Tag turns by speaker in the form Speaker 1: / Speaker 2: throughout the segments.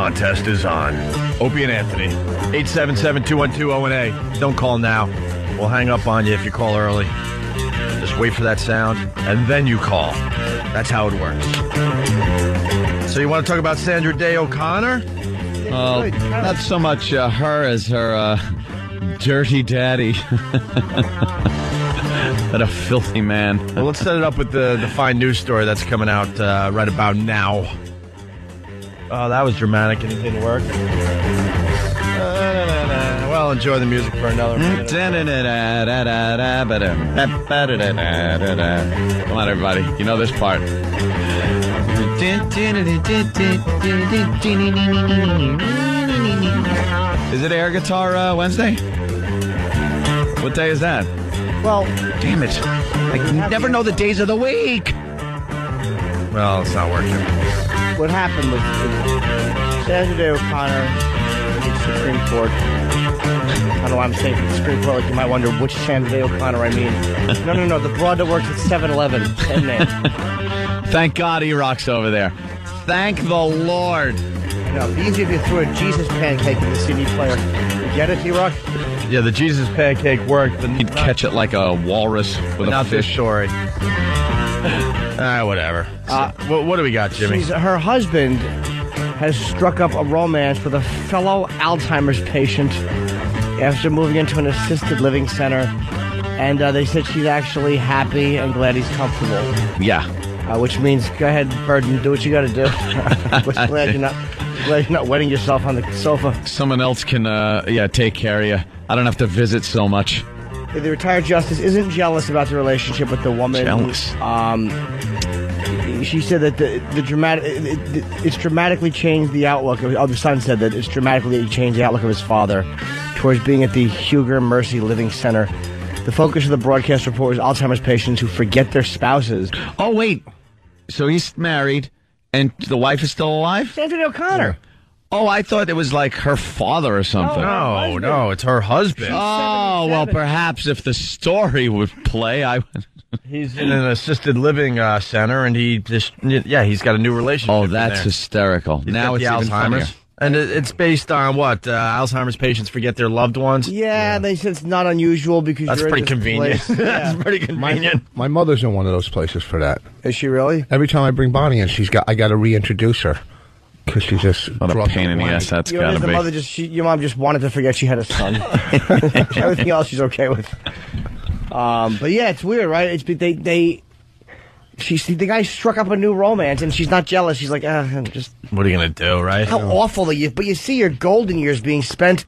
Speaker 1: contest is on. Opie and Anthony, 877-212-0-A. Don't call now. We'll hang up on you if you call early. Just wait for that sound, and then you call. That's how it works. So you want to talk about Sandra Day O'Connor?
Speaker 2: Not so much her as her dirty daddy. What a filthy man.
Speaker 1: Well, let's set it up with the fine news story that's coming out right about now. Oh, that was dramatic and it didn't work. Well, enjoy the music for another minute.
Speaker 2: Come on, everybody. You know this part. Is it air guitar Wednesday? What day is that?
Speaker 1: Well,
Speaker 2: damn it. I never know the days of the week.
Speaker 1: Well, it's not working.
Speaker 3: What happened was Sandra Day O'Connor in the Supreme Court. I don't know why I'm saying from the Supreme Court, like you might wonder which Sandra Day O'Connor I mean. No, the broad that works at 7-Eleven. Same name.
Speaker 2: Thank God E-Rock's over there. Thank the Lord.
Speaker 3: It'd be easier if you threw a Jesus pancake in the CD player. You get it, E-Rock?
Speaker 1: Yeah, the Jesus pancake worked. But
Speaker 2: he'd catch it like a walrus with a fish.
Speaker 1: Story. Whatever. What do we got, Jimmy?
Speaker 3: Her husband has struck up a romance with a fellow Alzheimer's patient after moving into an assisted living center. And they said she's actually happy and glad he's comfortable.
Speaker 2: Yeah.
Speaker 3: Which means, go ahead, Burden, do what you got to do. glad you're not wetting yourself on the sofa.
Speaker 2: Someone else can, take care of you. I don't have to visit so much.
Speaker 3: The retired justice isn't jealous about the relationship with the woman.
Speaker 2: Jealous.
Speaker 3: She said that it's dramatically changed the outlook of the son said that it's dramatically changed the outlook of his father towards being at the Huger Mercy Living Center. The focus of the broadcast report was Alzheimer's patients who forget their spouses.
Speaker 2: Oh, wait. So he's married, and the wife is still alive?
Speaker 3: Sandra Day O'Connor.
Speaker 2: Oh, I thought it was like her father or something.
Speaker 1: No, it's her husband.
Speaker 2: Oh, well, perhaps if the story would play, I would...
Speaker 1: He's in an assisted living center, and he's got a new relationship.
Speaker 2: Oh, that's hysterical. Now it's even funnier.
Speaker 1: And it's based on what? Alzheimer's patients forget their loved ones?
Speaker 3: Yeah, they said it's not unusual because
Speaker 1: that's pretty convenient. That's pretty convenient.
Speaker 4: My mother's in one of those places for that.
Speaker 3: Is she really?
Speaker 4: Every time I bring Bonnie in, I got to reintroduce her. Because she just...
Speaker 2: What a pain in the ass that's got to be.
Speaker 3: Your mom just wanted to forget she had a son. Everything else she's okay with. But yeah, it's weird, right? The guy struck up a new romance, and she's not jealous. She's like, just...
Speaker 1: What are you going to do, right?
Speaker 3: How awful are you? But you see your golden years being spent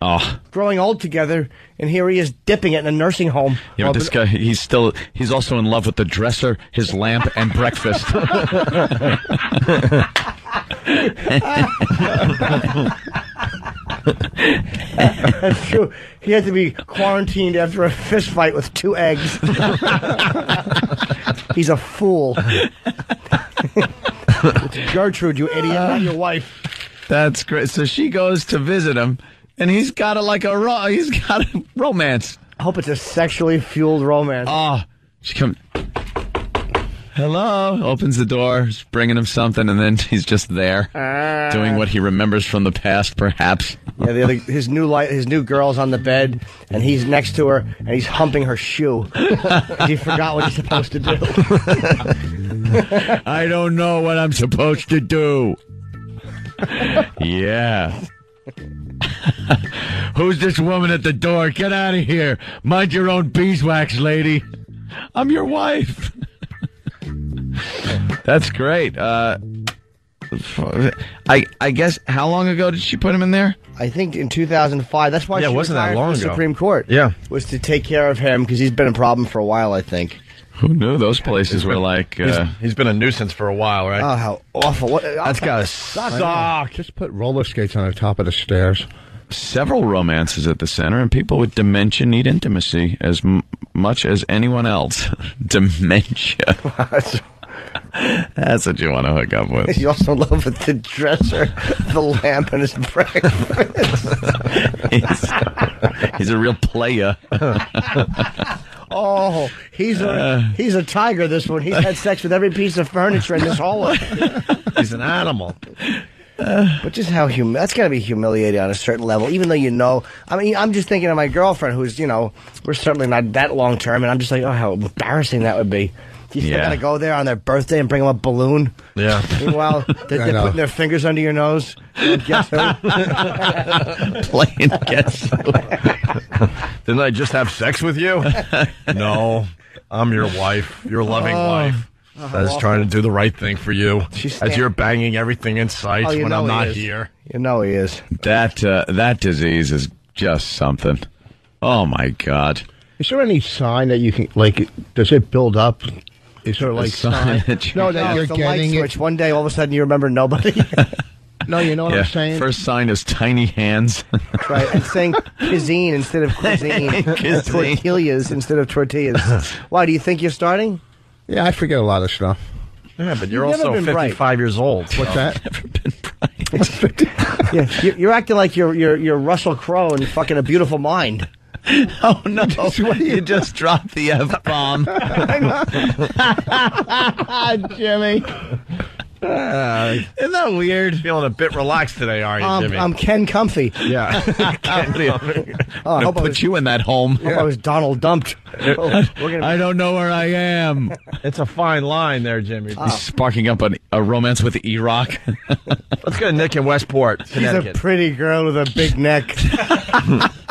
Speaker 3: growing old together, and here he is dipping it in a nursing home.
Speaker 2: Yeah, this guy, he's also in love with the dresser, his lamp, and breakfast.
Speaker 3: That's true. He had to be quarantined after a fist fight with 2 eggs. He's a fool. It's Gertrude, you idiot, not your wife.
Speaker 2: That's great. So she goes to visit him, and he's got a romance.
Speaker 3: I hope it's a sexually fueled romance.
Speaker 2: Oh, she comes. Hello. Opens the door, bringing him something, and then he's just there, doing what he remembers from the past, perhaps.
Speaker 3: Yeah, his new girl's on the bed, and he's next to her, and he's humping her shoe. He forgot what he's supposed to do.
Speaker 2: I don't know what I'm supposed to do. Yeah. Who's this woman at the door? Get out of here. Mind your own beeswax, lady. I'm your wife. That's great. I guess, how long ago did she put him in there?
Speaker 3: I think in 2005. That's why she
Speaker 1: wasn't that long
Speaker 3: ago.
Speaker 1: The
Speaker 3: Supreme Court.
Speaker 1: Yeah.
Speaker 3: Was to take care of him because he's been a problem for a while, I think.
Speaker 2: Who knew those places were like...
Speaker 1: He's been a nuisance for a while, right?
Speaker 3: Oh, how awful.
Speaker 1: That's gotta suck.
Speaker 4: Just put roller skates on the top of the stairs.
Speaker 2: Several romances at the center, and people with dementia need intimacy as much as anyone else. Dementia. That's what you want to hook up with.
Speaker 3: He's also in love with the dresser, the lamp, and his breakfast.
Speaker 2: He's a real player.
Speaker 3: Oh, he's a tiger, this one. He's had sex with every piece of furniture in this hallway.
Speaker 1: He's an animal.
Speaker 3: But just how that's got to be humiliating on a certain level, even though you know. I mean, I'm just thinking of my girlfriend, who's, we're certainly not that long term, and I'm just like, oh, how embarrassing that would be. You still got to go there on their birthday and bring them a balloon.
Speaker 1: Yeah.
Speaker 3: Meanwhile, they're putting their fingers under your nose. Guess who?
Speaker 2: Playing guess who.
Speaker 1: Didn't I just have sex with you? No, I'm your wife, your loving wife. That's trying to do the right thing for you. As you're banging everything in sight when I'm not here.
Speaker 3: You know he is.
Speaker 2: That disease is just something. Oh my God.
Speaker 4: Is there any sign that you can, like, does it build up? Is there like
Speaker 2: sign
Speaker 4: that you're
Speaker 3: it's the light
Speaker 4: getting
Speaker 3: switch.
Speaker 4: it?
Speaker 3: One day, all of a sudden, you remember nobody.
Speaker 4: No, you know what I'm saying?
Speaker 2: First sign is tiny hands.
Speaker 3: Right, and saying cuisine instead of cuisine. Tortillas instead of tortillas. Why, do you think you're starting?
Speaker 4: Yeah, I forget a lot of stuff.
Speaker 1: Yeah, but you're
Speaker 3: You've
Speaker 1: also
Speaker 3: never been
Speaker 1: 55 years old.
Speaker 4: What's that?
Speaker 2: Never been bright.
Speaker 3: Yeah, you're acting like you're Russell Crowe in fucking A Beautiful Mind.
Speaker 2: Oh no! You just dropped the F-bomb.
Speaker 4: Jimmy.
Speaker 1: Isn't that weird? Feeling a bit relaxed today, are you, Jimmy?
Speaker 3: I'm Ken Comfy.
Speaker 1: Yeah.
Speaker 3: I hope
Speaker 2: Put you in that home.
Speaker 3: I was Donald dumped.
Speaker 2: I don't know where I am.
Speaker 1: It's a fine line there, Jimmy.
Speaker 2: Sparking up a romance with E-Rock.
Speaker 1: Let's go to Nick in Westport,
Speaker 3: She's a
Speaker 1: Connecticut.
Speaker 3: pretty girl with a big neck.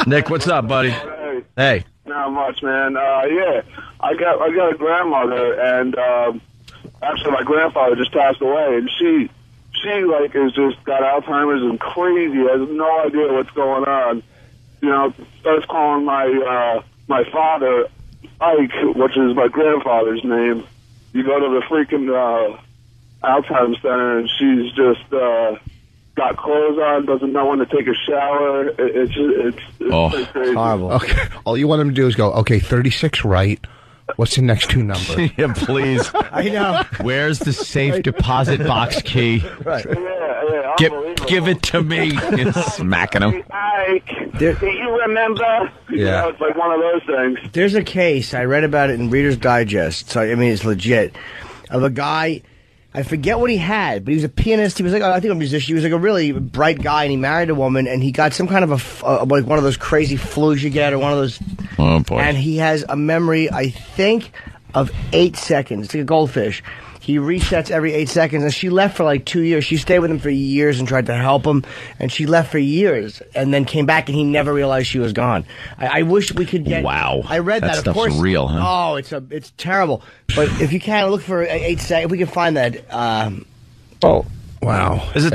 Speaker 1: Nick, what's up, buddy? Hey.
Speaker 5: Not much, man. Yeah, I got a grandmother, and actually my grandfather just passed away, and she like has just got Alzheimer's and crazy, has no idea what's going on. Starts calling my father Ike, which is my grandfather's name. You go to the freaking Alzheimer's center, and she's just got clothes on, doesn't know when to take a shower. It's pretty crazy.
Speaker 3: Horrible.
Speaker 4: Okay, all you want him to do is go, okay, 36 right. What's the next two number?
Speaker 2: Yeah, please.
Speaker 3: I know.
Speaker 2: Where's the safe deposit box key?
Speaker 3: Right.
Speaker 5: Yeah,
Speaker 2: Give it to me. Smacking him.
Speaker 5: Ike, do you remember?
Speaker 1: Yeah.
Speaker 5: It's like one of those things.
Speaker 3: There's a case, I read about it in Reader's Digest, so I mean it's legit, of a guy, I forget what he had, but he was a pianist, he was like, I think a musician, he was like a really bright guy, and he married a woman, and he got some kind of like one of those crazy flus you get, or one of those,
Speaker 2: Oh boy.
Speaker 3: and he has a memory, I think, of 8 seconds. It's like a goldfish. He resets every 8 seconds, and she left for like 2 years. She stayed with him for years and tried to help him, and she left for years, and then came back, and he never realized she was gone. I wish we could get.
Speaker 2: Wow.
Speaker 3: I read that. Of
Speaker 2: stuff's
Speaker 3: course,
Speaker 2: real, huh?
Speaker 3: Oh, it's terrible. But if you can look for 8 seconds, if we can find that.
Speaker 4: Oh, wow.
Speaker 1: Is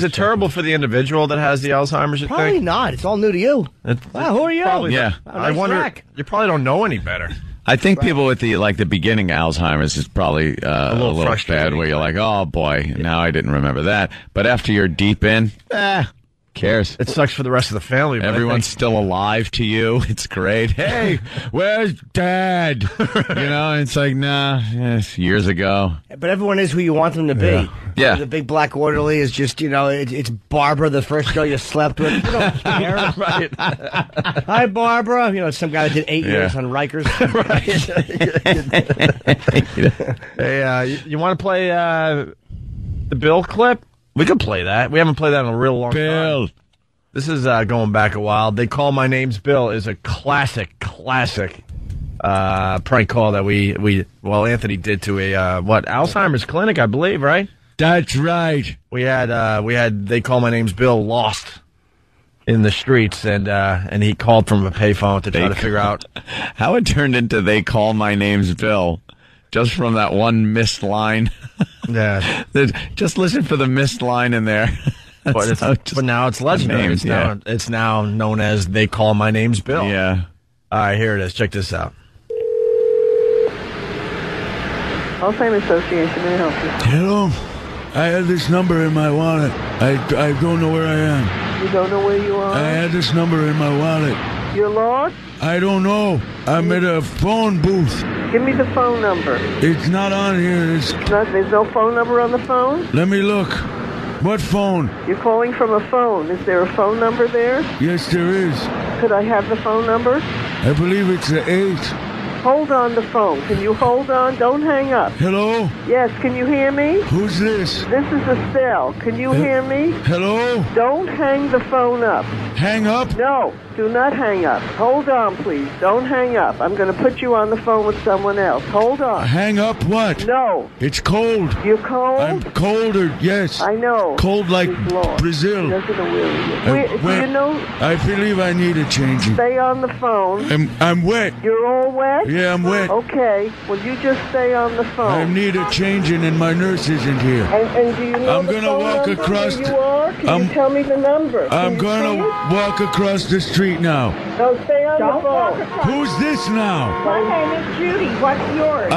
Speaker 1: it terrible for the individual that has the Alzheimer's, you
Speaker 3: Probably
Speaker 1: think?
Speaker 3: not. It's all new to you. Wow, who are you?
Speaker 1: Probably,
Speaker 2: Yeah.
Speaker 1: I
Speaker 3: nice
Speaker 1: wonder,
Speaker 3: rack.
Speaker 1: you probably don't know any better.
Speaker 2: I think people with the beginning Alzheimer's is probably a little
Speaker 1: frustrating.
Speaker 2: bad, where you're like, oh boy, now I didn't remember that. But after you're deep in, cares.
Speaker 1: It sucks for the rest of the family. But
Speaker 2: Everyone's still alive to you. It's great. Hey, where's Dad? It's like, nah, it's years ago.
Speaker 3: But everyone is who you want them to be.
Speaker 2: Yeah.
Speaker 3: The big black orderly is just, it's Barbara, the first girl you slept with. You don't care.
Speaker 1: Right.
Speaker 3: Hi, Barbara. It's some guy that did 8 years on Rikers.
Speaker 1: Hey, you want to play the Bill clip? We could play that. We haven't played that in a real long time. This is going back a while. They Call My Name's Bill is a classic prank call that Anthony did to a Alzheimer's clinic, I believe, right?
Speaker 2: That's right.
Speaker 1: We had They Call My Name's Bill lost in the streets, and he called from a payphone to try to figure out
Speaker 2: how it turned into They Call My Name's Bill, just from that one missed line.
Speaker 1: Yeah.
Speaker 2: Just listen for the missed line in there.
Speaker 1: But now it's legendary.
Speaker 2: Names,
Speaker 1: it's now known as They Call My Name's Bill.
Speaker 2: Yeah.
Speaker 1: All right, here it is. Check this out.
Speaker 6: Alzheimer's Association, may I help you?
Speaker 7: Hello? I had this number in my wallet. I don't know where I am.
Speaker 6: You don't know where you are?
Speaker 7: I had this number in my wallet.
Speaker 6: You're lost?
Speaker 7: I don't know. I'm at a phone booth.
Speaker 6: Give me the phone number.
Speaker 7: It's not on here.
Speaker 6: There's no phone number on the phone?
Speaker 7: Let me look. What phone?
Speaker 6: You're calling from a phone. Is there a phone number there?
Speaker 7: Yes, there is.
Speaker 6: Could I have the phone number?
Speaker 7: I believe it's the 8.
Speaker 6: Hold on the phone. Can you hold on? Don't hang up.
Speaker 7: Hello?
Speaker 6: Yes, can you hear me?
Speaker 7: Who's this?
Speaker 6: This is Estelle. Can you hear me?
Speaker 7: Hello?
Speaker 6: Don't hang the phone up.
Speaker 7: Hang up?
Speaker 6: No, do not hang up. Hold on, please. Don't hang up. I'm going to put you on the phone with someone else. Hold on.
Speaker 7: Hang up what?
Speaker 6: No.
Speaker 7: It's cold.
Speaker 6: You're cold?
Speaker 7: I'm colder, yes.
Speaker 6: I know.
Speaker 7: Cold like
Speaker 6: He's lost.
Speaker 7: Brazil.
Speaker 6: He doesn't know where he is. Do you know?
Speaker 7: I believe I need a changing.
Speaker 6: Stay on the phone.
Speaker 7: I'm wet.
Speaker 6: You're all wet?
Speaker 7: Yeah, I'm wet.
Speaker 6: Okay. Well, you just stay on the phone.
Speaker 7: I need a changing and my nurse isn't here.
Speaker 6: And do you know
Speaker 7: I'm
Speaker 6: the
Speaker 7: gonna
Speaker 6: phone
Speaker 7: walk
Speaker 6: number
Speaker 7: across
Speaker 6: where you are? Can you tell me the number?
Speaker 7: I'm gonna walk across the street now.
Speaker 6: No, stay on the phone.
Speaker 7: Who's this now?
Speaker 6: My name is Judy. What's yours?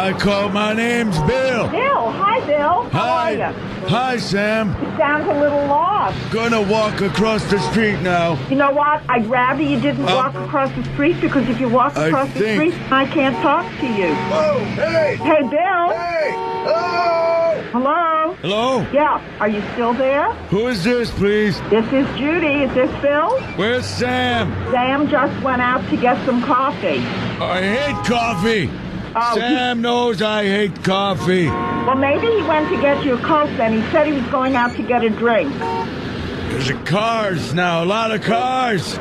Speaker 7: My name's Bill.
Speaker 6: Bill. Hi, Bill. How
Speaker 7: Hi.
Speaker 6: are you?
Speaker 7: Hi, Sam.
Speaker 6: You sound a little lost.
Speaker 7: Gonna walk across the street now.
Speaker 6: You know what? I'd rather you didn't walk across the street because if you walk across the street, I can't talk to you.
Speaker 7: Oh, hey!
Speaker 6: Hey, Bill.
Speaker 7: Hey! Oh!
Speaker 6: Hello?
Speaker 7: Hello?
Speaker 6: Yeah. Are you still there?
Speaker 7: Who is this, please?
Speaker 6: This is Judy. Is this Bill?
Speaker 7: Where's Sam?
Speaker 6: Sam just went out to get some coffee.
Speaker 7: I hate coffee.
Speaker 6: Oh,
Speaker 7: Sam knows I hate coffee.
Speaker 6: Well, maybe he went to get you a Coke then. He said he was going out to get a drink.
Speaker 7: There's cars now, a lot of cars.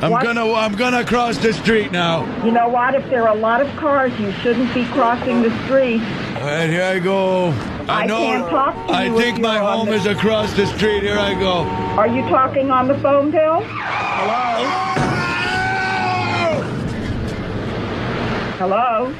Speaker 7: I'm gonna cross the street now.
Speaker 6: You know what? If there are a lot of cars, you shouldn't be crossing the street.
Speaker 7: All right, here I go.
Speaker 6: I can't talk to you
Speaker 7: I
Speaker 6: if
Speaker 7: think
Speaker 6: you're
Speaker 7: my
Speaker 6: on
Speaker 7: home
Speaker 6: the-
Speaker 7: is across the street. Here I go.
Speaker 6: Are you talking on the phone, Bill? Hello? Hello?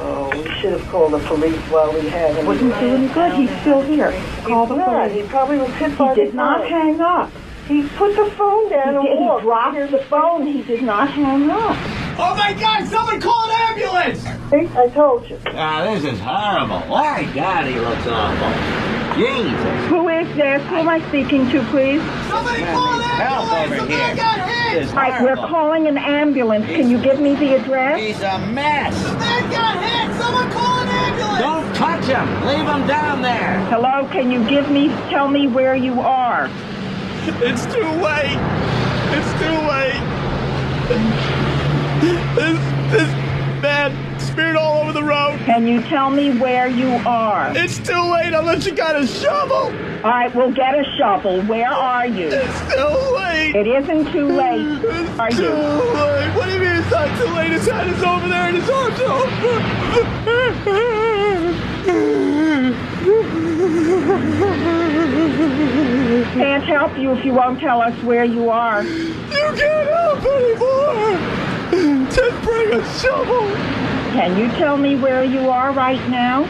Speaker 6: Oh, we should have called the police while we had him. Wouldn't do any good. He's still here. Call the police. He probably was hit by the phone. He did not hang up. He put the phone down and walked. He dropped the phone. He did not hang up.
Speaker 1: Oh my God! Someone call an ambulance!
Speaker 6: I told you.
Speaker 8: This is horrible. My God, he looks awful. Jesus.
Speaker 6: Who is this? Who am I speaking to, please?
Speaker 1: Somebody call an
Speaker 8: Help
Speaker 1: ambulance!
Speaker 8: over
Speaker 1: The man
Speaker 8: here.
Speaker 1: got hit!
Speaker 8: This is
Speaker 6: All right, we're
Speaker 8: horrible.
Speaker 6: calling an ambulance. Can you give me the address?
Speaker 8: He's a mess.
Speaker 1: The man got hit! Someone call an ambulance!
Speaker 8: Don't touch him. Leave him down there.
Speaker 6: Hello, can you tell me where you are?
Speaker 1: It's too late! It's too late! This man smeared all over the road!
Speaker 6: Can you tell me where you are?
Speaker 1: It's too late unless you got a shovel!
Speaker 6: All right, we'll get a shovel. Where are you?
Speaker 1: It's too late!
Speaker 6: It isn't too late. Are
Speaker 1: Too
Speaker 6: you?
Speaker 1: late! What do you mean it's not too late? His head is over there and his arms are
Speaker 6: Can't help you if you won't tell us where you are.
Speaker 1: You can't help anymore! Just bring a shovel!
Speaker 6: Can you tell me where you are right now?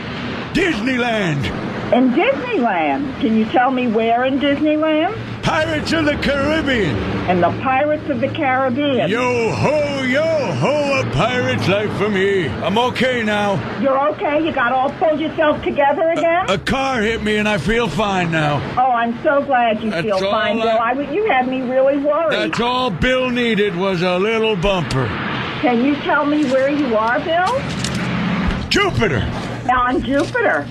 Speaker 7: Disneyland.
Speaker 6: In Disneyland. Can you tell me where in Disneyland?
Speaker 7: Pirates of the Caribbean.
Speaker 6: And the Pirates of the Caribbean.
Speaker 7: Yo ho, a pirate's life for me. I'm okay now.
Speaker 6: You're okay? You got all pulled yourself together again?
Speaker 7: A car hit me and I feel fine now.
Speaker 6: Oh, I'm so glad you
Speaker 7: That's
Speaker 6: feel
Speaker 7: all
Speaker 6: fine, Bill. You had me really worried.
Speaker 7: That's all Bill needed was a little bumper.
Speaker 6: Can you tell me where you are, Bill?
Speaker 7: Jupiter.
Speaker 6: On Jupiter.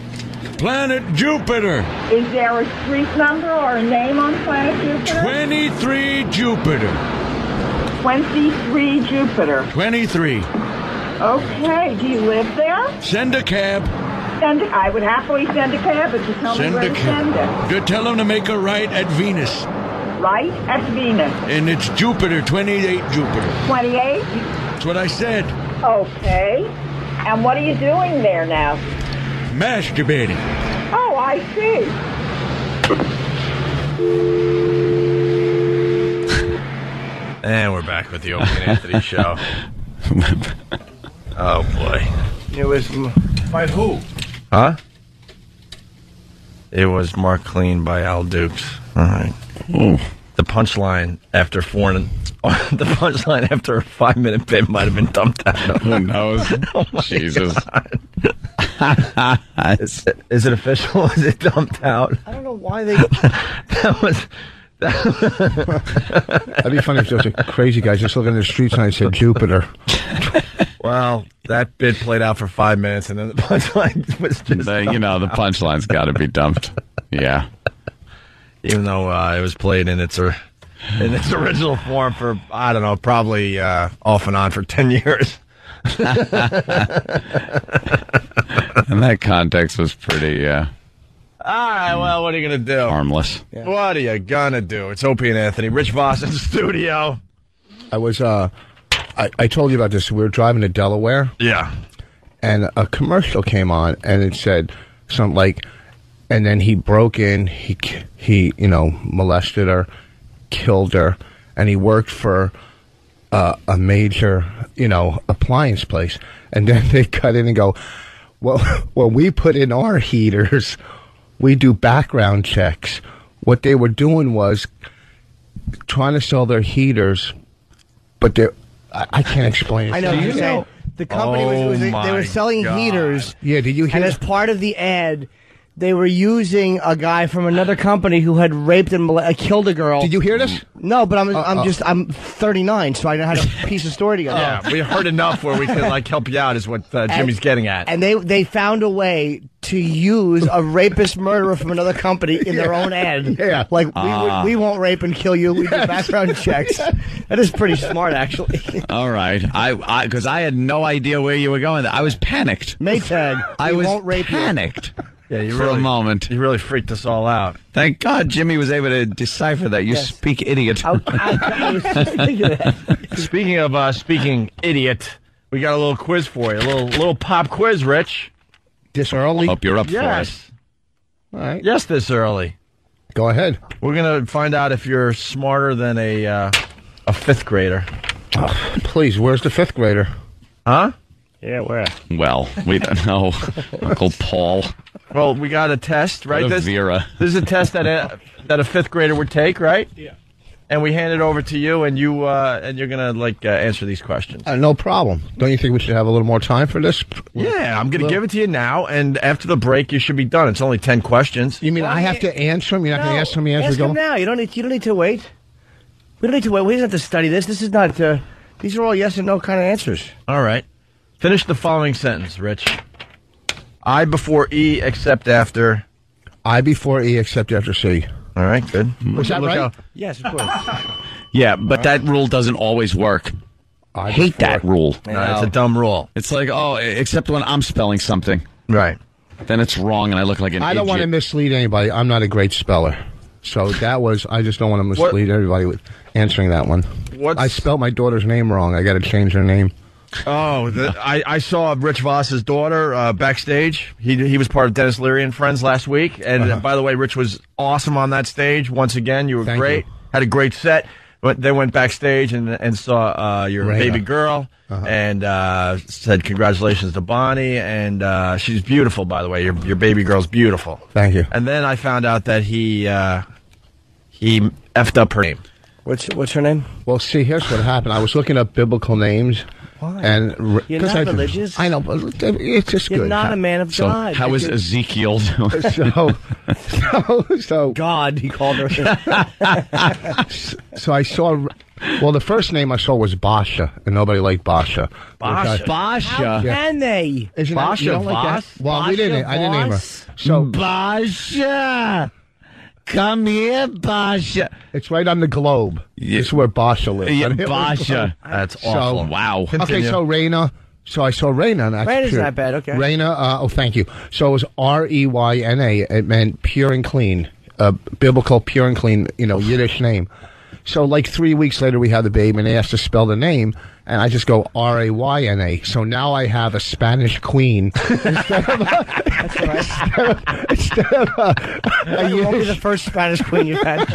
Speaker 7: Planet Jupiter.
Speaker 6: Is there a street number or a name on planet Jupiter?
Speaker 7: 23 Jupiter.
Speaker 6: 23 Jupiter.
Speaker 7: 23.
Speaker 6: Okay, do you live there?
Speaker 7: Send a cab.
Speaker 6: I would happily send a cab if you tell me where to send it.
Speaker 7: Good, tell him to make a right at Venus.
Speaker 6: Right? At Venus.
Speaker 7: And it's Jupiter, 28 Jupiter.
Speaker 6: 28?
Speaker 7: That's what I said.
Speaker 6: Okay. And what are you doing there now?
Speaker 7: Masturbating.
Speaker 6: Oh, I see.
Speaker 1: And we're back with the Opie and Anthony show. Oh, boy.
Speaker 3: It was
Speaker 1: By who? Huh? It was Mark Clean by Al Dukes. All right. The punchline after the punchline after a 5-minute bit might have been dumped out.
Speaker 2: Who knows?
Speaker 1: Oh my
Speaker 2: Jesus.
Speaker 1: God. Is it official? Is it dumped out?
Speaker 3: I don't know why they.
Speaker 1: That was.
Speaker 4: That'd be funny if there was a crazy guy just looking in the streets and I said Jupiter.
Speaker 1: Well, that bit played out for 5 minutes, and then the punchline was just.
Speaker 2: The punchline's got to be dumped. Yeah.
Speaker 1: Even though it was played in its original form for, I don't know, probably off and on for 10 years.
Speaker 2: And that context was pretty
Speaker 1: All right, well, what are you going to do?
Speaker 2: harmless.
Speaker 3: Yeah.
Speaker 1: What are you going to do? It's Opie and Anthony. Rich Voss in the studio.
Speaker 4: I was, I told you about this. We were driving to Delaware,
Speaker 1: Yeah.
Speaker 4: and a commercial came on, and it said something like, and then he broke in, he molested her, killed her, and he worked for a major, appliance place. And then they cut in and go, well, when we put in our heaters, we do background checks. What they were doing was trying to sell their heaters, but I can't explain it.
Speaker 3: I know what you're saying. The company they were selling heaters.
Speaker 4: Yeah, did you hear?
Speaker 3: And as part of the ad, they were using a guy from another company who had raped and killed a girl.
Speaker 4: Did you hear this?
Speaker 3: No, but I'm 39, so I know how to piece a story together.
Speaker 1: Yeah, we heard enough where we could help you out is what Jimmy's getting at.
Speaker 3: And they found a way to use a rapist murderer from another company in their own ad.
Speaker 4: Yeah.
Speaker 3: Like, we won't rape and kill you. We do background checks. That is pretty smart, actually.
Speaker 2: All right. Because I had no idea where you were going. I was panicked.
Speaker 3: Maytag.
Speaker 2: I was
Speaker 3: won't rape
Speaker 2: panicked.
Speaker 1: Yeah,
Speaker 2: for a moment.
Speaker 1: You really freaked us all out.
Speaker 2: Thank God Jimmy was able to decipher that. You speak idiot.
Speaker 3: I was just thinking of that.
Speaker 1: Speaking of speaking idiot, we got a little quiz for you. A little pop quiz, Rich.
Speaker 4: This early?
Speaker 2: Hope you're up for it.
Speaker 1: Yes.
Speaker 4: All right.
Speaker 1: Yes, this early.
Speaker 4: Go ahead.
Speaker 1: We're going to find out if you're smarter than a fifth grader.
Speaker 4: Oh, please, where's the fifth grader?
Speaker 1: Huh?
Speaker 3: Yeah, where?
Speaker 2: Well, we don't know. Uncle Paul.
Speaker 1: Well, we got a test, right?
Speaker 2: What a Vera.
Speaker 1: This is a test that a fifth grader would take, right? Yeah. And we hand it over to you, and you're gonna answer these questions.
Speaker 4: No problem. Don't you think we should have a little more time for this?
Speaker 1: Yeah, I'm gonna give it to you now, and after the break, you should be done. It's only 10 questions.
Speaker 4: You mean I have to answer them? You're not going to ask them as we go?
Speaker 3: Ask him now. You don't need to wait. We don't need to wait. We don't have to study this. This is not. These are all yes and no kind of answers.
Speaker 1: All right. Finish the following sentence, Rich. I before E, except after.
Speaker 4: I before E, except after C.
Speaker 1: All right, good.
Speaker 4: Was that right?
Speaker 3: Yes, of course.
Speaker 2: Yeah, but that rule doesn't always work.
Speaker 4: I
Speaker 2: hate that rule.
Speaker 1: No, it's a dumb rule.
Speaker 2: It's like, except when I'm spelling something.
Speaker 1: Right.
Speaker 2: Then it's wrong and I look like an
Speaker 4: I don't
Speaker 2: idiot.
Speaker 4: want to mislead anybody. I'm not a great speller. So I just don't want to mislead everybody with answering that one. I spelled my daughter's name wrong. I got to change her name.
Speaker 1: Oh, I saw Rich Voss's daughter backstage. He was part of Dennis Leary and Friends last week. And by the way, Rich was awesome on that stage. Once again, you were great. Had a great set. But then went backstage and saw your baby girl and said congratulations to Bonnie. And she's beautiful, by the way. Your baby girl's beautiful.
Speaker 4: Thank you.
Speaker 1: And then I found out that he effed up her name.
Speaker 3: What's her name?
Speaker 4: Well, see, here's what happened. I was looking up biblical names.
Speaker 3: Why?
Speaker 4: And
Speaker 3: You're not religious.
Speaker 4: I know, but it's just
Speaker 3: You're
Speaker 4: good.
Speaker 3: not a man of God.
Speaker 2: How is Ezekiel doing?
Speaker 4: So
Speaker 3: God, he called her.
Speaker 4: So I saw. Well, the first name I saw was Basha, and nobody liked Basha.
Speaker 3: Basha. How can they?
Speaker 4: Isn't
Speaker 1: Basha,
Speaker 4: you don't like that? Well, we didn't. I didn't name her. So
Speaker 2: Basha, come here, Basha.
Speaker 4: It's right on the globe.
Speaker 2: Yeah.
Speaker 4: It's where Basha lives.
Speaker 2: Yeah,
Speaker 4: On the
Speaker 2: Basha.
Speaker 1: That's
Speaker 4: So-
Speaker 1: awful.
Speaker 2: Wow.
Speaker 4: Okay, so Raina. So I saw Raina. And that's
Speaker 3: Raina's
Speaker 4: pure.
Speaker 3: not bad, okay.
Speaker 4: Raina. Thank you. So it was Reyna. It meant pure and clean, biblical pure and clean. Yiddish name. So like 3 weeks later, we had the baby, and they asked to spell the name, and I just go Rayna. So now I have a Spanish queen instead of
Speaker 3: You won't be the first Spanish queen you've had.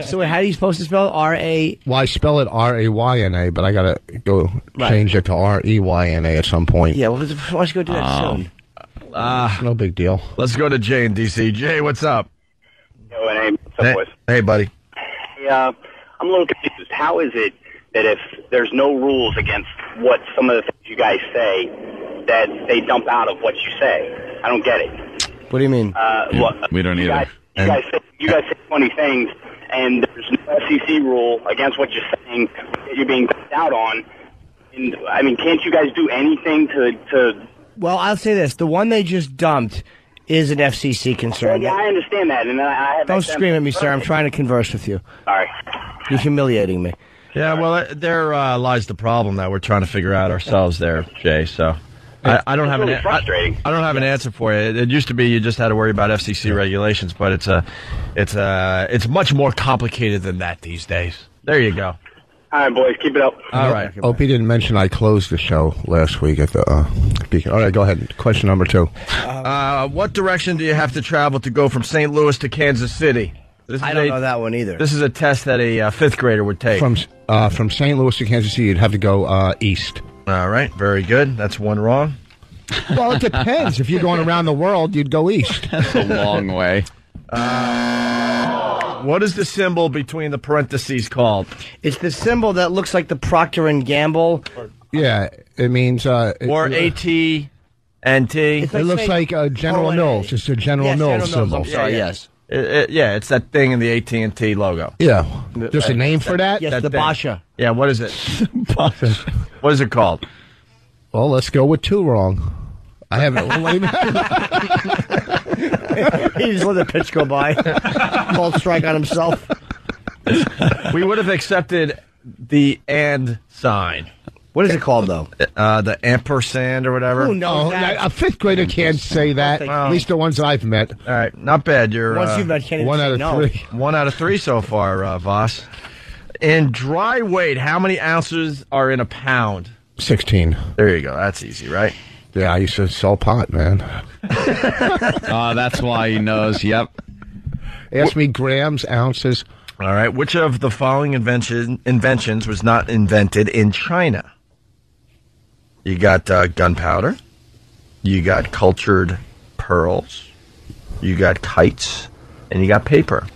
Speaker 3: So wait, how are you supposed to spell it? R-A...
Speaker 4: Well, I spell it Rayna, but I gotta go change it to Reyna at some point.
Speaker 3: Yeah, well, why don't you go do that soon?
Speaker 4: No big deal.
Speaker 1: Let's go to Jay in D.C. Jay, what's up?
Speaker 5: Yo, and hey, what's up, boys?
Speaker 1: Hey, buddy.
Speaker 5: Hey, I'm a little confused. How is it that if there's no rules against what some of the things you guys say, that they dump out of what you say? I don't get it.
Speaker 3: What do you mean?
Speaker 2: We don't either.
Speaker 5: You guys say funny things, and there's no SEC rule against what you're saying that you're being dumped out on. And, I mean, can't you guys do anything to
Speaker 3: Well, I'll say this. The one they just dumped is an FCC concern.
Speaker 5: Yeah, I understand that. And I have
Speaker 3: Don't scream at me, sir. I'm trying to converse with you.
Speaker 5: Sorry.
Speaker 3: You're humiliating me.
Speaker 1: Yeah, well, there lies the problem that we're trying to figure out ourselves there, Jay. So I don't have
Speaker 9: frustrating.
Speaker 1: I don't have an answer for you. It used to be you just had to worry about FCC regulations, but it's much more complicated than that these days. There you go.
Speaker 9: All right, boys, keep it up.
Speaker 1: All right.
Speaker 4: Opie didn't mention I closed the show last week at the Beacon. All right, go ahead. Question number 2.
Speaker 1: What direction do you have to travel to go from St. Louis to Kansas City?
Speaker 3: I don't know that one either.
Speaker 1: This is a test that a 5th grader would take.
Speaker 4: From St. Louis to Kansas City, you'd have to go east.
Speaker 1: All right, very good. That's one wrong.
Speaker 4: Well, it depends. If you're going around the world, you'd go east.
Speaker 2: That's a long way.
Speaker 1: What is the symbol between the parentheses called?
Speaker 3: It's the symbol that looks like the Procter and Gamble.
Speaker 4: Yeah, it means
Speaker 1: Or AT&T.
Speaker 3: It's
Speaker 4: it looks like General Mills. It's a General Mills symbol.
Speaker 3: I'm sorry, yes.
Speaker 1: Yeah, it's that thing in the AT&T logo.
Speaker 4: Yeah, just a name for that.
Speaker 3: Yes,
Speaker 1: That
Speaker 3: the
Speaker 1: thing.
Speaker 3: Basha.
Speaker 1: Yeah, what is it? What is it called?
Speaker 4: Well, let's go with 2 wrong. I haven't.
Speaker 3: He just let the pitch go by. Called strike on himself.
Speaker 1: We would have accepted the and sign.
Speaker 3: What is it called, though?
Speaker 1: The ampersand or whatever.
Speaker 3: Who knows that?
Speaker 4: A 5th grader can't say that.
Speaker 1: Well,
Speaker 4: At least the ones I've met.
Speaker 1: All right, not bad. You're
Speaker 3: Once you've met Kenny,
Speaker 4: 1 out of
Speaker 3: no.
Speaker 4: 3.
Speaker 1: 1 out of 3 so far, Voss. In dry weight, how many ounces are in a pound?
Speaker 4: 16.
Speaker 1: There you go. That's easy, right?
Speaker 4: Yeah, I used to sell pot, man.
Speaker 2: That's why he knows. Yep.
Speaker 4: Ask me grams, ounces.
Speaker 1: All right. Which of the following inventions was not invented in China? You got gunpowder. You got cultured pearls. You got kites. And you got paper.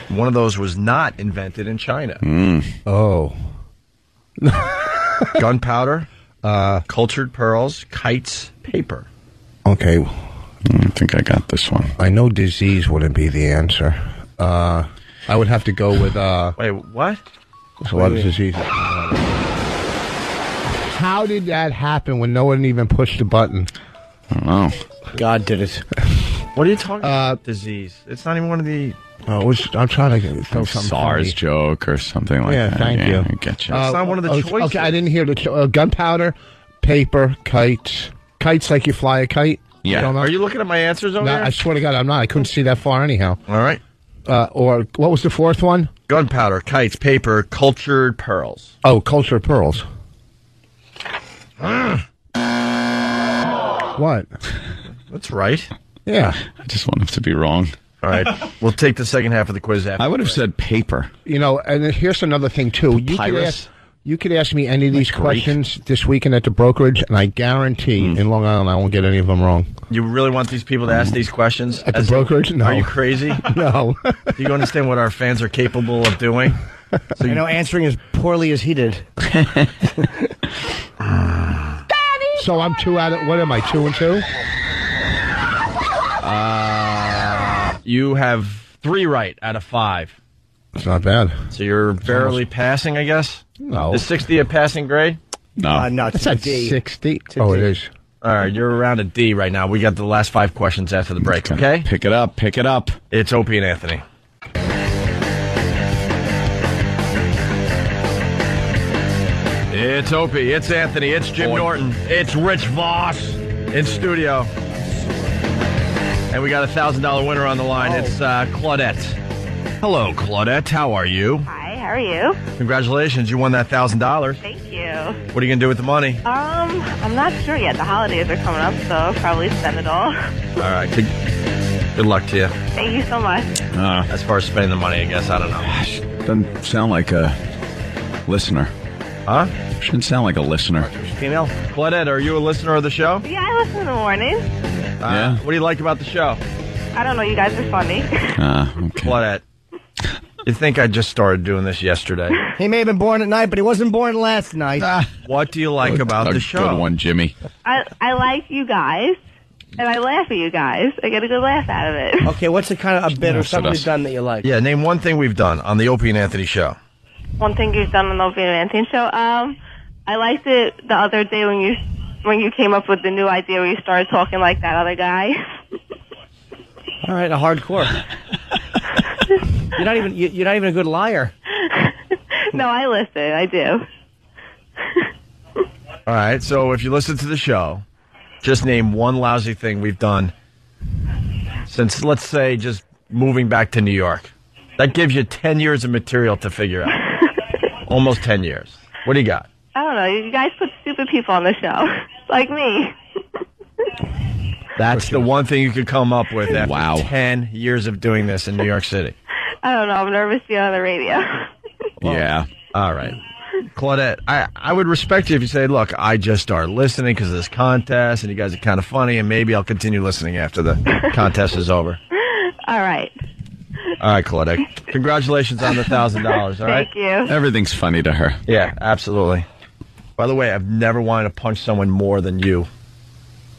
Speaker 1: One of those was not invented in China.
Speaker 4: Oh.
Speaker 1: Gunpowder, cultured pearls, kites, paper.
Speaker 4: Okay.
Speaker 2: I think I got this one.
Speaker 4: I know disease wouldn't be the answer. I would have to go with...
Speaker 1: Wait, what?
Speaker 4: There's a lot of diseases. How did that happen when no one even pushed the button?
Speaker 2: I don't know.
Speaker 3: God did it.
Speaker 1: What are you talking about? Disease. It's not even one of the...
Speaker 4: I'm trying to throw something
Speaker 2: SARS
Speaker 4: funny.
Speaker 2: joke or something like that.
Speaker 4: Thank you.
Speaker 2: I get you.
Speaker 1: It's not one of the choices.
Speaker 4: Okay, I didn't hear the gunpowder, paper, kites. Kites like you fly a kite?
Speaker 2: Yeah.
Speaker 4: You don't know?
Speaker 1: Are you looking at my answers over
Speaker 4: No,
Speaker 1: there?
Speaker 4: I swear to God, I'm not. I couldn't see that far anyhow.
Speaker 1: All right.
Speaker 4: Or what was the 4th one?
Speaker 1: Gunpowder, kites, paper, cultured pearls.
Speaker 4: Oh, cultured pearls. What?
Speaker 1: That's right.
Speaker 4: Yeah.
Speaker 2: I just want him to be wrong.
Speaker 1: All right. We'll take the second half of the quiz after.
Speaker 2: I would have said paper.
Speaker 4: You know, and here's another thing, too. You could ask me any of these questions this weekend at the brokerage, and I guarantee in Long Island I won't get any of them wrong.
Speaker 1: You really want these people to ask these questions?
Speaker 4: At the brokerage? No.
Speaker 1: Are you crazy?
Speaker 4: No.
Speaker 1: Do you understand what our fans are capable of doing?
Speaker 3: So answering as poorly as he did.
Speaker 4: So I'm 2 out of... What am I, 2 and 2?
Speaker 1: You have 3 right out of 5.
Speaker 4: It's not bad.
Speaker 1: So you're barely passing, I guess?
Speaker 4: No.
Speaker 1: Is 60 a passing grade?
Speaker 2: No.
Speaker 3: No,
Speaker 4: It's
Speaker 3: it's a
Speaker 4: at
Speaker 3: D.
Speaker 4: 60.
Speaker 3: a
Speaker 4: Oh,
Speaker 3: D.
Speaker 4: it is.
Speaker 1: All right, you're around a D right now. We got the last 5 questions after the break, okay?
Speaker 2: Pick it up. Pick it up.
Speaker 1: It's Opie and Anthony. It's Opie, it's Anthony, it's Jim Norton, it's Rich Voss in studio. And we got a $1,000 winner on the line. It's Claudette. Hello, Claudette. How are you?
Speaker 10: Hi, how are you?
Speaker 1: Congratulations, you won that $1,000.
Speaker 10: Thank you.
Speaker 1: What are you going to do with the money?
Speaker 10: I'm not sure yet. The holidays are coming up, so I'll probably spend it all.
Speaker 1: All right, good luck to you.
Speaker 10: Thank you so much.
Speaker 1: As far as spending the money, I guess, I don't know.
Speaker 2: Doesn't sound like a listener.
Speaker 1: Huh?
Speaker 2: Shouldn't sound like a listener.
Speaker 3: Female.
Speaker 1: Claudette, are you a listener of the show?
Speaker 10: Yeah, I listen in the morning.
Speaker 2: Yeah.
Speaker 1: What do you like about the show?
Speaker 10: I don't know. You guys are funny.
Speaker 2: Okay.
Speaker 1: Claudette, you think I just started doing this yesterday?
Speaker 3: He may have been born at night, but he wasn't born last night.
Speaker 1: What do you like about the show?
Speaker 2: Good one, Jimmy.
Speaker 10: I like you guys, and I laugh at you guys. I get a good laugh out of it.
Speaker 3: Okay, what's the kind of a bit or something we've done that you like?
Speaker 1: Yeah, name one thing we've done on the Opie and Anthony show.
Speaker 10: One thing you've done on the Opie and Anthony show. I liked it the other day when you came up with the new idea where you started talking like that other guy.
Speaker 3: All right, a hardcore. You're not even a good liar.
Speaker 10: No, I listen. I do.
Speaker 1: All right, so if you listen to the show, just name one lousy thing we've done since, let's say, just moving back to New York. That gives you 10 years of material to figure out. Almost 10 years. What do you got?
Speaker 10: I don't know. You guys put stupid people on the show. Like me.
Speaker 1: That's the one thing you could come up with after
Speaker 2: Wow.
Speaker 1: 10 years of doing this in New York City.
Speaker 10: I don't know. I'm nervous being on the radio.
Speaker 2: Yeah.
Speaker 1: All right. Claudette, I would respect you if you say, look, I just started listening because of this contest, and you guys are kind of funny, and maybe I'll continue listening after the contest is over.
Speaker 10: All right.
Speaker 1: All right, Claudette. Congratulations on the $1,000, all right?
Speaker 10: Thank you.
Speaker 2: Everything's funny to her.
Speaker 1: Yeah, absolutely. By the way, I've never wanted to punch someone more than you.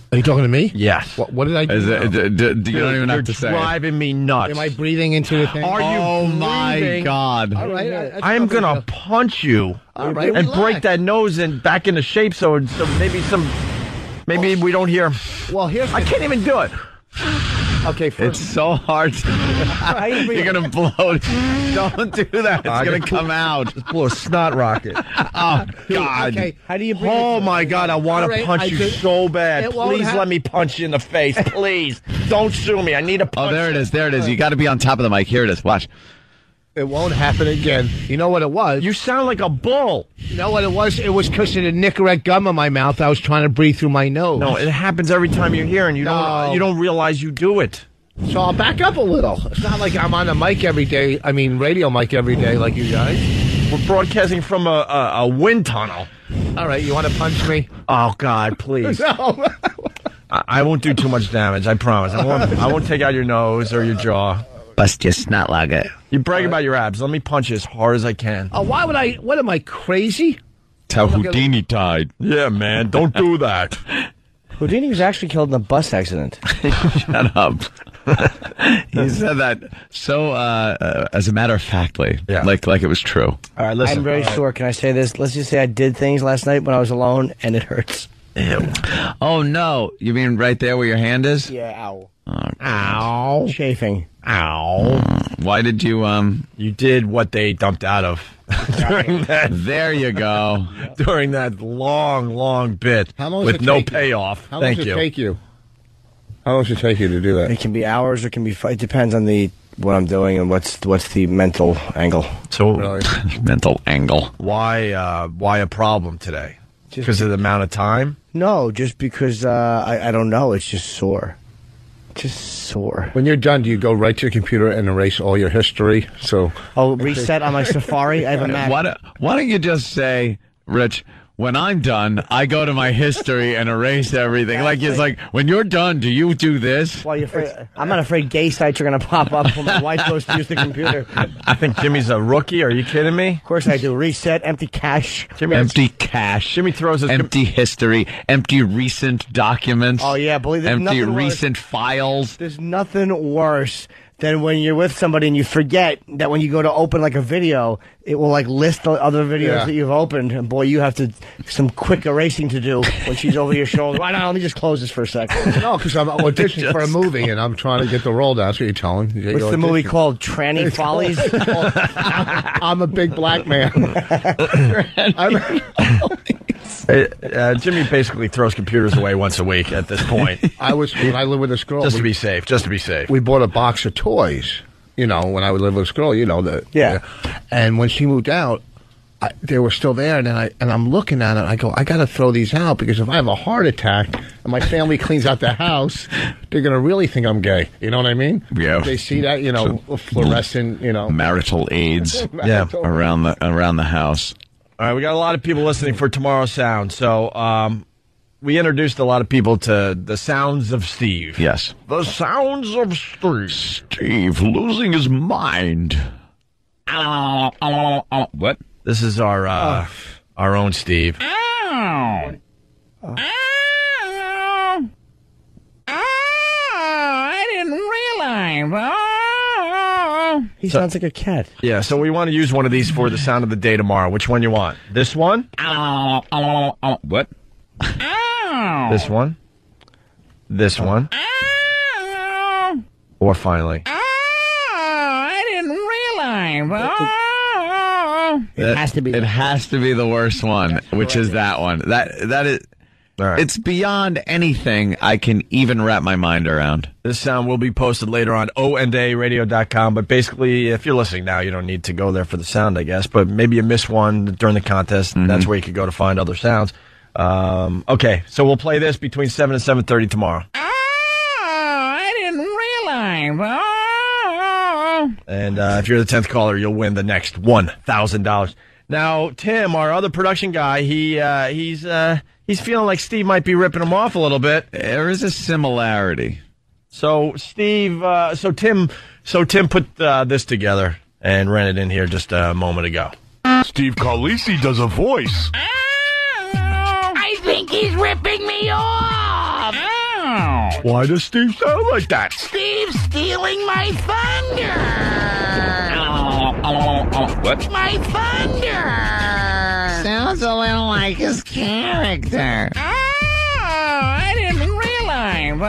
Speaker 4: Are you talking to me?
Speaker 1: Yes.
Speaker 4: What did I do?
Speaker 2: You don't even have to say.
Speaker 1: You're driving me nuts.
Speaker 4: Am I breathing into the thing?
Speaker 1: Are you
Speaker 2: Oh, my
Speaker 1: breathing?
Speaker 2: God.
Speaker 4: All right.
Speaker 1: I am going to punch you
Speaker 4: All right,
Speaker 1: and
Speaker 4: relax.
Speaker 1: break that nose and back into shape so maybe we don't hear.
Speaker 4: Well, here's
Speaker 1: I can't even do it.
Speaker 4: Okay,
Speaker 2: It's
Speaker 4: first.
Speaker 2: so hard. You're going to blow it. Don't do that. It's going to come out.
Speaker 1: Just blow a snot rocket.
Speaker 2: Oh, God.
Speaker 4: Okay, how do you breathe?
Speaker 1: Oh my God, I want
Speaker 4: All
Speaker 1: to
Speaker 4: right,
Speaker 1: punch
Speaker 4: I
Speaker 1: you
Speaker 4: could-
Speaker 1: so bad.
Speaker 4: It won't
Speaker 1: Please
Speaker 4: hap-
Speaker 1: let me punch you in the face. Please. Don't sue me. I need a punch.
Speaker 2: Oh, there it is. There it is. You got to be on top of the mic. Here it is. Watch.
Speaker 4: It won't happen again. You know what it was?
Speaker 1: You sound like a bull.
Speaker 4: You know what it was? It was because of the Nicorette gum in my mouth. I was trying to breathe through my nose.
Speaker 1: No, it happens every time you're here, and you
Speaker 4: No.
Speaker 1: don't realize you do it.
Speaker 4: So I'll back up a little. It's not like I'm on the mic every day. I mean, radio mic every day like you guys.
Speaker 1: We're broadcasting from a wind tunnel.
Speaker 4: All right, you want to punch me?
Speaker 1: Oh God, please.
Speaker 4: No.
Speaker 1: I won't do too much damage. I promise. I won't take out your nose or your jaw.
Speaker 2: Bust your snot lager.
Speaker 1: You brag about your abs. Let me punch you as hard as I can.
Speaker 4: Oh, why would I? What am I, crazy?
Speaker 2: That's how Houdini died.
Speaker 1: Yeah, man. Don't do that.
Speaker 3: Houdini was actually killed in a bus accident.
Speaker 2: Shut up. He said that so, as a matter of factly,
Speaker 1: Yeah.
Speaker 2: like it was true.
Speaker 1: All right, listen.
Speaker 3: I'm very sure. Can I say this? Let's just say I did things last night when I was alone, and it hurts.
Speaker 2: Oh no! You mean right there where your hand is?
Speaker 3: Yeah, ow.
Speaker 1: Ow.
Speaker 3: Chafing.
Speaker 1: Ow.
Speaker 2: Why did you
Speaker 1: You did what they dumped out of
Speaker 2: There you go.
Speaker 1: during that long bit
Speaker 4: How long does
Speaker 1: with
Speaker 4: it
Speaker 1: no
Speaker 4: take you?
Speaker 1: payoff.
Speaker 4: How long
Speaker 1: Thank
Speaker 4: does
Speaker 1: you.
Speaker 4: it take you? How long does it take you to do that?
Speaker 3: It can be hours, or it can be. It depends on what I'm doing and what's the mental angle.
Speaker 1: So
Speaker 4: Really?
Speaker 2: Mental angle.
Speaker 1: why a problem today? Because of the amount of time?
Speaker 3: No, just because I don't know. It's just sore. Just sore.
Speaker 4: When you're done, do you go right to the computer and erase all your history? So
Speaker 3: Oh, reset on my Safari. I have a Mac.
Speaker 2: Why don't you just say, Rich, when I'm done, I go to my history and erase everything. Like it's like, when you're done, do you do this?
Speaker 3: Why you afraid? I'm not afraid gay sites are going to pop up when my wife goes to use the computer.
Speaker 1: I think Jimmy's a rookie. Are you kidding me?
Speaker 3: Of course I do. Reset, empty cache.
Speaker 2: Empty cache.
Speaker 1: Jimmy throws his
Speaker 2: empty history, empty recent documents.
Speaker 3: Oh yeah, believe it.
Speaker 2: Empty recent files.
Speaker 3: There's nothing worse than when you're with somebody and you forget that when you go to open like a video, it will like list the other videos that you've opened. And boy, you have some quick erasing to do when she's over your shoulder. Right now, let me just close this for a second.
Speaker 4: no, because I'm auditioning for a movie and I'm trying to get the role down. That's what you're telling.
Speaker 3: What's the movie called? Tranny Follies?
Speaker 4: I'm a big black man.
Speaker 1: Jimmy basically throws computers away once a week at this point.
Speaker 4: When I lived with this girl.
Speaker 1: Just to be safe. Just to be safe.
Speaker 4: We bought a box of toys. You know, when I would live with this girl,
Speaker 3: Yeah.
Speaker 4: And when she moved out, they were still there, and I'm looking at it. And I go, I got to throw these out because if I have a heart attack and my family cleans out the house, they're gonna really think I'm gay. You know what I mean?
Speaker 2: Yeah.
Speaker 4: They see that, fluorescent,
Speaker 2: Marital aids.
Speaker 1: Yeah.
Speaker 2: Around the house.
Speaker 1: All right, we got a lot of people listening for Tomorrow's Sound. So we introduced a lot of people to the sounds of Steve.
Speaker 2: Yes.
Speaker 1: The sounds of Steve.
Speaker 2: Steve losing his mind. What?
Speaker 1: This is our own Steve.
Speaker 2: I didn't realize.
Speaker 3: He sounds like a cat.
Speaker 1: Yeah, so we want to use one of these for the sound of the day tomorrow. Which one you want? This one?
Speaker 2: What?
Speaker 1: This one? This one? Or finally?
Speaker 2: I didn't realize.
Speaker 3: It has to be.
Speaker 2: It has to be the worst one, which is that one. That is.
Speaker 1: All right.
Speaker 2: It's beyond anything I can even wrap my mind around.
Speaker 1: This sound will be posted later on ondaradio.com. But basically, if you're listening now, you don't need to go there for the sound, I guess. But maybe you missed one during the contest. And that's where you could go to find other sounds. Okay, so we'll play this between 7 and 7:30 tomorrow.
Speaker 2: I didn't realize.
Speaker 1: And if you're the 10th caller, you'll win the next $1,000. Now, Tim, our other production guy, he's feeling like Steve might be ripping him off a little bit.
Speaker 2: There is a similarity.
Speaker 1: So Tim put this together and ran it in here just a moment ago.
Speaker 9: Steve Carlisi does a voice.
Speaker 11: I think he's ripping me off.
Speaker 9: Why does Steve sound like that?
Speaker 11: Steve's stealing my thunder.
Speaker 2: What?
Speaker 11: My thunder.
Speaker 2: Sounds a little like his character.
Speaker 11: I didn't realize.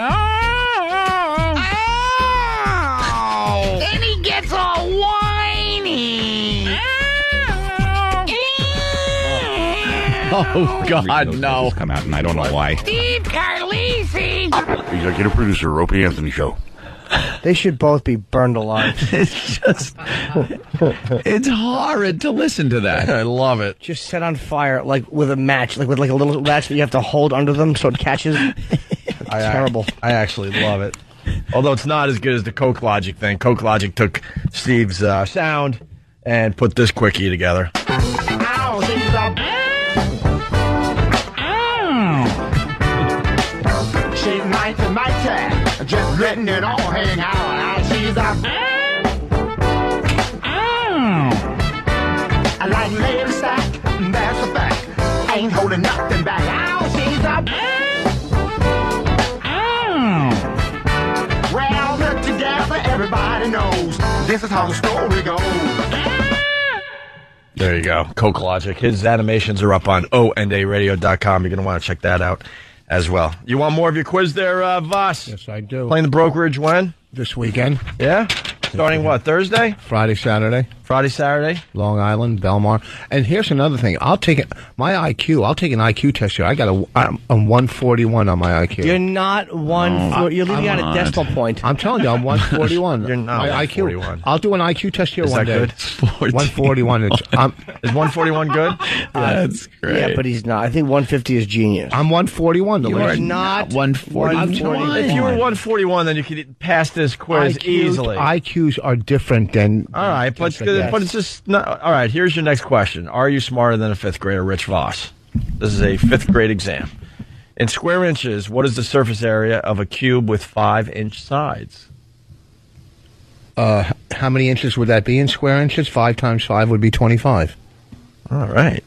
Speaker 11: Then he gets all whiny.
Speaker 2: Oh, God, no.
Speaker 9: Come out, and I don't know why.
Speaker 11: Steve Carlisi.
Speaker 9: Executive producer, Opie Anthony Show.
Speaker 3: They should both be burned alive.
Speaker 2: It's just, it's horrid to listen to that.
Speaker 1: I love it.
Speaker 3: Just set on fire, like with a match, like with like a little match that you have to hold under them so it catches. Terrible.
Speaker 1: I actually love it. Although it's not as good as the Coke Logic thing. Coke Logic took Steve's sound and put this quickie together.
Speaker 11: She's mighty, just letting it all hang out. She's I like lady stack, that's a fact. Ain't holding nothing back. She's well, look together, everybody knows this is how the story goes.
Speaker 1: There you go. Coke Logic. His animations are up on ondaradio.com. You're going to want to check that out as well. You want more of your quiz there, Voss?
Speaker 4: Yes, I do.
Speaker 1: Playing the brokerage when?
Speaker 4: This weekend.
Speaker 1: Yeah? Starting what, Thursday?
Speaker 4: Friday, Saturday.
Speaker 1: Friday, Saturday?
Speaker 4: Long Island, Belmar. And here's another thing. I'll take it. My IQ. I'll take an IQ test here. I'm 141 on my IQ.
Speaker 3: You're not you're leaving out a decimal point.
Speaker 4: I'm telling you, I'm 141.
Speaker 1: You're not
Speaker 4: my
Speaker 1: 141.
Speaker 4: IQ. I'll do an IQ test here
Speaker 1: Is
Speaker 4: one
Speaker 1: that
Speaker 4: day.
Speaker 1: good?
Speaker 4: 141. Is
Speaker 1: 141 good?
Speaker 2: That's great.
Speaker 3: Yeah, but he's not. I think 150 is genius.
Speaker 4: I'm 141.
Speaker 3: You are not
Speaker 2: 141.
Speaker 1: If you were 141, then you could pass this quiz easily.
Speaker 4: IQs are different than.
Speaker 1: All right, but it's just not. All right, here's your next question. Are you smarter than a fifth grader, Rich Voss? This is a fifth grade exam. In square inches, what is the surface area of a cube with 5-inch sides?
Speaker 4: How many inches would that be in square inches? 5 times 5 would be 25.
Speaker 1: All right.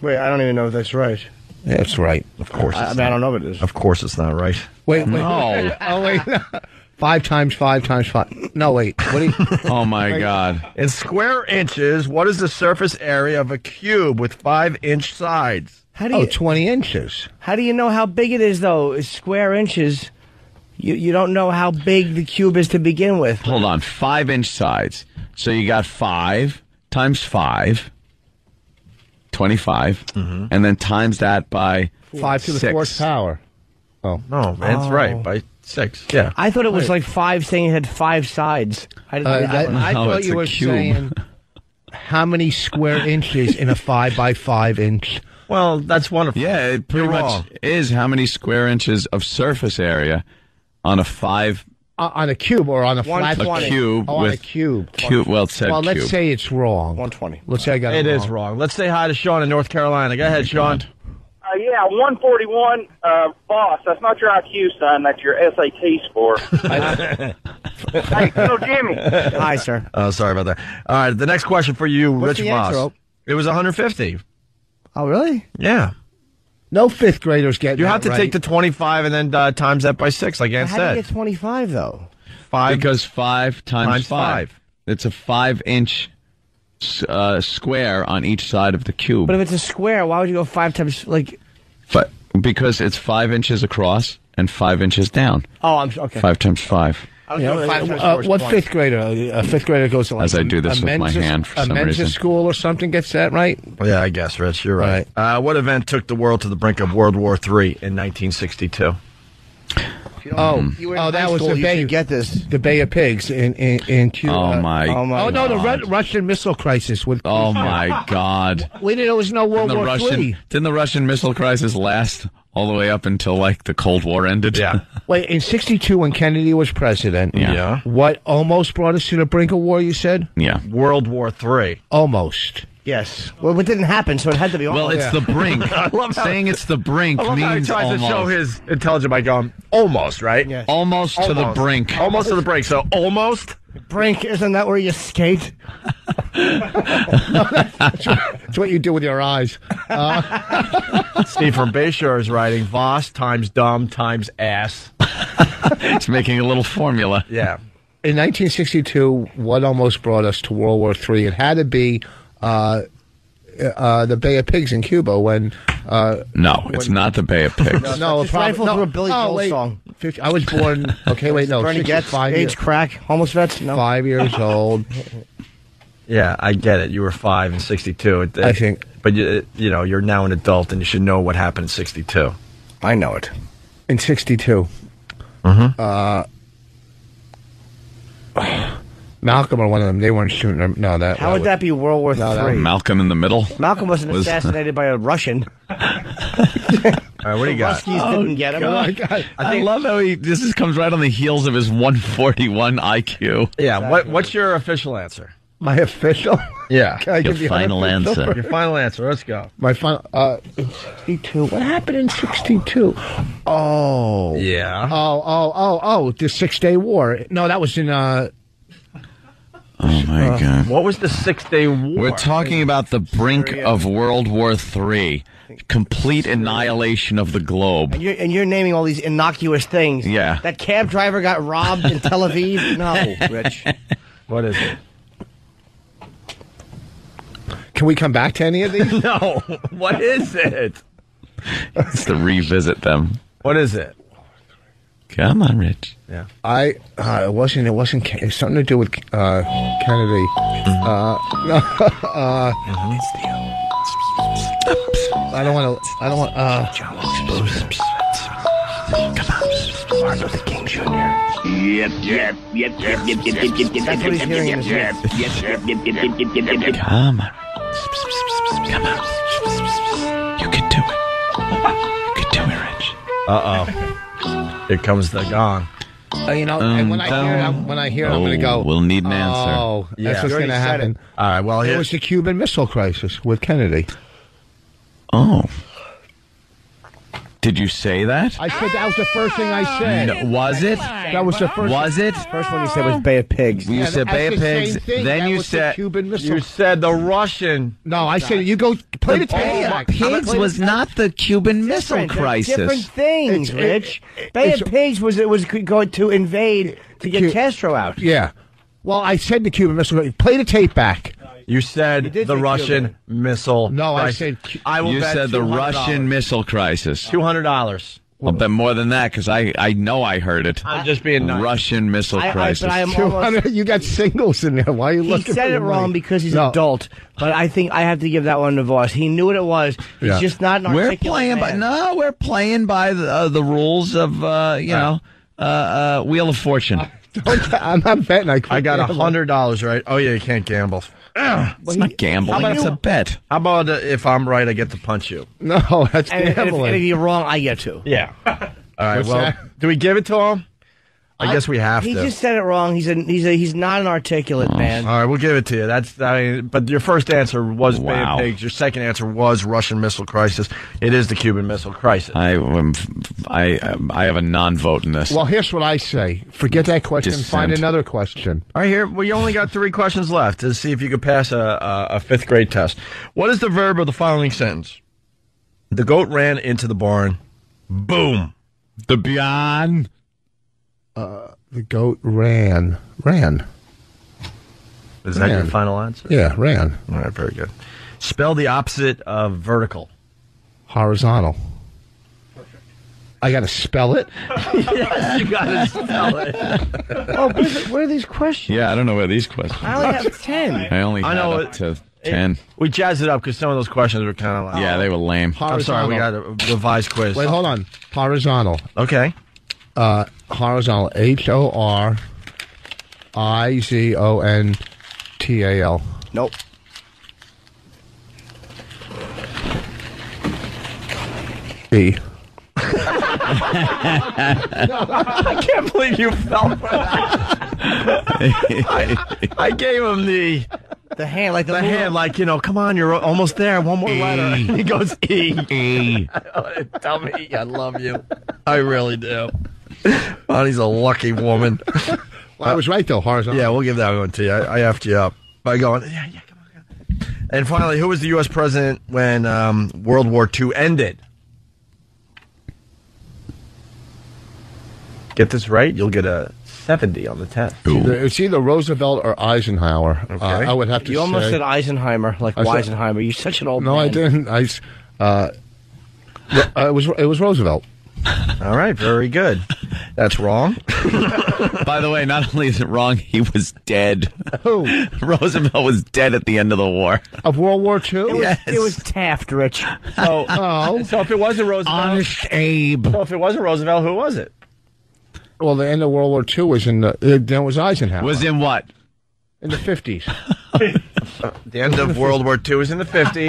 Speaker 3: Wait, I don't even know if that's right.
Speaker 4: Yeah, that's right.
Speaker 1: Of course.
Speaker 3: I don't know if it is.
Speaker 1: Of course it's not right.
Speaker 4: Wait.
Speaker 2: No.
Speaker 4: Oh, wait. 5 times 5 times 5. No, wait. What do you...
Speaker 2: Oh, my God.
Speaker 1: In square inches, what is the surface area of a cube with 5-inch sides?
Speaker 3: How do you
Speaker 4: 20 inches.
Speaker 3: How do you know how big it is, though? It's square inches. You don't know how big the cube is to begin with.
Speaker 2: Hold on. 5-inch sides. So you got 5 times 5, 25, and then times that by
Speaker 4: 5 to the
Speaker 2: 6.
Speaker 4: fourth power. Oh.
Speaker 1: No, man, it's right. By 6. Yeah.
Speaker 3: I thought it was like 5 saying it had 5 sides. I
Speaker 4: thought
Speaker 2: it's
Speaker 4: you
Speaker 2: a
Speaker 4: were
Speaker 2: cube.
Speaker 4: saying how many square inches in a 5 by 5 inch.
Speaker 1: Well, that's wonderful.
Speaker 2: Yeah, it pretty much is how many square inches of surface area on a 5...
Speaker 4: on a cube or on a flat
Speaker 2: A cube
Speaker 4: on
Speaker 2: with
Speaker 4: a cube.
Speaker 2: Well, it said
Speaker 4: Well,
Speaker 2: cube.
Speaker 4: let's say it's wrong.
Speaker 3: 120.
Speaker 4: Let's say I got it
Speaker 1: It
Speaker 4: wrong.
Speaker 1: is wrong. Let's say hi to Sean in North Carolina. Go ahead, Sean.
Speaker 12: Yeah, 141, boss. That's not your IQ, son. That's your SAT score. Hey, Jimmy.
Speaker 3: Hi, sir.
Speaker 1: Oh, sorry about that. All right, the next question for you,
Speaker 3: What's
Speaker 1: Rich
Speaker 3: the answer,
Speaker 1: Voss.
Speaker 3: Ope?
Speaker 1: It was 150.
Speaker 3: Oh, really?
Speaker 1: Yeah.
Speaker 4: No fifth graders get
Speaker 1: You
Speaker 4: that
Speaker 1: have to
Speaker 4: right.
Speaker 1: take the 25 and then times that by 6, like Ann
Speaker 3: How do you
Speaker 1: said.
Speaker 3: get 25, though?
Speaker 1: 5
Speaker 2: Because 5 times
Speaker 1: times
Speaker 2: 5. It's a 5-inch square on each side of the cube.
Speaker 3: But if it's a square, why would you go 5 times, like...
Speaker 2: But because it's 5 inches across and 5 inches down.
Speaker 3: Oh, I'm okay.
Speaker 2: 5 times 5.
Speaker 3: I was doing 5 times 4 is
Speaker 4: what
Speaker 3: 20.
Speaker 4: fifth grader? A fifth grader goes to like
Speaker 2: As I do this with my hand for
Speaker 4: a
Speaker 2: some
Speaker 4: men's
Speaker 2: reason.
Speaker 4: school or something. Gets that right?
Speaker 1: Yeah, I guess, Rich. You're right. What event took the world to the brink of World War III in 1962?
Speaker 4: That was the Bay.
Speaker 3: Get this.
Speaker 4: The Bay of Pigs in Cuba.
Speaker 2: Oh my!
Speaker 4: Oh no, the Russian missile crisis.
Speaker 2: Oh my God!
Speaker 4: We didn't know there was no World War III.
Speaker 2: Didn't the Russian missile crisis last all the way up until like the Cold War ended?
Speaker 1: Yeah.
Speaker 4: Wait, in '62 when Kennedy was president.
Speaker 2: Yeah.
Speaker 4: What almost brought us to the brink of war? You said.
Speaker 2: Yeah.
Speaker 1: World War III.
Speaker 4: Almost.
Speaker 3: Yes. Well, it didn't happen, so it had to be.
Speaker 2: Well, it's the brink. Saying it's the brink means
Speaker 1: he tries
Speaker 2: almost.
Speaker 1: to show his intelligence by going almost, right?
Speaker 3: Yes.
Speaker 2: Almost to the brink.
Speaker 1: Almost to the brink. So almost.
Speaker 3: Brink, isn't that where you skate?
Speaker 4: That's what you do with your eyes.
Speaker 1: Steve from Bayshore is writing Voss times dumb times ass.
Speaker 2: It's making a little formula.
Speaker 1: Yeah.
Speaker 4: In 1962, what almost brought us to World War III? It had to be the Bay of Pigs in Cuba when.
Speaker 2: No, it's not the Bay of Pigs.
Speaker 3: Just rifle through a Billy Joel song.
Speaker 4: I was born. Okay, wait, no.
Speaker 3: Bernie Getz, age crack, homeless vets. No.
Speaker 4: 5 years old.
Speaker 1: Yeah, I get it. You were 5 in 62.
Speaker 4: I think.
Speaker 1: But, you're now an adult and you should know what happened in 62.
Speaker 3: I know it.
Speaker 4: In 62.
Speaker 1: Mm-hmm.
Speaker 4: Malcolm or one of them, they weren't shooting them. No, that.
Speaker 3: How would that be World War III?
Speaker 2: Malcolm in the Middle?
Speaker 3: Malcolm wasn't assassinated by a Russian.
Speaker 1: All right, what do you got?
Speaker 3: Ruskies didn't get him.
Speaker 2: I love how this comes right on the heels of his 141 IQ.
Speaker 1: Yeah, what's your official answer?
Speaker 4: My official?
Speaker 1: Yeah.
Speaker 4: Can I give you
Speaker 2: final answer.
Speaker 1: Your final answer. Let's go.
Speaker 4: My final. In 62. What happened in 62? Oh.
Speaker 1: Yeah.
Speaker 4: Oh. The 6-Day War. No, that was in.
Speaker 2: Oh my God!
Speaker 1: What was the 6-Day War?
Speaker 2: We're talking about the brink of World War III, complete annihilation of the globe.
Speaker 3: And you're naming all these innocuous things.
Speaker 2: Yeah.
Speaker 3: That cab driver got robbed in Tel Aviv. No, Rich.
Speaker 1: What is it?
Speaker 4: Can we come back to any of these?
Speaker 1: No. What is it?
Speaker 2: It's to revisit them.
Speaker 1: What is it?
Speaker 2: Come on, Rich.
Speaker 1: Yeah.
Speaker 4: It wasn't. It's something to do with Kennedy. I don't want.
Speaker 3: Come on. Martin Luther King Jr.
Speaker 11: Yep.
Speaker 3: That's what he's hearing in his head.
Speaker 2: Come on. Come on. You can do it. You can do it, Rich.
Speaker 1: Uh-oh. Here comes the gong.
Speaker 4: And when I hear it, I'm going to go.
Speaker 2: We'll need an answer.
Speaker 4: Oh, that's what's going to happen.
Speaker 1: All right, well,
Speaker 4: It was the Cuban Missile Crisis with Kennedy.
Speaker 2: Oh. Did you say that?
Speaker 4: I said that was the first thing I said.
Speaker 2: No, was it?
Speaker 4: That was the first.
Speaker 2: Was it?
Speaker 3: First one you said was Bay of Pigs.
Speaker 2: You said Bay of Pigs. Then you said
Speaker 4: Cuban Missile.
Speaker 1: You said the Russian.
Speaker 4: No, I said you go play the tape.
Speaker 2: Pigs was not the Cuban Missile Crisis.
Speaker 3: Different things, Rich. Bay of Pigs was going to invade to get Castro out.
Speaker 4: Yeah. Well, I said the Cuban Missile. Play the tape back.
Speaker 1: You said the Russian missile.
Speaker 4: No,
Speaker 1: crisis.
Speaker 4: I said.
Speaker 1: I will
Speaker 2: You
Speaker 1: bet
Speaker 2: said the
Speaker 1: $200.
Speaker 2: Russian Missile Crisis.
Speaker 1: $200.
Speaker 2: I'll bet more than that because I know I heard it.
Speaker 1: I'm just being nice.
Speaker 2: Russian Missile Crisis.
Speaker 3: But I am almost,
Speaker 4: You got singles in there. Why are you
Speaker 3: he
Speaker 4: looking?
Speaker 3: said
Speaker 4: for
Speaker 3: it
Speaker 4: the
Speaker 3: wrong
Speaker 4: money?
Speaker 3: because he's an adult. But I think I have to give that one to Voss. He knew what it was. He's just not an
Speaker 2: We're
Speaker 3: articulate
Speaker 2: playing
Speaker 3: man.
Speaker 2: we're playing by the rules of Wheel of Fortune.
Speaker 4: I'm not betting. I
Speaker 1: got $100, right? Oh, yeah, you can't gamble.
Speaker 2: It's not gambling. It's a bet.
Speaker 1: How about if I'm right, I get to punch you?
Speaker 4: No, that's
Speaker 3: And
Speaker 4: gambling.
Speaker 3: if you're wrong, I get to.
Speaker 1: Yeah. All right,
Speaker 4: What's
Speaker 1: well,
Speaker 4: that?
Speaker 1: do we give it to him? I guess we have
Speaker 3: He
Speaker 1: to.
Speaker 3: just said it wrong. He's not an articulate man.
Speaker 1: All right, we'll give it to you. But your first answer was Bay
Speaker 2: Wow.
Speaker 1: of Pigs. Your second answer was Russian Missile Crisis. It is the Cuban Missile Crisis.
Speaker 2: I have a non-vote in this.
Speaker 4: Well, here's what I say. Forget that question.
Speaker 2: Dissent.
Speaker 4: Find another question.
Speaker 1: All right, here we only got 3 questions left to see if you could pass a 5th grade test. What is the verb of the following sentence? The goat ran into the barn. Boom.
Speaker 2: The Bjorn.
Speaker 4: The goat ran.
Speaker 1: Is that your final answer?
Speaker 4: Yeah, ran.
Speaker 1: All right, very good. Spell the opposite of vertical.
Speaker 4: Horizontal. I got to spell it.
Speaker 1: Yes, you got to spell it.
Speaker 3: Oh, where are these questions?
Speaker 2: Yeah, I don't know where these questions.
Speaker 3: I only have 10.
Speaker 2: I only had up to 10.
Speaker 1: We jazzed it up because some of those questions were kind of like...
Speaker 2: Yeah, they were lame.
Speaker 1: I'm sorry, we got a revised quiz.
Speaker 4: Wait, hold on. Horizontal.
Speaker 1: Okay.
Speaker 4: Horizontal. HORIZONTAL.
Speaker 3: Nope.
Speaker 4: E.
Speaker 1: I can't believe you fell for that. I gave him the
Speaker 3: hand, like
Speaker 1: the hand, like, you know, come on, you're almost there. One more letter. He goes E.
Speaker 2: E.
Speaker 1: Tell me, I love you. I really do. Bonnie's a lucky woman.
Speaker 4: Well, I was right though. Horizontal.
Speaker 1: Yeah, we'll give that one to you. I effed you up by going. Yeah, come on. And finally, who was the U.S. president when World War II ended? Get this right, you'll get a 70 on the test.
Speaker 4: It's either Roosevelt or Eisenhower.
Speaker 1: Okay.
Speaker 4: I would have to
Speaker 3: You
Speaker 4: say.
Speaker 3: almost said Eisenheimer, like Weisenheimer. You're such an old man.
Speaker 4: No, I didn't. It was Roosevelt.
Speaker 1: All right, very good. That's wrong.
Speaker 2: By the way, not only is it wrong, he was dead.
Speaker 4: Who?
Speaker 2: Roosevelt was dead at the end of the war.
Speaker 4: Of World War II?
Speaker 3: It was Taft, Rich.
Speaker 1: So,
Speaker 4: Oh.
Speaker 1: so if it wasn't Roosevelt,
Speaker 4: Honest Abe.
Speaker 1: so if it wasn't Roosevelt, who was it?
Speaker 4: Well, the end of World War II was in the. Then was Eisenhower.
Speaker 2: Was in what?
Speaker 4: In the 50s.
Speaker 1: The end of World War II was in the 50s,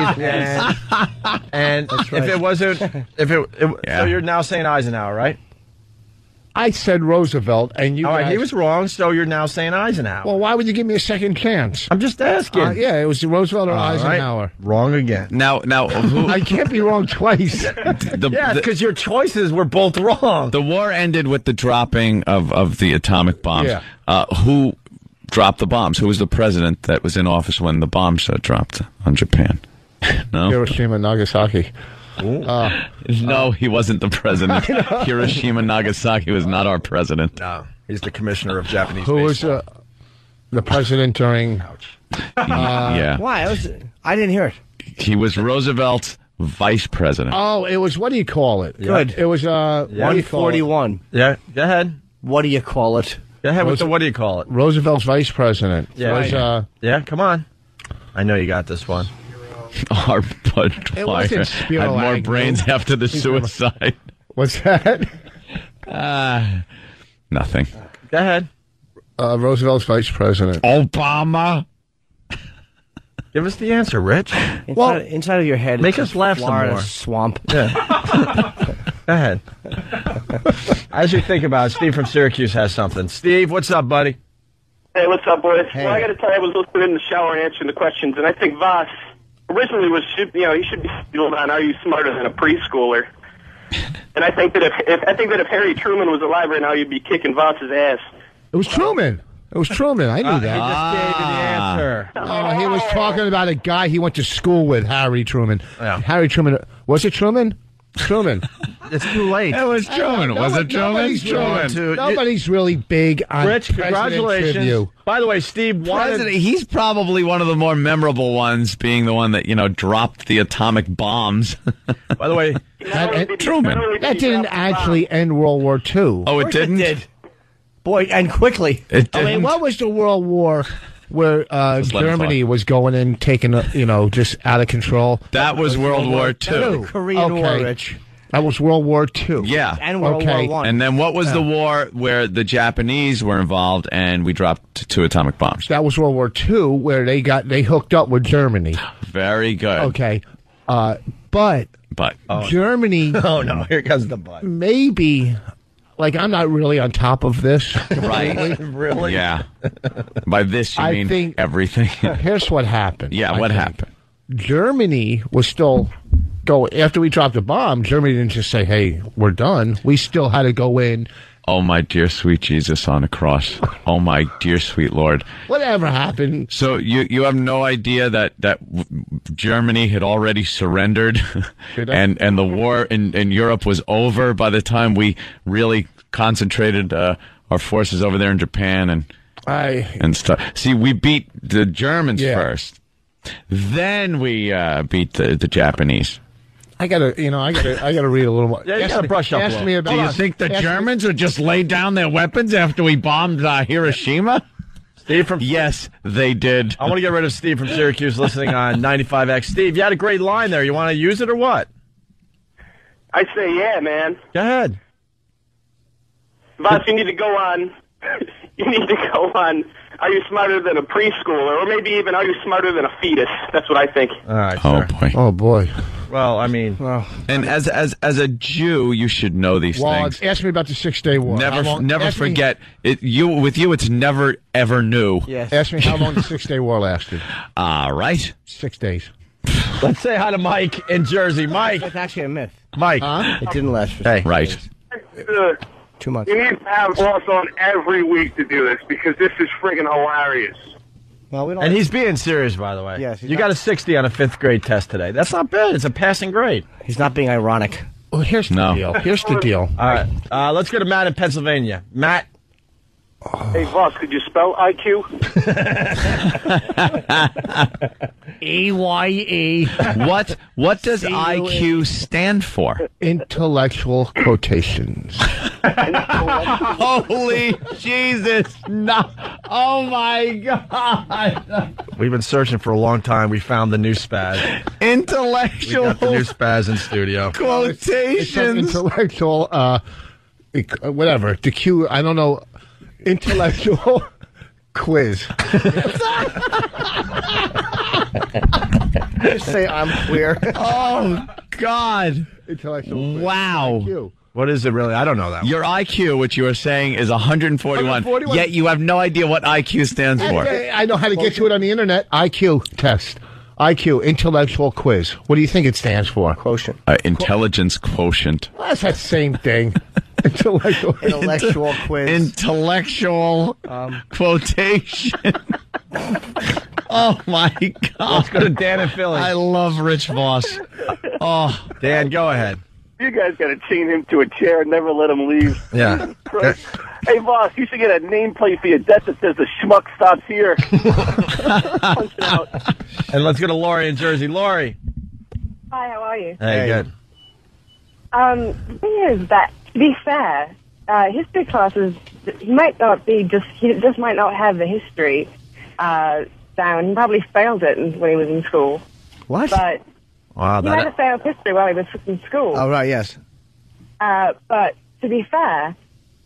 Speaker 1: and
Speaker 3: That's right.
Speaker 1: if it wasn't,
Speaker 2: Yeah.
Speaker 1: so you're now saying Eisenhower, right?
Speaker 4: I said Roosevelt, and you.
Speaker 1: All right,
Speaker 4: guys,
Speaker 1: he was wrong, so you're now saying Eisenhower.
Speaker 4: Well, why would you give me a second chance?
Speaker 1: I'm just asking.
Speaker 4: Yeah, it was Roosevelt or
Speaker 1: All right.
Speaker 4: Eisenhower.
Speaker 1: Wrong again.
Speaker 2: Now, who,
Speaker 4: I can't be wrong twice.
Speaker 1: Yeah, because your choices were both wrong.
Speaker 2: the war ended with the dropping of the atomic bombs.
Speaker 4: Yeah.
Speaker 2: Who dropped the bombs? Who was the president that was in office when the bombs dropped on Japan? No?
Speaker 4: Hiroshima, Nagasaki.
Speaker 2: No, he wasn't the president. Hiroshima Nagasaki was not our president.
Speaker 1: No, he's the commissioner of Japanese
Speaker 4: Who was
Speaker 1: baseball.
Speaker 4: the president during?
Speaker 2: Yeah.
Speaker 3: Why? I didn't hear it.
Speaker 2: He was Roosevelt's vice president.
Speaker 4: Oh, it was what do you call it?
Speaker 3: Good.
Speaker 4: It was what do you call it?
Speaker 3: 141.
Speaker 1: Yeah, go ahead.
Speaker 3: What do you call it?
Speaker 1: Go ahead with the what do you call it?
Speaker 4: Roosevelt's vice president.
Speaker 1: Yeah.
Speaker 4: It was,
Speaker 1: Yeah, come on. I know you got this one.
Speaker 2: Our Bud
Speaker 4: It
Speaker 2: Dwyer
Speaker 4: wasn't
Speaker 2: had
Speaker 4: Spiro
Speaker 2: more
Speaker 4: Agnew.
Speaker 2: brains after the suicide.
Speaker 4: what's that?
Speaker 2: Nothing.
Speaker 1: Go ahead.
Speaker 4: Roosevelt's vice president.
Speaker 2: Obama.
Speaker 1: Give us the answer, Rich.
Speaker 3: Inside of your head,
Speaker 1: Make
Speaker 3: it's
Speaker 1: us laugh some
Speaker 3: Florida
Speaker 1: more.
Speaker 3: swamp.
Speaker 1: Yeah. Go ahead. As you think about it, Steve from Syracuse has something. Steve, what's up, buddy?
Speaker 12: Hey, what's up, boys?
Speaker 3: Hey.
Speaker 12: Well, I got to tell you, I was listening in the shower answering the questions, and I think Voss originally he should be doing on Are You Smarter Than a Preschooler? And I think that if Harry Truman was alive right now, you'd be kicking Voss's ass.
Speaker 4: It was Truman. It was Truman. I knew
Speaker 1: He
Speaker 4: that.
Speaker 1: just gave you the answer.
Speaker 4: Oh, he was talking about a guy he went to school with, Harry Truman.
Speaker 1: Yeah.
Speaker 4: Harry Truman. Was it Truman? Truman.
Speaker 1: It's too late.
Speaker 2: It was Truman. Was it Truman?
Speaker 4: Nobody's really big on
Speaker 1: Rich,
Speaker 4: President
Speaker 1: congratulations.
Speaker 4: tribute.
Speaker 1: By the way, Steve wanted...
Speaker 2: President, he's probably one of the more memorable ones, being the one that, dropped the atomic bombs.
Speaker 1: By the way,
Speaker 2: Truman.
Speaker 4: That didn't actually end World War II.
Speaker 2: Oh, it didn't?
Speaker 3: It did. Boy, and quickly.
Speaker 2: It
Speaker 4: I mean,
Speaker 2: didn't?
Speaker 4: what was the World War where Germany was going in, taking, just out of control?
Speaker 2: That was World War II.
Speaker 3: Korean War, Rich.
Speaker 4: That was World War II.
Speaker 2: Yeah.
Speaker 3: And World War One.
Speaker 2: And then what was the war where the Japanese were involved and we dropped 2 atomic bombs?
Speaker 4: That was World War II, where they hooked up with Germany.
Speaker 2: Very good.
Speaker 4: Okay. But Germany...
Speaker 1: Oh, no. Here comes the butt.
Speaker 4: Maybe... I'm not really on top of this.
Speaker 2: Right.
Speaker 1: Really?
Speaker 2: Yeah. By this, you
Speaker 4: I
Speaker 2: mean
Speaker 4: think-
Speaker 2: everything.
Speaker 4: Here's what happened.
Speaker 2: Yeah, what happened?
Speaker 4: Germany was still go after we dropped the bomb. Germany didn't just say, "Hey, we're done." We still had to go in.
Speaker 2: Oh, my dear sweet Jesus on the cross. Oh, my dear sweet Lord.
Speaker 4: Whatever happened.
Speaker 2: So you have no idea that Germany had already surrendered and the war in Europe was over by the time we really concentrated our forces over there in Japan and stuff. See, we beat the Germans first. Then we beat the Japanese.
Speaker 4: I gotta read a little more.
Speaker 1: Yeah, you gotta brush up a
Speaker 4: Ask
Speaker 1: little.
Speaker 4: me about.
Speaker 2: Do you think the Germans would just lay down their weapons after we bombed Hiroshima?
Speaker 1: Steve from
Speaker 2: Yes, they did.
Speaker 1: I want to get rid of Steve from Syracuse listening on 95X. Steve, you had a great line there. You want to use it or what?
Speaker 12: I say, yeah, man.
Speaker 1: Go ahead.
Speaker 12: Voss, you need to go on. You need to go on. Are you smarter than a preschooler, or maybe even are you smarter than a fetus? That's what I think.
Speaker 1: All right.
Speaker 2: Oh
Speaker 1: sir.
Speaker 2: boy.
Speaker 4: Oh boy.
Speaker 1: Well, I mean,
Speaker 2: And as a Jew, you should know these things.
Speaker 4: Ask me about the 6-Day War.
Speaker 2: Never forget it. With you, it's never ever new.
Speaker 3: Yes.
Speaker 4: Ask me how long the 6-Day War lasted.
Speaker 2: All right.
Speaker 4: 6 days.
Speaker 1: let's say hi to Mike in Jersey. Mike.
Speaker 3: It's actually a myth.
Speaker 1: Mike.
Speaker 3: It didn't last for
Speaker 1: Hey.
Speaker 2: Right.
Speaker 3: too much.
Speaker 5: You need to have Boss on every week to do this because this is friggin' hilarious.
Speaker 3: Well, we don't.
Speaker 1: And he's being serious, by the way.
Speaker 3: Yes, he's
Speaker 1: you
Speaker 3: not-
Speaker 1: got a 60 on a 5th grade test today. That's not bad. It's a passing grade.
Speaker 3: He's not being ironic.
Speaker 4: Well, here's the deal. Here's the deal.
Speaker 1: All right. Let's go to Matt in Pennsylvania. Matt.
Speaker 5: Hey, Boss, could you spell IQ?
Speaker 3: EYE.
Speaker 2: What does IQ stand for?
Speaker 4: Intellectual quotations.
Speaker 2: Holy Jesus! No! Oh my God!
Speaker 1: We've been searching for a long time. We found the new spaz. We
Speaker 2: Intellectual
Speaker 1: got the new spaz in studio.
Speaker 4: It's some
Speaker 2: quotations.
Speaker 4: intellectual, whatever. The Q, I don't know. Intellectual quiz.
Speaker 3: Just say I'm queer.
Speaker 2: Oh God!
Speaker 4: Intellectual quiz.
Speaker 2: Wow.
Speaker 4: IQ.
Speaker 1: What is it really? I don't know that one.
Speaker 2: Your IQ, which you are saying, is 141.
Speaker 4: 141.
Speaker 2: Yet you have no idea what IQ stands for.
Speaker 4: I know how to get to it on the internet. IQ test. IQ, intellectual quiz. What do you think it stands for?
Speaker 3: Quotient.
Speaker 2: Intelligence quotient.
Speaker 4: Well, that's that same thing. Intellectual
Speaker 3: quiz.
Speaker 2: Intellectual quotation. Oh my God!
Speaker 1: Let's go to Dan in Philly.
Speaker 2: I love Rich Voss. Oh,
Speaker 1: Dan, go ahead.
Speaker 5: You guys got to chain him to a chair and never let him leave.
Speaker 1: Yeah.
Speaker 5: Hey, Boss, you should get a nameplate for your desk that says the schmuck stops here. Punch it out.
Speaker 1: And let's go to Lori in Jersey. Lori.
Speaker 13: Hi, how are you?
Speaker 1: Hey, good.
Speaker 13: The thing is that, to be fair, history classes, he just might not have the history down. He probably failed it when he was in school.
Speaker 3: What?
Speaker 13: But
Speaker 1: Wow,
Speaker 13: he might have failed history while he was in school.
Speaker 3: Oh, right, yes.
Speaker 13: But to be fair,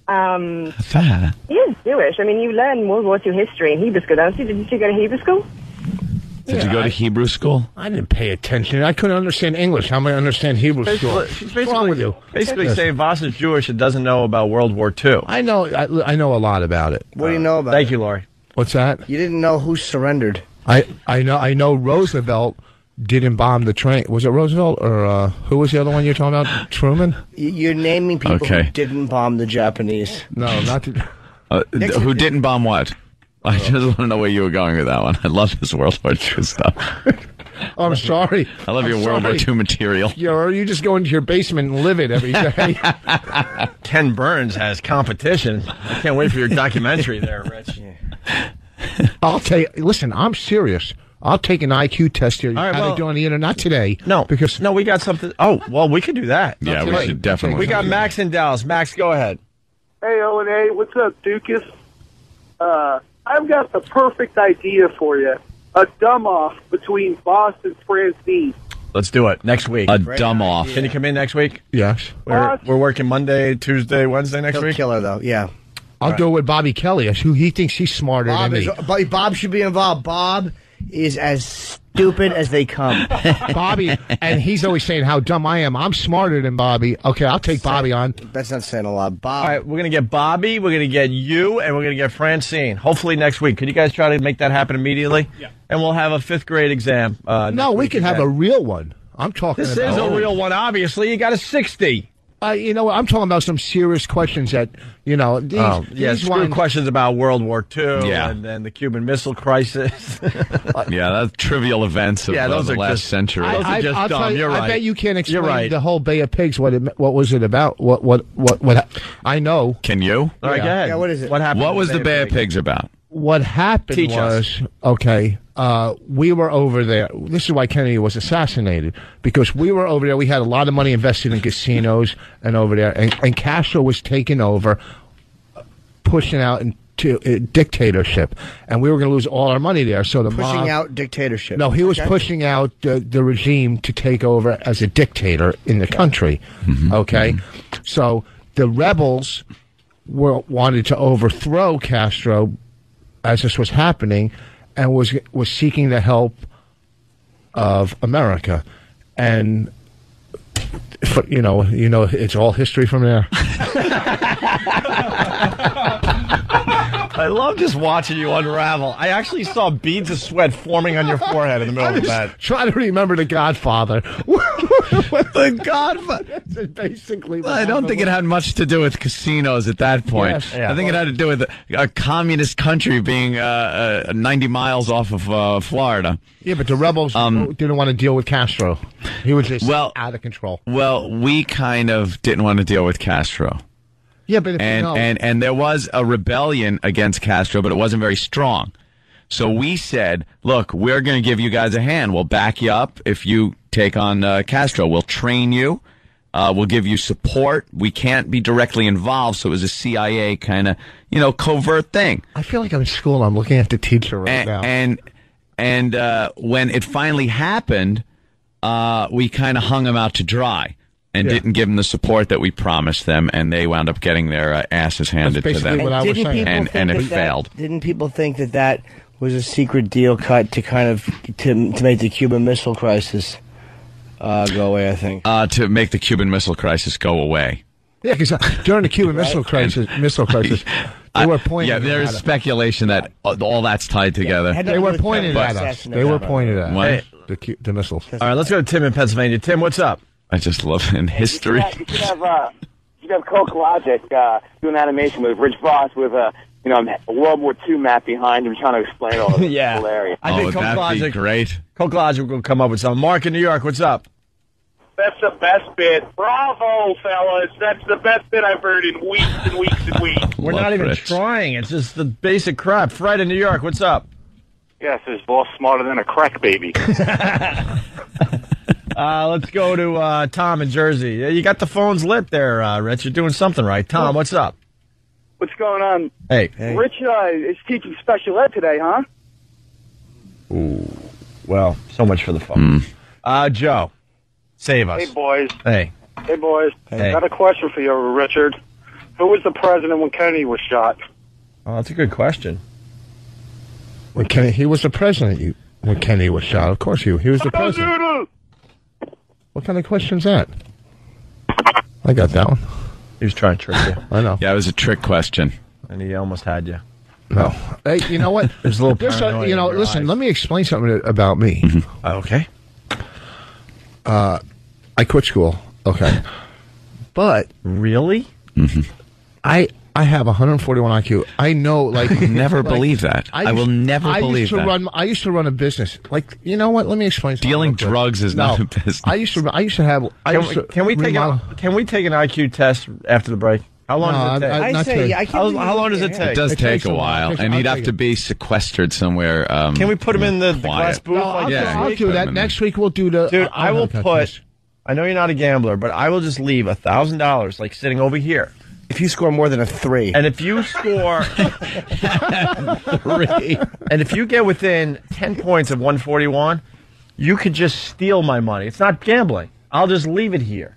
Speaker 13: he is Jewish. I mean, you learn World War II history in Hebrew school, don't you? Didn't you go to Hebrew school?
Speaker 2: did you go to Hebrew school?
Speaker 4: I didn't pay attention. I couldn't understand English. How am I understand Hebrew school?
Speaker 1: She's
Speaker 4: What's wrong with you?
Speaker 1: Basically
Speaker 4: Yes.
Speaker 1: saying Voss is Jewish and doesn't know about World War II.
Speaker 4: I know a lot about it.
Speaker 3: What do you know about
Speaker 1: Thank
Speaker 3: it?
Speaker 1: you, Lori.
Speaker 4: What's that?
Speaker 3: You didn't know who surrendered.
Speaker 4: I know Roosevelt didn't bomb the train. Was it Roosevelt or who was the other one you're talking about? Truman?
Speaker 3: You're naming people
Speaker 2: Okay.
Speaker 3: who didn't bomb the Japanese.
Speaker 4: No, not the.
Speaker 2: Who didn't bomb what? I just want to know where you were going with that one. I love this World War II stuff.
Speaker 4: Oh, I'm sorry.
Speaker 2: I love your World War II material.
Speaker 4: You just go into your basement and live it every day.
Speaker 1: Ken Burns has competition. I can't wait for your documentary there, Rich.
Speaker 4: Listen, I'm serious. I'll take an IQ test here.
Speaker 1: All right,
Speaker 4: How
Speaker 1: well-
Speaker 4: they do on the internet? Not today.
Speaker 1: No,
Speaker 4: because
Speaker 1: no, we got something. Oh, well, we could do that.
Speaker 2: Yeah, we should definitely.
Speaker 1: We got Max in Dallas. Max, go ahead.
Speaker 5: Hey, O&A, what's up, Dukas? I've got the perfect idea for you. A dumb-off between Voss and Francine.
Speaker 1: Let's do it next week.
Speaker 2: A dumb off.
Speaker 1: Can you come in next week?
Speaker 4: Yes.
Speaker 1: We're working Monday, Tuesday, Wednesday next
Speaker 3: He'll
Speaker 1: week.
Speaker 3: kill her, though. Yeah.
Speaker 4: I'll do it with Bobby Kelly. Who he thinks he's smarter
Speaker 3: Bob,
Speaker 4: than me.
Speaker 3: Bob should be involved. Bob is as stupid as they come.
Speaker 4: Bobby, and he's always saying how dumb I am. I'm smarter than Bobby. Okay, I'll take Bobby on.
Speaker 3: That's not saying a lot. Bob.
Speaker 1: All right, we're going to get Bobby, we're going to get you, and we're going to get Francine. Hopefully next week. Could you guys try to make that happen immediately? Yeah. And we'll have a 5th grade exam.
Speaker 4: No, we can have a real one. I'm talking
Speaker 1: This
Speaker 4: about.
Speaker 1: is a real one, obviously. You got a 60.
Speaker 4: You know what? I'm talking about some serious questions that, these
Speaker 1: screw
Speaker 4: ones.
Speaker 1: questions about World War II
Speaker 2: Yeah.
Speaker 1: and then the Cuban Missile Crisis.
Speaker 2: Yeah, that's trivial events of
Speaker 1: those
Speaker 2: the
Speaker 1: are
Speaker 2: last
Speaker 1: just-
Speaker 2: century.
Speaker 1: Those are just
Speaker 4: I'll
Speaker 1: dumb.
Speaker 4: tell you,
Speaker 1: You're right.
Speaker 4: I bet you can't explain
Speaker 1: You're right.
Speaker 4: the whole Bay of Pigs. What was it about? What I know.
Speaker 2: Can you?
Speaker 1: All right, go ahead.
Speaker 3: Yeah, what is it?
Speaker 1: What happened?
Speaker 2: What was
Speaker 1: in
Speaker 2: the Bay of Pigs about?
Speaker 4: what happened
Speaker 1: Teach
Speaker 4: was, okay, we were over there. This is why Kennedy was assassinated, because we were over there. We had a lot of money invested in casinos and over there, and Castro was taking over, pushing out into dictatorship, and we were going to lose all our money there. So the
Speaker 3: Pushing
Speaker 4: mob,
Speaker 3: out dictatorship.
Speaker 4: No, he was pushing out the regime to take over as a dictator in the country. Okay, so the rebels wanted to overthrow Castro as this was happening, and was seeking the help of America, and you know, it's all history from there.
Speaker 1: I love just watching you unravel. I actually saw beads of sweat forming on your forehead in the middle of the bed.
Speaker 4: Trying to remember The Godfather.
Speaker 2: The Godfather.
Speaker 4: That's basically.
Speaker 2: I don't think it had much to do with casinos at that point.
Speaker 4: Yes.
Speaker 2: I think it had to do with a communist country being 90 miles off of Florida.
Speaker 4: Yeah, but the rebels didn't want to deal with Castro. He was just out of control.
Speaker 2: Well, we kind of didn't want to deal with Castro.
Speaker 4: Yeah, but if
Speaker 2: and there was a rebellion against Castro, but it wasn't very strong. So we said, look, we're going to give you guys a hand. We'll back you up if you take on Castro. We'll train you. We'll give you support. We can't be directly involved, so it was a CIA kind of, covert thing.
Speaker 4: I feel like I'm in school. I'm looking at the teacher right now.
Speaker 2: And when it finally happened, we kind of hung them out to dry. And didn't give them the support that we promised them, and they wound up getting their asses handed to them.
Speaker 3: What I was saying.
Speaker 2: And it failed.
Speaker 3: Didn't people think that was a secret deal cut to kind of to make the Cuban Missile Crisis go away? I think
Speaker 2: to make the Cuban Missile Crisis go away.
Speaker 4: Yeah, because during the Cuban Missile Crisis, they were pointing.
Speaker 2: Yeah, there's speculation that all that's tied together.
Speaker 4: They were pointing at us. They were pointing at us. The missiles.
Speaker 1: All right, let's go to Tim in Pennsylvania. Tim, what's up?
Speaker 2: I just love in history.
Speaker 14: You should have Coke Logic do an animation with Rich Voss with a World War II map behind him trying to explain all this.
Speaker 1: Yeah.
Speaker 14: Hilarious.
Speaker 1: I think Coke
Speaker 2: that'd
Speaker 1: Logic,
Speaker 2: be great.
Speaker 1: Coke Logic will come up with something. Mark in New York, what's up?
Speaker 15: That's the best bit. Bravo, fellas. That's the best bit I've heard in weeks and weeks and weeks.
Speaker 1: We're not even trying. It's just the basic crap. Fred in New York, what's up?
Speaker 15: Yes, his boss smarter than a crack baby.
Speaker 1: Let's go to Tom in Jersey. You got the phones lit there, Rich. You're doing something right. Tom, what's up?
Speaker 16: What's going on?
Speaker 1: Hey.
Speaker 16: Rich is teaching special ed today, huh?
Speaker 1: Ooh. Well, so much for the phone. Joe, save us.
Speaker 16: Hey, boys.
Speaker 1: Hey.
Speaker 16: Hey, boys.
Speaker 1: Hey.
Speaker 16: Got a question for you, Richard. Who was the president when Kennedy was shot?
Speaker 1: Oh, that's a good question.
Speaker 4: When he was the president when Kennedy was shot. Of course he was the president. What kind of question is that? I got that one.
Speaker 1: He was trying to trick you.
Speaker 4: I know.
Speaker 2: Yeah, it was a trick question.
Speaker 1: And he almost had you.
Speaker 4: No. Hey, you know what?
Speaker 1: There's a little paranoia in your
Speaker 4: listen,
Speaker 1: eyes.
Speaker 4: let me explain something about me.
Speaker 1: Okay.
Speaker 4: I quit school. Okay. But
Speaker 1: really?
Speaker 4: I have 141 IQ. I know, like...
Speaker 2: Never believe that. I will never believe that.
Speaker 4: I used to run a business. Like, you know what? Let me explain something.
Speaker 2: Dealing drugs is not a business.
Speaker 4: I used to have...
Speaker 1: Can we take an IQ test after the break? How long does it take? How long does it take?
Speaker 2: It does take a while, and he'd have to be sequestered somewhere.
Speaker 1: Can we put him in the glass booth?
Speaker 4: No, I'll do that. Next week we'll do the...
Speaker 1: Dude, I will put... I know you're not a gambler, but I will just leave $1,000, like, sitting over here.
Speaker 3: If you score more than a 3.
Speaker 1: And if you score 3, and if you get within 10 points of 141, you could just steal my money. It's not gambling. I'll just leave it here.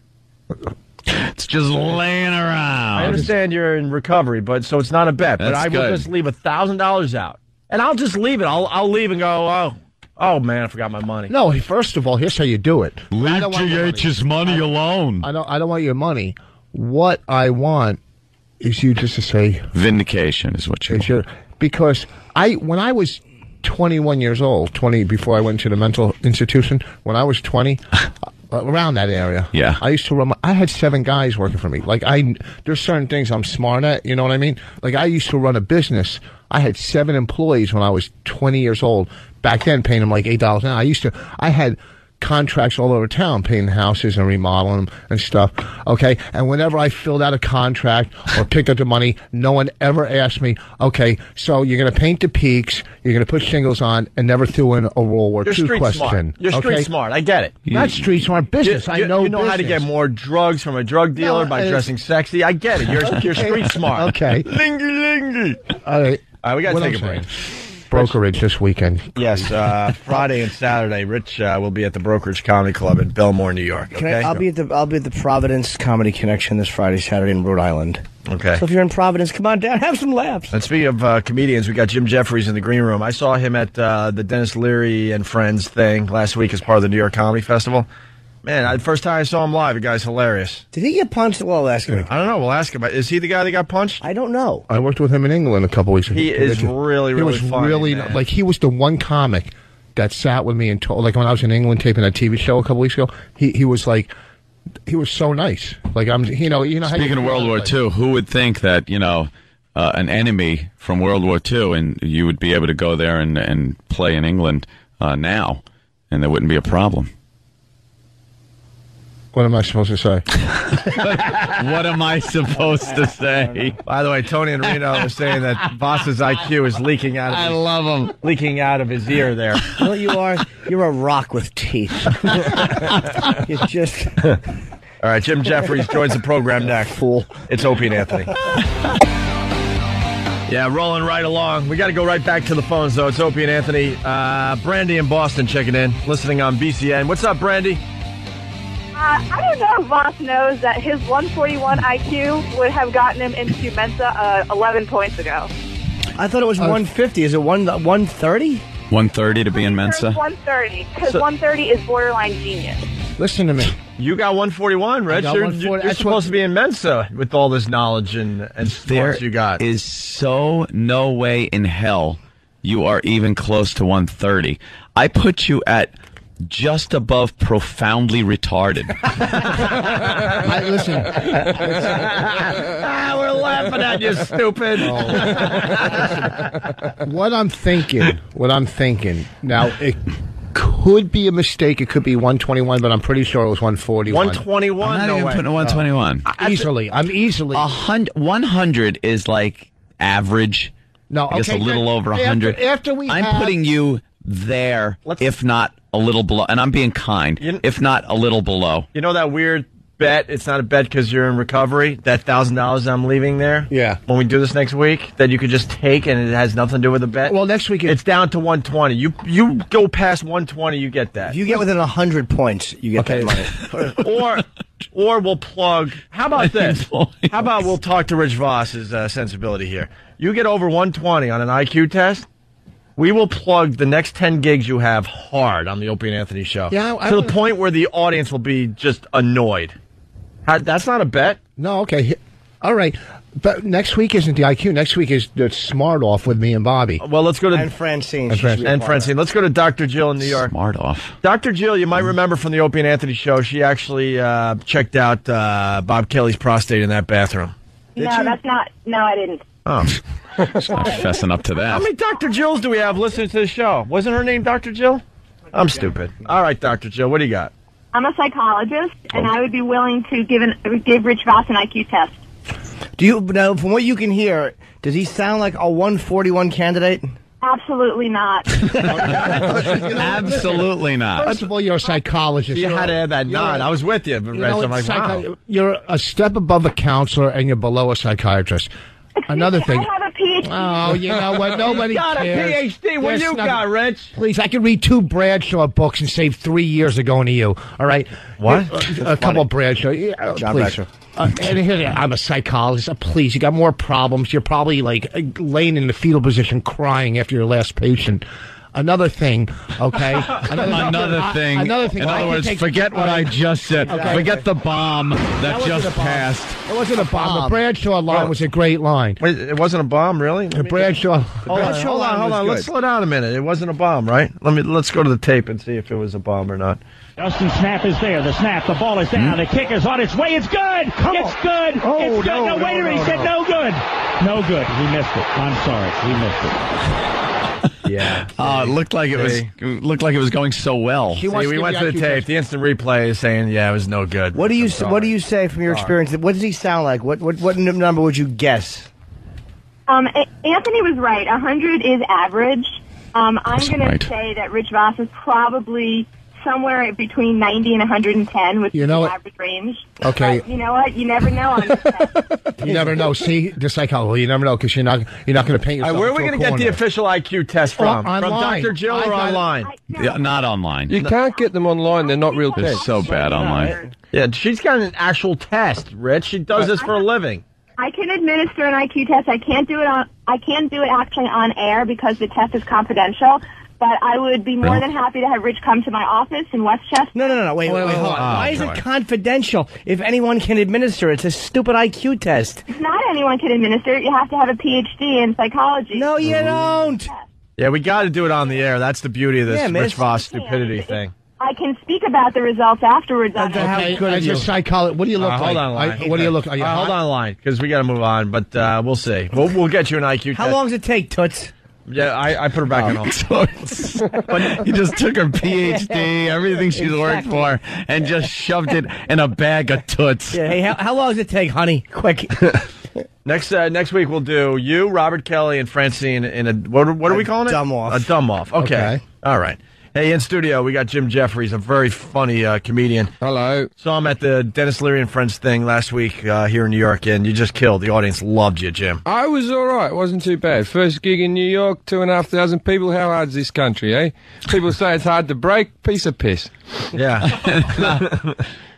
Speaker 2: It's just laying around.
Speaker 1: I understand you're in recovery, but so it's not a bet. But I will
Speaker 2: good.
Speaker 1: just leave $1,000 out, and I'll just leave it. I'll leave and go. Oh man, I forgot my money.
Speaker 4: No, first of all, here's how you do it.
Speaker 7: Leave GH's money alone.
Speaker 4: I don't want your money. What I want is you just to say
Speaker 2: vindication is what you want.
Speaker 4: Because when I was 21 years old, 20 before I went to the mental institution, when I was 20, around that area,
Speaker 2: yeah,
Speaker 4: I used to run. I had 7 guys working for me. Like there's certain things I'm smart at. You know what I mean? Like I used to run a business. I had 7 employees when I was 20 years old. Back then, paying them like $8 an hour. I had contracts all over town, painting houses and remodeling them and stuff. Okay, and whenever I filled out a contract or picked up the money, no one ever asked me, okay, so you're going to paint the peaks, you're going to put shingles on, and never threw in a World War II question.
Speaker 1: Smart. You're street smart. I get it.
Speaker 4: Not street smart business. I know.
Speaker 1: You know how to get more drugs from a drug dealer by dressing sexy. I get it. You're street smart.
Speaker 4: Okay.
Speaker 1: Lingy.
Speaker 4: All right,
Speaker 1: we got to take a break.
Speaker 4: Brokerage this weekend.
Speaker 1: Yes, Friday and Saturday. Rich will be at the Brokerage Comedy Club in Belmore, New York. Okay,
Speaker 3: I'll be at the Providence Comedy Connection this Friday, Saturday in Rhode Island.
Speaker 1: Okay.
Speaker 3: So if you're in Providence, come on down, have some laughs.
Speaker 1: And speaking of comedians, we got Jim Jefferies in the green room. I saw him at the Dennis Leary and Friends thing last week as part of the New York Comedy Festival. Man, the first time I saw him live, the guy's hilarious.
Speaker 3: Did he get punched? Well, we'll ask him.
Speaker 1: I don't know. We'll ask him. Is he the guy that got punched?
Speaker 3: I don't know.
Speaker 4: I worked with him in England a couple weeks ago.
Speaker 1: He is really funny.
Speaker 4: Really,
Speaker 1: man.
Speaker 4: like, he was the one comic that sat with me and told, like, when I was in England taping that TV show a couple weeks ago, he was like, he was so nice. Like, you know.
Speaker 2: Speaking of World War II, who would think that, an enemy from World War II, and you would be able to go there and play in England now, and there wouldn't be a problem?
Speaker 4: What am I supposed to say?
Speaker 2: What am I supposed to say?
Speaker 1: By the way, Tony and Reno are saying that Voss's IQ is leaking out of
Speaker 2: love him.
Speaker 1: Leaking out of his ear there.
Speaker 3: You know what you are? You're a rock with teeth. You just...
Speaker 1: All right, Jim Jefferies joins the program next.
Speaker 3: Fool.
Speaker 1: It's Opie and Anthony. Yeah, rolling right along. We got to go right back to the phones, though. It's Opie and Anthony. Brandy in Boston checking in, listening on BCN. What's up, Brandy?
Speaker 17: I don't know if Voss knows that his 141 IQ would have gotten him into Mensa 11 points ago.
Speaker 3: I thought it was 150. Is it 130?
Speaker 2: 130 to be in Mensa?
Speaker 17: 130, because 130 is borderline genius.
Speaker 4: Listen to me.
Speaker 1: You got 141, Rich. You're supposed to be in Mensa with all this knowledge and sports you got.
Speaker 2: There is so no way in hell you are even close to 130. I put you at just above profoundly retarded.
Speaker 4: Listen.
Speaker 1: We're laughing at you, stupid.
Speaker 4: What I'm thinking, now, it could be a mistake. It could be 121, but I'm pretty sure it was 141.
Speaker 1: 121?
Speaker 2: I'm not even putting 121.
Speaker 4: I'm easily.
Speaker 2: 100 is like average.
Speaker 4: No,
Speaker 2: I guess a little over 100. I'm putting you there, if not a little below, and I'm being kind, if not a little below.
Speaker 1: You know that weird bet? It's not a bet because you're in recovery. That $1,000 I'm leaving there.
Speaker 4: Yeah.
Speaker 1: When we do this next week, that you could just take and it has nothing to do with the bet.
Speaker 4: Well, next week
Speaker 1: it's down to 120. You go past 120, you get that.
Speaker 3: If you get within 100 points, you get that money. Or we'll plug. How about this? How about we'll talk to Rich Voss's sensibility here? You get over 120 on an IQ test. We will plug the next 10 gigs you have hard on the Opie and Anthony show.
Speaker 4: Yeah,
Speaker 1: to the point where the audience will be just annoyed. That's not a bet.
Speaker 4: No, okay. All right. But next week isn't the IQ. Next week is the Smart Off with me and Bobby.
Speaker 1: Well, let's go to...
Speaker 3: And Francine.
Speaker 1: Francine. Let's go to Dr. Jill in New York.
Speaker 2: Smart Off.
Speaker 1: Dr. Jill, you might remember from the Opie and Anthony show, she actually checked out Bob Kelly's prostate in that bathroom.
Speaker 17: No, that's not... No, I didn't.
Speaker 1: Oh.
Speaker 2: It's not fessing up to that.
Speaker 1: How many Dr. Jills do we have listening to the show? Wasn't her name Dr. Jill? I'm stupid. All right, Dr. Jill, what do you got?
Speaker 17: I'm a psychologist, and I would be willing to give Rich Voss an IQ test.
Speaker 3: Do you now? From what you can hear, does he sound like a 141 candidate?
Speaker 17: Absolutely not.
Speaker 2: Absolutely not.
Speaker 4: First of all, you're a psychologist.
Speaker 1: You had to add that nod. I was with you. I'm like, wow.
Speaker 4: You're a step above a counselor, and you're below a psychiatrist. Another thing.
Speaker 17: I have a PhD.
Speaker 4: Oh, you know what? Nobody
Speaker 1: got
Speaker 4: cares.
Speaker 1: a PhD. What you got, Rich?
Speaker 4: Please, I could read 2 Bradshaw books and save 3 years of going to you. All right?
Speaker 1: What?
Speaker 4: A couple of Bradshaw. Yeah,
Speaker 3: John
Speaker 4: please.
Speaker 3: Bradshaw.
Speaker 4: And here, I'm a psychologist. Please, you got more problems. You're probably like laying in the fetal position crying after your last patient. Another thing, okay?
Speaker 2: Another thing. In other words, forget what I just said.
Speaker 4: Okay.
Speaker 2: Forget the bomb that just passed.
Speaker 4: It wasn't a bomb. The Bradshaw line was a great line.
Speaker 1: Wait, it wasn't a bomb, really?
Speaker 4: The Bradshaw.
Speaker 1: Hold on. Let's slow down a minute. It wasn't a bomb, right? Let's go to the tape and see if it was a bomb or not.
Speaker 18: Dustin snap is there. The snap. The ball is down. The kick is on its way. It's good. It's good. It's good. No, wait a minute. He said no good. No good. We missed it. I'm sorry. We missed it.
Speaker 1: Yeah.
Speaker 2: It looked like it was going so well.
Speaker 3: She wants
Speaker 1: See, we
Speaker 3: to
Speaker 1: went
Speaker 3: give
Speaker 1: to
Speaker 3: the
Speaker 1: the
Speaker 3: IQ
Speaker 1: tape.
Speaker 3: test.
Speaker 1: The instant replay is saying, yeah, it was no good.
Speaker 3: What do you say from your experience? What does he sound like? What number would you guess?
Speaker 17: Anthony was right. 100 is average. I'm going to say that Rich Voss is probably somewhere between 90 and 110, which is the average range.
Speaker 4: Okay.
Speaker 17: But you know what? You never know on this test.
Speaker 4: You never know. See, the psychology. You never know because you're not going to paint yourself.
Speaker 1: Where are we going to get the official IQ test from?
Speaker 4: Online.
Speaker 1: From Dr. Jill or online?
Speaker 2: Yeah, not online.
Speaker 19: You can't get them online. They're not real
Speaker 2: They're
Speaker 19: tests.
Speaker 2: so bad online.
Speaker 1: Yeah, she's got an actual test, Rich. She does this for a living.
Speaker 17: I can administer an IQ test. I can't do it actually on air because the test is confidential. But I would be more than happy to have Rich come to my office in Westchester.
Speaker 3: No. Wait, hold on. Why is it confidential if anyone can administer it? It's a stupid IQ test.
Speaker 17: It's not anyone can administer it. You have to have a PhD in psychology.
Speaker 3: No, you don't.
Speaker 1: Yeah, we got to do it on the air. That's the beauty of this Rich Voss stupidity thing.
Speaker 17: I can speak about the results afterwards.
Speaker 4: Okay, as a psychologist, what do you look like?
Speaker 1: Hold on, line.
Speaker 4: What do you look?
Speaker 1: Hold on, line, because we got to move on. But we'll see. We'll get you an IQ test.
Speaker 3: How long does it take, Toots?
Speaker 1: Yeah, I put her back in home.
Speaker 2: But he just took her PhD, everything she's worked for, and just shoved it in a bag of toots.
Speaker 3: Yeah, hey, how long does it take, honey? Quick.
Speaker 1: Next week we'll do you, Robert Kelly, and Francine in a what are we calling it?
Speaker 3: Dumb off.
Speaker 1: A dumb off. Okay. All right. Hey, in studio, we got Jim Jefferies, a very funny comedian.
Speaker 19: Hello.
Speaker 1: Saw him at the Dennis Leary and Friends thing last week here in New York, and you just killed. The audience loved you, Jim.
Speaker 19: I was all right. It wasn't too bad. First gig in New York, 2,500 people. How hard's this country, eh? People say it's hard to break. Piece of piss.
Speaker 1: Yeah.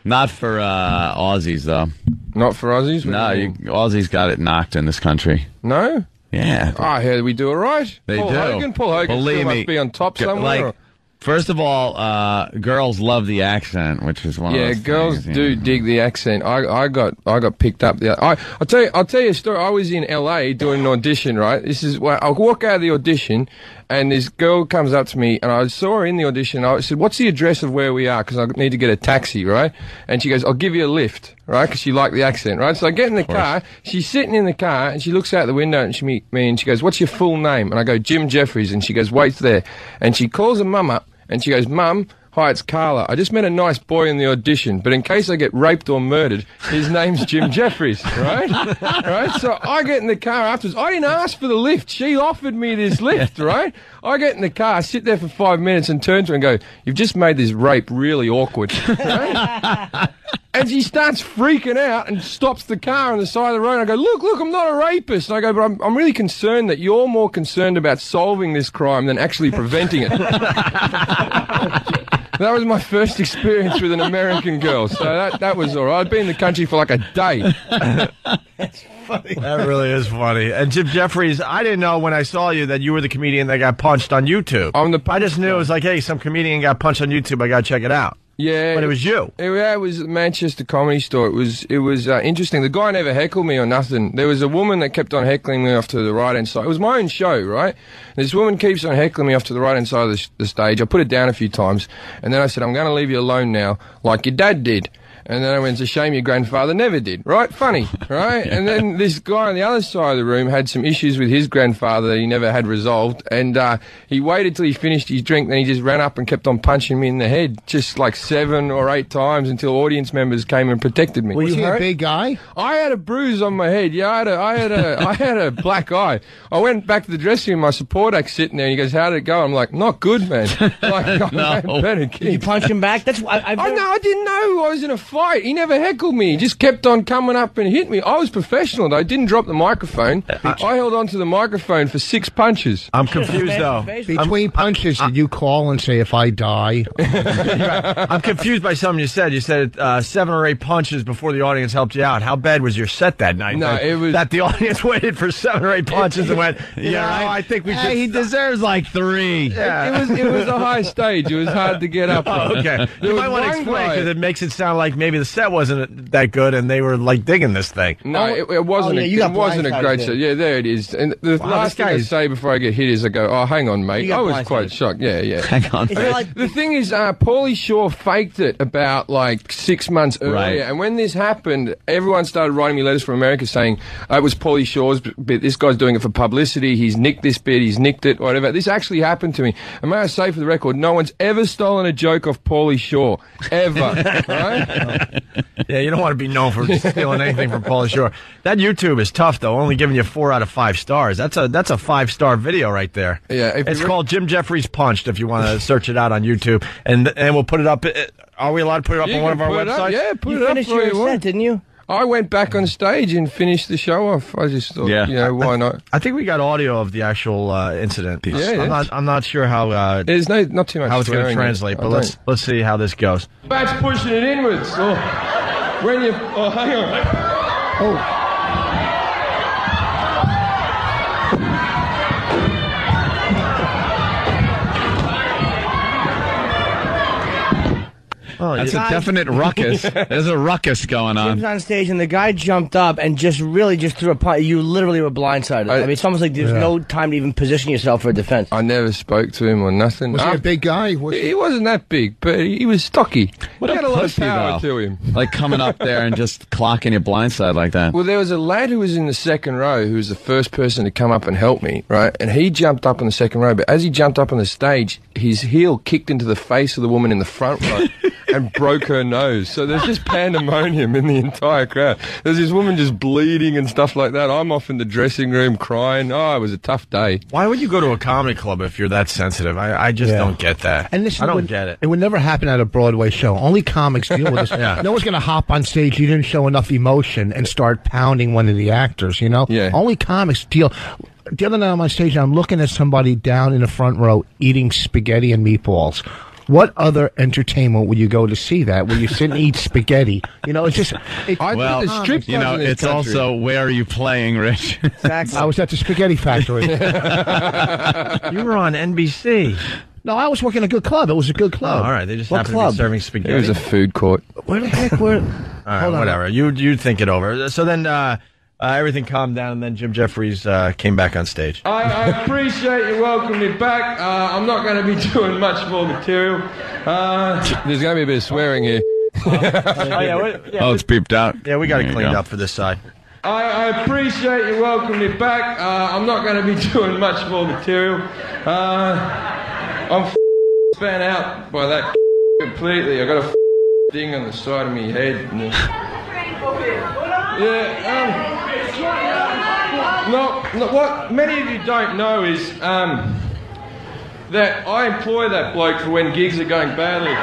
Speaker 2: Not for Aussies, though.
Speaker 19: Not for Aussies?
Speaker 2: No, Aussies got it knocked in this country.
Speaker 19: No?
Speaker 2: Yeah.
Speaker 19: I heard we do all right.
Speaker 2: They
Speaker 19: Paul
Speaker 2: do.
Speaker 19: Paul Hogan
Speaker 2: Believe
Speaker 19: still
Speaker 2: me,
Speaker 19: must be on top somewhere.
Speaker 2: First of all, girls love the accent, which is one of those
Speaker 19: girls
Speaker 2: things,
Speaker 19: do dig the accent. I got picked up. I'll tell you a story. I was in LA doing an audition. Right, this is where I walk out of the audition, and this girl comes up to me, and I saw her in the audition. I said, "What's the address of where we are? Because I need to get a taxi." Right, and she goes, "I'll give you a lift." Right, because she liked the accent. Right, so I get in the car. She's sitting in the car, and she looks out the window, and she meets me, and she goes, "What's your full name?" And I go, "Jim Jefferies," and she goes, "Wait there," and she calls her mum up. And she goes, "Mum, hi, it's Carla. I just met a nice boy in the audition, but in case I get raped or murdered, his name's Jim Jefferies," right? Right? So I get in the car afterwards. I didn't ask for the lift. She offered me this lift, right? I get in the car, sit there for 5 minutes and turn to her and go, "You've just made this rape really awkward." Right? And she starts freaking out and stops the car on the side of the road. And I go, look, I'm not a rapist. And I go, but I'm really concerned that you're more concerned about solving this crime than actually preventing it. That was my first experience with an American girl. So that was all right. I'd been in the country for like a day.
Speaker 1: That's funny. That really is funny. And Jim Jefferies, I didn't know when I saw you that you were the comedian that got punched on YouTube. I just knew it was like, hey, some comedian got punched on YouTube. I got to check it out.
Speaker 19: Yeah,
Speaker 1: but it was you.
Speaker 19: It was at Manchester Comedy Store. It was interesting. The guy never heckled me or nothing. There was a woman that kept on heckling me off to the right hand side. It was my own show, right? This woman keeps on heckling me off to the right hand side of the stage. I put it down a few times, and then I said, "I'm going to leave you alone now, like your dad did." And then I went, "It's a shame your grandfather never did." Right? Funny, right? And then this guy on the other side of the room had some issues with his grandfather that he never had resolved. And he waited till he finished his drink, then he just ran up and kept on punching me in the head, just like 7 or 8 times until audience members came and protected me.
Speaker 4: Was he a big guy?
Speaker 19: I had a bruise on my head. Yeah, I had a black eye. I went back to the dressing room, my support act sitting there, and he goes, "How did it go?" I'm like, "Not good, man." Like,
Speaker 3: No.
Speaker 19: better
Speaker 3: Did you punch him back? That's why
Speaker 19: I didn't know I was in a fight. He never heckled me. He just kept on coming up and hit me. I was professional, though. I didn't drop the microphone. I held onto the microphone for 6 punches.
Speaker 1: I'm confused, though.
Speaker 4: Between punches, did you call and say, "If I die"?
Speaker 1: I'm confused by something you said. You said 7 or 8 punches before the audience helped you out. How bad was your set that night?
Speaker 19: No, it was
Speaker 1: that the audience waited for 7 or 8 punches and went, I think we should.
Speaker 2: He deserves like 3.
Speaker 1: Yeah.
Speaker 19: It was a high stage. It was hard to get up.
Speaker 1: Oh, okay.
Speaker 19: There
Speaker 1: You
Speaker 19: was
Speaker 1: might want to
Speaker 19: one
Speaker 1: explain
Speaker 19: guy-
Speaker 1: because it makes it sound like maybe the set wasn't that good, and they were like digging this thing.
Speaker 19: No, it wasn't. It wasn't a great set. Yeah, there it is. And the last thing I say before I get hit is I go, "Oh, hang on, mate." I was quite shocked. Yeah.
Speaker 2: Hang on.
Speaker 19: The thing is, Paulie Shaw faked it about like 6 months earlier, and when this happened, everyone started writing me letters from America saying it was Paulie Shaw's bit. This guy's doing it for publicity. He's nicked this bit. He's nicked it. Whatever. This actually happened to me. And may I say, for the record, no one's ever stolen a joke off Paulie Shaw ever. Right?
Speaker 1: Yeah, you don't want to be known for stealing anything from Paulie Shaw. That YouTube is tough, though. Only giving you 4 out of 5 stars. That's a 5-star video right there.
Speaker 19: Yeah,
Speaker 1: it's called Jim Jefferies Punched. If you want to search it out on YouTube, and we'll put it up. Are we allowed to put it up on one of our websites?
Speaker 19: Yeah, put it up.
Speaker 3: You finished your set, didn't you?
Speaker 19: I went back on stage and finished the show off. I just thought, why not?
Speaker 1: I think we got audio of the actual incident.
Speaker 19: Yeah,
Speaker 1: I'm not sure how.
Speaker 19: There's not too much.
Speaker 1: How it's going to translate, but let's see how this goes.
Speaker 19: Back's pushing it inwards. Or when you, hang on.
Speaker 2: That's a definite ruckus. There's a ruckus going on.
Speaker 3: Jim's on stage, and the guy jumped up and just threw a punch. You literally were blindsided. I mean, it's almost like there's no time to even position yourself for a defense.
Speaker 19: I never spoke to him or nothing.
Speaker 4: Was he a big guy?
Speaker 19: He wasn't that big, but he was stocky.
Speaker 2: What
Speaker 19: he had a lot of power to him.
Speaker 2: Like coming up there and just clocking your blindside like that.
Speaker 19: Well, there was a lad who was in the second row who was the first person to come up and help me, right? And he jumped up on the second row, but as he jumped up on the stage, his heel kicked into the face of the woman in the front row. And broke her nose. So there's just pandemonium in the entire crowd. There's this woman just bleeding and stuff like that. I'm off in the dressing room crying. Oh, it was a tough day.
Speaker 1: Why would you go to a comedy club if you're that sensitive? I just don't get that.
Speaker 4: And listen,
Speaker 1: I don't get it.
Speaker 4: It would never happen at a Broadway show. Only comics deal with this. No one's going to hop on stage. You didn't show enough emotion and start pounding one of the actors, you know?
Speaker 19: Yeah.
Speaker 4: Only comics deal. The other night I'm on stage, I'm looking at somebody down in the front row eating spaghetti and meatballs. What other entertainment would you go to see that where you sit and eat spaghetti? You know, it's just...
Speaker 2: it's also where are you playing, Rich?
Speaker 4: Exactly. I was at the Spaghetti Factory.
Speaker 1: You were on NBC.
Speaker 4: No, I was working at a good club. It was a good club.
Speaker 1: Oh, all right, they just happened to be serving spaghetti.
Speaker 19: It was a food court.
Speaker 4: Where the heck were...
Speaker 1: All right, whatever. You think it over. So then... everything calmed down, and then Jim Jefferies came back on stage.
Speaker 19: I appreciate you welcoming me back. I'm not going to be doing much more material. There's going to be a bit of swearing here.
Speaker 2: It's beeped out.
Speaker 1: Yeah, we got it cleaned up for this side.
Speaker 19: I appreciate you welcoming me back. I'm not going to be doing much more material. I'm spun out by that completely. I got a thing on the side of my head. No, what many of you don't know is that I employ that bloke for when gigs are going badly.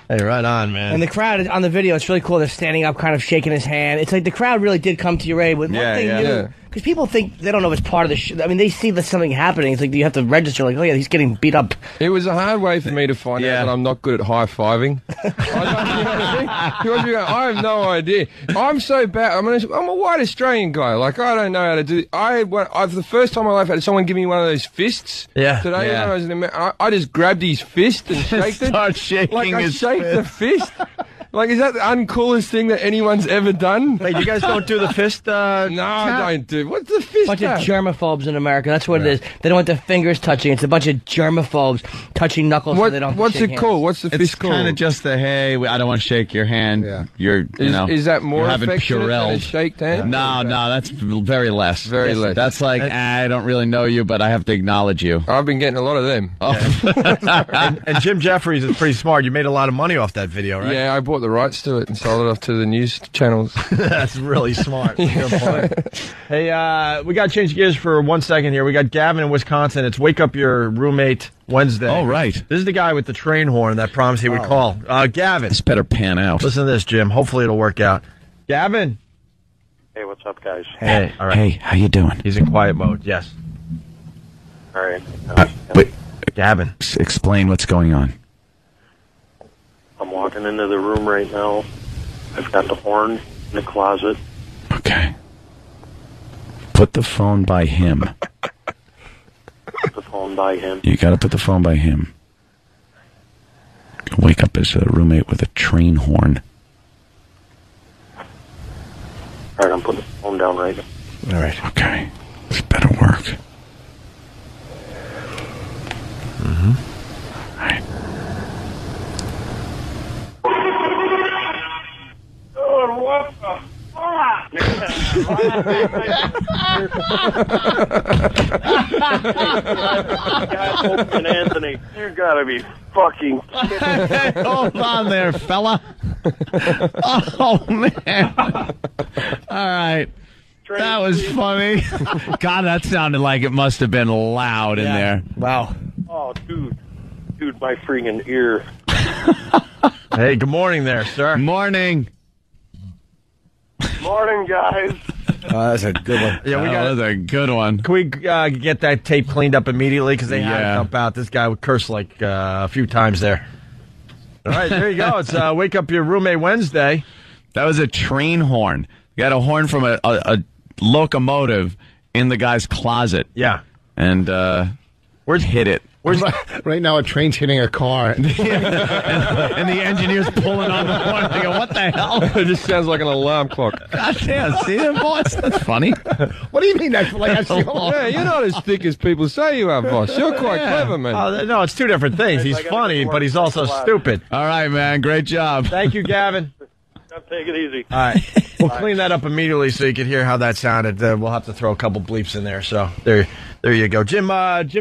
Speaker 1: Hey, right on, man.
Speaker 3: And the crowd on the video, it's really cool. They're standing up, kind of shaking his hand. It's like the crowd really did come to your aid. With one thing new, because people think they don't know if it's part of the show. I mean, they see that something happening. It's like you have to register. Like, oh yeah, he's getting beat up.
Speaker 19: It was a hard way for me to find out that I'm not good at high fiving. I have no idea. I'm so bad. I'm a white Australian guy. Like I don't know how to do. For the first time in my life, I had someone give me one of those fists.
Speaker 1: Yeah.
Speaker 19: Today, when I was in I just grabbed his fist and shaked it.
Speaker 1: Start shaking
Speaker 19: like I
Speaker 1: his
Speaker 19: shake the fist. Like, is that the uncoolest thing that anyone's ever done?
Speaker 1: Wait, you guys don't do the fist?
Speaker 19: No, I don't do. What's the fist?
Speaker 3: Bunch of germaphobes in America. That's what it is. They don't want their fingers touching. It's a bunch of germaphobes touching knuckles. So they don't.
Speaker 19: What's it called? What's the fist called?
Speaker 2: It's kind of just the hey. I don't want to shake your hand. Yeah.
Speaker 19: Is that more affectionate than a shake hand?
Speaker 2: No, that's very less.
Speaker 19: Very less.
Speaker 2: That's like I don't really know you, but I have to acknowledge you.
Speaker 19: I've been getting a lot of them.
Speaker 1: And Jim Jefferies is pretty smart. You made a lot of money off that video, right?
Speaker 19: Yeah, I bought the rights to it and sold it off to the news channels.
Speaker 1: That's really smart. Good point. Hey, we got to change gears for 1 second here. We got Gavin in Wisconsin. It's Wake Up Your Roommate Wednesday.
Speaker 2: Oh, right.
Speaker 1: This is the guy with the train horn that promised he would call. Gavin.
Speaker 2: This better pan out.
Speaker 1: Listen to this, Jim. Hopefully it'll work out. Gavin.
Speaker 16: Hey, what's up, guys?
Speaker 1: Hey, all right.
Speaker 2: Hey, how you doing?
Speaker 1: He's in quiet mode, yes.
Speaker 16: All right.
Speaker 2: Wait,
Speaker 1: Gavin.
Speaker 2: Explain what's going on.
Speaker 16: I'm walking into the room right now. I've got the horn in the closet.
Speaker 2: Okay. Put the phone by him.
Speaker 16: Put the phone by him.
Speaker 2: You got to put the phone by him. Wake up his roommate with a train horn.
Speaker 16: All right, I'm putting the phone down right now.
Speaker 3: All right.
Speaker 2: Okay. This better work.
Speaker 1: Mm-hmm.
Speaker 2: All right.
Speaker 15: Oh, what the fuck? And Anthony, you gotta be fucking kidding.
Speaker 1: Hold on there, fella. Oh, man. All right. That was funny.
Speaker 2: God, that sounded like it must have been loud in there.
Speaker 3: Wow.
Speaker 16: Oh, dude, my freaking ear.
Speaker 1: Hey, good morning there, sir.
Speaker 2: Morning.
Speaker 15: Morning, guys.
Speaker 3: Oh, that's a good one.
Speaker 1: Yeah, we
Speaker 2: That
Speaker 1: got
Speaker 2: was a good one.
Speaker 1: Can we get that tape cleaned up immediately? Because they had to
Speaker 2: Yeah.
Speaker 1: dump out. This guy would curse like a few times there. All right, there you go. It's Wake Up Your Roommate Wednesday.
Speaker 2: That was a train horn. You got a horn from a locomotive in the guy's closet.
Speaker 1: Yeah.
Speaker 2: And
Speaker 1: where's
Speaker 2: hit it?
Speaker 1: Where's
Speaker 4: right now a train's hitting a car.
Speaker 2: and the engineer's pulling on the horn. They go, what the hell?
Speaker 19: It just sounds like an alarm clock.
Speaker 2: God damn, see that, boss? That's funny.
Speaker 4: What do you mean that's like that's
Speaker 19: Yeah, you're not as thick as people say you are, boss. You're quite clever, man.
Speaker 1: No, it's two different things. He's funny, but he's also stupid.
Speaker 2: All right, man. Great job.
Speaker 1: Thank you, Gavin.
Speaker 15: Take it easy.
Speaker 1: All right. We'll clean that up immediately so you can hear how that sounded. We'll have to throw a couple bleeps in there. So there you go. Jim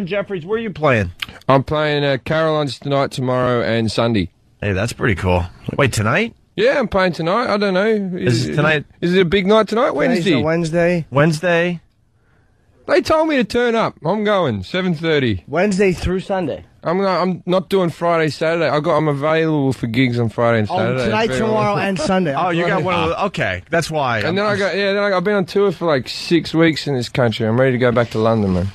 Speaker 1: Jefferies, where are you playing?
Speaker 19: I'm playing Caroline's tonight, tomorrow, and Sunday.
Speaker 1: Hey, that's pretty cool. Wait, tonight?
Speaker 19: Yeah, I'm playing tonight. I don't know.
Speaker 1: Is it tonight?
Speaker 19: Is it a big night tonight? Wednesday.
Speaker 3: Wednesday.
Speaker 1: Wednesday.
Speaker 19: They told me to turn up. I'm going 7:30.
Speaker 3: Wednesday through Sunday.
Speaker 19: I'm not doing Friday, Saturday. I'm available for gigs on Friday and Saturday.
Speaker 3: Tonight, tomorrow, and Sunday.
Speaker 1: Oh, you got one of the, okay. That's why.
Speaker 19: And then I've been on tour for like 6 weeks in this country. I'm ready to go back to London, man.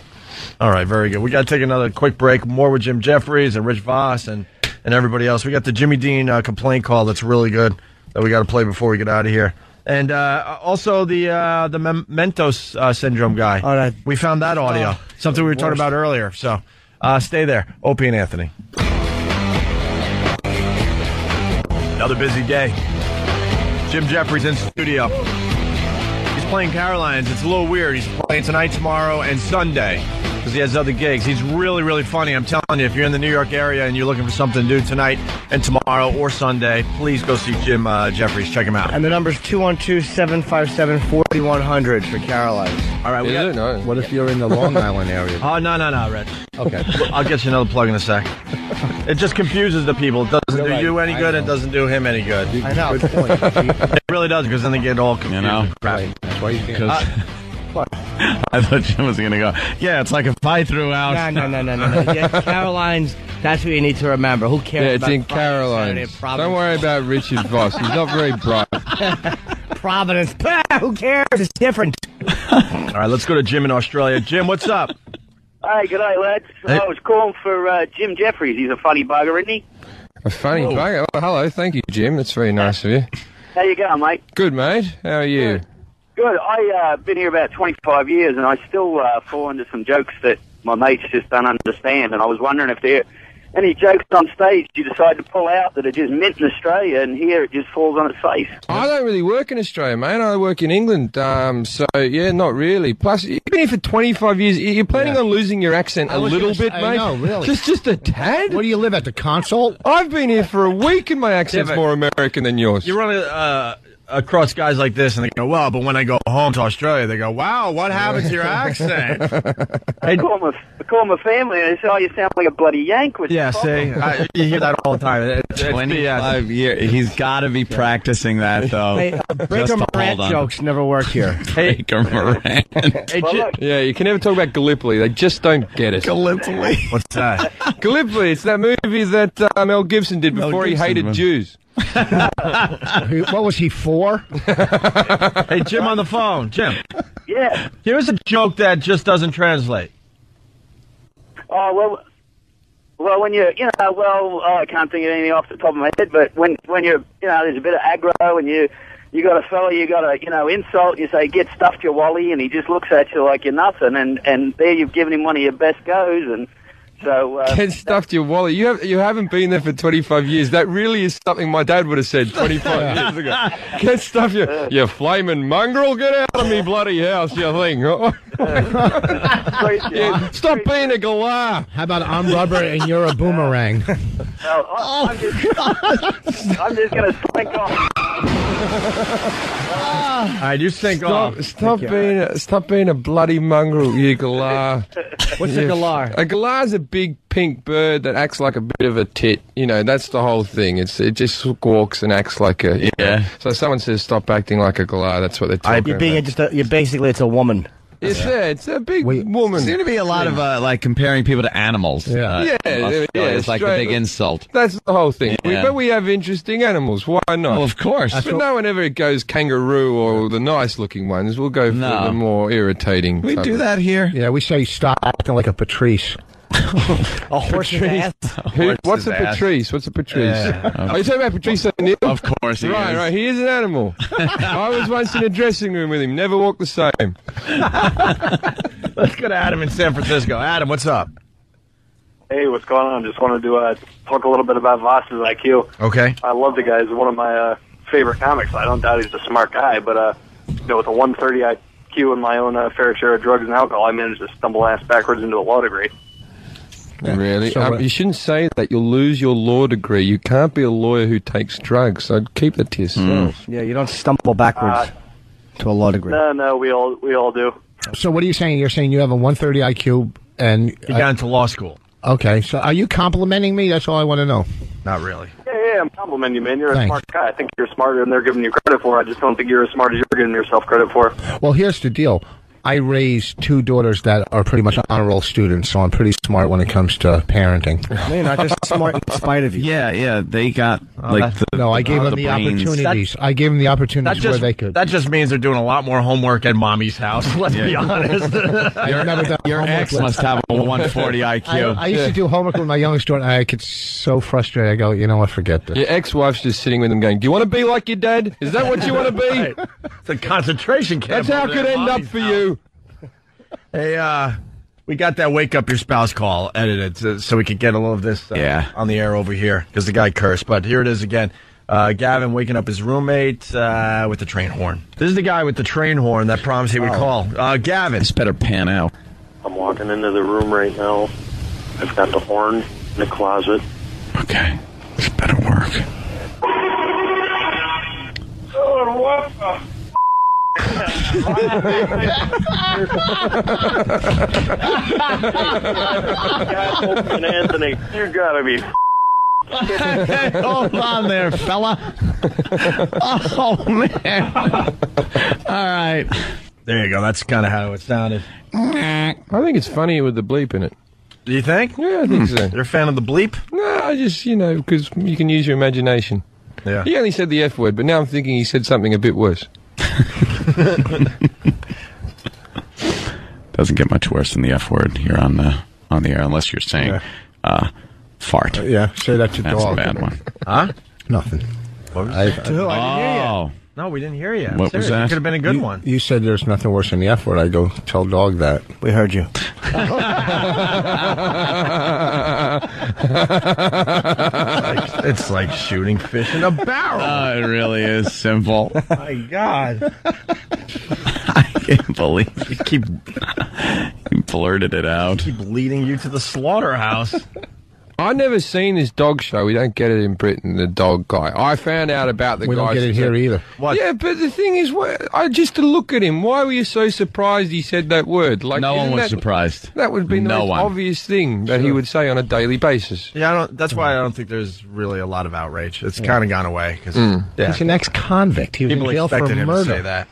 Speaker 1: All right, very good. We got to take another quick break. More with Jim Jefferies and Rich Voss and everybody else. We got the Jimmy Dean complaint call that's really good that we got to play before we get out of here. And also the Mentos syndrome guy.
Speaker 3: All right.
Speaker 1: We found that audio. Something we were talking about earlier. So stay there. Opie and Anthony. Another busy day. Jim Jefferies in studio. He's playing Caroline's. It's a little weird. He's playing tonight, tomorrow, and Sunday because he has other gigs. He's really, really funny. I'm telling you, if you're in the New York area and you're looking for something to do tonight and tomorrow or Sunday, please go see Jim Jefferies. Check him out.
Speaker 3: And the number's 212-757-4100 for Caroline's.
Speaker 1: All right.
Speaker 19: No.
Speaker 4: What if you're in the Long Island area?
Speaker 1: Oh, no, Rich.
Speaker 4: Okay.
Speaker 1: I'll get you another plug in a sec. It just confuses the people. It doesn't do you any good. It doesn't do him any good.
Speaker 3: I know.
Speaker 4: Good point.
Speaker 1: It really does because then they get all confused.
Speaker 2: You know?
Speaker 4: Right. That's why you can't.
Speaker 2: I thought Jim was going to go, yeah, it's like if I threw out.
Speaker 3: No. Yeah, Caroline's, that's what you need to remember. Who cares
Speaker 19: Yeah, it's
Speaker 3: about
Speaker 19: in
Speaker 3: Friday,
Speaker 19: Caroline's.
Speaker 3: Saturday,
Speaker 19: Don't worry about Richard Voss. He's not very bright.
Speaker 3: Providence. Who cares? It's different.
Speaker 1: All right, let's go to Jim in Australia. Jim, what's up?
Speaker 14: Hi, good day, lads.
Speaker 1: Hey.
Speaker 14: I was calling for Jim Jefferies. He's a funny bugger, isn't he?
Speaker 19: A funny bugger. Oh, hello. Thank you, Jim. That's very nice of you.
Speaker 14: How you going, mate?
Speaker 19: Good, mate. How are you?
Speaker 14: Good. I've been here about 25 years, and I still fall into some jokes that my mates just don't understand. And I was wondering if there are any jokes on stage you decide to pull out that are just meant in Australia, and here it just falls on its face.
Speaker 19: I don't really work in Australia, mate. I work in England. So, yeah, not really. Plus, you've been here for 25 years. You're planning on losing your accent a little bit, mate?
Speaker 4: I know, really.
Speaker 19: Just a tad?
Speaker 4: Where do you live, at the console?
Speaker 19: I've been here for a week, and my accent's more American than yours.
Speaker 1: You run across guys like this, and they go, well, but when I go home to Australia, they go, wow, what happened to your accent?
Speaker 14: I call my family, and they say, oh, you sound like a bloody Yank.
Speaker 1: Yeah, see, you hear that all the time.
Speaker 2: 25 years. He's got to be practicing that, though.
Speaker 3: Hey, Breaker Morant jokes never work here.
Speaker 2: Breaker Morant.
Speaker 19: Yeah, you can never talk about Gallipoli. They just don't get it.
Speaker 1: Gallipoli? What's that?
Speaker 19: Gallipoli. It's that movie that Mel Gibson did before he hated Jews.
Speaker 4: What was he for?
Speaker 1: Hey, Jim on the phone. Jim.
Speaker 14: Yeah.
Speaker 1: Here's a joke that just doesn't translate.
Speaker 14: Oh, well, when you're, I can't think of anything off the top of my head, but when you're, there's a bit of aggro and you got a fella you got to, insult, you say, get stuffed your wally, and he just looks at you like you're nothing, and there you've given him one of your best goes, and So
Speaker 19: Get stuffed your wallet. You haven't been there for 25 years. That really is something my dad would have said 25 years ago. Get stuffed you flaming mongrel. Get out of me bloody house, you thing. Yeah, stop being a galah.
Speaker 4: How about I'm rubber and you're a boomerang?
Speaker 14: I'm just going to slink off.
Speaker 1: All right, you sink off.
Speaker 19: Stop being a bloody mongrel, you galah.
Speaker 3: What's a galah?
Speaker 19: A galah is a big pink bird that acts like a bit of a tit. You know, that's the whole thing. It just squawks and acts like a...
Speaker 2: Yeah.
Speaker 19: So someone says, stop acting like a galah. That's what they're talking about.
Speaker 3: You're basically, it's a woman.
Speaker 19: It's a big woman.
Speaker 2: Seems to be a lot of like comparing people to animals.
Speaker 19: Yeah,
Speaker 2: it's like a big insult.
Speaker 19: That's the whole thing.
Speaker 2: Yeah.
Speaker 19: But we have interesting animals. Why not?
Speaker 2: Well, of course.
Speaker 19: But no one ever goes kangaroo or the nice-looking ones. We'll go for the more irritating.
Speaker 2: We do that here.
Speaker 4: Yeah, we say stop acting like a Patrice.
Speaker 3: A horse's ass?
Speaker 19: What's a Patrice? What's a Patrice?
Speaker 2: Yeah.
Speaker 19: Are you talking about Patrice O'Neill?
Speaker 2: Of course he is.
Speaker 19: Right, he is an animal. I was once in a dressing room with him. Never walked the same.
Speaker 1: Let's go to Adam in San Francisco. Adam, what's up?
Speaker 16: Hey, what's going on? Just wanted to talk a little bit about Voss's IQ.
Speaker 1: Okay.
Speaker 16: I love the guy. He's one of my favorite comics. I don't doubt he's a smart guy, but with a 130 IQ and my own fair share of drugs and alcohol, I managed to stumble ass backwards into a law degree.
Speaker 19: Really? You shouldn't say that. You'll lose your law degree. You can't be a lawyer who takes drugs. So keep that to yourself.
Speaker 3: Yeah, you don't stumble backwards to a law degree.
Speaker 16: No, we all do.
Speaker 4: So what are you saying? You're saying you have a 130 IQ and...
Speaker 1: You got into law school.
Speaker 4: Okay, so are you complimenting me? That's all I want to know.
Speaker 1: Not really.
Speaker 16: Yeah, I'm complimenting you, man. You're
Speaker 4: Thanks.
Speaker 16: a smart guy. I think you're smarter than they're giving you credit for. I just don't think you're as smart as you're giving yourself credit for.
Speaker 4: Well, here's the deal. I raised two daughters that are pretty much honor roll students, so I'm pretty smart when it comes to parenting.
Speaker 3: You're not just smart in spite of you.
Speaker 2: Yeah, they got
Speaker 4: I gave them the
Speaker 2: brains.
Speaker 4: opportunities. I gave them the opportunities where they could.
Speaker 1: That just means they're doing a lot more homework at mommy's house. Let's be honest.
Speaker 4: I've never done
Speaker 2: Your
Speaker 4: homework
Speaker 2: ex
Speaker 4: with-
Speaker 2: must have a 140 IQ.
Speaker 4: I used to do homework with my youngest daughter, and I get so frustrated. I go, you know what, forget this.
Speaker 19: Your ex-wife's just sitting with him going, do you want to be like your dad? Is that what you want to be?
Speaker 1: It's a concentration camp.
Speaker 19: That's how it
Speaker 1: over
Speaker 19: could
Speaker 1: there at
Speaker 19: end up
Speaker 1: mommy's
Speaker 19: for
Speaker 1: house.
Speaker 19: you.
Speaker 1: Hey, we got that wake up your spouse call edited so we could get a little of this on the air over here because the guy cursed. But here it is again. Gavin waking up his roommate with the train horn. This is the guy with the train horn that promised he would call. Gavin.
Speaker 2: This better pan out.
Speaker 16: I'm walking into the room right now. I've got the horn in the closet.
Speaker 2: Okay. This better work.
Speaker 15: Oh, what the...
Speaker 16: And Anthony, you gotta be.
Speaker 1: Hold on there, fella. Oh, man. All right. There you go. That's kind of how it sounded.
Speaker 19: I think it's funny with the bleep in it.
Speaker 1: Do you think?
Speaker 19: Yeah, I think so.
Speaker 1: You're a fan of the bleep?
Speaker 19: No, I just, because you can use your imagination.
Speaker 1: Yeah.
Speaker 19: He only said the F word, but now I'm thinking he said something a bit worse.
Speaker 2: Doesn't get much worse than the F word here on the air, unless you're saying fart.
Speaker 4: Yeah, say that to
Speaker 2: That's
Speaker 4: dog.
Speaker 2: a bad one.
Speaker 1: Huh?
Speaker 4: Nothing.
Speaker 1: What was
Speaker 4: I
Speaker 1: I didn't hear
Speaker 2: Oh.
Speaker 1: you. No, we didn't hear you.
Speaker 2: What was that?
Speaker 1: It could have been a good one.
Speaker 4: You said there's nothing worse than the F word. I go, tell dog that.
Speaker 3: We heard you.
Speaker 1: It's like shooting fish in a barrel.
Speaker 2: Oh, it really is simple.
Speaker 1: My God.
Speaker 2: I can't believe you blurted it out.
Speaker 1: Keep leading you to the slaughterhouse.
Speaker 19: I've never seen this dog show. We don't get it in Britain, the dog guy. I found out about the guy.
Speaker 4: We don't get it here either.
Speaker 1: What?
Speaker 19: Yeah, but the thing is, just to look at him, why were you so surprised he said that word? Like,
Speaker 2: No one
Speaker 19: isn't
Speaker 2: was surprised.
Speaker 19: That would be the
Speaker 2: No
Speaker 19: most
Speaker 2: one.
Speaker 19: obvious thing that he would say on a daily basis.
Speaker 1: Yeah, that's why I don't think there's really a lot of outrage. It's kind of gone away. Cause,
Speaker 4: He's an ex-convict. He was
Speaker 1: people
Speaker 4: in jail for
Speaker 1: expected him
Speaker 4: murder.
Speaker 1: to say that.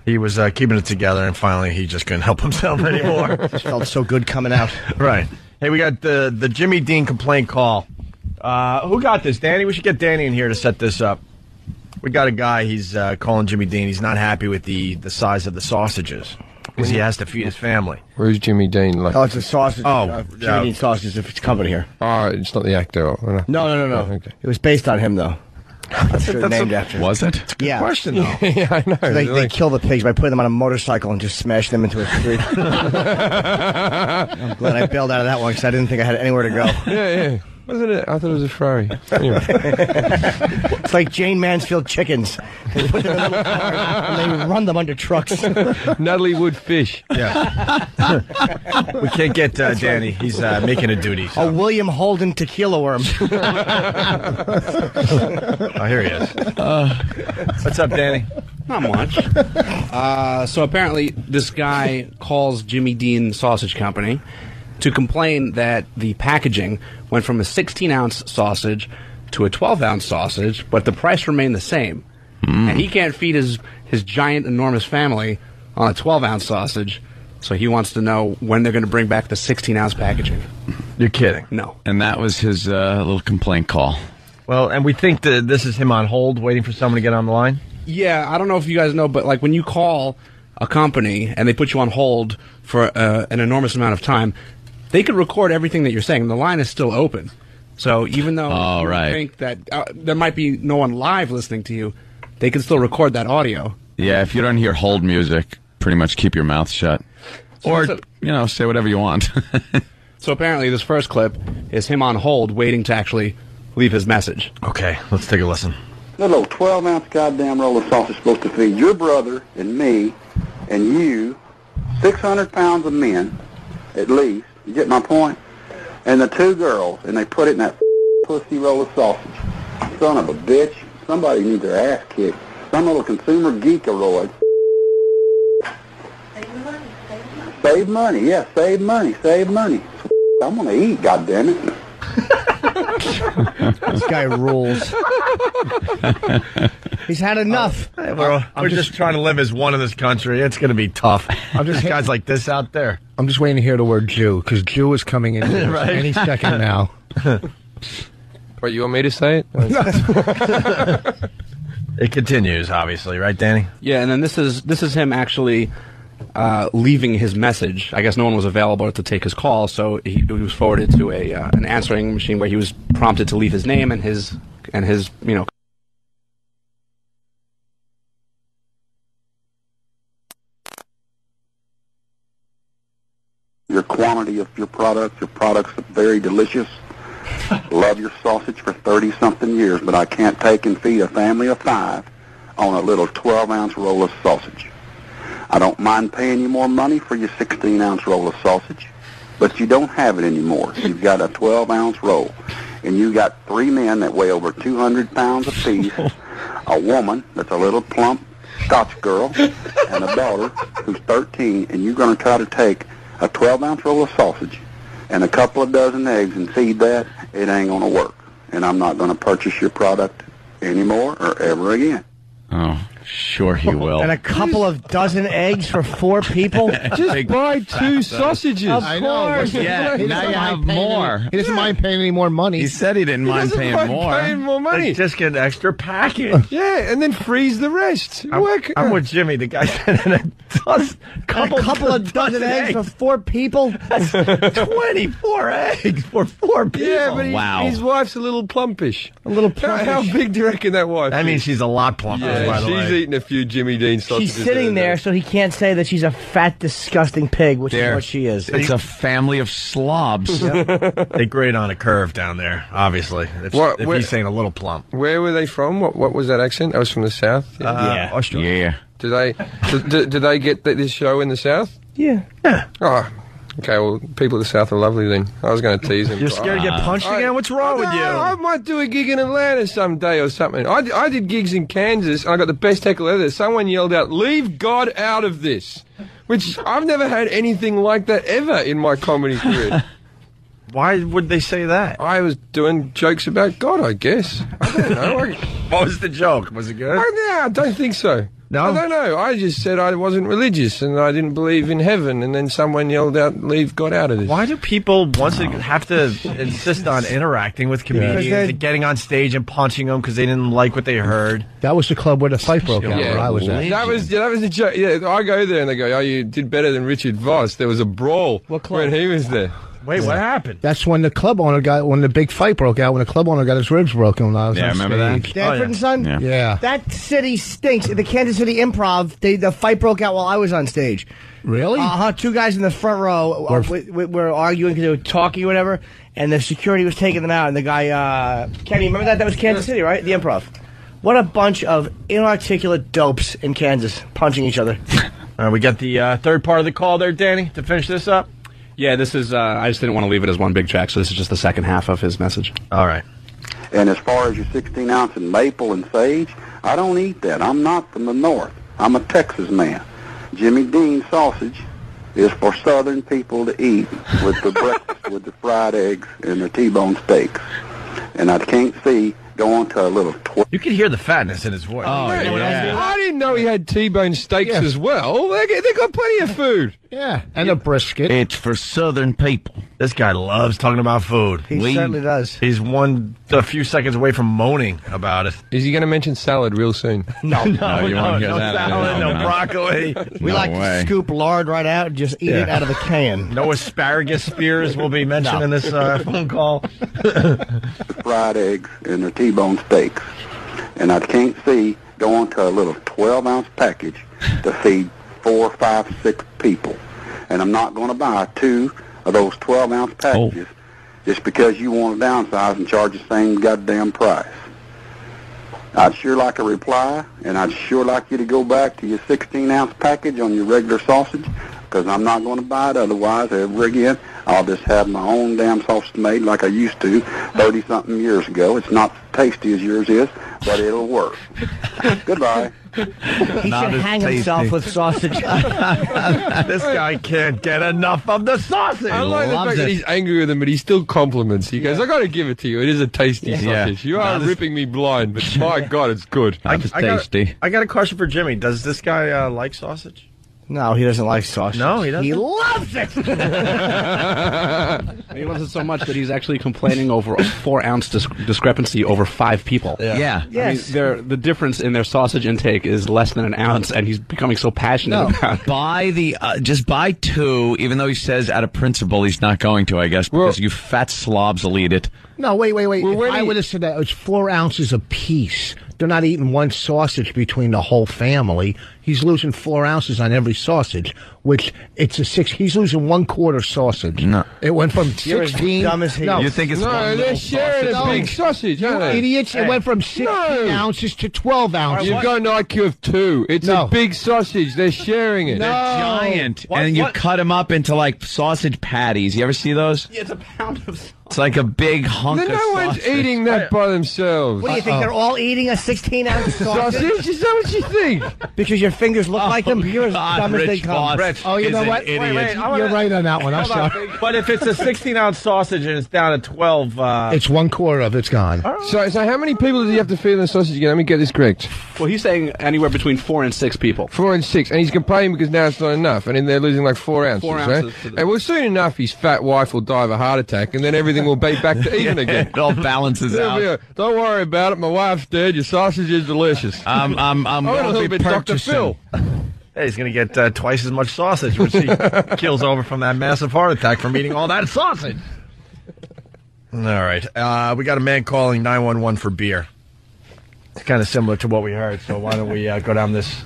Speaker 1: He was keeping it together, and finally he just couldn't help himself anymore.
Speaker 3: Just felt so good coming out.
Speaker 1: Right. Hey, we got the Jimmy Dean complaint call. Who got this? Danny? We should get Danny in here to set this up. We got a guy, he's calling Jimmy Dean. He's not happy with the size of the sausages because he has to feed his family.
Speaker 19: Where's Jimmy Dean? Like,
Speaker 3: Oh, it's a sausage.
Speaker 1: Oh,
Speaker 3: Jimmy Dean sausage if it's covered here.
Speaker 19: it's not the actor.
Speaker 3: No.
Speaker 19: Oh, okay.
Speaker 3: It was based on him, though. That's named after.
Speaker 2: Was it?
Speaker 3: Yeah.
Speaker 1: Question though.
Speaker 19: Yeah, I know.
Speaker 3: So they kill the pigs by putting them on a motorcycle and just smash them into a street. I'm glad I bailed out of that one because I didn't think I had anywhere to go.
Speaker 19: Yeah. Wasn't it? I thought it was a Ferrari. Anyway.
Speaker 3: It's like Jane Mansfield chickens. They put them in little cars and they run them under trucks.
Speaker 19: Natalie Wood fish.
Speaker 1: Yeah. We can't get Danny. He's making a duty. So.
Speaker 3: A William Holden tequila worm.
Speaker 1: Oh, here he is. What's up, Danny?
Speaker 20: Not much. So apparently this guy calls Jimmy Dean Sausage Company to complain that the packaging went from a 16-ounce sausage to a 12-ounce sausage, but the price remained the same. And he can't feed his giant, enormous family on a 12-ounce sausage, so he wants to know when they're going to bring back the 16-ounce packaging.
Speaker 1: You're kidding.
Speaker 20: No.
Speaker 2: And that was his little complaint call.
Speaker 1: Well, and we think that this is him on hold, waiting for someone to get on the line?
Speaker 20: Yeah, I don't know if you guys know, but like when you call a company and they put you on hold for an enormous amount of time, they could record everything that you're saying. The line is still open. So even though you think that there might be no one live listening to you, they can still record that audio.
Speaker 2: Yeah, if you don't hear hold music, pretty much keep your mouth shut. Or, say whatever you want.
Speaker 20: So apparently this first clip is him on hold waiting to actually leave his message.
Speaker 1: Okay, let's take a listen.
Speaker 21: That little 12-ounce goddamn roll of sausage is supposed to feed your brother and me and you 600 pounds of men, at least. You get my point? And the two girls, and they put it in that pussy roll of sausage. Son of a bitch. Somebody needs their ass kicked. Some little consumer geekaroid. Save money. Yeah, save money. Save money. I'm going to eat, goddammit.
Speaker 3: This guy rules. He's had enough.
Speaker 1: Hey, we're just trying to live as one in this country. It's going to be tough. There's guys like this out there.
Speaker 4: I'm just waiting to hear the word Jew, because Jew is coming in
Speaker 1: Right.
Speaker 4: any second now.
Speaker 19: Wait, you want me to say it?
Speaker 1: It continues, obviously, right, Danny?
Speaker 20: Yeah, and then this is him actually leaving his message. I guess no one was available to take his call, so he was forwarded to an answering machine where he was prompted to leave his name and his
Speaker 21: Your quantity of your products are very delicious. Love your sausage for 30-something years, but I can't take and feed a family of 5 on a little 12-ounce roll of sausage. I don't mind paying you more money for your 16-ounce roll of sausage, but you don't have it anymore. You've got a 12-ounce roll, and you got 3 men that weigh over 200 pounds apiece, a woman that's a little plump Scotch girl, and a daughter who's 13, and you're going to try to take a 12-ounce roll of sausage and a couple of dozen eggs and feed that. It ain't going to work, and I'm not going to purchase your product anymore or ever again.
Speaker 2: Oh, sure he will.
Speaker 3: And a couple of dozen eggs for 4 people?
Speaker 19: Just buy 2 sausages.
Speaker 3: Of
Speaker 4: I know.
Speaker 3: course.
Speaker 2: Yeah, now you have more.
Speaker 4: He doesn't mind paying any more money.
Speaker 2: He said he didn't mind paying more.
Speaker 19: Paying more money.
Speaker 1: Just get an extra package.
Speaker 19: Yeah, and then freeze the rest.
Speaker 1: I'm with Jimmy. The guy said in a
Speaker 3: couple of dozen eggs for 4 people?
Speaker 1: That's 24 eggs for 4 people.
Speaker 19: Yeah, but his wife's a little plumpish.
Speaker 3: A little plumpish.
Speaker 19: How big do you reckon that wife
Speaker 1: That
Speaker 19: is?
Speaker 1: means she's a lot plumper, by the
Speaker 19: she's
Speaker 1: way.
Speaker 19: eating a few Jimmy Dean sausages.
Speaker 3: She's sitting there so he can't say that she's a fat, disgusting pig, which is
Speaker 2: There.
Speaker 3: what she is.
Speaker 2: It's a family of slobs.
Speaker 1: They grade on a curve down there, obviously. If he's saying a little plump.
Speaker 19: Where were they from? What was that accent? That was from the South?
Speaker 1: Yeah.
Speaker 2: Yeah.
Speaker 19: Did they get this show in the South?
Speaker 3: Yeah.
Speaker 19: Oh, okay. Well, people of the South are lovely then. I was going to tease them.
Speaker 1: You're scared to get punched again? What's wrong with you?
Speaker 19: I might do a gig in Atlanta someday or something. I did gigs in Kansas, and I got the best heckle ever. Someone yelled out, "Leave God out of this," which I've never had anything like that ever in my comedy career.
Speaker 1: Why would they say that?
Speaker 19: I was doing jokes about God, I guess. I don't know.
Speaker 1: What was the joke? Was it good?
Speaker 19: I don't think so.
Speaker 1: No?
Speaker 19: I don't know. I just said I wasn't religious and I didn't believe in heaven, and then someone yelled out, "Leave God out of this."
Speaker 1: Why do people have to insist on interacting with comedians and getting on stage and punching them because they didn't like what they heard?
Speaker 4: That was the club where the fight broke out, where I was at.
Speaker 19: That was the joke. Yeah, I go there and they go, "Oh, you did better than Richard Voss." There was a brawl when he was there.
Speaker 1: Wait, what happened?
Speaker 4: That's when the club owner when the big fight broke out, when the club owner got his ribs broken when I was on
Speaker 2: remember that?
Speaker 4: stage.
Speaker 3: Stanford and Son?
Speaker 4: Yeah.
Speaker 3: That city stinks. The Kansas City Improv, the fight broke out while I was on stage.
Speaker 4: Really?
Speaker 3: Two guys in the front row were arguing because they were talking or whatever, and the security was taking them out. And the guy, Kenny, remember that? That was Kansas City, right? The Improv. What a bunch of inarticulate dopes in Kansas punching each other.
Speaker 1: All right, we got the third part of the call there, Danny, to finish this up.
Speaker 20: Yeah, this is, I just didn't want to leave it as one big track, so this is just the second half of his message.
Speaker 1: All right.
Speaker 21: And as far as your 16-ounce and maple and sage, I don't eat that. I'm not from the north. I'm a Texas man. Jimmy Dean sausage is for Southern people to eat with the breakfast, with the fried eggs and the T-bone steaks. And I can't see going to a little
Speaker 1: You can hear the fatness in his voice.
Speaker 19: Oh, yeah. I didn't know he had T-bone steaks as well. They got plenty of food.
Speaker 4: Yeah, and a brisket.
Speaker 2: It's for Southern people.
Speaker 1: This guy loves talking about food.
Speaker 3: He certainly does.
Speaker 1: He's a few seconds away from moaning about it.
Speaker 19: Is he going to mention salad real soon?
Speaker 1: No,
Speaker 2: you won't hear that.
Speaker 1: Salad, no broccoli.
Speaker 3: We like to scoop lard right out and just eat it out of a can.
Speaker 1: No asparagus spears will be mentioned in this phone call.
Speaker 21: fried eggs and the T-bone steaks. And I can't see going to a little 12-ounce package to feed 4, 5, 6 people. And I'm not going to buy 2 of those 12-ounce packages just because you want to downsize and charge the same goddamn price. I'd sure like a reply, and I'd sure like you to go back to your 16-ounce package on your regular sausage, because I'm not going to buy it otherwise ever again. I'll just have my own damn sausage made like I used to 30-something years ago. It's not tasty as yours is, but it'll work. Goodbye.
Speaker 3: He should hang himself with sausage.
Speaker 1: This guy can't get enough of the sausage.
Speaker 19: I like the fact that he's angry with him, but he still compliments. He goes, I got to give it to you. It is a tasty sausage. You are ripping me blind, but my God, it's good.
Speaker 2: It's tasty.
Speaker 1: I got a question for Jimmy. Does this guy like sausage?
Speaker 3: No, he doesn't like sausage.
Speaker 1: No, he doesn't?
Speaker 3: He loves it!
Speaker 20: He loves it so much that he's actually complaining over a 4-ounce discrepancy over 5 people.
Speaker 2: Yeah.
Speaker 3: Yes.
Speaker 20: I mean, the difference in their sausage intake is less than an ounce, and he's becoming so passionate about it.
Speaker 2: Just buy 2, even though he says out of principle he's not going to, I guess, because you fat slobs will eat it.
Speaker 4: No, wait. If I would have said that, it's 4 ounces apiece. They're not eating one sausage between the whole family. He's losing 4 ounces on every sausage, which it's a 6. He's losing 1/4 sausage.
Speaker 2: No.
Speaker 4: It went from 16.
Speaker 3: Dumb as he
Speaker 4: No,
Speaker 2: You think it's one
Speaker 19: they're
Speaker 2: little
Speaker 19: sharing
Speaker 2: sausage?
Speaker 19: a big sausage, aren't they?
Speaker 4: idiots. It went from 16 ounces to 12 ounces.
Speaker 19: You've got an IQ of 2. It's a big sausage. They're sharing it.
Speaker 2: They're giant, and you cut them up into like sausage patties. You ever see those?
Speaker 20: Yeah, it's a pound of sausage.
Speaker 2: It's like a big hunk of
Speaker 19: No one's
Speaker 2: sausage.
Speaker 19: eating that by themselves.
Speaker 3: What do you think? They're all eating a 16-ounce sausage?
Speaker 19: Sausage? Is that what you think?
Speaker 3: Because your fingers look like them? You're as dumb as they
Speaker 2: Rich
Speaker 3: come.
Speaker 2: Voss
Speaker 4: Oh, you
Speaker 2: is
Speaker 4: know
Speaker 2: an
Speaker 4: what?
Speaker 2: idiot.
Speaker 4: You're right on that one. I'm sorry.
Speaker 1: But if it's a 16-ounce sausage and it's down to 12...
Speaker 4: It's 1/4 of it's gone.
Speaker 19: So how many people does he have to feed in the sausage again? Let me get this correct.
Speaker 20: Well, he's saying anywhere between 4 and 6 people.
Speaker 19: 4 and 6, and he's complaining because now it's not enough, and then they're losing like 4 ounces.
Speaker 20: 4
Speaker 19: right?
Speaker 20: ounces to the-
Speaker 19: And well, soon enough, his fat wife will die of a heart attack, and then everything will be back to even again.
Speaker 2: It all balances
Speaker 19: It'll
Speaker 2: out.
Speaker 19: be don't worry about it. My wife's dead. Your sausage is delicious.
Speaker 2: I'm
Speaker 19: a little
Speaker 2: going to
Speaker 19: bit
Speaker 2: be
Speaker 19: Dr.
Speaker 2: purchasing.
Speaker 19: Phil.
Speaker 1: Hey, he's going to get twice as much sausage, which he kills over from that massive heart attack from eating all that sausage. All right. We got a man calling 911 for beer. It's kind of similar to what we heard, so why don't we go down this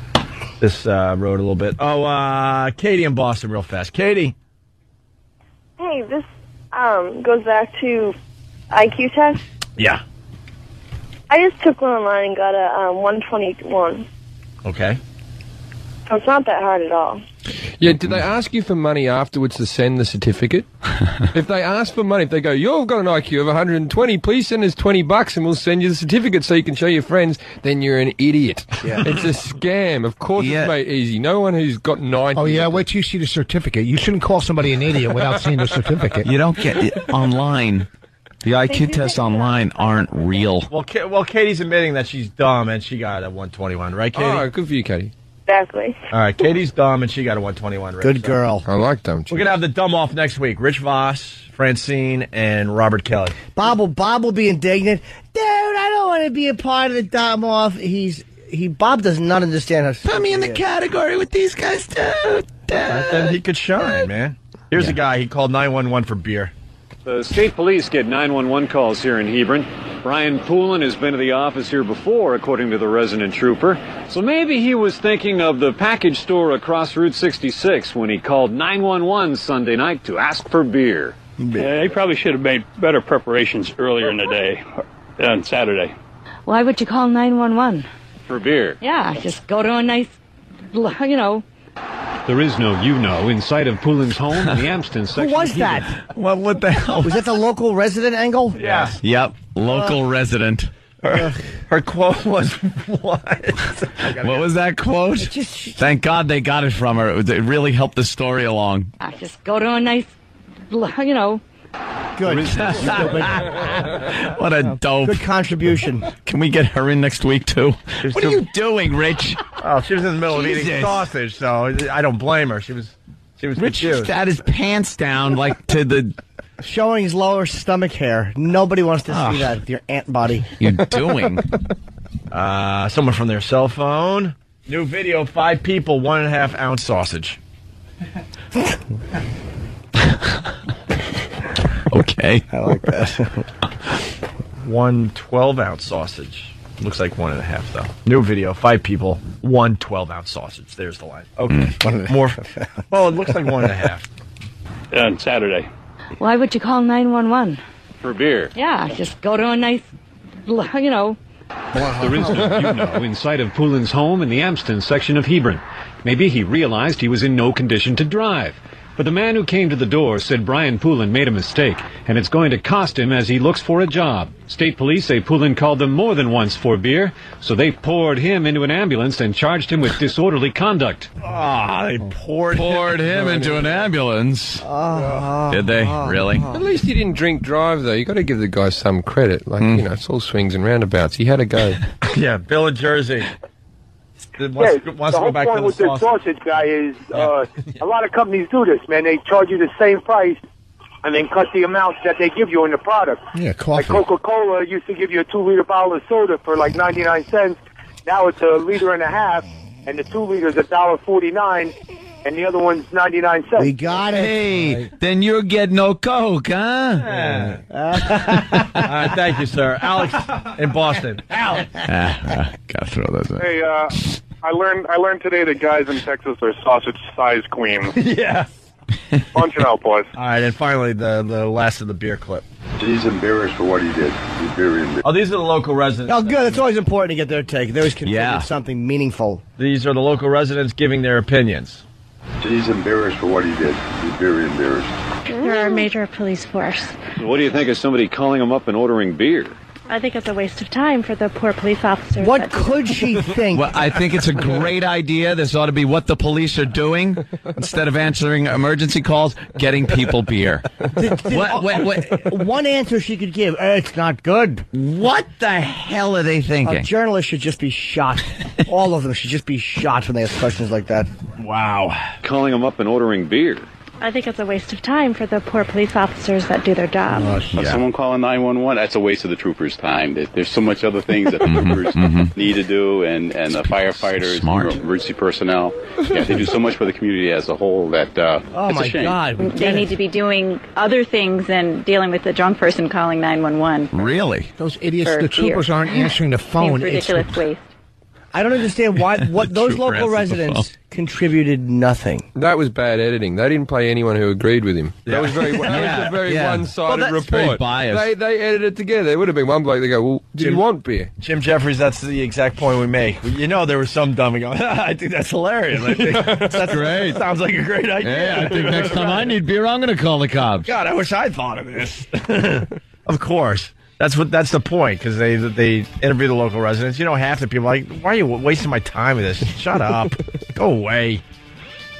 Speaker 1: road a little bit. Oh, Katie in Boston real fast. Katie.
Speaker 8: Hey, this goes back to IQ test.
Speaker 1: Yeah.
Speaker 8: I just took one online and got a 121.
Speaker 1: Okay.
Speaker 8: So it's not that hard at all.
Speaker 19: Yeah, did they ask you for money afterwards to send the certificate? If they ask for money, if they go, you've got an IQ of 120, please send us $20 and we'll send you the certificate so you can show your friends, then you're an idiot.
Speaker 1: Yeah.
Speaker 19: It's a scam. Of course it's made easy. No one who's got 90.
Speaker 4: Oh, yeah, wait till you see the certificate. You shouldn't call somebody an idiot without seeing the certificate.
Speaker 2: You don't get it online. The IQ tests online aren't real.
Speaker 1: Well, Katie's admitting that she's dumb and she got a 121, right, Katie?
Speaker 19: Oh, good for you, Katie.
Speaker 8: Exactly.
Speaker 1: All right, Katie's dumb and she got a 121. Rich,
Speaker 3: Good girl.
Speaker 19: I like them.
Speaker 1: We're going to have the dumb off next week. Rich Voss, Francine, and Robert Kelly.
Speaker 3: Bob will be indignant. Dude, I don't want to be a part of the dumb off. Bob does not understand how.
Speaker 2: Put me in the category with these guys too.
Speaker 1: Then he could shine, man. Here's a guy. He called 911 for beer.
Speaker 6: The state police get 911 calls here in Hebron. Brian Poulin has been to the office here before, according to the resident trooper. So maybe he was thinking of the package store across Route 66 when he called 911 Sunday night to ask for beer.
Speaker 22: Yeah, he probably should have made better preparations earlier in the day, on Saturday.
Speaker 23: Why would you call 911?
Speaker 6: For beer.
Speaker 23: Yeah, just go to a nice, you know.
Speaker 6: There is no in sight of Poulin's home in the Amston section.
Speaker 3: Who was that?
Speaker 1: What the hell?
Speaker 3: Was that the local resident angle?
Speaker 1: Yeah.
Speaker 2: Yep, local resident.
Speaker 1: Her quote was what?
Speaker 2: What was that quote? Thank God they got it from her. It really helped the story along.
Speaker 23: Just go to a nice, you know.
Speaker 3: Good.
Speaker 2: What a dope.
Speaker 3: Good contribution.
Speaker 2: Can we get her in next week, too? What are you doing, Rich?
Speaker 1: Oh, she was in the middle of eating sausage, so I don't blame her. She was
Speaker 2: Rich
Speaker 1: confused.
Speaker 2: had his pants down, like, to the...
Speaker 3: Showing his lower stomach hair. Nobody wants to see that with your ant body.
Speaker 2: You're doing.
Speaker 1: Someone from their cell phone. New video, 5 people, 1.5 ounce sausage.
Speaker 2: Okay.
Speaker 3: I like that.
Speaker 1: 1 12-ounce sausage. Looks like 1.5, though. New video, 5 people, 1 12-ounce sausage. There's the line. Okay. More. Well, it looks like 1.5.
Speaker 22: On Saturday.
Speaker 23: Why would you call 911?
Speaker 6: For beer.
Speaker 23: Yeah, just go to a nice, you know.
Speaker 6: There is no in sight of Poulin's home in the Amston section of Hebron. Maybe he realized he was in no condition to drive. But the man who came to the door said Brian Poulin made a mistake, and it's going to cost him as he looks for a job. State police say Poulin called them more than once for beer, so they poured him into an ambulance and charged him with disorderly conduct.
Speaker 1: They poured
Speaker 2: him into an ambulance. Did they? Really?
Speaker 19: At least he didn't drink drive, though. You got to give the guy some credit. Like, you know, it's all swings and roundabouts. He had a go.
Speaker 1: Yeah, Bill in Jersey.
Speaker 24: The whole point with the sausage guy is a lot of companies do this, man. They charge you the same price and then cut the amount that they give you in the product.
Speaker 4: Yeah, coffee.
Speaker 24: Like Coca-Cola used to give you a 2-liter bottle of soda for like 99 cents. Now it's 1.5 liters, and the 2 liters $1.49, and the other one's 99 cents.
Speaker 3: We got it.
Speaker 2: Hey, then you're getting no Coke, huh?
Speaker 1: All right, thank you, sir. Alex in Boston. Alex.
Speaker 2: Gotta throw those in.
Speaker 25: Hey, I learned today that guys in Texas are sausage size queens.
Speaker 1: Yeah.
Speaker 25: Punch it out, boys.
Speaker 1: All right, and finally, the last of the beer clip.
Speaker 21: He's embarrassed for what he did. He's very embarrassed.
Speaker 1: Oh, these are the local residents.
Speaker 3: Oh, good. It's always important to get their take. They always contribute something meaningful.
Speaker 1: These are the local residents giving their opinions.
Speaker 21: He's embarrassed for what he did. He's very embarrassed.
Speaker 23: There are major police force.
Speaker 6: So what do you think of somebody calling him up and ordering beer?
Speaker 23: I think it's a waste of time for the poor police officers.
Speaker 3: What could she think?
Speaker 2: Well, I think it's a great idea. This ought to be what the police are doing. Instead of answering emergency calls, getting people beer.
Speaker 3: One answer she could give, it's not good.
Speaker 2: What the hell are they thinking?
Speaker 3: A journalist should just be shot. All of them should just be shot when they ask questions like that.
Speaker 6: Wow. Calling him up and ordering beer.
Speaker 23: I think it's a waste of time for the poor police officers that do their job.
Speaker 26: Someone calling 911, that's a waste of the troopers' time. There's so much other things that the troopers need to do, and the firefighters, emergency personnel. Yeah, they do so much for the community as a whole that it's a shame.
Speaker 3: God.
Speaker 23: They need to be doing other things than dealing with the drunk person calling 911.
Speaker 2: Really?
Speaker 4: Those idiots, the troopers aren't answering the phone.
Speaker 23: Seems ridiculous waste.
Speaker 3: I don't understand what those local residents contributed nothing.
Speaker 19: That was bad editing. They didn't play anyone who agreed with him. That was very that was a very one-sided report.
Speaker 2: Very biased.
Speaker 19: They edited it together. There would have been one bloke. They go, "Well, do you want beer?"
Speaker 1: Jim Jefferies, that's the exact point we make. You know, there was some dummy going, I think that's hilarious. I think that's
Speaker 2: great.
Speaker 1: Sounds like a great idea.
Speaker 2: Yeah, I think next time I need beer, I'm going to call the cops.
Speaker 1: God, I wish I'd thought of this. Of course. That's the point, because they interview the local residents. You know, half the people are like, why are you wasting my time with this? Shut up. Go away.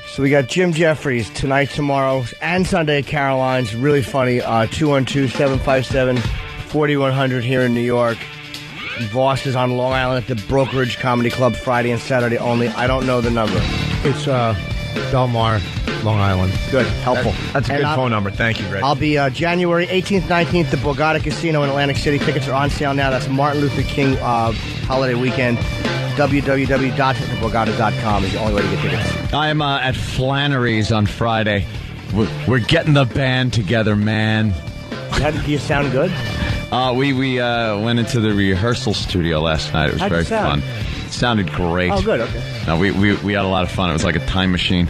Speaker 3: So we got Jim Jefferies tonight, tomorrow, and Sunday at Caroline's. Really funny. 212-757-4100 here in New York. Voss is on Long Island at the Brokerage Comedy Club Friday and Saturday only. I don't know the number.
Speaker 4: It's Belmar, Long Island.
Speaker 3: Good. Helpful.
Speaker 1: That's a good phone number. Thank you, Greg.
Speaker 3: I'll be January 18th, 19th, the Borgata Casino in Atlantic City. Tickets are on sale now. That's Martin Luther King holiday weekend. www.theborgata.com is the only way to get tickets.
Speaker 2: I am at Flannery's on Friday. We're getting the band together, man.
Speaker 3: Do you sound good?
Speaker 2: We went into the rehearsal studio last night. It was very fun. It sounded great.
Speaker 3: Oh, good. Okay.
Speaker 2: No, we had a lot of fun. It was like a time machine.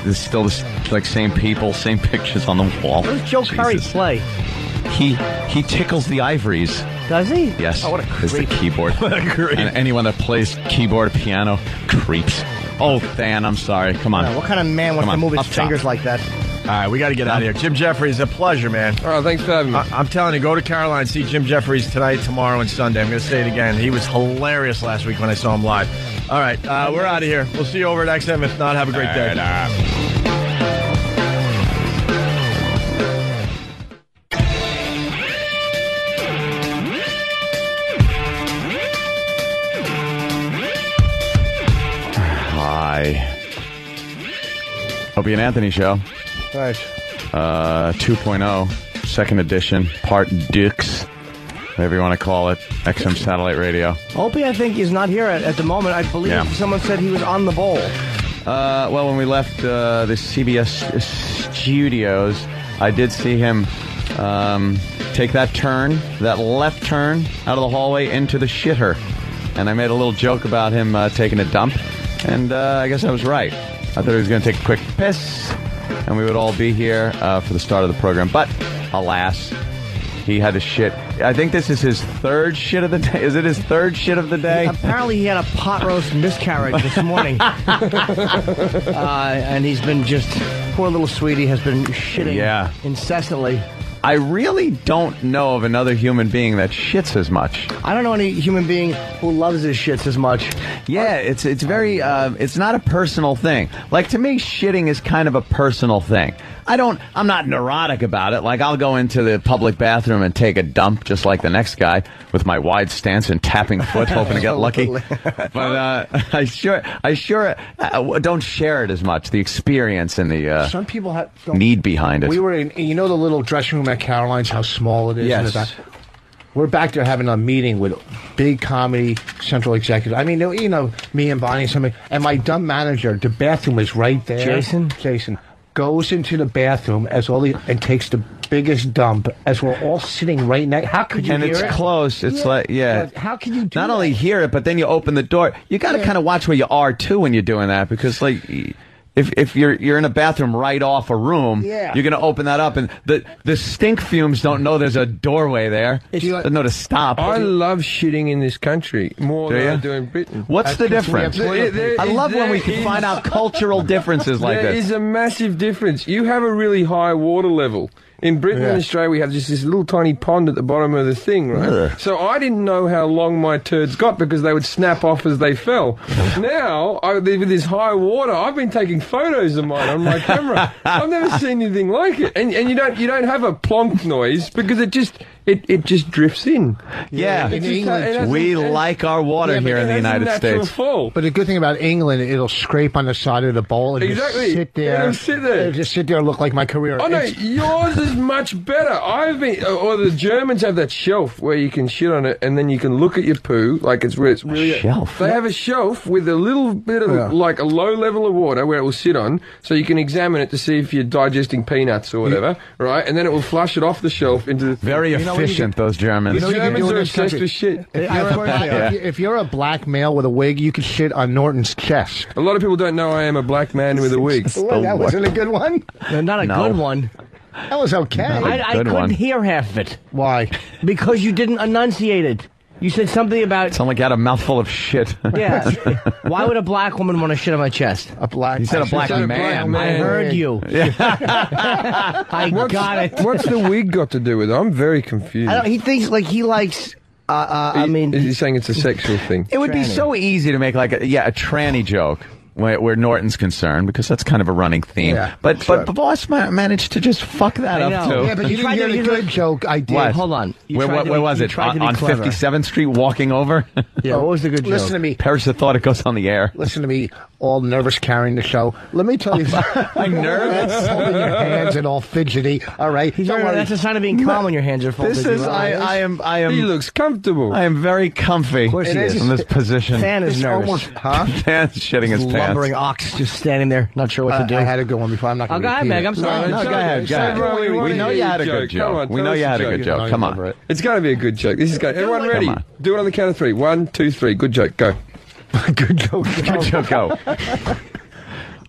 Speaker 2: There's still this same people, same pictures on the wall.
Speaker 3: What does Joe Curry play?
Speaker 2: He tickles the ivories.
Speaker 3: Does he?
Speaker 2: Yes.
Speaker 3: Oh, what a creep.
Speaker 2: It's the keyboard.
Speaker 1: What a creep.
Speaker 2: And anyone that plays keyboard or piano creeps. Oh, Dan, I'm sorry. Come on.
Speaker 3: What kind of man wants to move his fingers like that?
Speaker 1: All right, we got to get out of here. Jim Jefferies, a pleasure, man.
Speaker 19: All right, thanks for having me.
Speaker 1: I'm telling you, go to Caroline, see Jim Jefferies tonight, tomorrow, and Sunday. I'm going to say it again. He was hilarious last week when I saw him live. All right, we're out of here. We'll see you over at XM. If not, have a great day.
Speaker 2: Hi. Opie and Anthony Show.
Speaker 3: Right.
Speaker 2: 2.0, second edition, part Dix, whatever you want to call it, XM Satellite Radio.
Speaker 3: Opie, I think, is not here at the moment. I believe someone said he was on the bowl.
Speaker 2: Well, when we left the CBS studios, I did see him take that left turn out of the hallway into the shitter. And I made a little joke about him taking a dump, and I guess I was right. I thought he was going to take a quick piss, and we would all be here for the start of the program. But, alas, he had to shit. I think this is his third shit of the day. Is it his third shit of the day?
Speaker 3: Apparently he had a pot roast miscarriage this morning. And he's been poor little sweetie has been shitting incessantly.
Speaker 2: I really don't know of another human being that shits as much.
Speaker 3: I don't know any human being who loves his shits as much.
Speaker 2: Yeah, it's very, it's not a personal thing. Like, to me, shitting is kind of a personal thing. I'm not neurotic about it. Like, I'll go into the public bathroom and take a dump just like the next guy with my wide stance and tapping foot, hoping to get lucky. But I sure don't share it as much, the experience and the
Speaker 4: some people
Speaker 2: need behind it.
Speaker 4: We were in, the little dressing room at Caroline's, how small it is.
Speaker 2: Yes.
Speaker 4: We're back there having a meeting with big Comedy Central executives. I mean, me and Bonnie and somebody. And my dumb manager, the bathroom is right there. Jason goes into the bathroom and takes the biggest dump as we're all sitting right next. How could you hear it?
Speaker 2: And it's close. It's like,
Speaker 4: how can you do
Speaker 2: not only hear it, but then you open the door. You got to kind of watch where you are, too, when you're doing that. Because, like, if you're in a bathroom right off a room, you're going to open that up. And the stink fumes don't know there's a doorway there. They know to stop.
Speaker 19: I love shitting in this country more than I do in Britain.
Speaker 2: What's the difference? I love when we can find out cultural differences like this.
Speaker 19: There is a massive difference. You have a really high water level. In Britain and Australia, we have just this little tiny pond at the bottom of the thing, right? So I didn't know how long my turds got because they would snap off as they fell. Now, with this high water, I've been taking photos of mine on my camera. I've never seen anything like it. And you don't have a plonk noise because it just drifts in.
Speaker 2: Yeah,
Speaker 4: in England,
Speaker 2: we like our water here in the United States.
Speaker 19: Fall.
Speaker 4: But the good thing about England, it'll scrape on the side of the bowl and just sit there.
Speaker 19: It'll sit there.
Speaker 4: It'll just sit there and look like my career.
Speaker 19: Oh no, yours is much better. Or the Germans have that shelf where you can shit on it and then you can look at your poo like it's really
Speaker 2: a shelf.
Speaker 19: They have a shelf with a little bit of like a low level of water where it will sit on, so you can examine it to see if you're digesting peanuts or whatever, right? And then it will flush it off the shelf into the
Speaker 2: very efficient. Those Germans.
Speaker 19: Germans are obsessed with shit.
Speaker 4: If you're a black male with a wig, you can shit on Norton's chest.
Speaker 19: A lot of people don't know I am a black man with a wig.
Speaker 4: That wasn't a good one.
Speaker 3: Not a good one.
Speaker 4: That was okay.
Speaker 3: I couldn't hear half of it.
Speaker 4: Why?
Speaker 3: Because you didn't enunciate it. You said something about...
Speaker 2: Sound like you had a mouthful of shit.
Speaker 3: Yeah. Why would a black woman want to shit on my chest?
Speaker 2: You said a black man.
Speaker 3: I heard you. I got it.
Speaker 19: What's the wig got to do with it? I'm very confused.
Speaker 3: He thinks like he likes...
Speaker 19: Is he saying it's a sexual thing?
Speaker 2: It would be so easy to make like a tranny joke. Where Norton's concerned, because that's kind of a running theme. Yeah, but Boss managed to just fuck that up, too.
Speaker 4: Yeah, but you didn't hear the good joke I did.
Speaker 2: What?
Speaker 3: Hold on.
Speaker 2: Where was it? On 57th Street, walking over?
Speaker 3: Yeah, what was the good joke?
Speaker 4: Listen to me.
Speaker 2: Paris thought it goes on the air.
Speaker 4: Listen to me. all nervous carrying the show. Let me tell you,
Speaker 2: I'm nervous.
Speaker 4: Holding your hands and all fidgety. All right,
Speaker 3: that's a sign of being calm when your hands are folded.
Speaker 1: I am.
Speaker 19: He looks comfortable.
Speaker 1: I am very comfy.
Speaker 3: Of course he is.
Speaker 1: In this position.
Speaker 3: Fan is nervous.
Speaker 1: Fan's shitting his pants.
Speaker 3: Lumbering ox just standing there, not sure what to do.
Speaker 4: I had to go on before. I'm not going to
Speaker 3: go ahead, Meg. I'm sorry.
Speaker 1: No, go ahead. We know you had a good joke. We know you had a good joke. Come on.
Speaker 19: It's got to be a good joke. This is good. Everyone ready? Do it on the count of 3. 1, 2, 3. Good joke. Go.
Speaker 4: Good joke.
Speaker 1: Good joke. Go.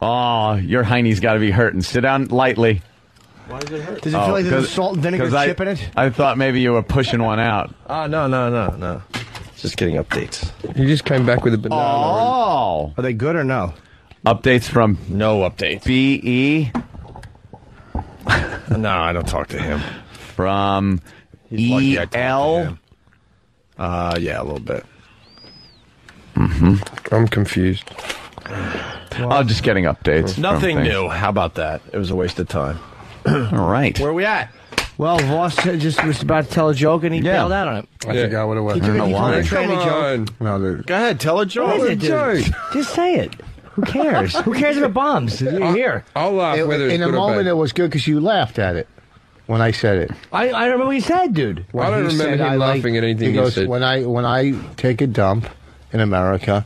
Speaker 1: Oh, your hiney's got to be hurting. Sit down lightly.
Speaker 3: Why does it hurt? Does it feel like there's a salt and vinegar chip in it?
Speaker 1: I thought maybe you were pushing one out.
Speaker 5: No. Just getting updates.
Speaker 19: You just came back with a banana.
Speaker 1: Oh.
Speaker 3: Are they good or no?
Speaker 1: Updates from
Speaker 5: No updates.
Speaker 1: BE.
Speaker 5: No, I don't talk to him.
Speaker 1: From
Speaker 5: lucky I talked to
Speaker 1: EL.
Speaker 5: him. Yeah, a little bit.
Speaker 19: I'm confused.
Speaker 1: I'm just getting updates.
Speaker 5: Nothing new. How about that? It was a waste of time.
Speaker 1: All right.
Speaker 5: Where are we at?
Speaker 3: Well, Voss just was about to tell a joke and he bailed out on it.
Speaker 4: I forgot what it was.
Speaker 3: I don't know why.
Speaker 19: Come on.
Speaker 4: No,
Speaker 5: Go ahead, tell a joke.
Speaker 3: What is it, dude? Just say it. Who cares? Who cares if it bombs? You're here.
Speaker 19: I'll laugh whether it's
Speaker 4: in a
Speaker 19: good or
Speaker 4: moment
Speaker 19: bad.
Speaker 4: it was good because you laughed at it when I said it.
Speaker 3: I don't remember what you said, dude.
Speaker 19: I don't remember him laughing at anything
Speaker 4: he
Speaker 19: you
Speaker 4: goes,
Speaker 19: said.
Speaker 4: When I take a dump in America,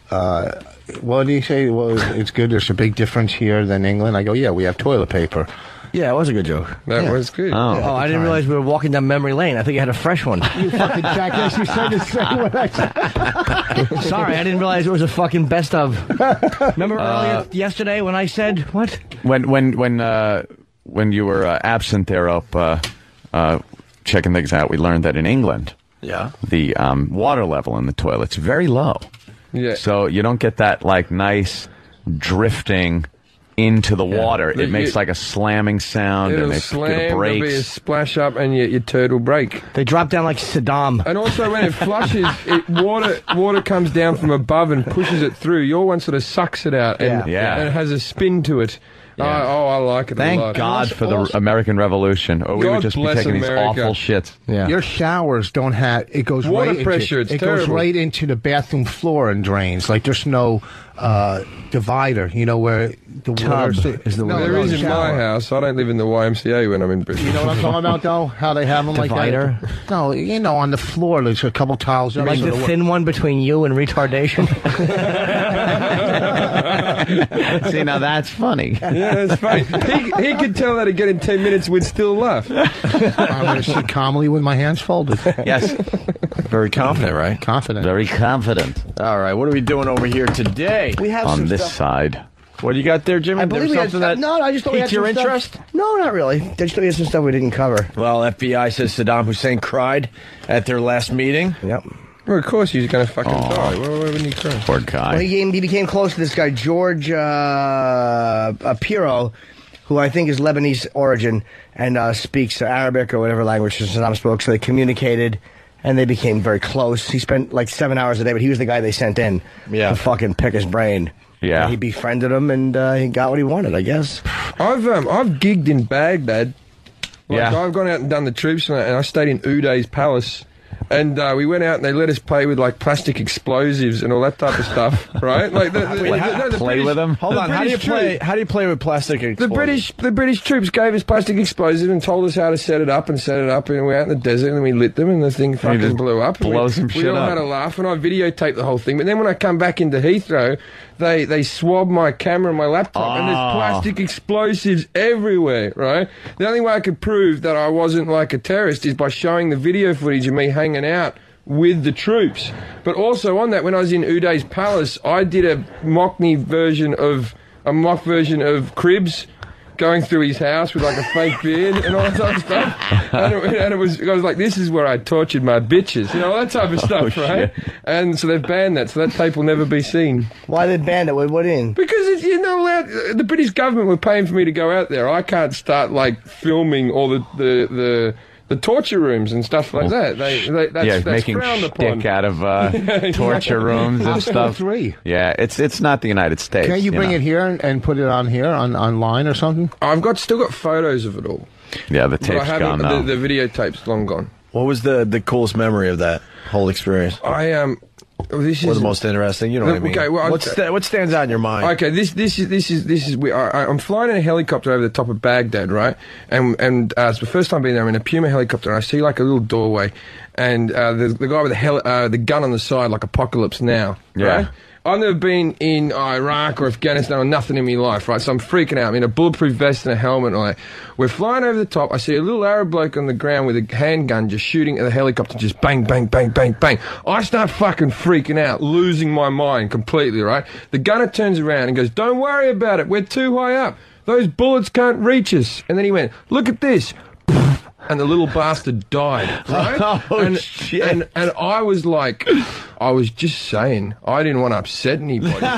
Speaker 4: what do you say? Well, it's good. There's a big difference here than England. I go, yeah, we have toilet paper.
Speaker 3: Yeah, it was a good joke.
Speaker 19: That was good.
Speaker 3: Oh, I didn't realize we were walking down memory lane. I think you had a fresh one.
Speaker 4: You fucking jackass! You said the same when I said.
Speaker 3: Sorry, I didn't realize it was a fucking best of. Remember earlier yesterday when I said what?
Speaker 2: When you were absent there up checking things out, we learned that in England, the water level in the toilet's very low.
Speaker 19: Yeah.
Speaker 2: So you don't get that like nice drifting into the water. It makes like a slamming sound, and it
Speaker 19: slam, there'll be a
Speaker 2: breaks.
Speaker 19: splash up, and your turd will break.
Speaker 3: They drop down like Saddam.
Speaker 19: And also, when it flushes, water comes down from above and pushes it through. Your one sort of sucks it out, and it has a spin to it.
Speaker 2: Yeah.
Speaker 19: I like it a lot.
Speaker 2: Thank God for the American Revolution, or we would just be
Speaker 19: bless
Speaker 2: taking
Speaker 19: America.
Speaker 2: these awful shits.
Speaker 3: Yeah.
Speaker 4: Your showers don't have it goes
Speaker 19: Water
Speaker 4: right
Speaker 19: pressure,
Speaker 4: into,
Speaker 19: it's
Speaker 4: it goes
Speaker 19: terrible.
Speaker 4: right into the bathroom floor and drains. Like there's no divider, you know, where the
Speaker 3: Tub
Speaker 4: water
Speaker 3: is the
Speaker 4: no,
Speaker 19: There is in my
Speaker 4: shower.
Speaker 19: house. I don't live in the YMCA when I'm in Britain.
Speaker 4: You know what I'm talking about, though? How they have them
Speaker 3: Divider?
Speaker 4: like that? No, you know, on the floor, there's a couple tiles.
Speaker 3: Like the thin one between you and retardation.
Speaker 2: See, now that's funny.
Speaker 19: Yeah, that's funny. He could tell that again in 10 minutes, we'd still laugh.
Speaker 4: I'm going to sit calmly with my hands folded.
Speaker 5: Yes. Very confident, right?
Speaker 4: Confident.
Speaker 2: Very confident.
Speaker 5: All right, what are we doing over here today?
Speaker 3: We have
Speaker 2: On
Speaker 3: some
Speaker 2: this
Speaker 3: stuff.
Speaker 2: side.
Speaker 5: What do you got there, Jimmy?
Speaker 3: I believe
Speaker 5: There's
Speaker 3: we had
Speaker 5: something that
Speaker 3: no, I just thought we had
Speaker 5: piqued your
Speaker 3: some stuff-
Speaker 5: interest?
Speaker 3: No, not really. I just thought we had some stuff we didn't cover.
Speaker 5: Well, FBI says Saddam Hussein cried at their last meeting.
Speaker 3: Yep.
Speaker 19: Well, of course he's going to fucking die. Why wouldn't he cry?
Speaker 2: Poor guy.
Speaker 3: Well, he became close to this guy, George Piro, who I think is Lebanese origin and speaks Arabic or whatever language Saddam spoke. So they communicated, and they became very close. He spent like 7 hours a day, but he was the guy they sent in to fucking pick his brain.
Speaker 2: Yeah.
Speaker 3: And he befriended him, and he got what he wanted, I guess.
Speaker 19: I've gigged in Baghdad. I've gone out and done the troops, and I stayed in Uday's palace. And we went out and they let us play with like plastic explosives and all that type of stuff, right? Like
Speaker 2: play with them.
Speaker 5: Hold on, how do you play with plastic explosives?
Speaker 19: The British troops gave us plastic explosives and told us how to set it up, and we were out in the desert and we lit them and the thing fucking blew up.
Speaker 2: Blow some shit
Speaker 19: we all
Speaker 2: up.
Speaker 19: had a laugh, and I videotaped the whole thing. But then when I come back into Heathrow, they swabbed my camera and my laptop, and there's plastic explosives everywhere, right? The only way I could prove that I wasn't like a terrorist is by showing the video footage of me hanging out with the troops. But also on that, when I was in Uday's palace, I did a mock version of Cribs going through his house with like a fake beard and all that type of stuff. And I was like, this is where I tortured my bitches, you know, that type of stuff, right?
Speaker 2: Shit.
Speaker 19: And so they've banned that, so that tape will never be seen.
Speaker 3: Why they banned it? What in?
Speaker 19: Because you're not allowed. The British government were paying for me to go out there. I can't start like filming all the torture rooms and stuff like that. That's
Speaker 2: making
Speaker 19: frowned upon.
Speaker 2: shtick out of torture rooms and stuff. Yeah, it's not the United States.
Speaker 4: Can't you bring it here and put it on here online or something?
Speaker 19: I've still got photos of it all.
Speaker 2: Yeah, the
Speaker 19: But I
Speaker 2: tape's
Speaker 19: haven't.
Speaker 2: gone now.
Speaker 19: The videotape's long gone.
Speaker 5: What was the coolest memory of that whole experience?
Speaker 19: I This
Speaker 1: or
Speaker 19: is
Speaker 1: the most interesting. You know what I mean?
Speaker 19: Okay, well,
Speaker 1: what stands out in your mind?
Speaker 19: Okay, this is. I'm flying in a helicopter over the top of Baghdad, right? And it's the first time being there. I'm in a Puma helicopter, and I see like a little doorway, and the guy with the gun on the side, like Apocalypse Now, right? I've never been in Iraq or Afghanistan or nothing in my life, right? So I'm freaking out. I'm in a bulletproof vest and a helmet and all that. We're flying over the top. I see a little Arab bloke on the ground with a handgun just shooting at the helicopter, just bang, bang, bang, bang, bang. I start fucking freaking out, losing my mind completely, right? The gunner turns around and goes, "Don't worry about it. We're too high up. Those bullets can't reach us." And then he went, "Look at this." And the little bastard died, right?
Speaker 1: Shit.
Speaker 19: And I was like, I was just saying, I didn't want to upset anybody. Seriously,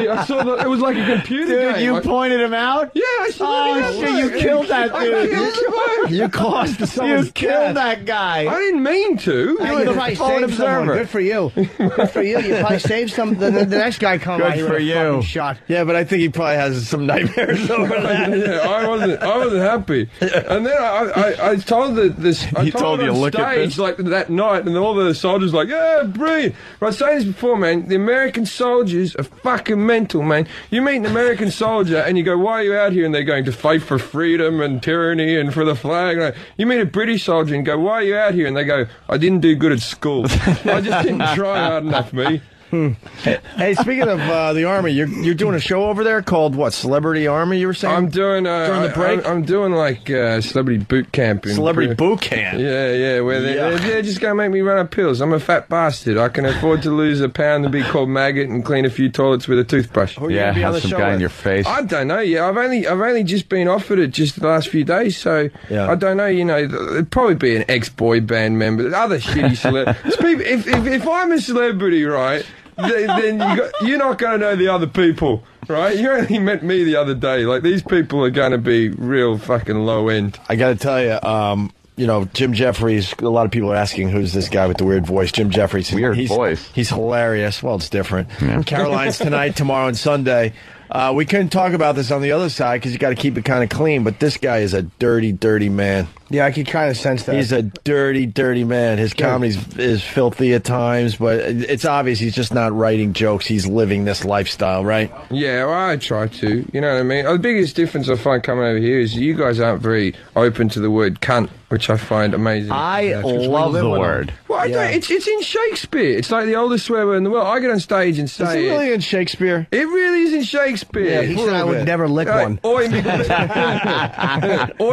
Speaker 19: I saw that it was like a computer game.
Speaker 1: You pointed him out?
Speaker 19: Yeah, I said,
Speaker 1: oh shit, you killed that dude. You caused someone's killed that guy.
Speaker 19: I didn't mean to.
Speaker 3: You probably saved someone. Good for you. Good for you. You probably saved some. The next guy come out here with a fucking shot.
Speaker 1: Yeah, but I think he probably has some nightmares over that.
Speaker 19: Yeah, I wasn't happy. And then I told this. I told him on stage like that night, and all the soldiers like, "Yeah, brilliant." But I was saying this before, man. The American soldiers are fucking mental, man. You meet an American soldier and you go, "Why are you out here?" And they're going to fight for freedom and tyranny and for the flag. You meet a British soldier and go, "Why are you out here?" And they go, "I didn't do good at school. I just didn't try hard enough, me."
Speaker 1: Hey, speaking of the Army, you're doing a show over there called what? Celebrity Army, you were saying?
Speaker 19: I'm doing
Speaker 1: during the break?
Speaker 19: I'm doing like Celebrity Boot Camp.
Speaker 1: Celebrity Boot Camp?
Speaker 19: Yeah, where they're just going to make me run up pills. I'm a fat bastard. I can afford to lose a pound and be called maggot and clean a few toilets with a toothbrush.
Speaker 2: Yeah, have some guy in your face.
Speaker 19: I don't know. Yeah, I've only just been offered it just the last few days, so I don't know. You know, it'd probably be an ex-boy band member, other shitty celebrities. If I'm a celebrity, right? Then you're not going to know the other people, right? You only met me the other day. Like, these people are going to be real fucking low end.
Speaker 1: I got to tell you, you know, Jim Jefferies, a lot of people are asking who's this guy with the weird voice. Jim Jefferies.
Speaker 2: Weird voice.
Speaker 1: He's hilarious. Well, it's different. Yeah. Caroline's tonight, tomorrow, and Sunday. We couldn't talk about this on the other side because you got to keep it kind of clean, but this guy is a dirty, dirty man.
Speaker 3: Yeah, I can kind of sense that.
Speaker 1: He's a dirty, dirty man. His comedy is filthy at times, but it's obvious he's just not writing jokes. He's living this lifestyle, right?
Speaker 19: Yeah, well, I try to. You know what I mean? The biggest difference I find coming over here is you guys aren't very open to the word cunt, which I find amazing.
Speaker 1: I love the word.
Speaker 19: Well, it's in Shakespeare. It's like the oldest swear word in the world. I get on stage and say
Speaker 1: Is it really in Shakespeare?
Speaker 19: It really is in Shakespeare.
Speaker 3: Yeah, he said I would never lick one.
Speaker 19: Oi,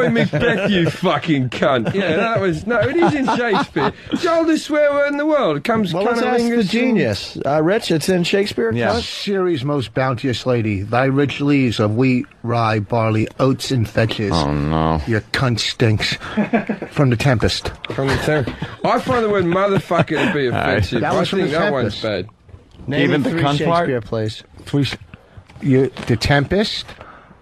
Speaker 19: Macbeth, you fucking cunt. Yeah, it is in Shakespeare. It's the oldest swear word in the world. It comes
Speaker 1: let's ask the genius. Rich, it's in Shakespeare?
Speaker 4: Yeah. Ceres, most bounteous lady, thy rich leaves of wheat, rye, barley, oats, and fetches.
Speaker 2: Oh, no.
Speaker 4: Your cunt stinks. From the Tempest.
Speaker 19: From the Tempest. I find the word motherfucker to be offensive. I think that one's bad.
Speaker 3: Even the cunt part? Shakespeare plays.
Speaker 4: The Tempest?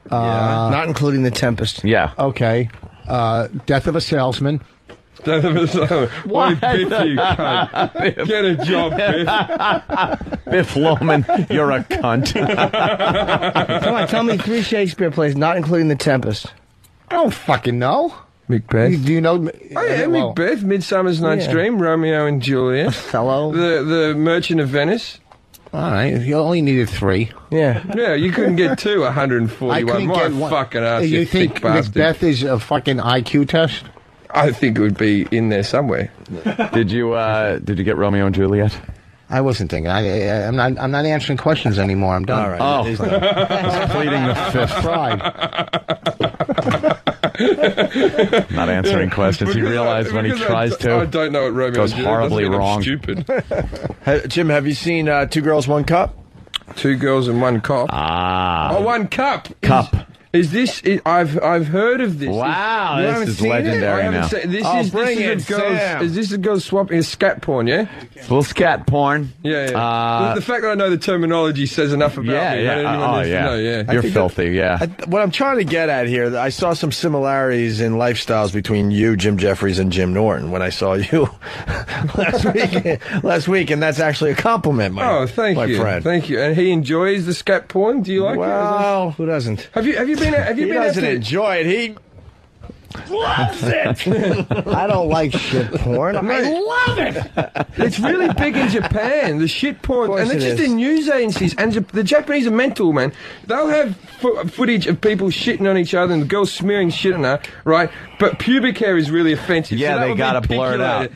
Speaker 3: Not including the Tempest.
Speaker 2: Yeah.
Speaker 4: Okay. Death of a Salesman.
Speaker 19: Death of a Salesman. What? Biff, you cunt. Get a job, Biff.
Speaker 2: Biff Loman, you're a cunt.
Speaker 3: Come on, tell me 3 Shakespeare plays, not including the Tempest.
Speaker 4: I don't fucking know.
Speaker 19: Macbeth.
Speaker 4: Do you know?
Speaker 19: Macbeth, Midsummer's Night's Dream, Romeo and Juliet.
Speaker 3: Othello.
Speaker 19: The Merchant of Venice.
Speaker 4: All right, you only needed 3.
Speaker 3: Yeah.
Speaker 19: Yeah, you couldn't get 2 141. My fucking ass, you
Speaker 4: think
Speaker 19: thick bastard.
Speaker 4: Macbeth is a fucking IQ test?
Speaker 19: I think it would be in there somewhere.
Speaker 2: Did you get Romeo and Juliet?
Speaker 4: I wasn't thinking. I'm not answering questions anymore. I'm done.
Speaker 1: All right.
Speaker 2: He's pleading the fifth.
Speaker 4: Pride.
Speaker 2: Not answering questions. He realized when he tries to.
Speaker 19: I don't know what Romeo
Speaker 2: goes horribly wrong.
Speaker 19: Stupid.
Speaker 1: Jim, have you seen 2 Girls, 1 Cup?
Speaker 19: 2 Girls and 1 Cup.
Speaker 2: Ah.
Speaker 19: Oh, 1 Cup.
Speaker 2: Cup.
Speaker 19: Is this? I've heard of this.
Speaker 2: Wow, this is legendary now.
Speaker 19: Is this a girl swapping a scat porn? Yeah,
Speaker 2: it's a little scat porn.
Speaker 19: Yeah. The fact that I know the terminology says enough about me.
Speaker 2: Yeah. You're filthy.
Speaker 1: What I'm trying to get at here, I saw some similarities in lifestyles between you, Jim Jefferies, and Jim Norton when I saw you last week, and that's actually a compliment, my
Speaker 19: thank you,
Speaker 1: friend.
Speaker 19: Thank you. And he enjoys the scat porn. Do you like it?
Speaker 1: Well, who doesn't?
Speaker 19: Have you been?
Speaker 1: He doesn't enjoy it.
Speaker 3: loves it. I don't like shit porn. I love it.
Speaker 19: It's really big in Japan, the shit porn. And it's
Speaker 3: it
Speaker 19: just
Speaker 3: is.
Speaker 19: in news agencies. And the Japanese are mental, man. They'll have footage of people shitting on each other and the girls smearing shit on her, right? But pubic hair is really offensive.
Speaker 2: Yeah, they gotta blur it out.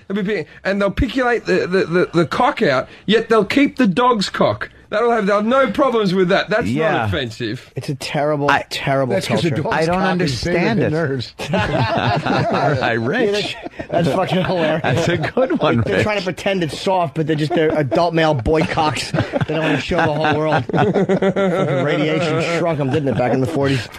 Speaker 19: And they'll piculate the cock out, yet they'll keep the dog's cock. They'll have no problems with that. That's not offensive.
Speaker 3: It's a terrible, terrible culture.
Speaker 2: I don't understand it. All right, Rich.
Speaker 3: That's fucking hilarious.
Speaker 2: That's a good one,
Speaker 3: They're
Speaker 2: Rich.
Speaker 3: trying to pretend it's soft, but they're adult male boy cocks. They don't want to show the whole world. Fucking radiation shrunk them, didn't it, back in the 40s?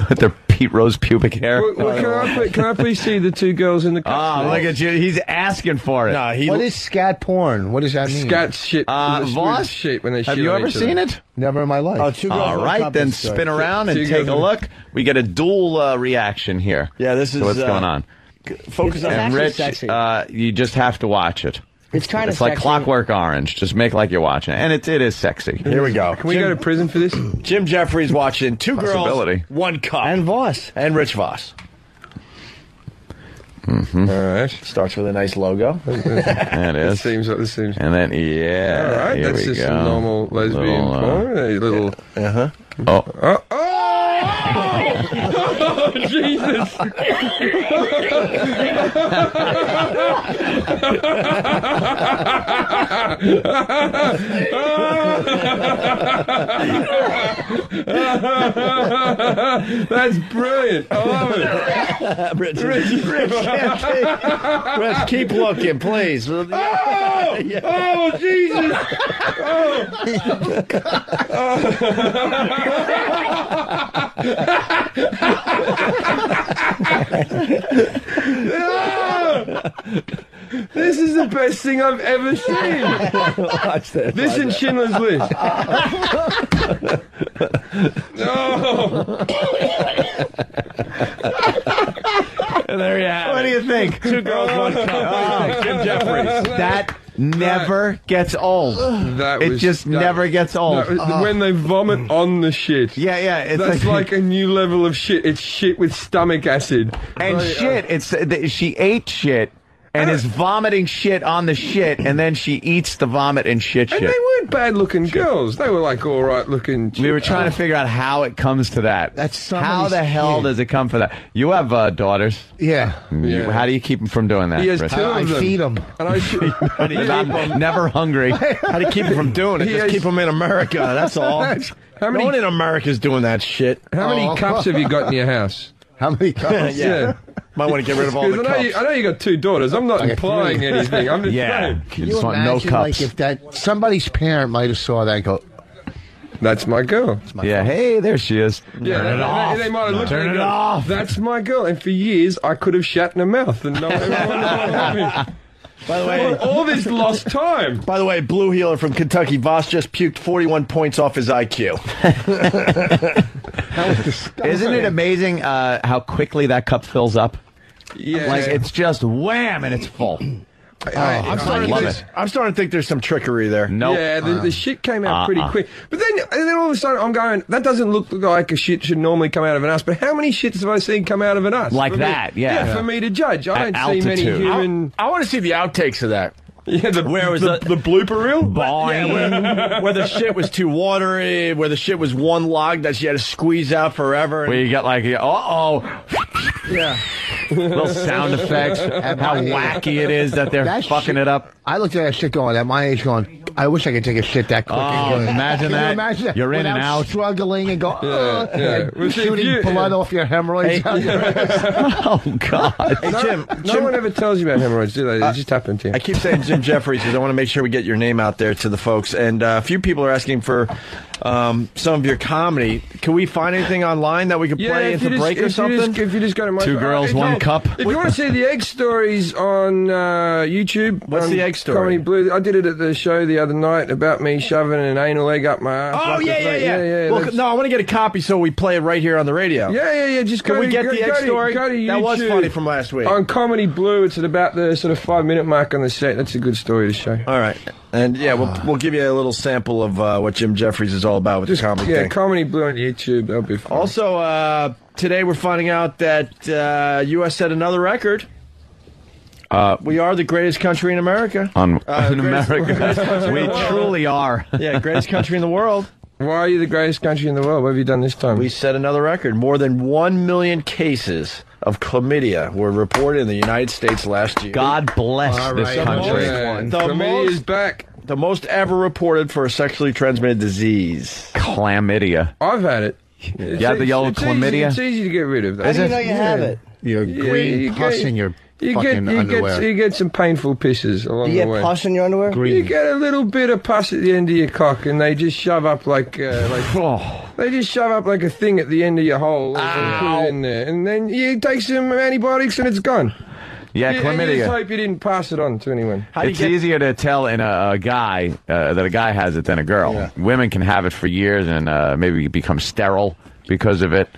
Speaker 2: With their Pete Rose pubic hair.
Speaker 19: Can I please see the two girls in the cup?
Speaker 2: Oh, look at you. He's asking for it.
Speaker 4: What is scat porn? What does that mean?
Speaker 19: Scat shit.
Speaker 2: Voss,
Speaker 19: shit when they
Speaker 2: have
Speaker 19: shit
Speaker 2: you
Speaker 19: on
Speaker 2: ever
Speaker 19: each other.
Speaker 2: seen it?
Speaker 4: Never in my life.
Speaker 3: Oh, two girls
Speaker 2: All
Speaker 3: in a
Speaker 2: right,
Speaker 3: cup
Speaker 2: then
Speaker 3: is good.
Speaker 2: spin around and
Speaker 19: Two
Speaker 2: take a
Speaker 19: girls.
Speaker 2: look. We get a dual reaction here.
Speaker 1: Yeah, this is
Speaker 2: So what's going on?
Speaker 1: Focus on
Speaker 2: And
Speaker 3: actually
Speaker 2: Rich,
Speaker 3: sexy.
Speaker 2: you just have to watch it.
Speaker 3: It's kind of
Speaker 2: It's like
Speaker 3: sexy.
Speaker 2: Clockwork Orange. Just make like you're watching it. And it is sexy.
Speaker 1: Here we go.
Speaker 19: Can we go to prison for this?
Speaker 1: Jim Jefferies watching Two
Speaker 2: Possibility.
Speaker 1: Girls, One Cup.
Speaker 3: And Voss.
Speaker 1: And Rich Voss.
Speaker 19: All right.
Speaker 1: Starts with a nice logo.
Speaker 2: That is.
Speaker 19: Seems.
Speaker 2: And then, yeah.
Speaker 19: All right,
Speaker 2: here
Speaker 19: that's
Speaker 2: we
Speaker 19: just
Speaker 2: go.
Speaker 19: some normal lesbian
Speaker 2: Little,
Speaker 19: porn. A little.
Speaker 2: Oh.
Speaker 19: Oh, Jesus! That's brilliant. I love it.
Speaker 1: Rich, keep looking, please.
Speaker 19: Oh, Jesus! This is the best thing I've ever seen.
Speaker 1: Watch this.
Speaker 19: This and Schindler's List.
Speaker 1: And there you have it. What do you think? Two Girls, One Cup. Jim Jefferies.
Speaker 2: That never gets old. It just never gets old.
Speaker 19: When they vomit on the shit.
Speaker 2: Yeah. It's
Speaker 19: That's like a new level of shit. It's shit with stomach acid.
Speaker 2: And shit, she ate shit and is vomiting shit on the shit, and then she eats the vomit and shit.
Speaker 19: And they weren't bad-looking girls. They were like all right-looking.
Speaker 2: We were trying to figure out how it comes to that.
Speaker 4: That's
Speaker 2: how the hell does it come for that? You have daughters.
Speaker 4: Yeah.
Speaker 2: How do you keep them from doing that?
Speaker 19: He has
Speaker 2: Rich?
Speaker 19: two of them.
Speaker 4: I feed them.
Speaker 19: And I
Speaker 2: Never hungry.
Speaker 1: How do you keep them from doing it? Just keep them in America. That's all.
Speaker 19: How many?
Speaker 1: No one in America is doing that shit.
Speaker 19: How many cups have you got in your house?
Speaker 4: How many cups?
Speaker 1: Yeah. Might want to get rid of all the cups.
Speaker 19: I know you got two daughters. I'm not implying anything. I'm just saying.
Speaker 4: Can
Speaker 2: you
Speaker 4: you
Speaker 2: want no
Speaker 4: imagine,
Speaker 2: cups.
Speaker 4: like, if that somebody's parent might have saw that and go,
Speaker 19: That's my girl.
Speaker 2: Hey, there she is.
Speaker 19: Yeah,
Speaker 2: Turn it off.
Speaker 19: They might have looked
Speaker 2: Turn
Speaker 19: at
Speaker 2: it
Speaker 19: go,
Speaker 2: off.
Speaker 19: That's my girl. And for years, I could have shat in her mouth and no one me.
Speaker 1: By the way,
Speaker 19: all this lost time.
Speaker 1: By the way, Blue Healer from Kentucky, Voss just puked 41 points off his IQ.
Speaker 2: Isn't it amazing how quickly that cup fills up?
Speaker 19: Yeah.
Speaker 2: Like, it's just wham and it's full.
Speaker 1: I'm starting to think there's some trickery there.
Speaker 2: Nope.
Speaker 19: Yeah, the shit came out pretty quick. But then all of a sudden, I'm going, that doesn't look like a shit should normally come out of an ass. But how many shits have I seen come out of an ass?
Speaker 2: Like
Speaker 19: for
Speaker 2: that,
Speaker 19: me,
Speaker 2: yeah.
Speaker 19: for me to judge. I don't see many
Speaker 2: altitude.
Speaker 19: human...
Speaker 1: I want to see the outtakes of that.
Speaker 19: Yeah,
Speaker 1: where was the blooper reel? Yeah, where the shit was too watery, where the shit was one log that she had to squeeze out forever.
Speaker 2: Where you got like,
Speaker 1: yeah,
Speaker 2: little sound effects. How wacky it is that they're fucking it up.
Speaker 4: I looked at that shit going, at my age going, I wish I could take a shit that quick.
Speaker 2: Imagine
Speaker 4: Can
Speaker 2: that.
Speaker 4: you imagine that?
Speaker 2: You're in
Speaker 4: Without
Speaker 2: and out.
Speaker 4: struggling and go,
Speaker 19: Well, see,
Speaker 4: shooting blood off your hemorrhoids.
Speaker 2: Oh, God.
Speaker 1: Hey, Jim,
Speaker 19: No one ever tells you about hemorrhoids, do they? They just happen to you.
Speaker 1: I keep saying Jim Jefferies because I want to make sure we get your name out there to the folks. And a few people are asking for some of your comedy. Can we find anything online that we could play into break or something?
Speaker 19: If you just go to my...
Speaker 2: Two girls, one cup.
Speaker 19: If you want to see the egg stories on YouTube...
Speaker 1: What's the egg story?
Speaker 19: Comedy Blue. I did it at the show the other night about me shoving an anal egg up my ass.
Speaker 1: Oh, yeah. Well,
Speaker 19: that's-
Speaker 1: no, I want to get a copy so we play it right here on the radio.
Speaker 19: Yeah. Just
Speaker 1: Can
Speaker 19: go
Speaker 1: we
Speaker 19: to,
Speaker 1: get
Speaker 19: go,
Speaker 1: the
Speaker 19: go
Speaker 1: egg
Speaker 19: to-
Speaker 1: story?
Speaker 19: Go to YouTube.
Speaker 1: That was funny from last week.
Speaker 19: On Comedy Blue, it's at about the sort of 5-minute mark on the set. That's a good story to show.
Speaker 1: All right. And, yeah, we'll give you a little sample of what Jim Jefferies is all all about with the comedy thing.
Speaker 19: Comedy Blue on YouTube. That'll be fun.
Speaker 1: Also, today we're finding out that U.S. set another record. We are the greatest country in America.
Speaker 2: In America. We truly are.
Speaker 1: Yeah, greatest country in the world.
Speaker 19: Why are you the greatest country in the world? What have you done this time?
Speaker 1: We set another record. More than 1 million cases of chlamydia were reported in the United States last year.
Speaker 2: God bless this country.
Speaker 19: Chlamydia is back.
Speaker 1: The most ever reported for a sexually transmitted disease.
Speaker 2: Chlamydia.
Speaker 19: I've had it.
Speaker 2: Yeah, the old chlamydia?
Speaker 19: It's easy to get rid of.
Speaker 3: How do you know you have it?
Speaker 4: Your green pus in your fucking underwear.
Speaker 19: You get some painful pisses along the way.
Speaker 3: You get pus in your underwear?
Speaker 19: You get a little bit of pus at the end of your cock, and they just shove up they just shove up like a thing at the end of your hole and put it in there, and then you take some antibiotics and it's gone.
Speaker 2: Yeah, chlamydia.
Speaker 19: You just hope you didn't pass it on to anyone.
Speaker 2: It's easier to tell in a guy that a guy has it than a girl. Yeah. Women can have it for years and maybe become sterile because of it.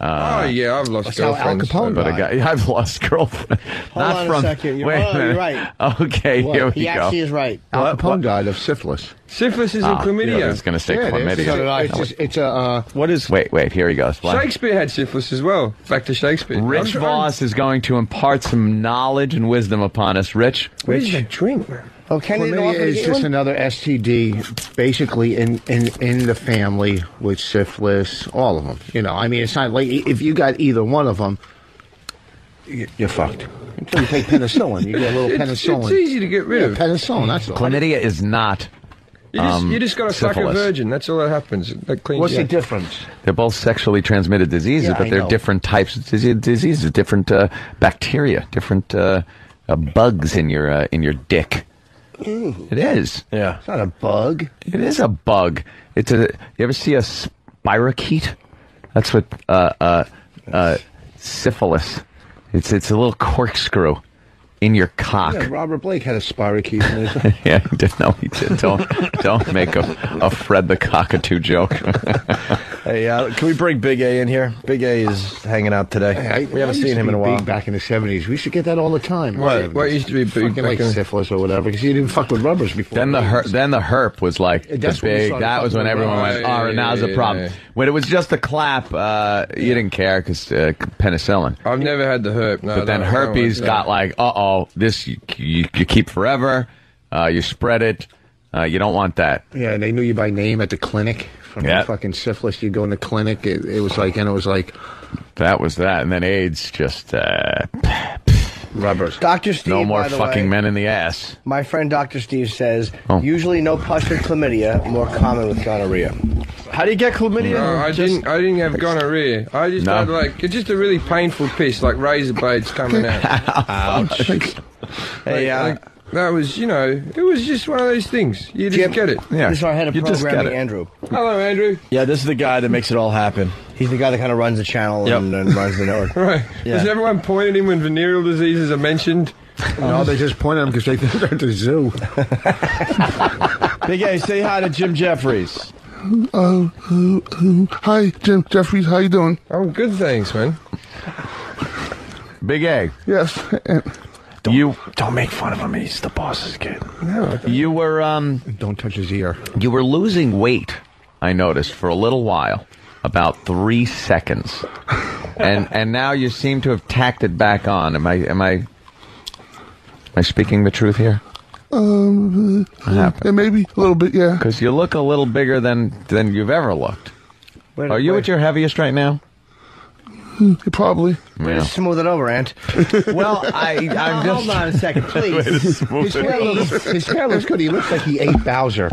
Speaker 19: I've lost girlfriends.
Speaker 2: But I've lost girlfriends.
Speaker 3: Hold on a second. You're right.
Speaker 2: Okay, here we go.
Speaker 3: He actually is right.
Speaker 4: Al Capone died of syphilis.
Speaker 19: Syphilis isn't chlamydia.
Speaker 2: I was going to say chlamydia.
Speaker 1: What is...
Speaker 2: Wait, here he goes.
Speaker 19: Shakespeare had syphilis as well. Back to Shakespeare.
Speaker 2: Rich Voss is going to impart some knowledge and wisdom upon us. Rich?
Speaker 19: Where's that drink, man?
Speaker 4: Chlamydia is just another STD, basically in the family with syphilis, all of them. You know, I mean, it's not like if you got either one of them, you're fucked. Until you take penicillin, you get a little penicillin.
Speaker 19: It's easy to get rid of.
Speaker 4: Penicillin, that's all.
Speaker 2: Chlamydia is not.
Speaker 19: You just got to fuck a virgin. That's all that happens. That cleans
Speaker 4: What's
Speaker 19: you
Speaker 4: the
Speaker 19: up.
Speaker 4: difference?
Speaker 2: They're both sexually transmitted diseases, but they're different types of diseases, different bacteria, different bugs in your dick.
Speaker 4: Ooh.
Speaker 2: It is.
Speaker 1: Yeah.
Speaker 4: It's not a bug.
Speaker 2: It is a bug. You ever see a spirochete? That's what syphilis. It's a little corkscrew in your cock.
Speaker 4: Yeah, Robert Blake had a spirochete in his...
Speaker 2: Yeah, he did. No, he did. Don't make a Fred the Cockatoo joke.
Speaker 1: Hey, can we bring Big A in here? Big A is hanging out today. We haven't seen him in a while.
Speaker 4: Big back in the 70s. We used to get that all the time.
Speaker 19: What used to be big?
Speaker 4: Like syphilis or whatever, because you didn't fuck with rubbers before.
Speaker 2: Then the herp was like the big. That was when everyone went, now's the problem.
Speaker 19: Yeah.
Speaker 2: When it was just a clap, you didn't care because penicillin.
Speaker 19: I've never had the herp. No,
Speaker 2: but then herpes got like, this you keep forever. You spread it. You don't want that.
Speaker 4: Yeah, and they knew you by name at the clinic. From the fucking syphilis, you go in the clinic. It was like, and it was like,
Speaker 2: that was that, and then AIDS just
Speaker 4: rubbers.
Speaker 3: Dr. Steve,
Speaker 2: no more
Speaker 3: by the
Speaker 2: fucking
Speaker 3: way,
Speaker 2: men in the ass.
Speaker 3: My friend Dr. Steve says usually no pus or chlamydia, more common with gonorrhea.
Speaker 1: How do you get chlamydia?
Speaker 19: No, I didn't have gonorrhea. I just had it's just a really painful piss, like razor blades coming out.
Speaker 1: Ouch.
Speaker 3: Hey,
Speaker 19: that was, it was just one of those things. You just get it.
Speaker 3: Yeah. This is our head of programming, Andrew.
Speaker 19: Hello, Andrew.
Speaker 1: Yeah, this is the guy that makes it all happen.
Speaker 3: He's the guy that kind of runs the channel and runs the network.
Speaker 19: Right.
Speaker 3: Yeah.
Speaker 19: Does everyone point at him when venereal diseases are mentioned?
Speaker 4: No, they just point at him because they think they're at the zoo.
Speaker 1: Big A, say hi to Jim Jefferies.
Speaker 4: Hi, Jim Jefferies. How you doing?
Speaker 19: I'm good, thanks, man.
Speaker 2: Big A.
Speaker 4: Yes.
Speaker 1: Don't make fun of him. He's the boss's kid.
Speaker 19: No,
Speaker 2: you were
Speaker 4: don't touch his ear.
Speaker 2: You were losing weight, I noticed, for a little while, about 3 seconds, and now you seem to have tacked it back on. Am I speaking the truth here?
Speaker 4: Maybe a little bit, yeah.
Speaker 2: Because you look a little bigger than you've ever looked. Are you at your heaviest right now?
Speaker 4: Probably.
Speaker 3: Yeah. Smooth it over, Ant.
Speaker 2: Well, I'm just...
Speaker 3: Hold on a second, please.
Speaker 4: His hair looks good. He looks like he ate Bowser.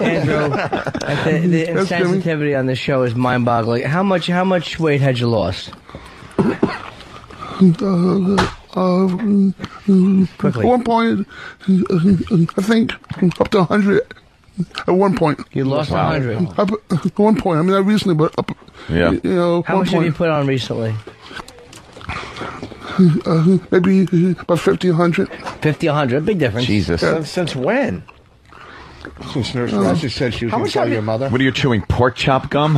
Speaker 3: Andrew, the insensitivity on this show is mind-boggling. How much weight had you lost?
Speaker 4: Quickly. At one point, I think up to 100. At one point.
Speaker 3: You lost 100?
Speaker 4: At one point. I mean, not recently, but up.
Speaker 2: Yeah.
Speaker 3: How much have you put on recently?
Speaker 4: Maybe about 50, 100.
Speaker 3: 50, 100. Big difference.
Speaker 2: Jesus.
Speaker 1: Since when?
Speaker 4: Since Nurse Roger said she was going to tell your mother.
Speaker 2: What are you chewing, pork chop gum?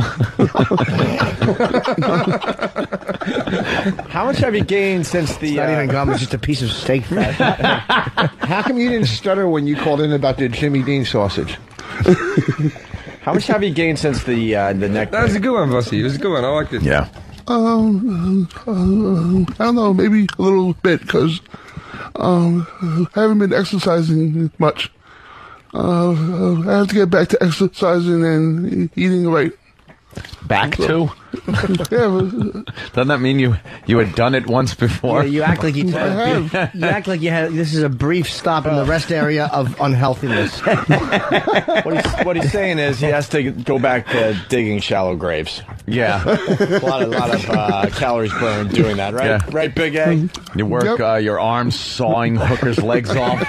Speaker 1: How much have you gained since the...
Speaker 3: It's not even gum, it's just a piece of steak fat.
Speaker 4: How come you didn't stutter when you called in about the Jimmy Dean sausage?
Speaker 1: How much have you gained since the neck?
Speaker 19: That was a good one, Vossi. It was a good one. I liked it.
Speaker 2: Yeah.
Speaker 7: I don't know, maybe a little bit, because I haven't been exercising much. I have to get back to exercising and eating right.
Speaker 2: Back to?
Speaker 7: Yeah.
Speaker 2: Doesn't that mean you had done it once before?
Speaker 3: Yeah, you act like you
Speaker 7: have.
Speaker 3: You act like you had. This is a brief stop in the rest area of unhealthiness.
Speaker 1: What he's saying is he has to go back to digging shallow graves.
Speaker 2: Yeah.
Speaker 1: a lot of calories burned doing that, right?
Speaker 2: Yeah.
Speaker 1: Right, Big A?
Speaker 2: You work your arms sawing hookers' legs off.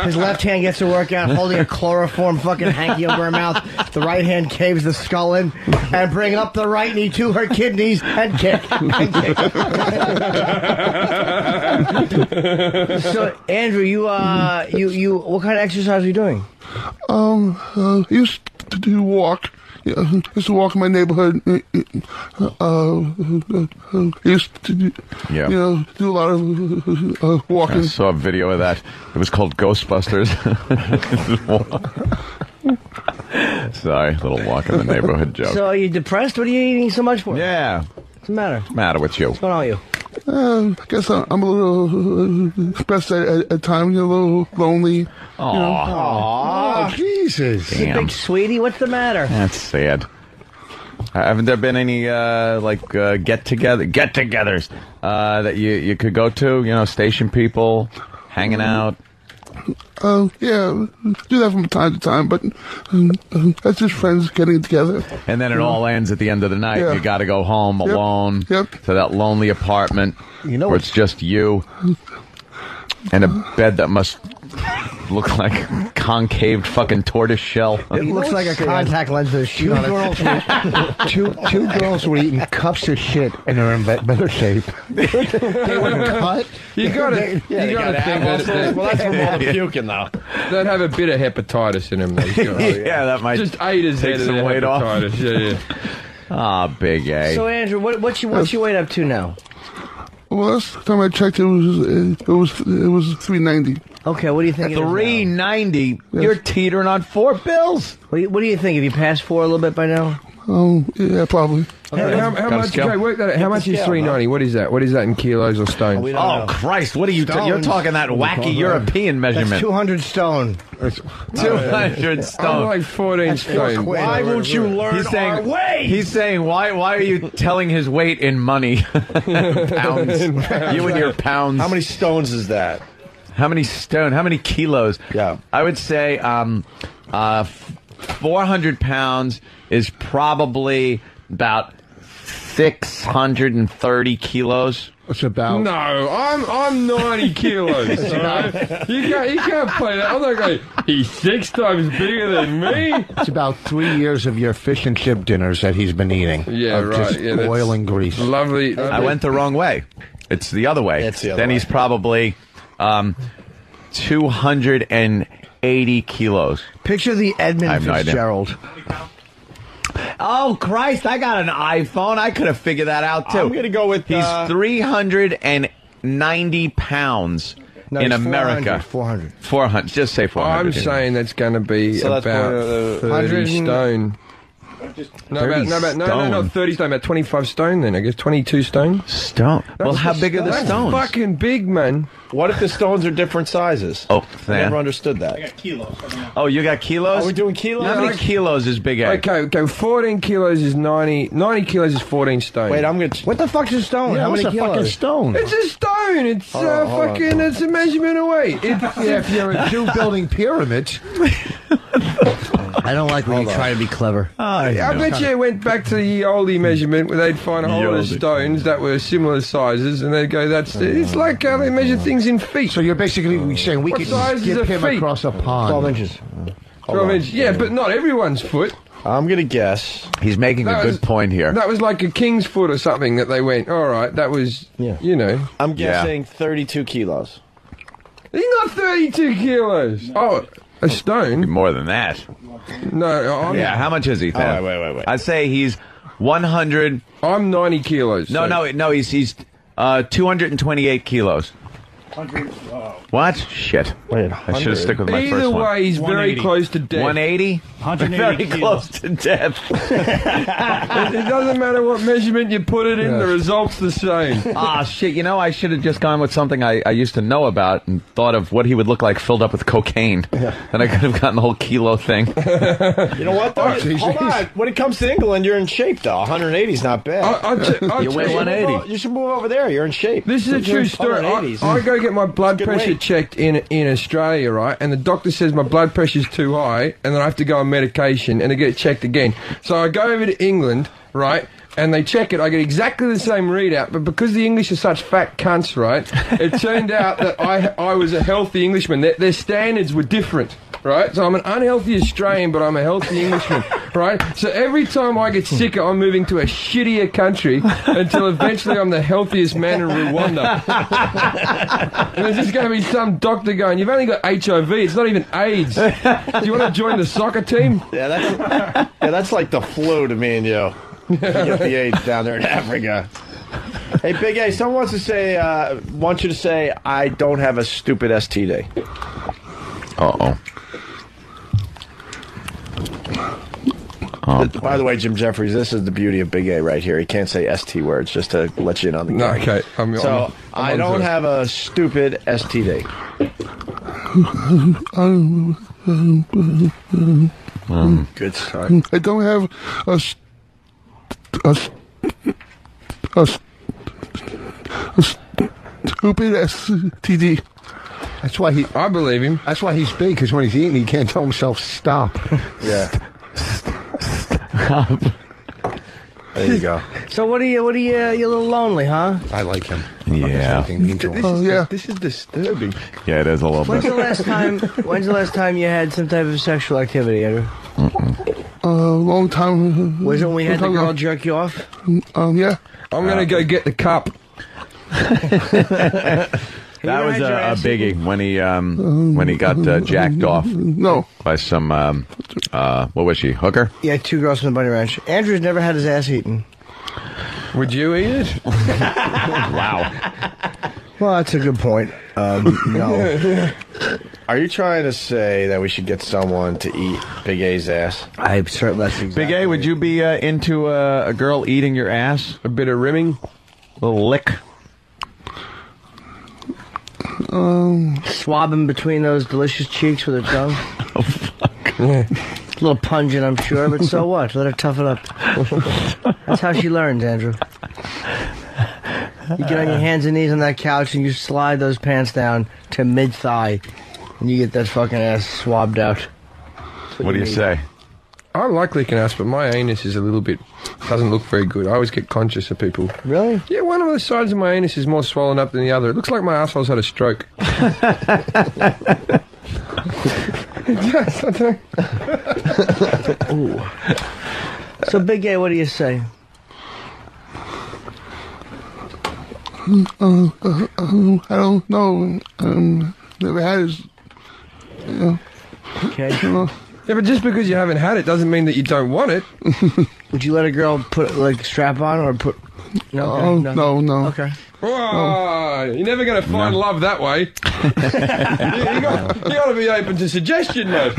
Speaker 3: His left hand gets to work out holding a chloroform fucking hanky over her mouth. The right hand caves the skull in and bring up the right knee to her kidneys and kick. So, Andrew, you what kind of exercise are you doing?
Speaker 7: Used to walk. Used to walk in my neighborhood. Used to, do a lot of walking.
Speaker 2: I saw a video of that. It was called Ghostbusters. Sorry, little walk in the neighborhood joke.
Speaker 3: So, are you depressed? What are you eating so much for?
Speaker 2: Yeah.
Speaker 3: What's the matter?
Speaker 2: What's the matter with you?
Speaker 3: What's going on with you?
Speaker 7: I guess I'm a little depressed at times, a little lonely.
Speaker 3: Aww.
Speaker 4: Jesus.
Speaker 3: Hey, big sweetie, what's the matter?
Speaker 2: That's sad. Haven't there been any get-togethers that you could go to? Station people hanging out.
Speaker 7: Yeah, do that from time to time, but that's just friends getting together.
Speaker 2: And then it all ends at the end of the night.
Speaker 7: Yeah.
Speaker 2: You got to go home alone to that lonely apartment where it's just you and a bed that must look like concave fucking tortoise shell.
Speaker 3: It looks like a contact lens with a shoe on it.
Speaker 4: Two girls were eating cups of shit and are in better shape.
Speaker 3: They were cut.
Speaker 19: You gotta think that.
Speaker 1: Well, that's from all the puking, though.
Speaker 19: They'd have a bit of hepatitis in them.
Speaker 2: Yeah, that might
Speaker 19: just A to Z
Speaker 2: take some weight
Speaker 19: hepatitis.
Speaker 2: off.
Speaker 19: Yeah.
Speaker 2: Ah, Big A.
Speaker 3: So, Andrew, what's your weight up to now?
Speaker 7: Well, last time I checked, it was 390.
Speaker 3: Okay, what do you think?
Speaker 2: 390. You're teetering on $4 bills.
Speaker 3: What do you think? Have you passed 4 a little bit by now?
Speaker 7: Yeah, probably.
Speaker 19: Okay. How much? Okay, work that out. How much is 390? What is that? What is that in kilos or stones?
Speaker 2: Oh, Christ! What are you? You're talking that wacky European measurement.
Speaker 3: That's 200 stone.
Speaker 2: 200 stone.
Speaker 19: I'm like 14 stone.
Speaker 1: Why won't you learn our way?
Speaker 2: He's saying, why are you telling his weight in money? Pounds. You and your pounds.
Speaker 1: How many stones is that?
Speaker 2: How many stone? How many kilos?
Speaker 1: Yeah.
Speaker 2: I would say 400 pounds is probably about 630 kilos.
Speaker 4: It's about...
Speaker 19: No, I'm 90 kilos. Right? You can't play that. I'm not going, he's 6 times bigger than me.
Speaker 4: It's about 3 years of your fish and chip dinners that he's been eating.
Speaker 19: Yeah, right.
Speaker 4: Just oil and grease.
Speaker 19: Lovely.
Speaker 2: I went the wrong way. It's the other way.
Speaker 1: It's the other
Speaker 2: then
Speaker 1: way.
Speaker 2: He's probably 280 kilos.
Speaker 3: Picture the Edmund
Speaker 2: I have no idea.
Speaker 3: Fitzgerald.
Speaker 2: Oh, Christ, I got an iPhone. I could have figured that out, too.
Speaker 1: I'm going to go with...
Speaker 2: He's 390 pounds in America. 400. Just say 400.
Speaker 19: I'm saying that's going to be about 30 stone. No, not 30 stone, about 25 stone then, I guess. 22 stone.
Speaker 2: Stone? Well, how big are the stones?
Speaker 19: That's fucking big, man.
Speaker 1: What if the stones are different sizes?
Speaker 2: Oh,
Speaker 1: I never understood that.
Speaker 18: I got kilos.
Speaker 2: Oh, you got kilos?
Speaker 1: Are we doing kilos?
Speaker 2: How many kilos is Big A?
Speaker 19: Okay, 14 kilos is 90. 90 kilos is 14 stone.
Speaker 1: Wait, I'm going to...
Speaker 3: What the fuck's a stone?
Speaker 4: Yeah,
Speaker 3: How
Speaker 4: what's
Speaker 3: many
Speaker 4: a
Speaker 3: kilos?
Speaker 4: fucking stone?
Speaker 19: It's a stone. It's fucking. It's a measurement of weight.
Speaker 4: Yeah, if you're a Jew building pyramids.
Speaker 3: I don't like when you try to be clever.
Speaker 19: I bet you it went back to the oldie measurement where they'd find a whole lot of stones that were similar sizes and they'd go, it's like how they measure things in feet.
Speaker 4: So you're basically saying we
Speaker 19: What
Speaker 4: could
Speaker 19: size is
Speaker 4: skip
Speaker 19: a
Speaker 4: him
Speaker 19: feet?
Speaker 4: across a pond.
Speaker 3: 12 inches.
Speaker 19: 12 inches. Yeah, but not everyone's foot.
Speaker 1: I'm going to guess.
Speaker 2: He's making a good point here.
Speaker 19: That was like a king's foot or something that they went, all right, that was, you know.
Speaker 1: I'm guessing 32 kilos.
Speaker 19: He's not 32 kilos. Oh, a stone?
Speaker 2: More than that.
Speaker 19: No,
Speaker 2: Yeah, how much is he, Thad?
Speaker 1: Oh, wait.
Speaker 2: I'd say he's 100...
Speaker 19: I'm 90 kilos.
Speaker 2: No, he's 228 kilos. What? Shit.
Speaker 3: Wait,
Speaker 2: I should have stuck with my
Speaker 19: Either
Speaker 2: first one.
Speaker 19: way, he's very close to death.
Speaker 2: 180?
Speaker 18: 180
Speaker 2: Very close to death.
Speaker 19: It doesn't matter what measurement you put it in, the result's the same.
Speaker 2: Ah, shit. You know, I should have just gone with something I used to know about and thought of what he would look like filled up with cocaine. Then I could have gotten the whole kilo thing.
Speaker 1: You know what, though? Hold on. When it comes to England, you're in shape, though. 180 is not bad.
Speaker 2: You weigh 180.
Speaker 1: You should move over there. You're in shape.
Speaker 19: This is a true story. I go get my blood pressure checked in Australia, right? And the doctor says my blood pressure's too high, and then I have to go on medication, and I get checked again. So I go over to England, right? And they check it. I get exactly the same readout, but because the English are such fat cunts, right? It turned out that I was a healthy Englishman. Their standards were different, right? So I'm an unhealthy Australian, but I'm a healthy Englishman, right? So every time I get sicker, I'm moving to a shittier country until eventually I'm the healthiest man in Rwanda. And there's just going to be some doctor going, "You've only got HIV. It's not even AIDS. Do you want to join the soccer team?"
Speaker 1: Yeah, that's like the flu to me and you. You get the AIDS down there in Africa. Hey, Big A, someone wants you to say, I don't have a stupid STD.
Speaker 2: Uh-oh.
Speaker 1: By the way, Jim Jefferies, this is the beauty of Big A right here. He can't say ST words, just to let you in on the game.
Speaker 19: No, okay.
Speaker 1: I don't have a stupid STD. Good start.
Speaker 7: I don't have a stupid STD.
Speaker 4: That's why I believe him. That's why he's big, because when he's eating, he can't tell himself stop.
Speaker 1: Yeah. There you go.
Speaker 3: So what are you? You're a little lonely, huh?
Speaker 4: I like him.
Speaker 2: Yeah.
Speaker 4: This is disturbing.
Speaker 2: Yeah, it is a little
Speaker 3: When's
Speaker 2: bit.
Speaker 3: When's the last time you had some type of sexual activity, Andrew?
Speaker 7: A long time.
Speaker 3: Was it when we had the girl jerk you off?
Speaker 7: Yeah.
Speaker 19: I'm going to go get the cup.
Speaker 2: That was a biggie when he got jacked off.
Speaker 7: No.
Speaker 2: By some what was she? Hooker?
Speaker 3: Yeah, 2 girls from the Bunny Ranch. Andrew's never had his ass eaten.
Speaker 19: Would you eat it?
Speaker 2: Wow.
Speaker 3: Well, that's a good point. No.
Speaker 1: Are you trying to say that we should get someone to eat Big A's ass?
Speaker 3: I certainly. That's exactly.
Speaker 2: Big A, would you be into a girl eating your ass? A bit of rimming? A little lick?
Speaker 3: Swabbing between those delicious cheeks with her tongue.
Speaker 2: Oh, fuck.
Speaker 3: A little pungent, I'm sure, but so what? Let her tough it up. That's how she learns, Andrew. You get on your hands and knees on that couch and you slide those pants down to mid-thigh, and you get that fucking ass swabbed out.
Speaker 2: What do you say?
Speaker 19: I like licking ass, but my anus is a little bit, doesn't look very good. I always get conscious of people.
Speaker 3: Really?
Speaker 19: Yeah, one of the sides of my anus is more swollen up than the other. It looks like my asshole's had a stroke. Yes, I do.
Speaker 3: Ooh. So, Big A, what do you say?
Speaker 7: I don't know. Never had it.
Speaker 3: Okay.
Speaker 19: Yeah, but just because you haven't had it doesn't mean that you don't want it.
Speaker 3: Would you let a girl put like strap on or put?
Speaker 7: No.
Speaker 3: Okay.
Speaker 19: Oh, you're never going to find love that way. you got to be open to suggestion, though.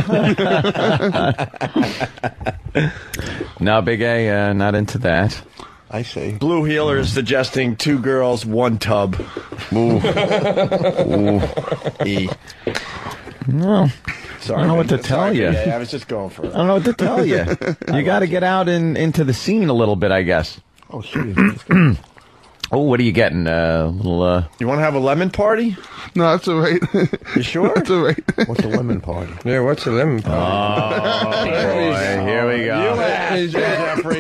Speaker 2: No, Big A, not into that.
Speaker 1: I see. Blue Healer is suggesting 2 girls, 1 tub. Ooh. Ooh. E.
Speaker 2: No.
Speaker 1: Sorry,
Speaker 2: I don't know what to tell you.
Speaker 1: Yeah, I was just going for it.
Speaker 2: I don't know what to tell you. You got to get out into the scene a little bit, I guess.
Speaker 1: Oh, shit.
Speaker 2: Oh, what are you getting? Little,
Speaker 1: You want to have a lemon party?
Speaker 7: No, that's all right.
Speaker 1: You sure?
Speaker 7: That's all right.
Speaker 1: What's a lemon party?
Speaker 19: Yeah, what's a lemon party?
Speaker 2: Oh, boy, here we go.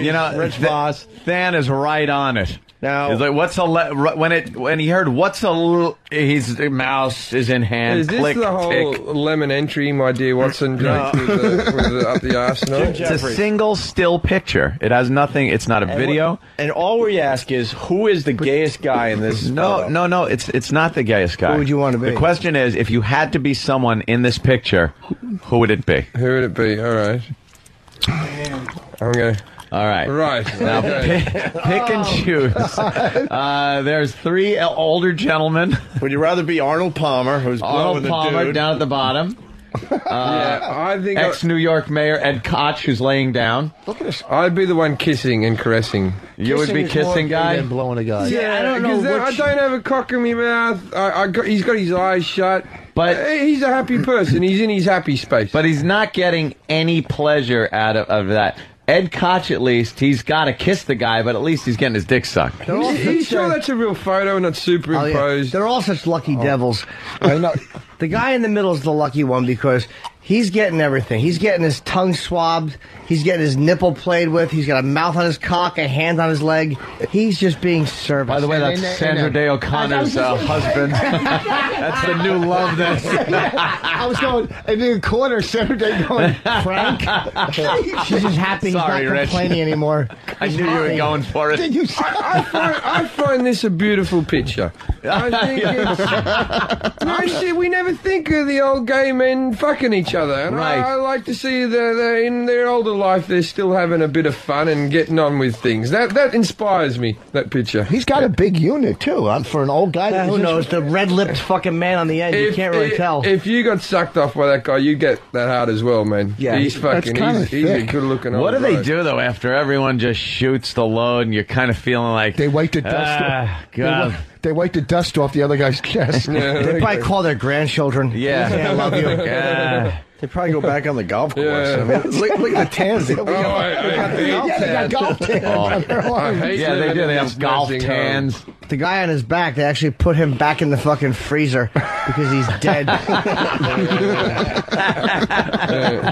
Speaker 2: You know,
Speaker 1: Rich Voss.
Speaker 2: Than is right on it.
Speaker 1: Now,
Speaker 2: he's like, "What's a when he heard what's a his mouse is in hand."
Speaker 19: Is this
Speaker 2: click,
Speaker 19: the whole
Speaker 2: tick.
Speaker 19: lemon entry, my dear Watson joke with the up the arse? No?
Speaker 2: It's a single still picture. It has nothing. It's not a video.
Speaker 1: And all we ask is, who is the gayest guy in this?
Speaker 2: No. It's not the gayest guy.
Speaker 3: Who would you want to be?
Speaker 2: The question is, if you had to be someone in this picture, who would it be?
Speaker 19: Who would it be? All right. I'm going to...
Speaker 2: All right.
Speaker 19: Right.
Speaker 2: Now, pick and choose. There's 3 older gentlemen.
Speaker 1: Would you rather be Arnold Palmer, who's blowing the
Speaker 2: Palmer
Speaker 1: dude?
Speaker 2: down at the bottom.
Speaker 19: I think
Speaker 2: ex-New York Mayor Ed Koch, who's laying down.
Speaker 19: Look at this. I'd be the one kissing and caressing.
Speaker 2: You would be kissing guy?
Speaker 4: And blowing a guy.
Speaker 19: Yeah, I don't know. I don't have a cock in my mouth. He's got his eyes shut.
Speaker 2: But
Speaker 19: he's a happy person. He's in his happy space.
Speaker 2: But he's not getting any pleasure out of that. Ed Koch, at least, he's got to kiss the guy, but at least he's getting his dick sucked.
Speaker 19: Are you sure that's a real photo, not superimposed?
Speaker 3: Oh, yeah. They're all such lucky devils.
Speaker 4: I know.
Speaker 3: The guy in the middle is the lucky one because he's getting everything. He's getting his tongue swabbed. He's getting his nipple played with. He's got a mouth on his cock, a hand on his leg. He's just being serviced.
Speaker 2: By the way, that's Sandra Day O'Connor's husband. That's the new love.
Speaker 4: I was going, in the corner, Sandra Day going, Frank?
Speaker 3: She's just happy he's not complaining anymore.
Speaker 2: I knew you were going for it.
Speaker 19: I find this a beautiful picture. I think it's... No, see, we never think of the old gay men fucking each other. And
Speaker 2: Right.
Speaker 19: I like to see that in their older life they're still having a bit of fun and getting on with things. That inspires me, that picture.
Speaker 4: He's got a big unit, too, for an old guy.
Speaker 3: Who knows? The red-lipped fucking man on the end. You can't really tell.
Speaker 19: If you got sucked off by that guy, you get that hard as well, man.
Speaker 3: Yeah,
Speaker 19: he's fucking... He's a good-looking old
Speaker 2: What do
Speaker 19: guy.
Speaker 2: they do, though, after everyone just shoots the load and you're kind of feeling like...
Speaker 4: They wipe the dust
Speaker 2: God.
Speaker 4: They wipe the dust off the other guy's chest.
Speaker 3: They probably call their grandchildren.
Speaker 2: Yeah.
Speaker 3: I love you.
Speaker 2: Yeah.
Speaker 1: They probably go back on the golf course.
Speaker 19: Yeah.
Speaker 1: I mean, look at the tans. They got golf tans.
Speaker 19: I hate
Speaker 2: Yeah, they do. They have golf
Speaker 19: nursing
Speaker 2: tans.
Speaker 3: The guy on his back, they actually put him back in the fucking freezer because he's dead.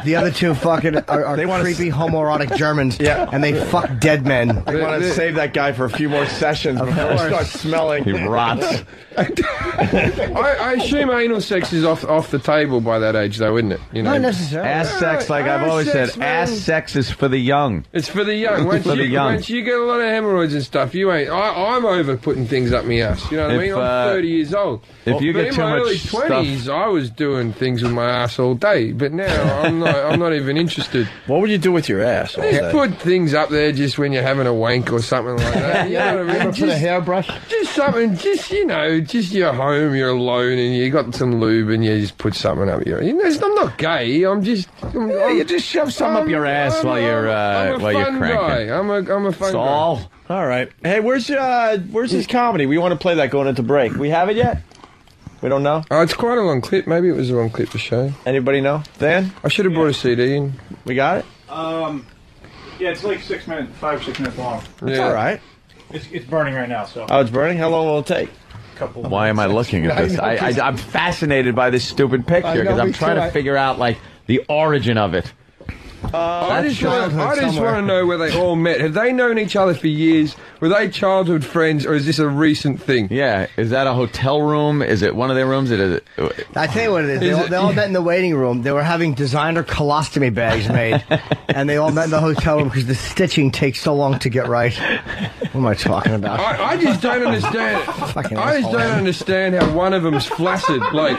Speaker 3: The other two fucking are creepy homoerotic Germans.
Speaker 1: Yeah.
Speaker 3: And they fuck dead men.
Speaker 1: They want to save that guy for a few more sessions before he starts smelling.
Speaker 2: He rots.
Speaker 19: I assume anal sex is off the table by that age, though, isn't it? You know,
Speaker 3: Not necessarily.
Speaker 2: Ass sex, like I've always said, ass sex is for the young.
Speaker 19: It's for the young. Once you get a lot of hemorrhoids and stuff, you ain't. I'm over putting things up my ass. You know what I mean? I'm 30 years old.
Speaker 2: If you
Speaker 19: but
Speaker 2: get
Speaker 19: in
Speaker 2: too
Speaker 19: my
Speaker 2: much
Speaker 19: early
Speaker 2: stuff-
Speaker 19: 20s, I was doing things with my ass all day. But now I'm not even interested.
Speaker 1: What would you do with your ass all
Speaker 19: Just
Speaker 1: day?
Speaker 19: put things up there just when you're having a wank or something like that. You know what I mean?
Speaker 4: Put a hairbrush?
Speaker 19: Just something, just you're home, you're alone, and you got some lube, and you just put something up your. I'm not gay. I'm just.
Speaker 2: You just shove some up your ass while you're
Speaker 19: I'm a
Speaker 2: while you're
Speaker 19: fun
Speaker 2: cranking.
Speaker 19: guy. I'm a fun guy.
Speaker 1: All right. Hey, where's his comedy? We want to play that going into break. We have it yet? We don't know.
Speaker 19: Oh, it's quite a long clip. Maybe it was the wrong clip to show.
Speaker 1: Anybody know? Dan?
Speaker 19: I should have brought a CD in.
Speaker 1: We got it?
Speaker 9: Yeah, it's like 6 minutes, 5 or 6 minutes long.
Speaker 1: That's all right.
Speaker 9: It's burning right now, so.
Speaker 1: Oh, it's burning? How long will it take?
Speaker 2: Why am I looking at this? I'm fascinated by this stupid picture because I'm trying to figure out like the origin of it.
Speaker 19: I just want to know where they all met. Have they known each other for years? Were they childhood friends, or is this a recent thing?
Speaker 2: Yeah, is that a hotel room? Is it one of their rooms?
Speaker 3: I tell you what it is. They all met in the waiting room. They were having designer colostomy bags made, and they all met in the hotel room because the stitching takes so long to get right. What am I talking about?
Speaker 19: I just don't understand. I just don't understand how one of them's flaccid. Like,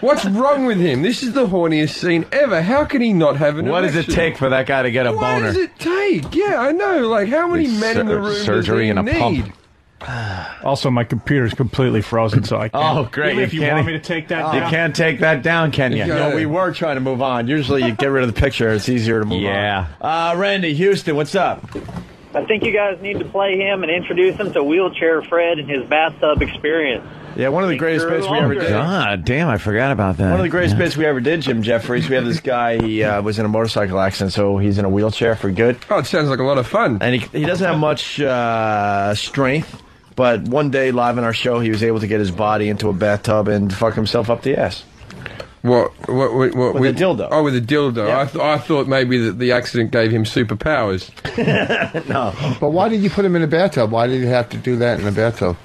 Speaker 19: what's wrong with him? This is the horniest scene ever. How can he not have an
Speaker 2: What does
Speaker 19: erection?
Speaker 2: it take for that guy to get a boner?
Speaker 19: What does it take? Yeah, I know. Like, how many men in the room
Speaker 2: surgery
Speaker 19: does
Speaker 2: and
Speaker 19: he
Speaker 2: a
Speaker 19: need?
Speaker 2: pump.
Speaker 9: Also, my computer's completely frozen, so I can't.
Speaker 2: Oh, great.
Speaker 9: Even if you
Speaker 2: can't-
Speaker 9: want me to take that
Speaker 2: You
Speaker 9: down.
Speaker 2: can't take that down, can you?
Speaker 1: No, we were trying to move on. Usually you get rid of the picture. It's easier to move
Speaker 2: Yeah.
Speaker 1: on. Randy, Houston, what's up?
Speaker 10: I think you guys need to play him and introduce him to Wheelchair Fred and his bathtub experience.
Speaker 1: Yeah, one of the greatest bits we ever did.
Speaker 2: God damn, I forgot about that.
Speaker 1: One of the greatest bits we ever did, Jim Jefferies. We have this guy, he was in a motorcycle accident, so he's in a wheelchair for good.
Speaker 19: Oh, it sounds like a lot of fun.
Speaker 1: And he doesn't have much strength, but one day live in our show, he was able to get his body into a bathtub and fuck himself up the ass.
Speaker 19: What?
Speaker 1: With a dildo.
Speaker 19: Oh, with a dildo.
Speaker 1: Yeah.
Speaker 19: I thought maybe that the accident gave him superpowers.
Speaker 1: No.
Speaker 4: But why did you put him in a bathtub? Why did you have to do that in a bathtub?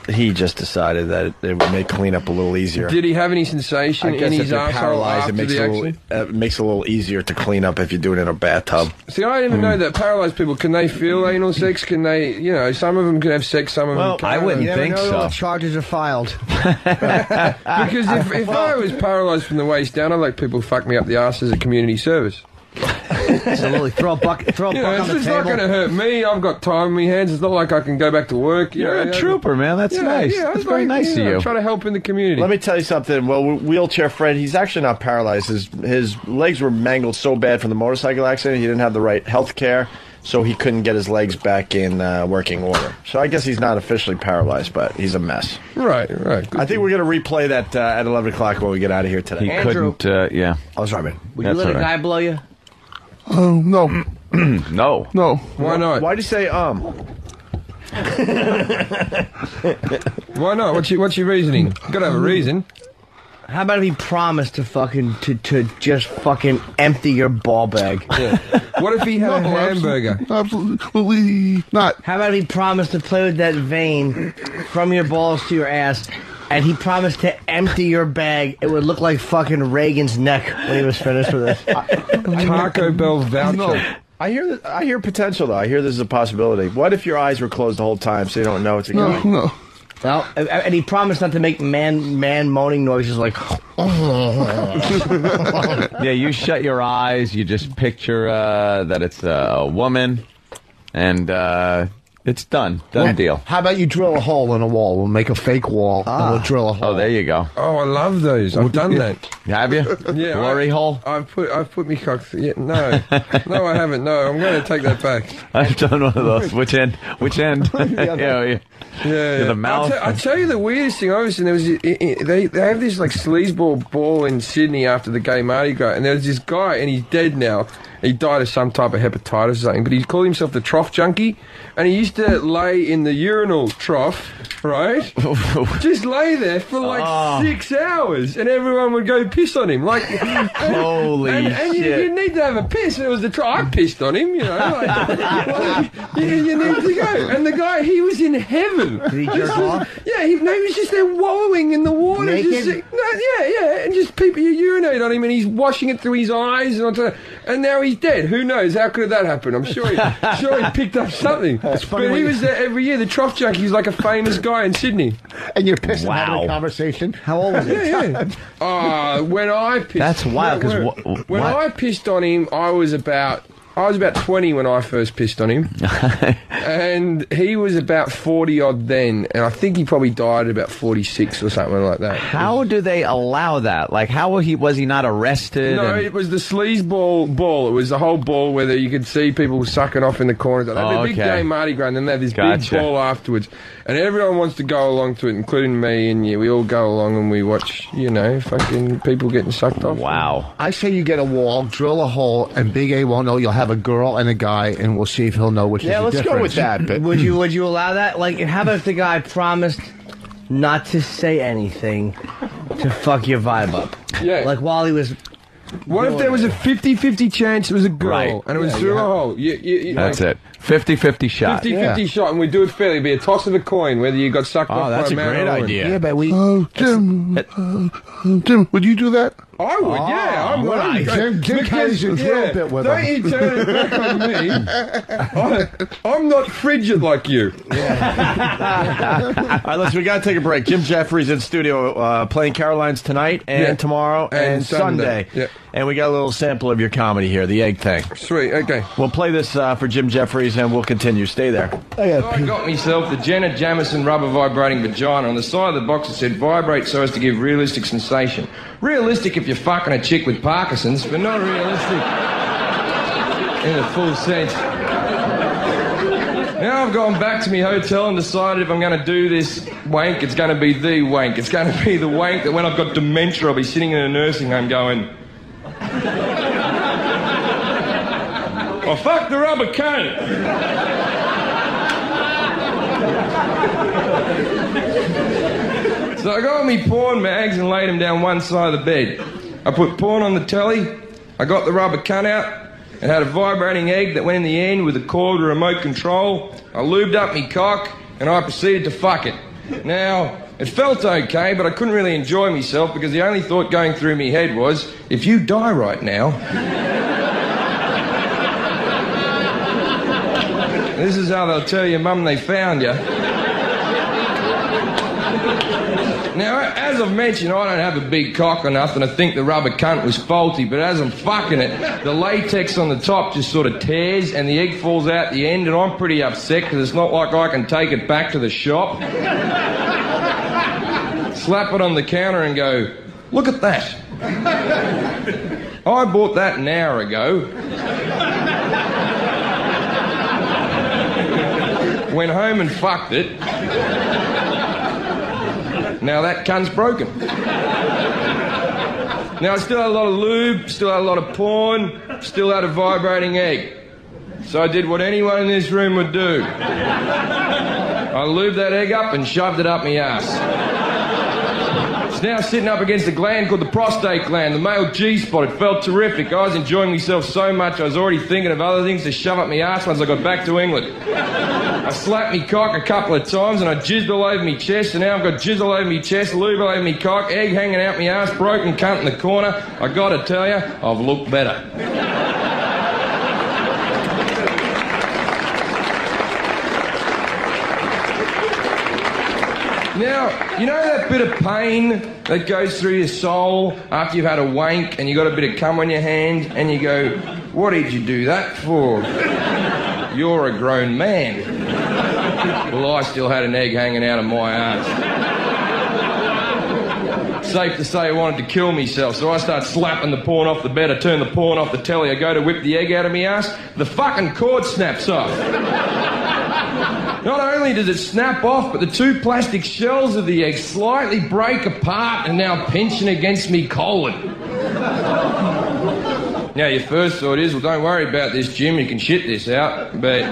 Speaker 1: He just decided that it would make cleanup a little easier.
Speaker 19: Did he have any sensation
Speaker 1: I guess
Speaker 19: in
Speaker 1: if
Speaker 19: his
Speaker 1: you're
Speaker 19: asshole
Speaker 1: paralyzed,
Speaker 19: after
Speaker 1: it makes
Speaker 19: the
Speaker 1: it
Speaker 19: accident?
Speaker 1: makes it a little easier to clean up if you do it in a bathtub.
Speaker 19: See, I didn't even know that paralyzed people, can they feel anal sex? Can they, some of them can have sex, some of them can't.
Speaker 2: I wouldn't
Speaker 3: You never
Speaker 2: think
Speaker 3: know
Speaker 2: so.
Speaker 3: till charges are filed.
Speaker 19: Because if I was paralyzed from the waist down, I'd like people to fuck me up the arse as a community service.
Speaker 3: Absolutely. Throw a buck on the table.
Speaker 19: It's not going to hurt me. I've got time in my hands. It's not like I can go back to work.
Speaker 2: You're a trooper, man. That's nice.
Speaker 19: Yeah,
Speaker 2: that's very nice of you.
Speaker 19: I try to help in the community.
Speaker 1: Let me tell you something. Well, wheelchair Fred, he's actually not paralyzed. His legs were mangled so bad from the motorcycle accident. He didn't have the right health care, so he couldn't get his legs back in working order. So I guess he's not officially paralyzed, but he's a mess.
Speaker 19: Right.
Speaker 1: I think we're going to replay that at 11 o'clock when we get out of here today.
Speaker 2: He
Speaker 3: Andrew.
Speaker 2: couldn't, yeah.
Speaker 1: Oh, sorry, man.
Speaker 3: Would you let a guy blow you?
Speaker 7: No.
Speaker 2: No.
Speaker 7: No.
Speaker 19: Why not?
Speaker 1: Why'd you say
Speaker 19: Why not? What's your reasoning? You got to have a reason.
Speaker 3: How about if he promised to to just fucking empty your ball bag?
Speaker 19: Yeah. What if he had a hamburger?
Speaker 7: Absolutely not.
Speaker 3: How about if he promised to play with that vein from your balls to your ass, and he promised to empty your bag? It would look like fucking Reagan's neck when he was finished with it.
Speaker 19: Taco Bell voucher.
Speaker 1: No. I hear potential, though. I hear this is a possibility. What if your eyes were closed the whole time so you don't know it's a guy?
Speaker 7: No.
Speaker 3: Well, and he promised not to make man moaning noises like.
Speaker 2: Yeah, you shut your eyes. You just picture that it's a woman, and it's done. Done deal.
Speaker 4: How about you drill a hole in a wall? We'll make a fake wall and we'll drill a hole.
Speaker 2: Oh, there you go.
Speaker 19: Oh, I love those. I've done that.
Speaker 2: Have you?
Speaker 19: Yeah.
Speaker 2: Glory hole?
Speaker 19: I've put me cock. Yeah, no, I haven't. No, I'm going to take that back.
Speaker 2: I've done one of those. Which end? Yeah. The mouth.
Speaker 19: I'll tell you the weirdest thing. Obviously, there was they have this like sleazeball ball in Sydney after the gay Mardi Gras, and there's this guy, and he's dead now. He died of some type of hepatitis or something, but he called himself the trough junkie, and he used to lay in the urinal trough, right? Just lay there for like 6 hours, and everyone would go piss on him. Like,
Speaker 2: holy
Speaker 19: and
Speaker 2: shit!
Speaker 19: You need to have a piss. And it was the trough. I pissed on him, you know. You need to go. And the guy, he was in heaven.
Speaker 3: Did he jerk off?
Speaker 19: Yeah, he was just there wallowing in the water.
Speaker 3: Naked?
Speaker 19: And just people urinate on him, and he's washing it through his eyes, and now he's dead. Who knows? How could that happen? I'm sure he picked up something. But he was there every year. The trough junkie is like a famous guy in Sydney.
Speaker 4: And you're pissing having a conversation.
Speaker 3: How old was he?
Speaker 19: Yeah. When I pissed...
Speaker 2: That's wild, because...
Speaker 19: When I pissed on him, I was about 20 when I first pissed on him. And he was about 40-odd then. And I think he probably died at about 46 or something like that.
Speaker 2: How do they allow that? Like, how was he not arrested?
Speaker 19: No, it was the sleazeball ball. It was the whole ball where you could see people sucking off in the corners. They had a big day Mardi Gras, and then they had this big ball afterwards. And everyone wants to go along to it, including me, and we all go along and we watch, fucking people getting sucked off.
Speaker 2: Wow.
Speaker 4: I say you get a wall, drill a hole, and Big A won't know. You'll have a girl and a guy, and we'll see if he'll know which is the difference.
Speaker 1: Yeah, let's go with that. But
Speaker 3: would you allow that? Like, how about if the guy promised not to say anything to fuck your vibe up?
Speaker 19: Yeah.
Speaker 3: Like while he was...
Speaker 19: What if there was a 50-50 chance it was a girl, and it was through a hole?
Speaker 2: That's it. 50-50 shot.
Speaker 19: 50-50 shot, and we do it fairly. It'd be a toss of a coin whether you got sucked off
Speaker 1: that's
Speaker 19: by a man
Speaker 1: a great
Speaker 19: or
Speaker 1: idea.
Speaker 4: Yeah, but we...
Speaker 7: Jim, would you do that?
Speaker 19: I would,
Speaker 7: Jim
Speaker 4: carries a drill bit with
Speaker 19: don't
Speaker 4: him.
Speaker 19: you turn it back on me. I'm not frigid like you.
Speaker 1: All right, we got to take a break. Jim Jefferies in studio playing Caroline's tonight and tomorrow and Sunday.
Speaker 19: Yeah.
Speaker 1: And we got a little sample of your comedy here, the egg thing.
Speaker 19: Sweet, okay.
Speaker 1: We'll play this for Jim Jefferies and we'll continue. Stay there.
Speaker 19: I got myself the Jenna Jameson rubber vibrating vagina. On the side of the box it said vibrate so as to give realistic sensation. Realistic if you're fucking a chick with Parkinson's, but not realistic in a full sense. Now I've gone back to my hotel and decided if I'm going to do this wank, it's going to be the wank. It's going to be the wank that when I've got dementia, I'll be sitting in a nursing home going... Oh, fuck the rubber cunt! So I got me porn mags and laid them down one side of the bed. I put porn on the telly, I got the rubber cunt out, and had a vibrating egg that went in the end with a cord remote control. I lubed up me cock, and I proceeded to fuck it. Now, it felt okay, but I couldn't really enjoy myself because the only thought going through me head was, if you die right now... This is how they'll tell your mum they found you. Now, as I've mentioned, I don't have a big cock or nothing. I think the rubber cunt was faulty, but as I'm fucking it, the latex on the top just sort of tears and the egg falls out the end, and I'm pretty upset because it's not like I can take it back to the shop, slap it on the counter and go, look at that. I bought that an hour ago. Went home and fucked it. Now that cunt's broken. Now I still had a lot of lube, still had a lot of porn, still had a vibrating egg. So I did what anyone in this room would do. I lubed that egg up and shoved it up my ass. It's now sitting up against a gland called the prostate gland, the male G-spot. It felt terrific. I was enjoying myself so much I was already thinking of other things to shove up my ass once I got back to England. I slapped me cock a couple of times and I jizzed all over me chest, and now I've got jizz all over me chest, lube all over me cock, egg hanging out my ass, broken cunt in the corner. I gotta tell you, I've looked better. Now, you know that bit of pain that goes through your soul after you've had a wank and you got a bit of cum on your hand and you go, what did you do that for? You're a grown man. Well, I still had an egg hanging out of my ass. Safe to say I wanted to kill myself, so I start slapping the porn off the bed. I turn the porn off the telly. I go to whip the egg out of my ass. The fucking cord snaps off. Not only does it snap off, but the two plastic shells of the egg slightly break apart and now pinching against me colon. Now, your first thought is, well, don't worry about this, Jim, you can shit this out, but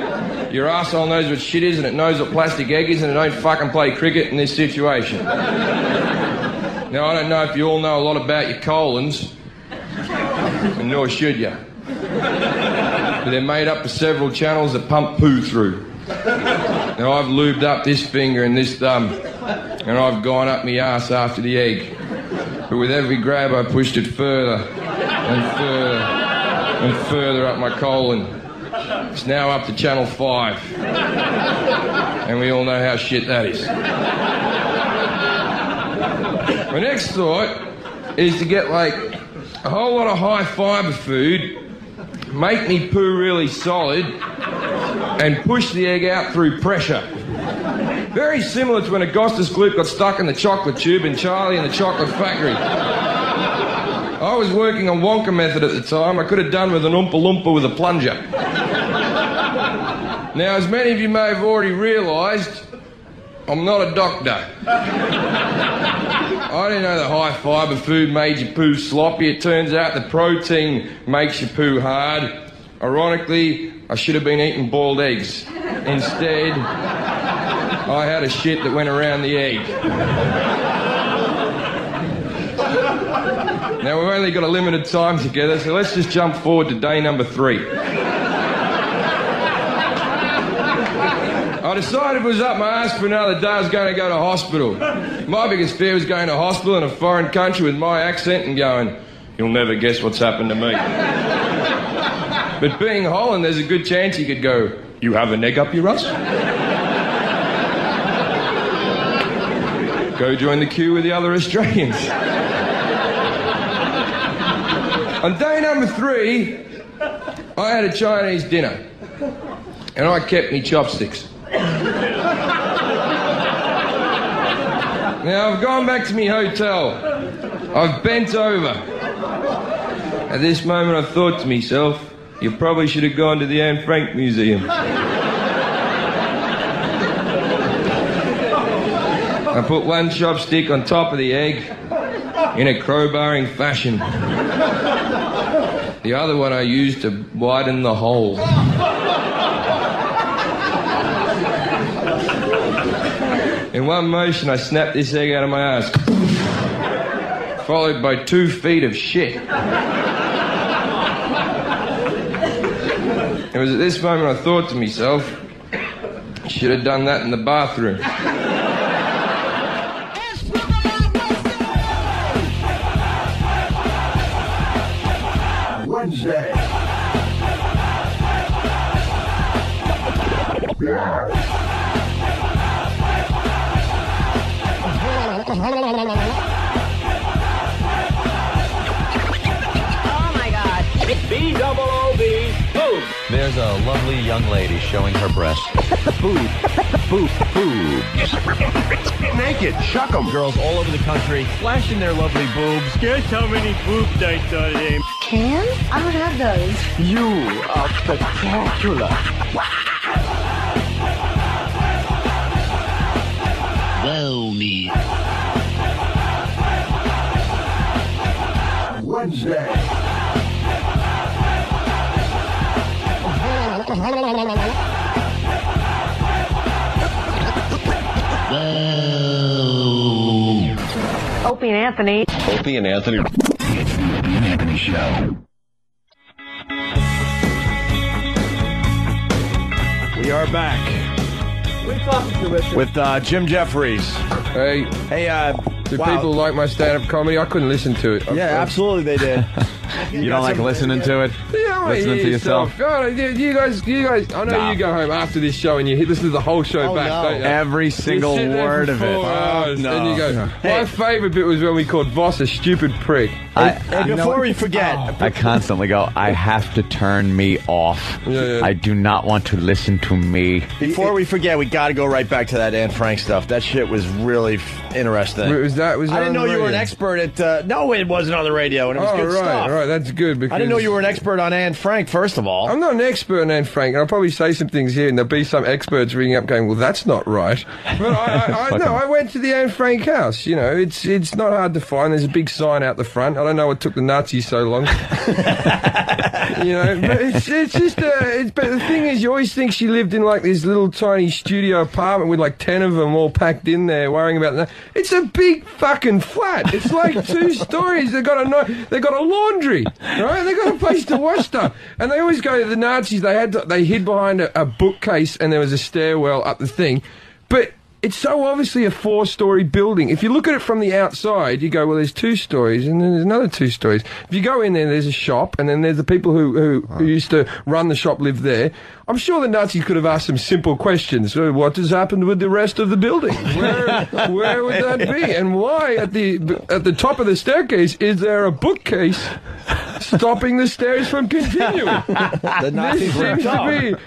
Speaker 19: your arsehole knows what shit is and it knows what plastic egg is and it don't fucking play cricket in this situation. Now, I don't know if you all know a lot about your colons, and nor should you. But they're made up of several channels that pump poo through. Now, I've lubed up this finger and this thumb, and I've gone up my ass after the egg. But with every grab, I pushed it further and further and further up my colon. It's now up to channel 5. And we all know how shit that is. My next thought is to get, like, a whole lot of high fibre food, make me poo really solid, and push the egg out through pressure. Very similar to when Augustus Gloop got stuck in the chocolate tube in Charlie and the Chocolate Factory. I was working on Wonka method at the time. I could have done with an Oompa Loompa with a plunger. Now, as many of you may have already realised, I'm not a doctor. I didn't know the high fibre food made your poo sloppy. It turns out the protein makes your poo hard. Ironically, I should have been eating boiled eggs. Instead, I had a shit that went around the egg. Now, we've only got a limited time together, so let's just jump forward to day number 3. I decided if it was up my ass for another day, I was going to go to hospital. My biggest fear was going to hospital in a foreign country with my accent and going, you'll never guess what's happened to me. But being Holland, there's a good chance you could go, you have an egg up your ass? Go join the queue with the other Australians. On day number 3, I had a Chinese dinner. And I kept me chopsticks. Now, I've gone back to my hotel. I've bent over. At this moment, I thought to myself, you probably should have gone to the Anne Frank Museum. I put one chopstick on top of the egg in a crowbarring fashion. The other one I used to widen the hole. In one motion, I snapped this egg out of my ass, followed by 2 feet of shit. It was at this moment I thought to myself, I should have done that in the bathroom.
Speaker 11: Wednesday. my God. B-double-O-B. Boob.
Speaker 12: There's a lovely young lady showing her breast. Boob. Boob. Boob.
Speaker 1: Naked. Shuck 'em. Girls all over the country flashing their lovely boobs.
Speaker 11: Guess how many boob nights are there?
Speaker 13: Cans? I don't have those.
Speaker 11: You are spectacular. Well, me. Wednesday.
Speaker 13: Opie and Anthony.
Speaker 12: Opie and Anthony.
Speaker 11: It's the Opie and Anthony Show.
Speaker 1: We are back.
Speaker 3: We're talking to Richard.
Speaker 1: With Jim Jefferies.
Speaker 19: Hey. Do people like my stand-up comedy? I couldn't listen to it.
Speaker 1: Yeah, absolutely they did.
Speaker 2: You don't like listening to it?
Speaker 19: Yeah,
Speaker 2: listening to yourself?
Speaker 19: God, you guys, I know you go home after this show and you listen to the whole show back, don't you?
Speaker 2: Every single
Speaker 19: word
Speaker 2: of it.
Speaker 19: And you go, my favourite bit was when we called Voss a stupid prick.
Speaker 1: Before we forget,
Speaker 2: I constantly go, I have to turn me off. I do not want to listen to me.
Speaker 1: Before we forget, we got to go right back to that Anne Frank stuff. That shit was really interesting.
Speaker 19: I
Speaker 1: didn't know you were an expert at... no, it wasn't on the radio, and it was good stuff.
Speaker 19: Right, that's good. Because
Speaker 1: I didn't know you were an expert on Anne Frank, first of all.
Speaker 19: I'm not an expert on Anne Frank, and I'll probably say some things here, and there'll be some experts ringing up going, well, that's not right. But I went to the Anne Frank house. You know, it's not hard to find. There's a big sign out the front. I don't know what took the Nazis so long. You know, but it's just... but the thing is, you always think she lived in, like, this little tiny studio apartment with, like, 10 of them all packed in there, worrying about that. It's a big fucking flat. It's like 2 stories. They've got a laundry, right? They've got a place to wash stuff. And they always go to the Nazis. They hid behind a bookcase and there was a stairwell up the thing. But it's so obviously a 4-story building. If you look at it from the outside, you go, well, there's 2 stories and then there's another 2 stories. If you go in there's a shop and then there's the people who used to run the shop live there. I'm sure the Nazis could have asked some simple questions. What has happened with the rest of the building? Where would that be? And why at the top of the staircase is there a bookcase stopping the stairs from continuing?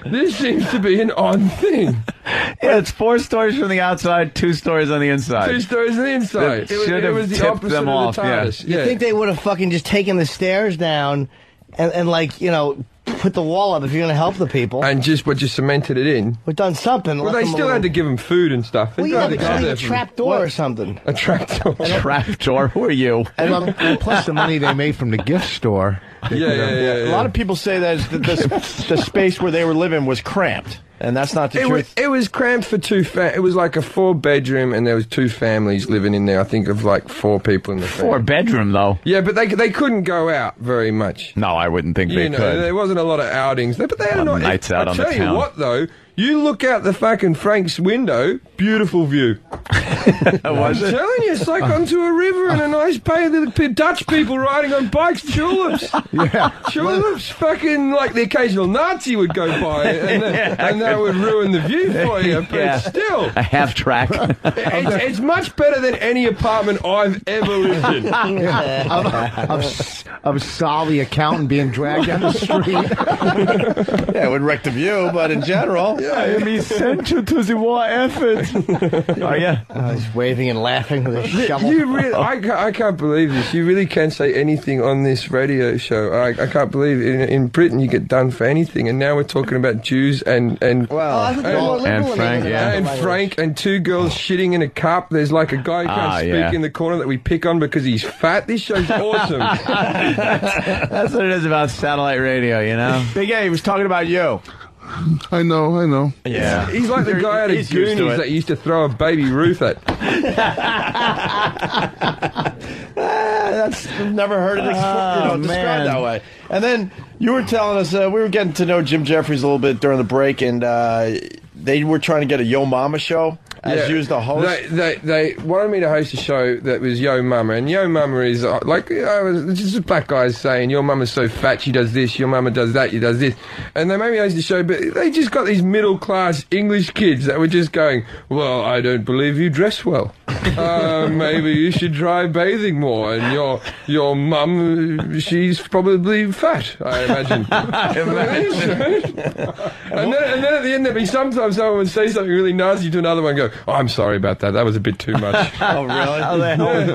Speaker 19: This seems to be an odd thing.
Speaker 2: Yeah, it's 4 stories from the outside, 2 stories on the inside.
Speaker 19: 2 stories on the inside. It was the opposite
Speaker 2: them
Speaker 19: of
Speaker 2: off.
Speaker 19: the TARDIS.
Speaker 3: You think they would have fucking just taken the stairs down and like, you know, put the wall up if you're going to help the people.
Speaker 19: And just cemented it in.
Speaker 3: We've done something.
Speaker 19: Well, they still had to give them food and stuff.
Speaker 3: Well, yeah, a trap door or something.
Speaker 19: A trap door.
Speaker 2: Trap door? Who are you?
Speaker 4: And plus the money they made from the gift store.
Speaker 1: A lot of people say that the space where they were living was cramped. And that's not the truth.
Speaker 19: It was cramped for 2 it was like a 4-bedroom, and there was 2 families living in there. I think of like 4 people in the family.
Speaker 2: 4-bedroom though.
Speaker 19: Yeah, but they couldn't go out very much.
Speaker 2: No, I wouldn't think they could.
Speaker 19: There wasn't a lot of outings. But they had
Speaker 2: nights out on the town.
Speaker 19: I tell you what, though. You look out the fucking Frank's window, beautiful view. I'm telling you, it's like onto a river and a nice pair of the Dutch people riding on bikes, tulips. Yeah. Tulips, fucking like the occasional Nazi would go by and that would ruin the view for you, but still.
Speaker 2: A half track.
Speaker 19: It's much better than any apartment I've ever lived in.
Speaker 4: Of Sal, the accountant, being dragged down the street.
Speaker 1: Yeah, it would wreck the view, but in general...
Speaker 2: I am essential to the war effort. Oh, yeah.
Speaker 3: He's waving and laughing with a shovel.
Speaker 19: You really, I can't believe this. You really can't say anything on this radio show. I can't believe it. In Britain you get done for anything, and now we're talking about Jews and Frank, and 2 girls shitting in a cup. There's like a guy who can't speak in the corner that we pick on because he's fat. This show's awesome.
Speaker 2: That's what it is about satellite radio, you know?
Speaker 1: Big A, he was talking about you.
Speaker 7: I know.
Speaker 1: Yeah.
Speaker 19: He's like the guy out of Goonies that used to throw a baby Ruth at.
Speaker 1: That's never heard it described that way. And then you were telling us, we were getting to know Jim Jefferies a little bit during the break, and they were trying to get a Yo Mama show as you as the host.
Speaker 19: They wanted me to host a show that was Yo Mama, and Yo Mama is it's just black guys saying, your mama's so fat, she does this, your mama does that, she does this. And they made me host the show, but they just got these middle-class English kids that were just going, well, I don't believe you dress well. maybe you should try bathing more. And your mum, she's probably fat, I imagine. And then at the end of it, sometimes someone would say something really nasty to another one and go, oh, I'm sorry about that. That was a bit too much.
Speaker 1: Oh, really?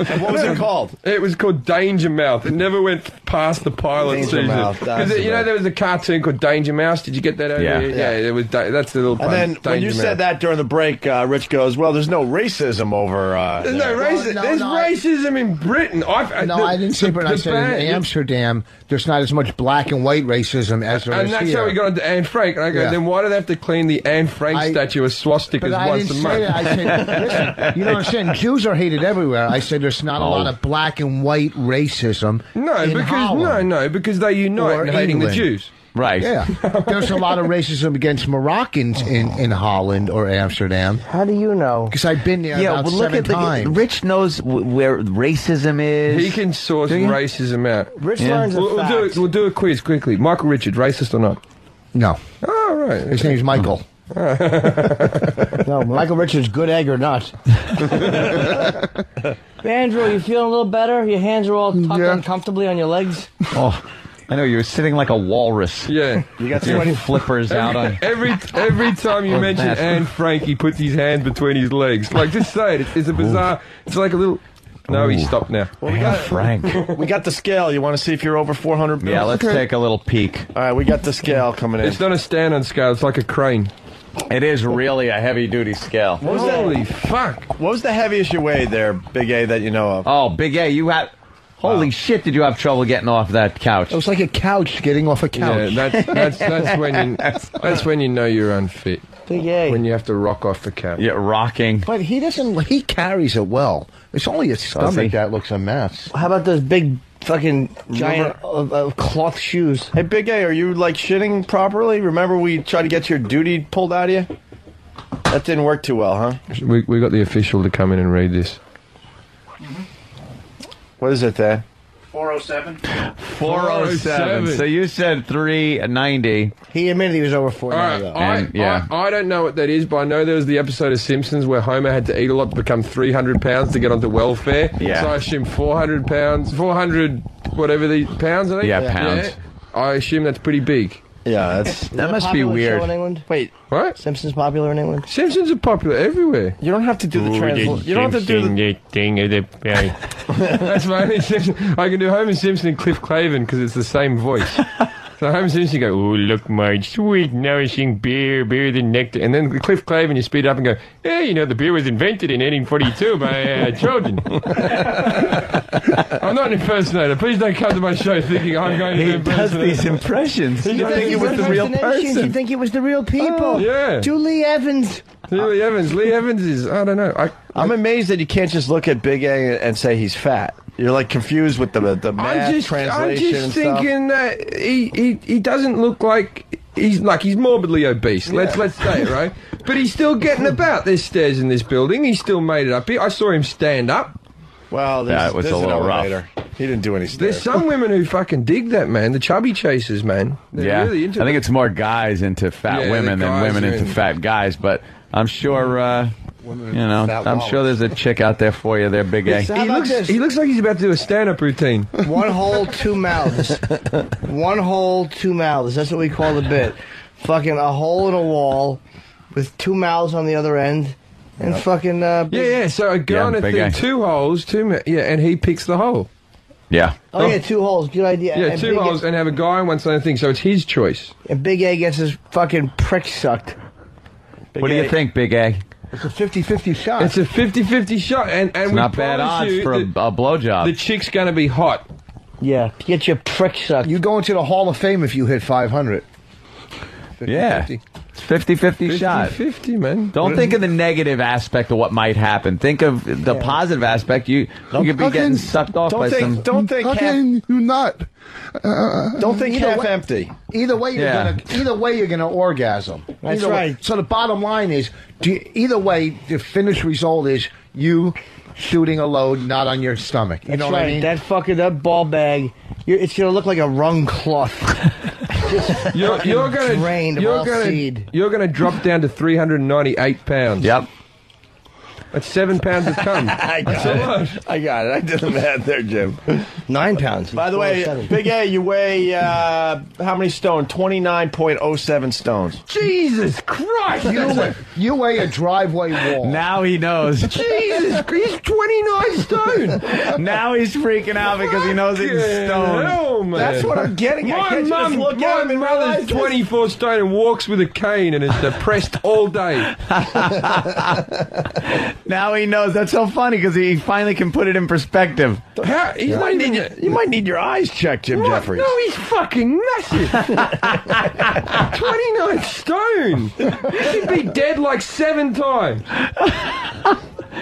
Speaker 1: And what was it called?
Speaker 19: It was called Danger Mouth. It never went past the pilot season. Because there was a cartoon called Danger Mouse. Did you get that over here? Yeah, it was. That's the little pun.
Speaker 1: And then when you said that during the break, Rich goes, well, there's no racism over...
Speaker 19: there's no racism. There's racism in Britain.
Speaker 4: I didn't say Britain. I said in Amsterdam, there's not as much black and white racism as there is here.
Speaker 19: And that's how we got into Anne Frank. And I go, then why do they have to clean the Anne Frank statue of swastikas once a month?
Speaker 4: I said, listen, you don't understand. Jews are hated everywhere. I said there's not a lot of black and white racism.
Speaker 19: Because they unite in hating the Jews.
Speaker 2: Right.
Speaker 4: Yeah. There's a lot of racism against Moroccans in Holland or Amsterdam.
Speaker 3: How do you know?
Speaker 4: Because I've been there about 7 times.
Speaker 12: Rich knows where racism is.
Speaker 19: He can source racism out.
Speaker 3: Rich learns a fact.
Speaker 19: We'll do a quiz quickly. Michael Richards, racist or not?
Speaker 4: No.
Speaker 19: Oh, right.
Speaker 4: His name's Michael.
Speaker 3: No, Michael Richards, good egg or not? Andrew, you feeling a little better? Your hands are all tucked uncomfortably on your legs?
Speaker 12: Oh, I know, you're sitting like a walrus.
Speaker 19: Yeah.
Speaker 12: You got so many flippers out on...
Speaker 19: Every time you mention Anne Frank, he puts his hand between his legs. Like, just say it. It's a bizarre... It's like a little... No, he stopped now.
Speaker 1: Well, we got
Speaker 12: Frank.
Speaker 1: We got the scale. You want to see if you're over 400 bills?
Speaker 12: Yeah, let's take a little peek.
Speaker 1: All right, we got the scale coming in.
Speaker 19: It's not a stand-on scale. It's like a crane.
Speaker 2: It is really a heavy-duty scale.
Speaker 19: Holy fuck.
Speaker 1: What was the heaviest you weighed there, Big A, that you know of?
Speaker 2: Oh, Big A, you had... Holy shit, did you have trouble getting off that couch?
Speaker 4: It was like a couch getting off a couch.
Speaker 19: Yeah, that's when you know you're unfit.
Speaker 3: Big A.
Speaker 19: When you have to rock off the couch.
Speaker 2: Yeah, rocking.
Speaker 4: But he carries it well. It's only his stomach that looks a mess.
Speaker 3: How about those big fucking giant cloth shoes?
Speaker 1: Hey, Big A, are you, like, shitting properly? Remember we tried to get your duty pulled out of you? That didn't work too well, huh?
Speaker 19: We got the official to come in and read this.
Speaker 1: What is it, Dad?
Speaker 8: 407.
Speaker 2: 407. So you said 390.
Speaker 3: He admitted he was over 490.
Speaker 19: I don't know what that is, but I know there was the episode of Simpsons where Homer had to eat a lot to become 300 pounds to get onto welfare.
Speaker 2: Yeah.
Speaker 19: So I assume 400 pounds, 400 whatever the pounds, I think.
Speaker 2: Yeah, pounds.
Speaker 19: Yeah. I assume that's pretty big.
Speaker 1: Yeah,
Speaker 2: that must be weird.
Speaker 3: Show in England?
Speaker 1: Wait,
Speaker 19: what?
Speaker 3: Simpsons popular in England?
Speaker 19: Simpsons are popular everywhere.
Speaker 1: You don't have to do the translation. You don't have to do the
Speaker 19: thing. That's my only Simpson. I can do Homer Simpson and Cliff Clavin because it's the same voice. So Homer Simpson, you go, oh, look, my sweet, nourishing beer the nectar. And then Cliff Clavin, you speed up and go, yeah, you know, the beer was invented in 1842 by Trojan. I'm not an impersonator. Please don't come to my show thinking I'm going to do impersonations.
Speaker 12: He does these impressions.
Speaker 3: You think it was the real person. You think it was the real people.
Speaker 19: Yeah.
Speaker 3: Do Lee Evans.
Speaker 19: Lee Evans is, I don't know.
Speaker 1: I'm amazed that you can't just look at Big A and say he's fat. You're like confused with the math translation.
Speaker 19: I'm just
Speaker 1: and
Speaker 19: thinking that he doesn't look like he's morbidly obese. Yeah. Let's say it, right? But he's still getting about. There's stairs in this building. He still made it up here. I saw him stand up.
Speaker 1: Well,
Speaker 2: that was a little rough.
Speaker 1: He didn't do any stairs.
Speaker 19: There's some women who fucking dig that, man. The chubby chasers, man. They're really into
Speaker 2: I think it's more guys into fat women than women into fat guys. But I'm sure, I'm sure there's a chick out there for you there, Big A.
Speaker 19: He looks like he's about to do a stand-up routine.
Speaker 3: One hole, two mouths. One hole, two mouths. That's what we call the bit. Fucking a hole in a wall with two mouths on the other end. And fucking...
Speaker 19: So a guy on a thing, 2 holes, and he picks the hole.
Speaker 2: Yeah.
Speaker 3: Oh, yeah, 2 holes. Good idea.
Speaker 19: Yeah, 2 holes and have a guy on one side of the thing, so it's his choice.
Speaker 3: And Big A gets his fucking prick sucked.
Speaker 2: What do you think, Big A?
Speaker 4: It's a 50-50 shot.
Speaker 19: It's a 50-50 shot. And
Speaker 2: it's not bad odds for a blowjob.
Speaker 19: The chick's going to be hot.
Speaker 3: Yeah, get your prick sucked.
Speaker 4: You go into the Hall of Fame if you hit 500.
Speaker 2: 50, yeah. 50. It's 50-50 shot.
Speaker 19: 50, man.
Speaker 2: Don't think of the negative aspect of what might happen. Think of the positive aspect. You could be getting sucked off by some...
Speaker 7: Don't think how can you not?
Speaker 1: Don't think half empty.
Speaker 4: Either way, you're gonna orgasm.
Speaker 3: That's right.
Speaker 4: So the bottom line is, either way, the finished result is you shooting a load not on your stomach. You know what I mean?
Speaker 3: That fucking ball bag, it's gonna look like a wrung cloth.
Speaker 19: You're gonna drop down to 398 pounds.
Speaker 2: Yep.
Speaker 19: That's 7 pounds of cum.
Speaker 5: I got it. I got it. I did the math there, Jim.
Speaker 3: 9 pounds.
Speaker 5: By the way, Big A, you weigh how many stone? 29.07 stones.
Speaker 19: Jesus Christ!
Speaker 4: You weigh a driveway wall.
Speaker 2: Now he knows.
Speaker 19: Jesus, he's 29 stone.
Speaker 2: Now he's freaking out because he knows it's stone.
Speaker 19: Hell, man.
Speaker 5: That's what I'm getting at. Can't you just look at him and realize
Speaker 19: mother's 24 stone and walks with a cane and is depressed all day.
Speaker 2: Now he knows. That's so funny because he finally can put it in perspective.
Speaker 5: You might need your eyes checked, Jim Jefferies.
Speaker 19: No, he's fucking massive. 29 stone. He should be dead like 7 times.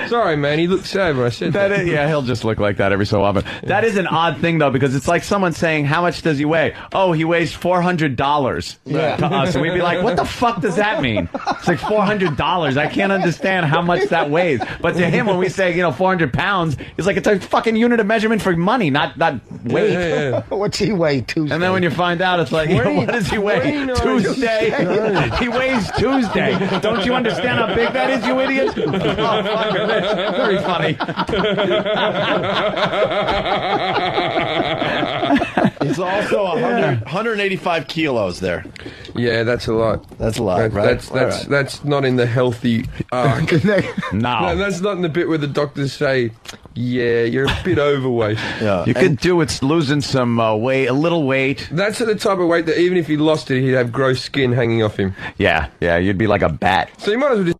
Speaker 19: Sorry, man. He looked sad when I said that.
Speaker 2: Yeah, he'll just look like that every so often. That is an odd thing, though, because it's like someone saying, how much does he weigh? Oh, he weighs $400 to us. And we'd be like, what the fuck does that mean? It's like $400. I can't understand how much that weighs. But to him, when we say, 400 pounds, it's like it's a fucking unit of measurement for money, not weight.
Speaker 19: Yeah.
Speaker 4: What's he weigh Tuesday?
Speaker 2: And then when you find out, it's like, what does he weigh? Tuesday? He weighs Tuesday. Don't you understand how big that is, you idiot? Oh, fuck. Very funny.
Speaker 5: He's also 185 kilos there.
Speaker 19: Yeah, that's a lot.
Speaker 5: That's a lot, right?
Speaker 19: That's not in the healthy arc.
Speaker 2: No,
Speaker 19: that's not in the bit where the doctors say, yeah, you're a bit overweight.
Speaker 2: Yeah. You could do it's losing some weight, a little weight.
Speaker 19: That's the type of weight that even if he lost it, he'd have gross skin hanging off him.
Speaker 2: Yeah, you'd be like a bat.
Speaker 19: So you might as well just...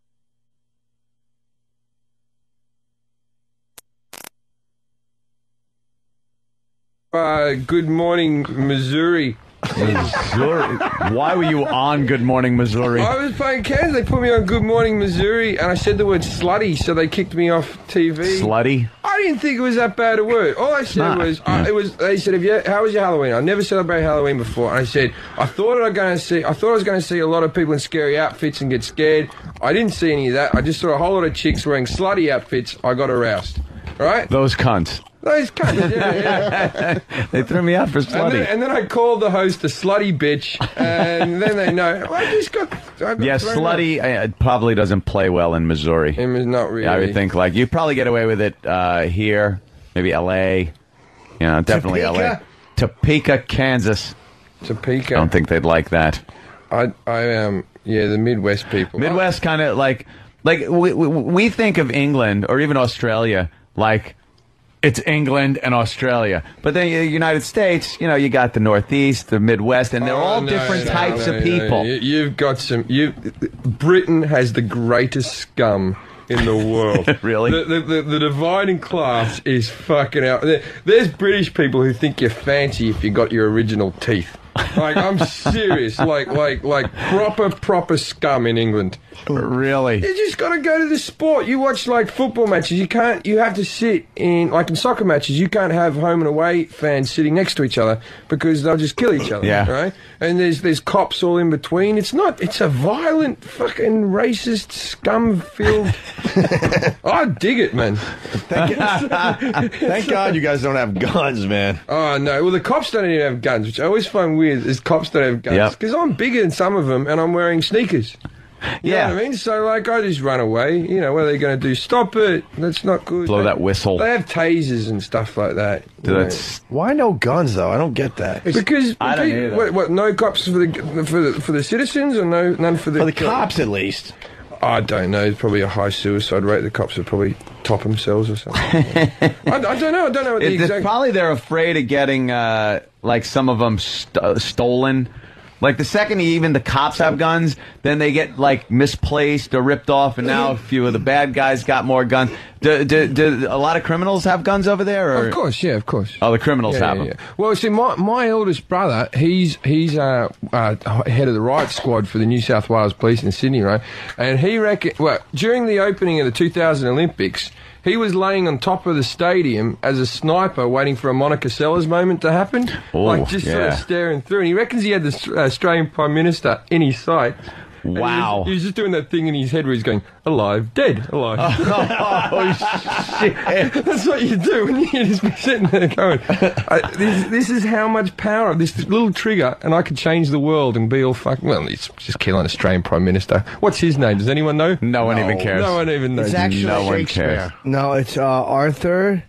Speaker 19: Good morning, Missouri.
Speaker 2: Missouri? Why were you on Good Morning Missouri?
Speaker 19: I was playing Kansas. They put me on Good Morning Missouri, and I said the word slutty, so they kicked me off TV.
Speaker 2: Slutty?
Speaker 19: I didn't think it was that bad a word. All I said was, They said, how was your Halloween? I never celebrated Halloween before, and I said, I thought I was going to see a lot of people in scary outfits and get scared. I didn't see any of that. I just saw a whole lot of chicks wearing slutty outfits. I got aroused. All right?
Speaker 2: Those cunts.
Speaker 19: Those cunts, yeah.
Speaker 2: They threw me out for slutty.
Speaker 19: And then I called the host a slutty bitch, and then they know.
Speaker 2: Slutty probably doesn't play well in Missouri.
Speaker 19: Not really.
Speaker 2: Yeah, I would think you'd probably get away with it here, maybe L.A. Definitely L.A. Topeka, Kansas.
Speaker 19: Topeka.
Speaker 2: I don't think they'd like that.
Speaker 19: The Midwest people.
Speaker 2: Midwest kind of like we think of England or even Australia like it's England and Australia. But then the United States, you got the Northeast, the Midwest, and they're all different types of people.
Speaker 19: You've got Britain has the greatest scum in the world.
Speaker 2: Really?
Speaker 19: The dividing class is fucking out. There's British people who think you're fancy if you got your original teeth. I'm serious. Like proper scum in England.
Speaker 2: Really?
Speaker 19: You just got to go to the sport. You watch football matches. You have to sit in soccer matches. You can't have home and away fans sitting next to each other because they'll just kill each other.
Speaker 2: Yeah.
Speaker 19: Right. And there's cops all in between. It's a violent fucking racist scum filled. I dig it, man.
Speaker 5: Thank God you guys don't have guns, man.
Speaker 19: Oh no. Well, the cops don't even have guns, which I always find weird. Is cops don't have guns because I'm bigger than some of them and I'm wearing sneakers. You know what I mean? So, I just run away. What are they going to do? Stop it. That's not good.
Speaker 2: Blow that whistle.
Speaker 19: They have tasers and stuff like that.
Speaker 5: Why no guns, though? I don't get that.
Speaker 19: Because
Speaker 2: I don't either.
Speaker 19: What, no cops for the citizens or none for the...
Speaker 5: For the cops, at least.
Speaker 19: I don't know. It's probably a high suicide rate. The cops would probably top themselves or something. I don't know. I don't know what the exact...
Speaker 2: Probably they're afraid of getting, some of them stolen. Like, the second even the cops have guns, then they get, misplaced or ripped off, and now a few of the bad guys got more guns. Do a lot of criminals have guns over there? Or?
Speaker 19: Of course, yeah, of course.
Speaker 2: Oh, the criminals have them.
Speaker 19: Yeah. Well, see, my eldest brother, he's head of the riot squad for the New South Wales Police in Sydney, right? And he during the opening of the 2000 Olympics, he was laying on top of the stadium as a sniper waiting for a Monica Seles moment to happen.
Speaker 2: Oh,
Speaker 19: sort of staring through. And he reckons he had the Australian Prime Minister in his sight. And
Speaker 2: Wow.
Speaker 19: He was just doing that thing in his head where he's going, alive, dead, alive.
Speaker 1: Oh, shit.
Speaker 19: That's what you do when you just be sitting there going, this is how much power, this little trigger, and I could change the world and be all fucking, well, he's just kill an Australian Prime Minister. What's his name? Does anyone know?
Speaker 2: No one even cares.
Speaker 19: No one even knows.
Speaker 3: It's actually
Speaker 2: No one
Speaker 3: Shakespeare.
Speaker 2: cares.
Speaker 3: No, it's Arthur.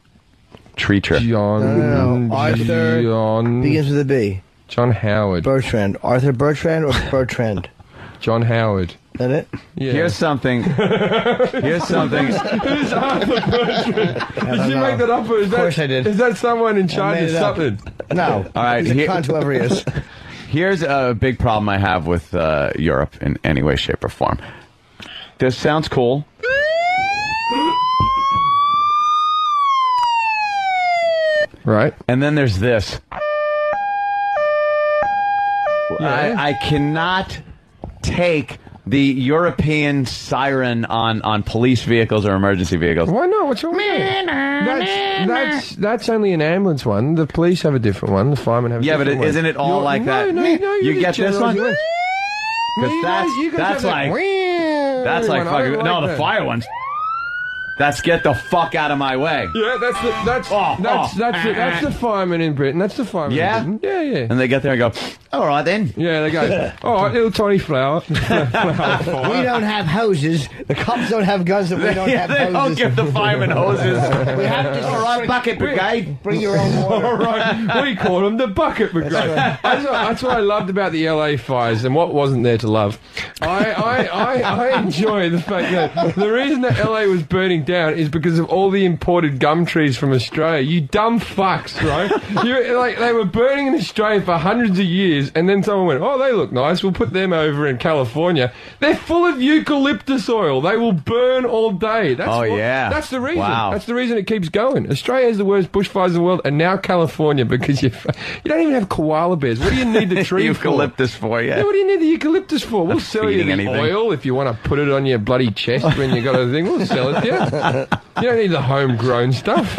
Speaker 2: Treacher.
Speaker 19: John.
Speaker 3: Arthur
Speaker 19: John.
Speaker 3: begins with a B.
Speaker 19: John Howard.
Speaker 3: Bertrand. Arthur Bertrand or Bertrand?
Speaker 19: John Howard.
Speaker 3: Is that it?
Speaker 19: Yeah.
Speaker 2: Here's something. Here's something.
Speaker 19: Who's Arthur Bertrand? Did you make that up? Or is
Speaker 3: Of course I did.
Speaker 19: Is that someone in charge
Speaker 3: made
Speaker 19: of
Speaker 3: it up.
Speaker 19: something?
Speaker 3: No.
Speaker 2: All right,
Speaker 3: He's a
Speaker 2: here-
Speaker 3: cunt, whoever he is.
Speaker 2: Here's a big problem I have with Europe in any way, shape, or form. This sounds cool.
Speaker 19: Right.
Speaker 2: And then there's this.
Speaker 19: Yeah.
Speaker 2: I cannot take the European siren on police vehicles or emergency vehicles.
Speaker 19: Why not? What's wrong with that? That's only an ambulance one. The police have a different one. The firemen have a
Speaker 2: Yeah, but
Speaker 19: different one.
Speaker 2: isn't it all
Speaker 19: You're-
Speaker 2: like that?
Speaker 19: No,
Speaker 2: You get this one?
Speaker 19: Because
Speaker 2: That's like fucking no, the fire ones. That's get the fuck out of my way.
Speaker 19: Yeah, that's the fireman in Britain. That's the fireman.
Speaker 2: Yeah?
Speaker 19: In Britain. Yeah.
Speaker 2: And they get there and go, all right then.
Speaker 19: Yeah, they go, all right, little tiny flower.
Speaker 3: We don't have hoses. The cops don't have guns that we don't have
Speaker 2: They
Speaker 3: hoses.
Speaker 2: don't give the firemen hoses.
Speaker 3: We have to.
Speaker 2: All right, bucket brigade.
Speaker 3: Bring your own water.
Speaker 19: All right, we call them the bucket brigade. That's what I loved about the LA fires, and what wasn't there to love. I enjoy the fact that the reason that LA was burning down is because of all the imported gum trees from Australia. You dumb fucks, right? They were burning in Australia for hundreds of years, and then someone went, "Oh, they look nice. We'll put them over in California." They're full of eucalyptus oil. They will burn all day. That's the reason.
Speaker 2: Wow.
Speaker 19: That's the reason it keeps going. Australia has the worst bushfires in the world, and now California, because you don't even have koala bears. What do you need the tree
Speaker 2: Eucalyptus for you.
Speaker 19: Yeah, what do you need the eucalyptus for? We'll sell you the
Speaker 2: anything.
Speaker 19: oil if you want to put it on your bloody chest when you got a thing. We'll sell it to you. You don't need the homegrown stuff.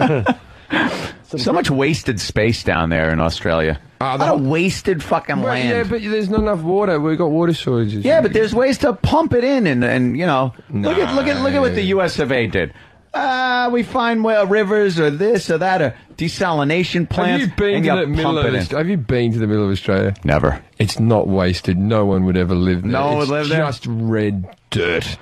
Speaker 2: So much wasted space down there in Australia. A lot of wasted fucking land.
Speaker 19: Yeah, but there's not enough water. We've got water shortages.
Speaker 2: Yeah, but there's ways to pump it in, and you know, look at what the U.S. of A. did. We find rivers or this or that or desalination plants.
Speaker 19: Have you been to the middle of Australia? Have you been to the middle of Australia?
Speaker 2: Never.
Speaker 19: It's not wasted. No one would ever live there.
Speaker 2: No one would live there?
Speaker 19: It's just red dirt.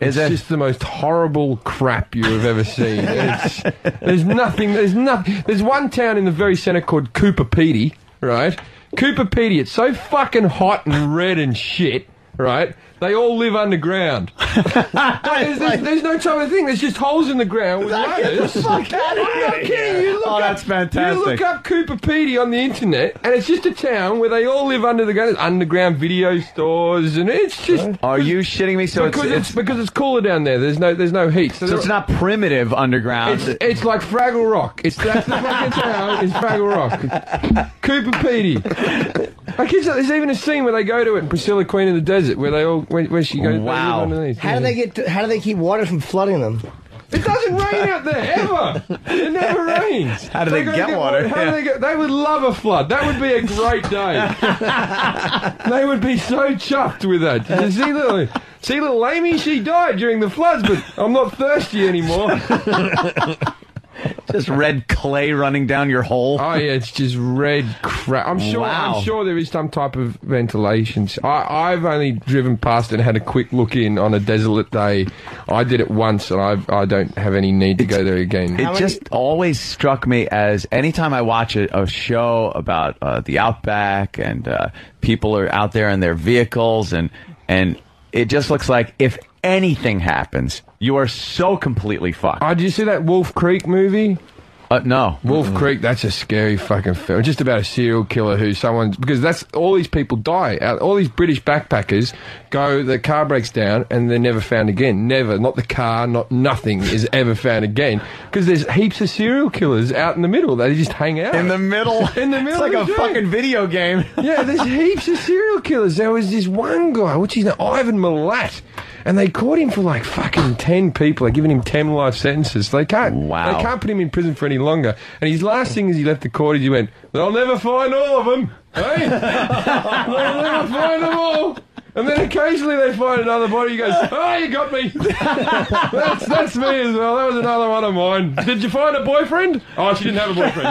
Speaker 2: Is
Speaker 19: it's
Speaker 2: it?
Speaker 19: just the most horrible crap you have ever seen. There's nothing. There's one town in the very centre called Cooperpedy, right? Cooperpedy. It's so fucking hot and red and shit, right? They all live underground. There's no type of thing. There's just holes in the ground with ladders.
Speaker 2: Get the fuck out of here.
Speaker 19: I'm not kidding. You look
Speaker 2: That's fantastic.
Speaker 19: You look up Cooperpedy on the internet, and it's just a town where they all live under the ground. There's underground video stores, and it's just.
Speaker 2: Are you shitting me? So
Speaker 19: because it's cooler down there. There's no heat.
Speaker 2: So it's not primitive underground.
Speaker 19: It's like Fraggle Rock. That's the fucking town. It's Fraggle Rock. Cooperpedy. There's even a scene where they go to it in Priscilla, Queen of the Desert, where they all where she goes.
Speaker 2: Wow.
Speaker 19: They live underneath.
Speaker 3: How do they keep water from flooding them?
Speaker 19: It doesn't rain out there ever. It never rains.
Speaker 2: How do they get water?
Speaker 19: They would love a flood. That would be a great day. They would be so chuffed with that. You see little Amy? She died during the floods, but I'm not thirsty anymore.
Speaker 2: Just red clay running down your hole.
Speaker 19: Oh yeah, it's just red crap. I'm sure there is some type of ventilation. I've only driven past and had a quick look in on a desolate day. I did it once, and I don't have any need to go there again.
Speaker 2: It just always struck me as anytime I watch a show about the outback and people are out there in their vehicles, and it just looks like if anything happens, you are so completely fucked.
Speaker 19: Did you see that Wolf Creek movie?
Speaker 2: No.
Speaker 19: Wolf Creek, that's a scary fucking film. Just about a serial killer because that's all these people die. All these British backpackers the car breaks down and they're never found again. Never. Not the car, nothing is ever found again. Because there's heaps of serial killers out in the middle. They just hang out.
Speaker 2: In the middle? It's like a fucking video game.
Speaker 19: Yeah, there's heaps of serial killers. There was this one guy, what's his name? Ivan Milat. And they caught him for like fucking 10 people. They're giving him 10 life sentences. They can't put him in prison for any longer. And his last thing as he left the court is he went, "They'll never find all of them. Hey? They'll never find them all." And then occasionally they find another body. He goes, "Oh, you got me." that's me as well. That was another one of mine. Did you find a boyfriend? Oh, she didn't have a boyfriend.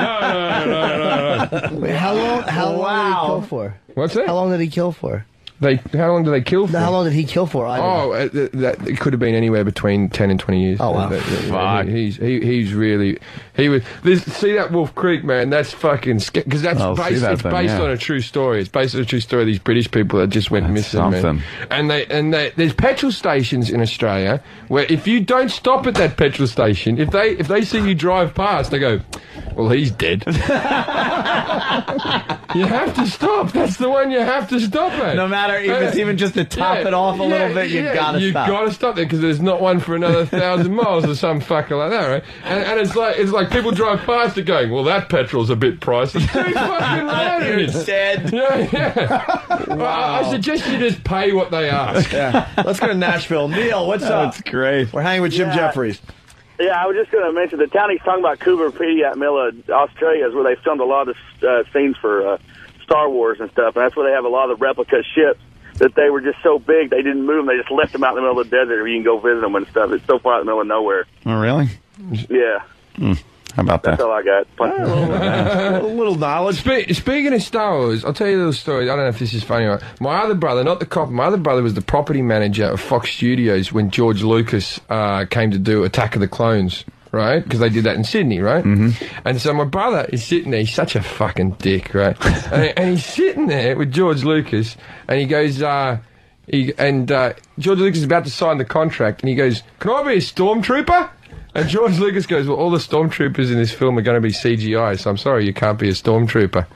Speaker 19: No.
Speaker 3: Wait, how long did he kill for?
Speaker 19: What's that?
Speaker 3: How long did he kill for?
Speaker 19: How long did they kill for?
Speaker 3: How long did he kill for?
Speaker 19: It could have been anywhere between 10 and 20 years.
Speaker 3: Oh, wow.
Speaker 2: Fuck.
Speaker 19: He's really... See that Wolf Creek, man? That's fucking... Because that's based on a true story. It's based on a true story of these British people that just went missing, man. And there's petrol stations in Australia where if you don't stop at that petrol station, if they see you drive past, they go, well, he's dead. You have to stop. That's the one you have to stop at.
Speaker 1: No matter if it's even just to top it off a little bit, you've got to stop.
Speaker 19: You've got to stop there because there's not one for another 1,000 miles or some fucker like that, right? And it's like people drive past it going, well, that petrol's a bit pricey. Too fucking loaded.
Speaker 1: You're dead.
Speaker 19: Yeah. Wow. I suggest you just pay what they ask.
Speaker 1: Yeah. Let's go to Nashville. Neil, what's up?
Speaker 2: That's great.
Speaker 1: We're hanging with Jim Jefferies.
Speaker 8: Yeah, I was just going to mention the town he's talking about, Cooperpediac, Australia, is where they filmed a lot of scenes for Star Wars and stuff, and that's where they have a lot of the replica ships that they were just so big they didn't move them. They just left them out in the middle of the desert where you can go visit them and stuff. It's so far out in the middle of nowhere.
Speaker 2: Oh, really?
Speaker 8: Yeah.
Speaker 2: How about that?
Speaker 8: That's all I got.
Speaker 1: A little knowledge.
Speaker 19: Speaking of Star Wars, I'll tell you a little story. I don't know if this is funny or not. My other brother, not the cop, my other brother was the property manager of Fox Studios when George Lucas came to do Attack of the Clones, right? Because they did that in Sydney, right? Mm-hmm. And so my brother is sitting there. He's such a fucking dick, right? and he's sitting there with George Lucas, and he goes, George Lucas is about to sign the contract, and he goes, "Can I be a stormtrooper?" And George Lucas goes, "Well, all the stormtroopers in this film are going to be CGI, so I'm sorry you can't be a stormtrooper."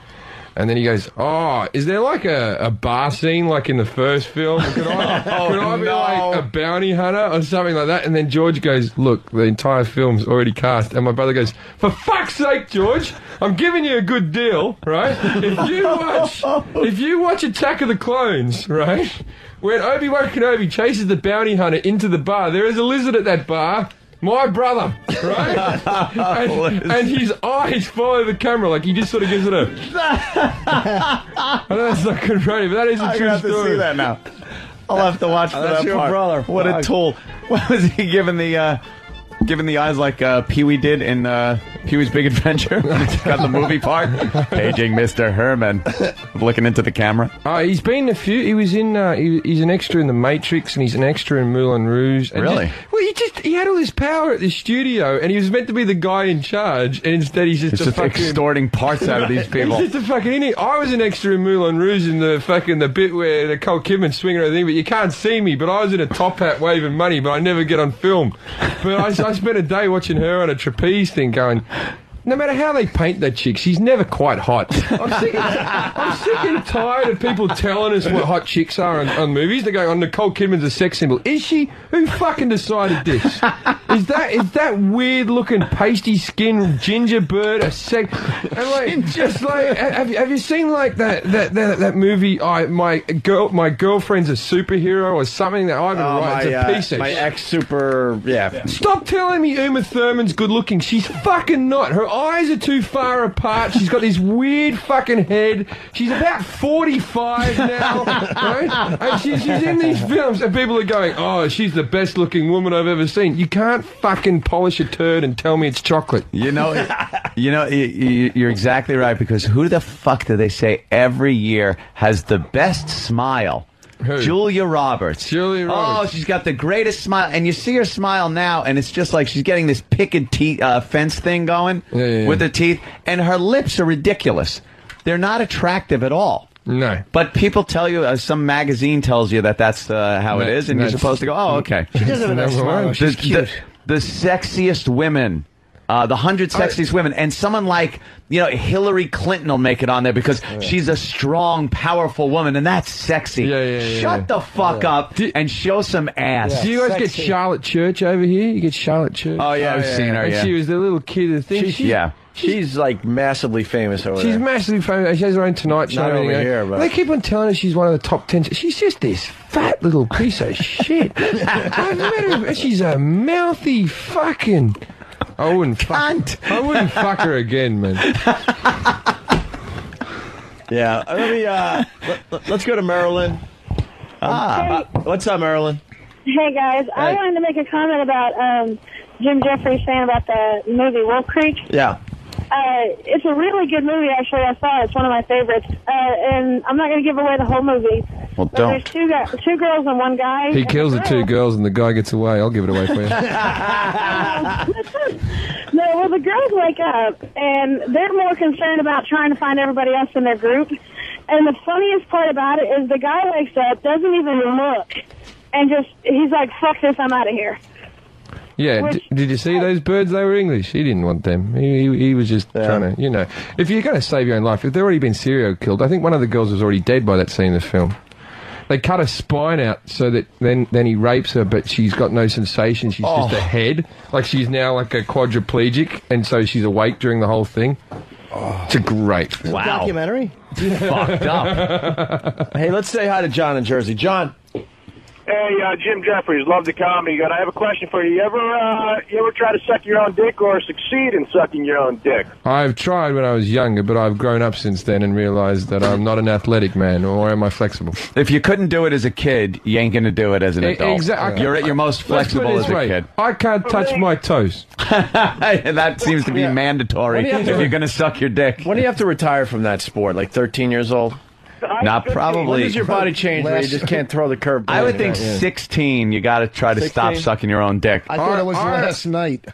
Speaker 19: And then he goes, "Oh, is there like a bar scene like in the first film? Could I be like a bounty hunter or something like that?" And then George goes, "Look, the entire film's already cast." And my brother goes, "For fuck's sake, George, I'm giving you a good deal, right? If you watch Attack of the Clones, right, when Obi-Wan Kenobi chases the bounty hunter into the bar, there is a lizard at that bar. My brother, right? and his eyes follow the camera, like he just sort of gives it a... I know that's not good radio, but that is a true story.
Speaker 1: I have to see that now. I'll have to watch for
Speaker 2: that's
Speaker 1: that
Speaker 2: your
Speaker 1: part.
Speaker 2: brother.
Speaker 1: What a tool.
Speaker 2: What was he giving the eyes like Pee-wee did in Pee-wee's Big Adventure? Got the movie part. Paging Mr. Herman. Looking into the camera.
Speaker 19: He's been a few. He was in. He's an extra in The Matrix, and he's an extra in Moulin Rouge. And
Speaker 2: really?
Speaker 19: He had all this power at the studio, and he was meant to be the guy in charge, and instead he's just
Speaker 2: extorting parts out of these people.
Speaker 19: He's just a fucking idiot. I was an extra in Moulin Rouge in the bit where Nicole Kidman's swinging her thing, but you can't see me. But I was in a top hat waving money, but I never get on film. But I spent a day watching her on a trapeze thing going, no matter how they paint that chick, she's never quite hot. I'm sick and tired of people telling us what hot chicks are on movies. They're going, "Oh, Nicole Kidman's a sex symbol." Is she? Who fucking decided this? Is that weird looking pasty skin ginger bird a sex? And like, just like, have you seen like that movie? My girlfriend's a superhero or something that Ivan writes a piece of.
Speaker 1: My ex super, yeah.
Speaker 19: Stop telling me Uma Thurman's good looking. She's fucking not. Her eyes are too far apart. She's got this weird fucking head. She's about 45 now, right? And she's in these films, and people are going, "Oh, she's the best looking woman I've ever seen." You can't fucking polish a turd and tell me it's chocolate.
Speaker 2: You're exactly right, because who the fuck do they say every year has the best smile?
Speaker 19: Who?
Speaker 2: Julia Roberts. Oh, she's got the greatest smile, and you see her smile now, and it's just like she's getting this picket fence thing going with her teeth, and her lips are ridiculous. They're not attractive at all.
Speaker 19: No.
Speaker 2: But people tell you, some magazine tells you that's how it is, and you're supposed to go, "Oh, okay."
Speaker 3: She does have a nice smile. She's cute.
Speaker 2: The sexiest women. The 100 sexiest women, and someone like Hillary Clinton will make it on there because she's a strong, powerful woman, and that's sexy. Shut the fuck up and show some ass.
Speaker 19: Do you guys get Charlotte Church over here? You get Charlotte Church.
Speaker 2: Oh yeah, I've seen her.
Speaker 19: And she was the little kid. The thing.
Speaker 1: She's like massively famous over there.
Speaker 19: She's massively famous. She has her own Tonight Show.
Speaker 1: Not over here, but
Speaker 19: they keep on telling her she's one of the top 10. She's just this fat little piece of shit. I've met her. She's a mouthy fucking. I wouldn't fuck her again, man.
Speaker 1: Yeah, let's go to Maryland. What's up, Marilyn?
Speaker 14: Hey guys, I wanted to make a comment about Jim Jefferies saying about the movie Wolf Creek.
Speaker 1: Yeah.
Speaker 14: It's a really good movie, actually. I saw it. It's one of my favorites. And I'm not going to give away the whole movie.
Speaker 2: Well,
Speaker 14: but there's two girls and one guy.
Speaker 19: He kills the two girls and the guy gets away. I'll give it away for you.
Speaker 14: No, well, the girls wake up, and they're more concerned about trying to find everybody else in their group. And the funniest part about it is the guy wakes up, doesn't even look, and he's like, fuck this, I'm out of here.
Speaker 19: Yeah, did you see those birds? They were English. He didn't want them. He was just trying to, if you're going to save your own life, if they've already been serial killed, I think one of the girls was already dead by that scene in the film. They cut her spine out so that then he rapes her, but she's got no sensation. She's just a head. Like she's now like a quadriplegic, and so she's awake during the whole thing. It's a great
Speaker 3: documentary.
Speaker 1: Fucked up. Hey, let's say hi to John in Jersey. John.
Speaker 25: Hey, Jim Jefferies, love the comedy. I have a question for you. You ever try to suck your own dick or succeed in sucking your own dick?
Speaker 19: I've tried when I was younger, but I've grown up since then and realized that I'm not an athletic man, or am I flexible?
Speaker 2: If you couldn't do it as a kid, you ain't going to do it as an adult.
Speaker 19: Exactly.
Speaker 2: You're at your most flexible as a kid.
Speaker 19: I can't touch my toes.
Speaker 2: That seems to be mandatory if you're going to suck your dick.
Speaker 1: When do you have to retire from that sport? Like 13 years old?
Speaker 2: Not probably.
Speaker 1: When does your body change where you just can't throw the curve?
Speaker 2: I would think 16, you got to try to
Speaker 1: 16?
Speaker 2: stop sucking your own dick.
Speaker 4: I thought it was last night.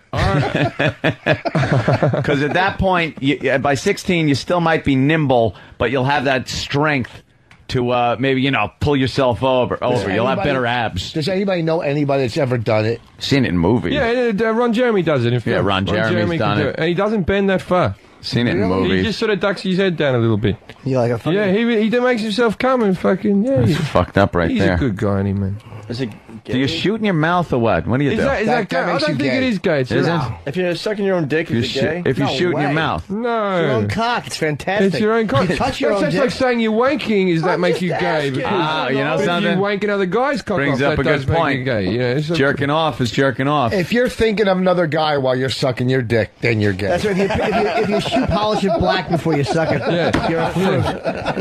Speaker 2: Because at that point, by 16, you still might be nimble, but you'll have that strength to maybe, pull yourself over. You'll have better abs.
Speaker 4: Does anybody know anybody that's ever done it?
Speaker 2: Seen it in movies.
Speaker 19: Yeah, Ron Jeremy does it.
Speaker 2: Ron Jeremy's done it.
Speaker 19: And he doesn't bend that far.
Speaker 2: Seen it in movies.
Speaker 19: He just sort of ducks his head down a little bit.
Speaker 3: You like a fucking...
Speaker 19: Yeah, he makes himself come and fucking... Yeah,
Speaker 2: he's fucked up right
Speaker 19: he's
Speaker 2: there.
Speaker 19: He's a good guy, any man.
Speaker 1: Is it gay?
Speaker 2: Do you shoot in your mouth or what? What do you do?
Speaker 19: Is that gay? I don't think it is gay.
Speaker 2: Is it?
Speaker 1: If you're sucking your own dick, is it gay?
Speaker 2: If you shoot in your mouth.
Speaker 19: No.
Speaker 3: It's your own cock. It's fantastic.
Speaker 19: It's your own cock.
Speaker 3: You touch your own
Speaker 19: That's
Speaker 3: dick.
Speaker 19: like saying you're wanking. Is that make you gay?
Speaker 2: you know something?
Speaker 19: If you wank another guy's cock
Speaker 2: brings
Speaker 19: off,
Speaker 2: up a
Speaker 19: that
Speaker 2: good
Speaker 19: does make
Speaker 2: point.
Speaker 19: you gay.
Speaker 2: Jerking off is jerking off.
Speaker 4: If you're thinking of another guy while you're sucking your dick, then you're gay.
Speaker 3: That's right. If you shoe polish it black before you suck it, you're a fruit.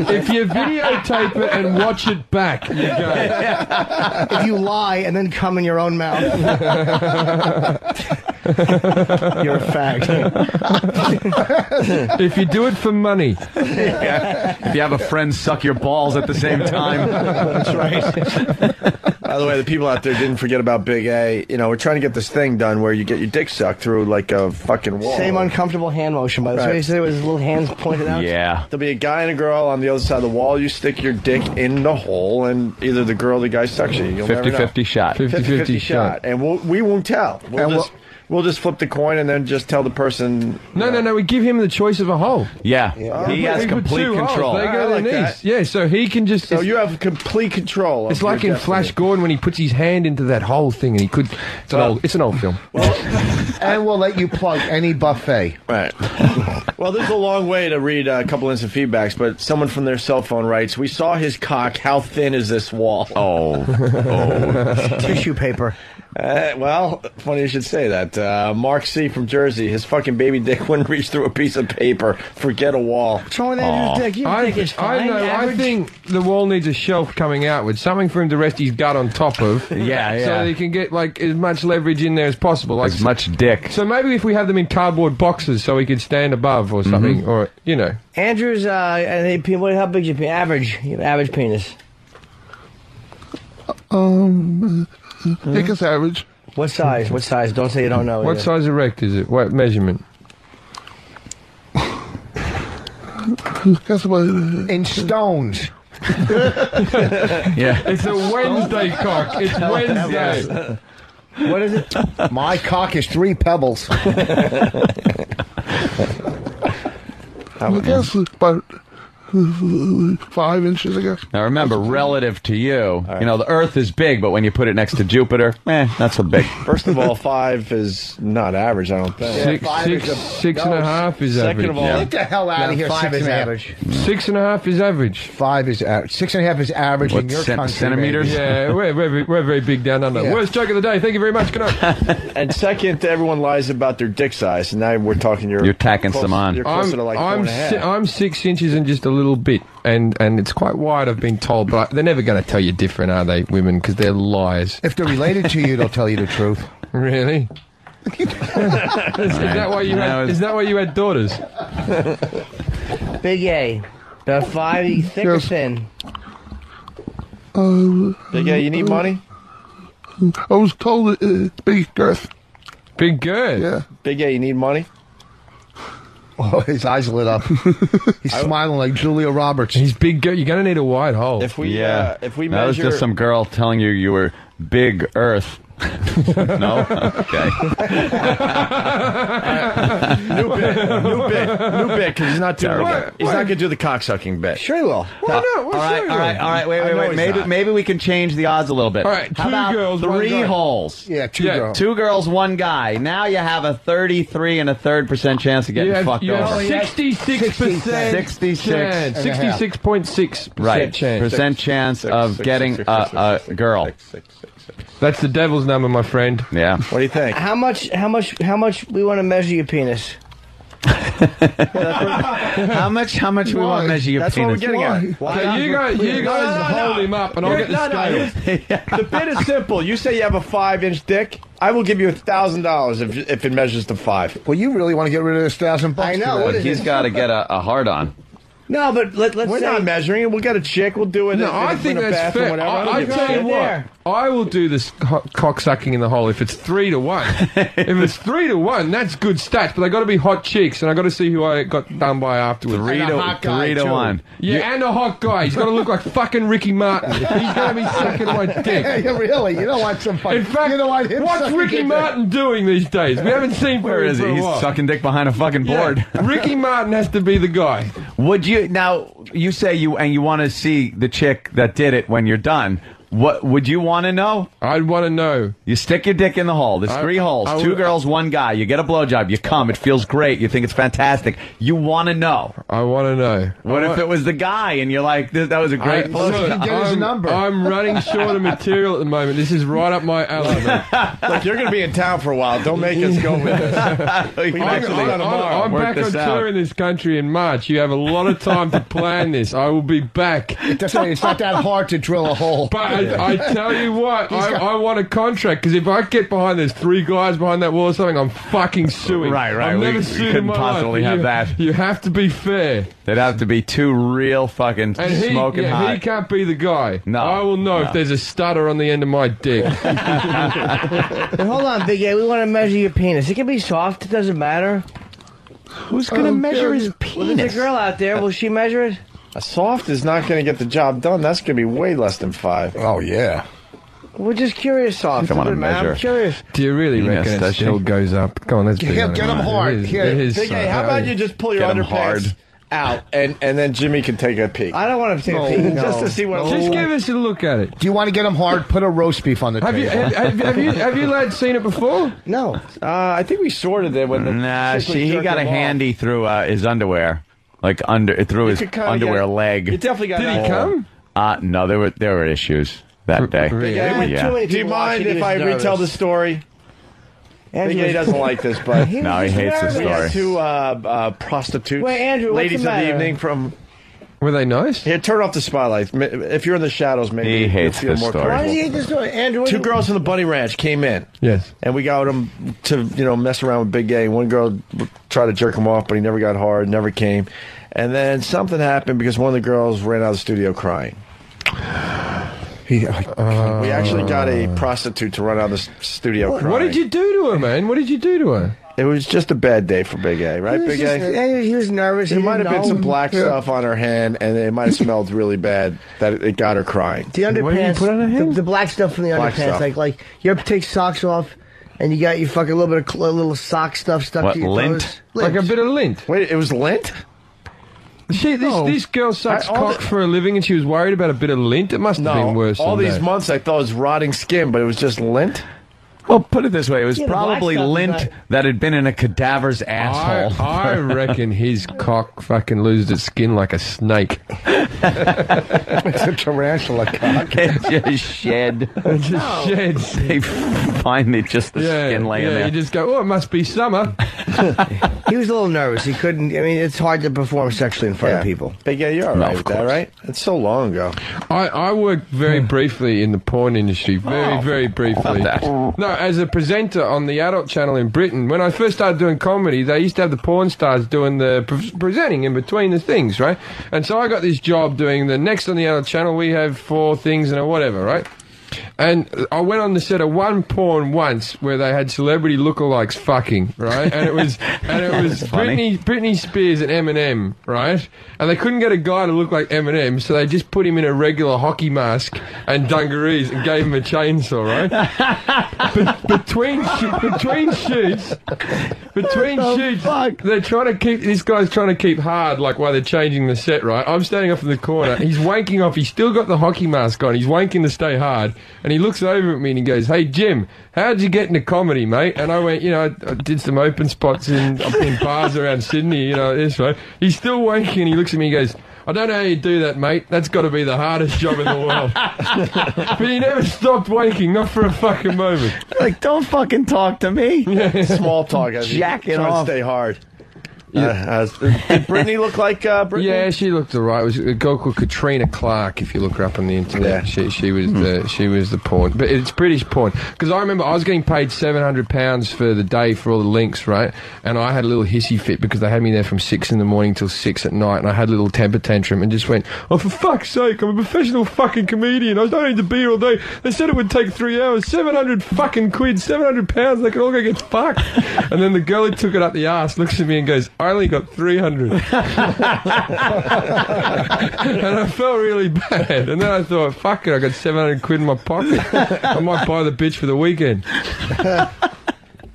Speaker 19: If you videotape it and watch it back, you're gay.
Speaker 3: If you lie and then come in your own mouth, you're a fag.
Speaker 19: If you do it for money.
Speaker 2: If you have a friend suck your balls at the same time.
Speaker 1: That's right. By the way, the people out there didn't forget about Big A. We're trying to get this thing done where you get your dick sucked through like a fucking wall.
Speaker 3: Same uncomfortable hand motion, by the way. He said it with his little hands pointed out.
Speaker 2: Yeah.
Speaker 1: There'll be a guy and a girl on the other side of the wall. You stick your dick in the hole, and either the girl or the guy sucks you. You'll
Speaker 2: 50-50 shot.
Speaker 19: 50-50 shot.
Speaker 1: And we won't tell. We'll just flip the coin and then just tell the person.
Speaker 19: No. We give him the choice of a hole.
Speaker 2: Yeah. He has complete control.
Speaker 19: They go to their knees. Yeah, so he can just.
Speaker 1: So you have complete control.
Speaker 19: It's like in Flash Gordon when he puts his hand into that hole thing, and he could. It's an old film.
Speaker 4: And we'll let you plug any buffet.
Speaker 1: Right. Well, this is a long way to read a couple instant feedbacks, but someone from their cell phone writes, "We saw his cock. How thin is this wall?"
Speaker 2: Oh.
Speaker 3: Tissue paper.
Speaker 1: Well, funny you should say that. Mark C. from Jersey, his fucking baby dick wouldn't reach through a piece of paper. Forget a wall.
Speaker 3: What's wrong with Andrew's dick? Your dick is fine.
Speaker 19: I think the wall needs a shelf coming out with something for him to rest his gut on top of.
Speaker 2: Yeah.
Speaker 19: So he can get like as much leverage in there as possible. Like,
Speaker 2: as much dick.
Speaker 19: So maybe if we have them in cardboard boxes so he could stand above or something, or
Speaker 3: Andrew's, how big is your average? You have average penis.
Speaker 7: I think it's average.
Speaker 3: What size? What size? Don't say you don't know.
Speaker 19: What size erect is it? What measurement?
Speaker 7: Guess what?
Speaker 4: In stones.
Speaker 2: Yeah.
Speaker 19: It's a Wednesday cock. It's Wednesday.
Speaker 4: What is it? My cock is 3 pebbles.
Speaker 7: I guess about 5 inches, I guess.
Speaker 2: Now remember, relative to you, the Earth is big, but when you put it next to Jupiter, not so big.
Speaker 1: First of all, 5 is not average, I don't think.
Speaker 19: 6.5 is average.
Speaker 1: Second of all,
Speaker 4: Get the hell out of here.
Speaker 3: 5 is
Speaker 4: 6.5.
Speaker 3: average.
Speaker 19: 6.5 is average.
Speaker 4: 5 is average. 6.5 is average in your country.
Speaker 2: Centimeters?
Speaker 19: Yeah, we're very big down under.
Speaker 4: Yeah.
Speaker 19: Worst joke of the day. Thank you very much. Good night.
Speaker 1: And second, everyone lies about their dick size, and now we're talking
Speaker 2: you're tacking some on.
Speaker 1: You're closer to like 4.5.
Speaker 19: I'm 6 inches and just a little bit. and it's quite wide, I've been told, but they're never going to tell you different, are they, women? Because they're liars.
Speaker 4: If they're related to you, they'll tell you the truth.
Speaker 19: Really? Is that why you had daughters?
Speaker 3: Big A. The 5, you thick or thin?
Speaker 5: Big A, you need money?
Speaker 7: I was told big girth.
Speaker 19: Big girth?
Speaker 7: Yeah.
Speaker 5: Big A, you need money?
Speaker 4: Oh, his eyes lit up. He's smiling like Julia Roberts.
Speaker 19: He's big girth. You're going to need a wide hole.
Speaker 5: If we
Speaker 2: That
Speaker 5: measure...
Speaker 2: was just some girl telling you were big Earth. No? Okay.
Speaker 5: New bit, because he's not doing it. He's not going to do the cocksucking bit.
Speaker 3: Sure he will.
Speaker 15: All right. Wait. Maybe we can change the odds a little bit.
Speaker 19: All right,
Speaker 15: How
Speaker 19: two
Speaker 15: about
Speaker 19: girls, one
Speaker 15: 3
Speaker 19: guy.
Speaker 15: holes?
Speaker 4: Yeah, two girls.
Speaker 15: 2 girls, 1 guy. Now you have a 33.33% chance of getting fucked
Speaker 19: you
Speaker 15: over.
Speaker 19: have 66% 66.6%
Speaker 15: Right.
Speaker 19: chance.
Speaker 15: Percent chance of getting a girl.
Speaker 19: That's the devil's number, my friend.
Speaker 2: Yeah.
Speaker 5: What do you think?
Speaker 3: How much we want to measure your penis?
Speaker 15: How much we want to measure your
Speaker 5: That's
Speaker 15: penis?
Speaker 5: what we're getting at.
Speaker 19: Okay, you guys hold him up, and I'll get the scale.
Speaker 5: The bit is simple. You say you have a 5-inch dick. I will give you $1,000 if it measures to 5.
Speaker 4: Well, you really want to get rid of this $1,000?
Speaker 3: I know. What is
Speaker 2: He's
Speaker 3: it?
Speaker 2: got to get a hard on.
Speaker 3: No, but let's
Speaker 5: We're
Speaker 3: say...
Speaker 5: not measuring it. We'll get a chick. We'll do it.
Speaker 19: No, I think that's fair.
Speaker 5: Whatever.
Speaker 19: I tell you what, I will do this cock sucking in the hole if it's 3 to 1. If it's 3 to 1, that's good stats. But they got to be hot chicks, and I got to see who I got done by afterwards.
Speaker 2: 3 to 1.
Speaker 19: Yeah, and a hot guy. He's got to look like fucking Ricky Martin. If he's going to be sucking my dick.
Speaker 4: Really? You don't want some fucking...
Speaker 19: In fact,
Speaker 4: you don't want him
Speaker 19: what's
Speaker 4: sucking
Speaker 19: Ricky
Speaker 4: dick.
Speaker 19: Martin doing these days? We haven't seen
Speaker 2: Where is he?
Speaker 19: for a
Speaker 2: He's
Speaker 19: while.
Speaker 2: sucking dick behind a fucking board.
Speaker 19: Ricky Martin has to be the guy.
Speaker 2: Would you now? You say you want to see the chick that did it when you're done. What would you want to know?
Speaker 19: I'd want to know.
Speaker 2: You stick your dick in the hole. There's 3 holes. 2 girls, 1 guy. You get a blowjob. You come. It feels great. You think it's fantastic. You want to know.
Speaker 19: I want to know.
Speaker 2: What if it was the guy and you're like, that was a great blowjob?
Speaker 4: Get his number.
Speaker 19: I'm running short of material at the moment. This is right up my alley.
Speaker 5: Look, you're going to be in town for a while. Don't make us go with this.
Speaker 19: I'm back on tour in this country in March. You have a lot of time to plan this. I will be back.
Speaker 4: It's not that hard to drill a hole.
Speaker 19: But I tell you what, I want a contract, because if I get behind, there's 3 guys behind that wall or something, I'm fucking suing.
Speaker 2: Right.
Speaker 19: I've never
Speaker 2: We
Speaker 19: sued in
Speaker 2: couldn't
Speaker 19: my
Speaker 2: possibly
Speaker 19: life.
Speaker 2: have that.
Speaker 19: You have to be fair.
Speaker 2: There'd have to be 2 real fucking smoking hot.
Speaker 19: He can't be the guy.
Speaker 2: No.
Speaker 19: I will know if there's a stutter on the end of my dick.
Speaker 3: Hey, hold on, Big A. We want to measure your penis. It can be soft. It doesn't matter.
Speaker 5: Who's going to measure his
Speaker 3: Well,
Speaker 5: penis?
Speaker 3: there's a girl out there. Will she measure it?
Speaker 5: A soft is not going to get the job done. That's going to be way less than 5.
Speaker 4: Oh, yeah.
Speaker 3: We're just curious, soft.
Speaker 2: I wanna
Speaker 3: Man, I'm
Speaker 2: measure.
Speaker 3: curious.
Speaker 19: Do you really
Speaker 2: Penis,
Speaker 19: reckon it
Speaker 2: does she?
Speaker 19: still goes up? Come on, let's be
Speaker 4: Get
Speaker 19: honest.
Speaker 4: him hard.
Speaker 19: It is,
Speaker 4: Here,
Speaker 19: it is,
Speaker 5: Big A, how about you just pull your
Speaker 2: Get 'em
Speaker 5: underpants
Speaker 2: hard.
Speaker 5: out and then Jimmy can take a peek?
Speaker 3: I don't want to take a peek. No.
Speaker 5: Just to see what it
Speaker 19: Just
Speaker 5: looks like.
Speaker 19: give us a look at it.
Speaker 4: Do you want to get him hard? Put a roast beef on the
Speaker 19: Have
Speaker 4: table.
Speaker 19: have you lads seen it before?
Speaker 3: No.
Speaker 5: I think we sorted it when the
Speaker 2: Nah,
Speaker 5: chick was
Speaker 2: he
Speaker 5: jerking
Speaker 2: got a
Speaker 5: him off.
Speaker 2: handy through his underwear, like through his
Speaker 5: could kinda
Speaker 2: underwear
Speaker 5: get-
Speaker 2: leg.
Speaker 5: You definitely got
Speaker 19: Did
Speaker 5: that.
Speaker 19: he come?
Speaker 2: No, there were issues that day.
Speaker 19: Really?
Speaker 5: Yeah.
Speaker 2: Yeah.
Speaker 5: Do you mind if I retell the story? Big A doesn't like this, but
Speaker 2: No, he hates the
Speaker 5: we had
Speaker 2: story.
Speaker 5: 2 prostitutes,
Speaker 3: Wait, Andrew, what's
Speaker 5: ladies
Speaker 3: the
Speaker 5: of the
Speaker 3: matter?
Speaker 5: evening from.
Speaker 19: Were they nice?
Speaker 5: Here, turn off the spotlight. If you're in the shadows, maybe
Speaker 2: He hates
Speaker 5: you'll feel
Speaker 2: this
Speaker 5: more
Speaker 2: story.
Speaker 3: Why does he
Speaker 5: comfortable.
Speaker 3: hate this story? Andrew, what
Speaker 5: 2
Speaker 3: do you-
Speaker 5: girls from the Bunny Ranch came in.
Speaker 19: Yes.
Speaker 5: And we got him to, mess around with Big A. One girl tried to jerk him off, but he never got hard, never came. And then something happened because one of the girls ran out of the studio crying. We actually got a prostitute to run out of the studio crying.
Speaker 19: What did you do to her, man? What did you do to her?
Speaker 5: It was just a bad day for Big A, right, Big A?
Speaker 3: He was nervous.
Speaker 5: There
Speaker 3: He
Speaker 5: might have
Speaker 3: didn't
Speaker 5: been some
Speaker 3: know.
Speaker 5: black stuff on her hand, and it might have smelled really bad that it got her crying.
Speaker 3: The underpants, the black stuff from the
Speaker 5: Black
Speaker 3: underpants,
Speaker 5: stuff.
Speaker 3: like you ever take socks off, and you got your fucking little bit of little sock stuff stuck
Speaker 2: What,
Speaker 3: to your
Speaker 2: lint?
Speaker 3: toes.
Speaker 19: Like a bit of lint.
Speaker 5: Wait, it was lint?
Speaker 19: This girl sucks
Speaker 5: all
Speaker 19: cock for a living, and she was worried about a bit of lint. It must have been worse
Speaker 5: all
Speaker 19: than
Speaker 5: these
Speaker 19: that.
Speaker 5: months I thought it was rotting skin, but it was just lint.
Speaker 2: Well, put it this way: it was
Speaker 3: Yeah, the black
Speaker 2: probably
Speaker 3: stuff is
Speaker 2: lint
Speaker 3: not-
Speaker 2: that had been in a cadaver's asshole.
Speaker 19: I reckon his cock fucking loses its skin like a snake.
Speaker 4: It's a tarantula cock.
Speaker 2: It just shed.
Speaker 19: It just sheds.
Speaker 2: They find it just the skin laying there.
Speaker 19: You just go, oh, it must be summer.
Speaker 3: He was a little nervous. He couldn't. I mean, it's hard to perform sexually in front of people.
Speaker 5: Big A, you're all right with that, right? It's so long ago.
Speaker 19: I worked very briefly in the porn industry. Very briefly. No, as a presenter on the adult channel in Britain. When I first started doing comedy, they used to have the porn stars doing the presenting in between the things, right? And so I got this job doing the next on the adult channel. We have 4 things and a whatever, right? And I went on the set of one porn once where they had celebrity lookalikes fucking, right? And it was Britney Spears and Eminem, right? And they couldn't get a guy to look like Eminem, so they just put him in a regular hockey mask and dungarees and gave him a chainsaw, right? Between shoots, they're trying to keep this guy's trying to keep hard, like while they're changing the set, right? I'm standing up in the corner. He's wanking off. He's still got the hockey mask on. He's wanking to stay hard. And he looks over at me and he goes, "Hey, Jim, how'd you get into comedy, mate?" And I went, I did some open spots in bars around Sydney, this, right? He's still wanking and he looks at me and goes, "I don't know how you do that, mate. That's got to be the hardest job in the world." But he never stopped wanking, not for a fucking moment.
Speaker 15: Like, don't fucking talk to me.
Speaker 5: Small talk.
Speaker 15: Jacking
Speaker 5: trying
Speaker 15: off.
Speaker 5: to stay hard. Did Brittany look like Brittany?
Speaker 19: Yeah, she looked alright. It was a girl called Katrina Clark. If you look her up on the internet, she was the porn, but it's British porn. Because I remember I was getting paid £700 for the day for all the links, right? And I had a little hissy fit because they had me there from 6 in the morning till 6 at night, and I had a little temper tantrum and just went, "Oh, for fuck's sake! I'm a professional fucking comedian. I don't need to be here all day. They said it would take 3 hours. 700 fucking quid, £700. They could all go get fucked." And then the girl who took it up the arse looks at me and goes, "I only got 300. And I felt really bad. And then I thought, fuck it, I got 700 quid in my pocket. I might buy the bitch for the weekend.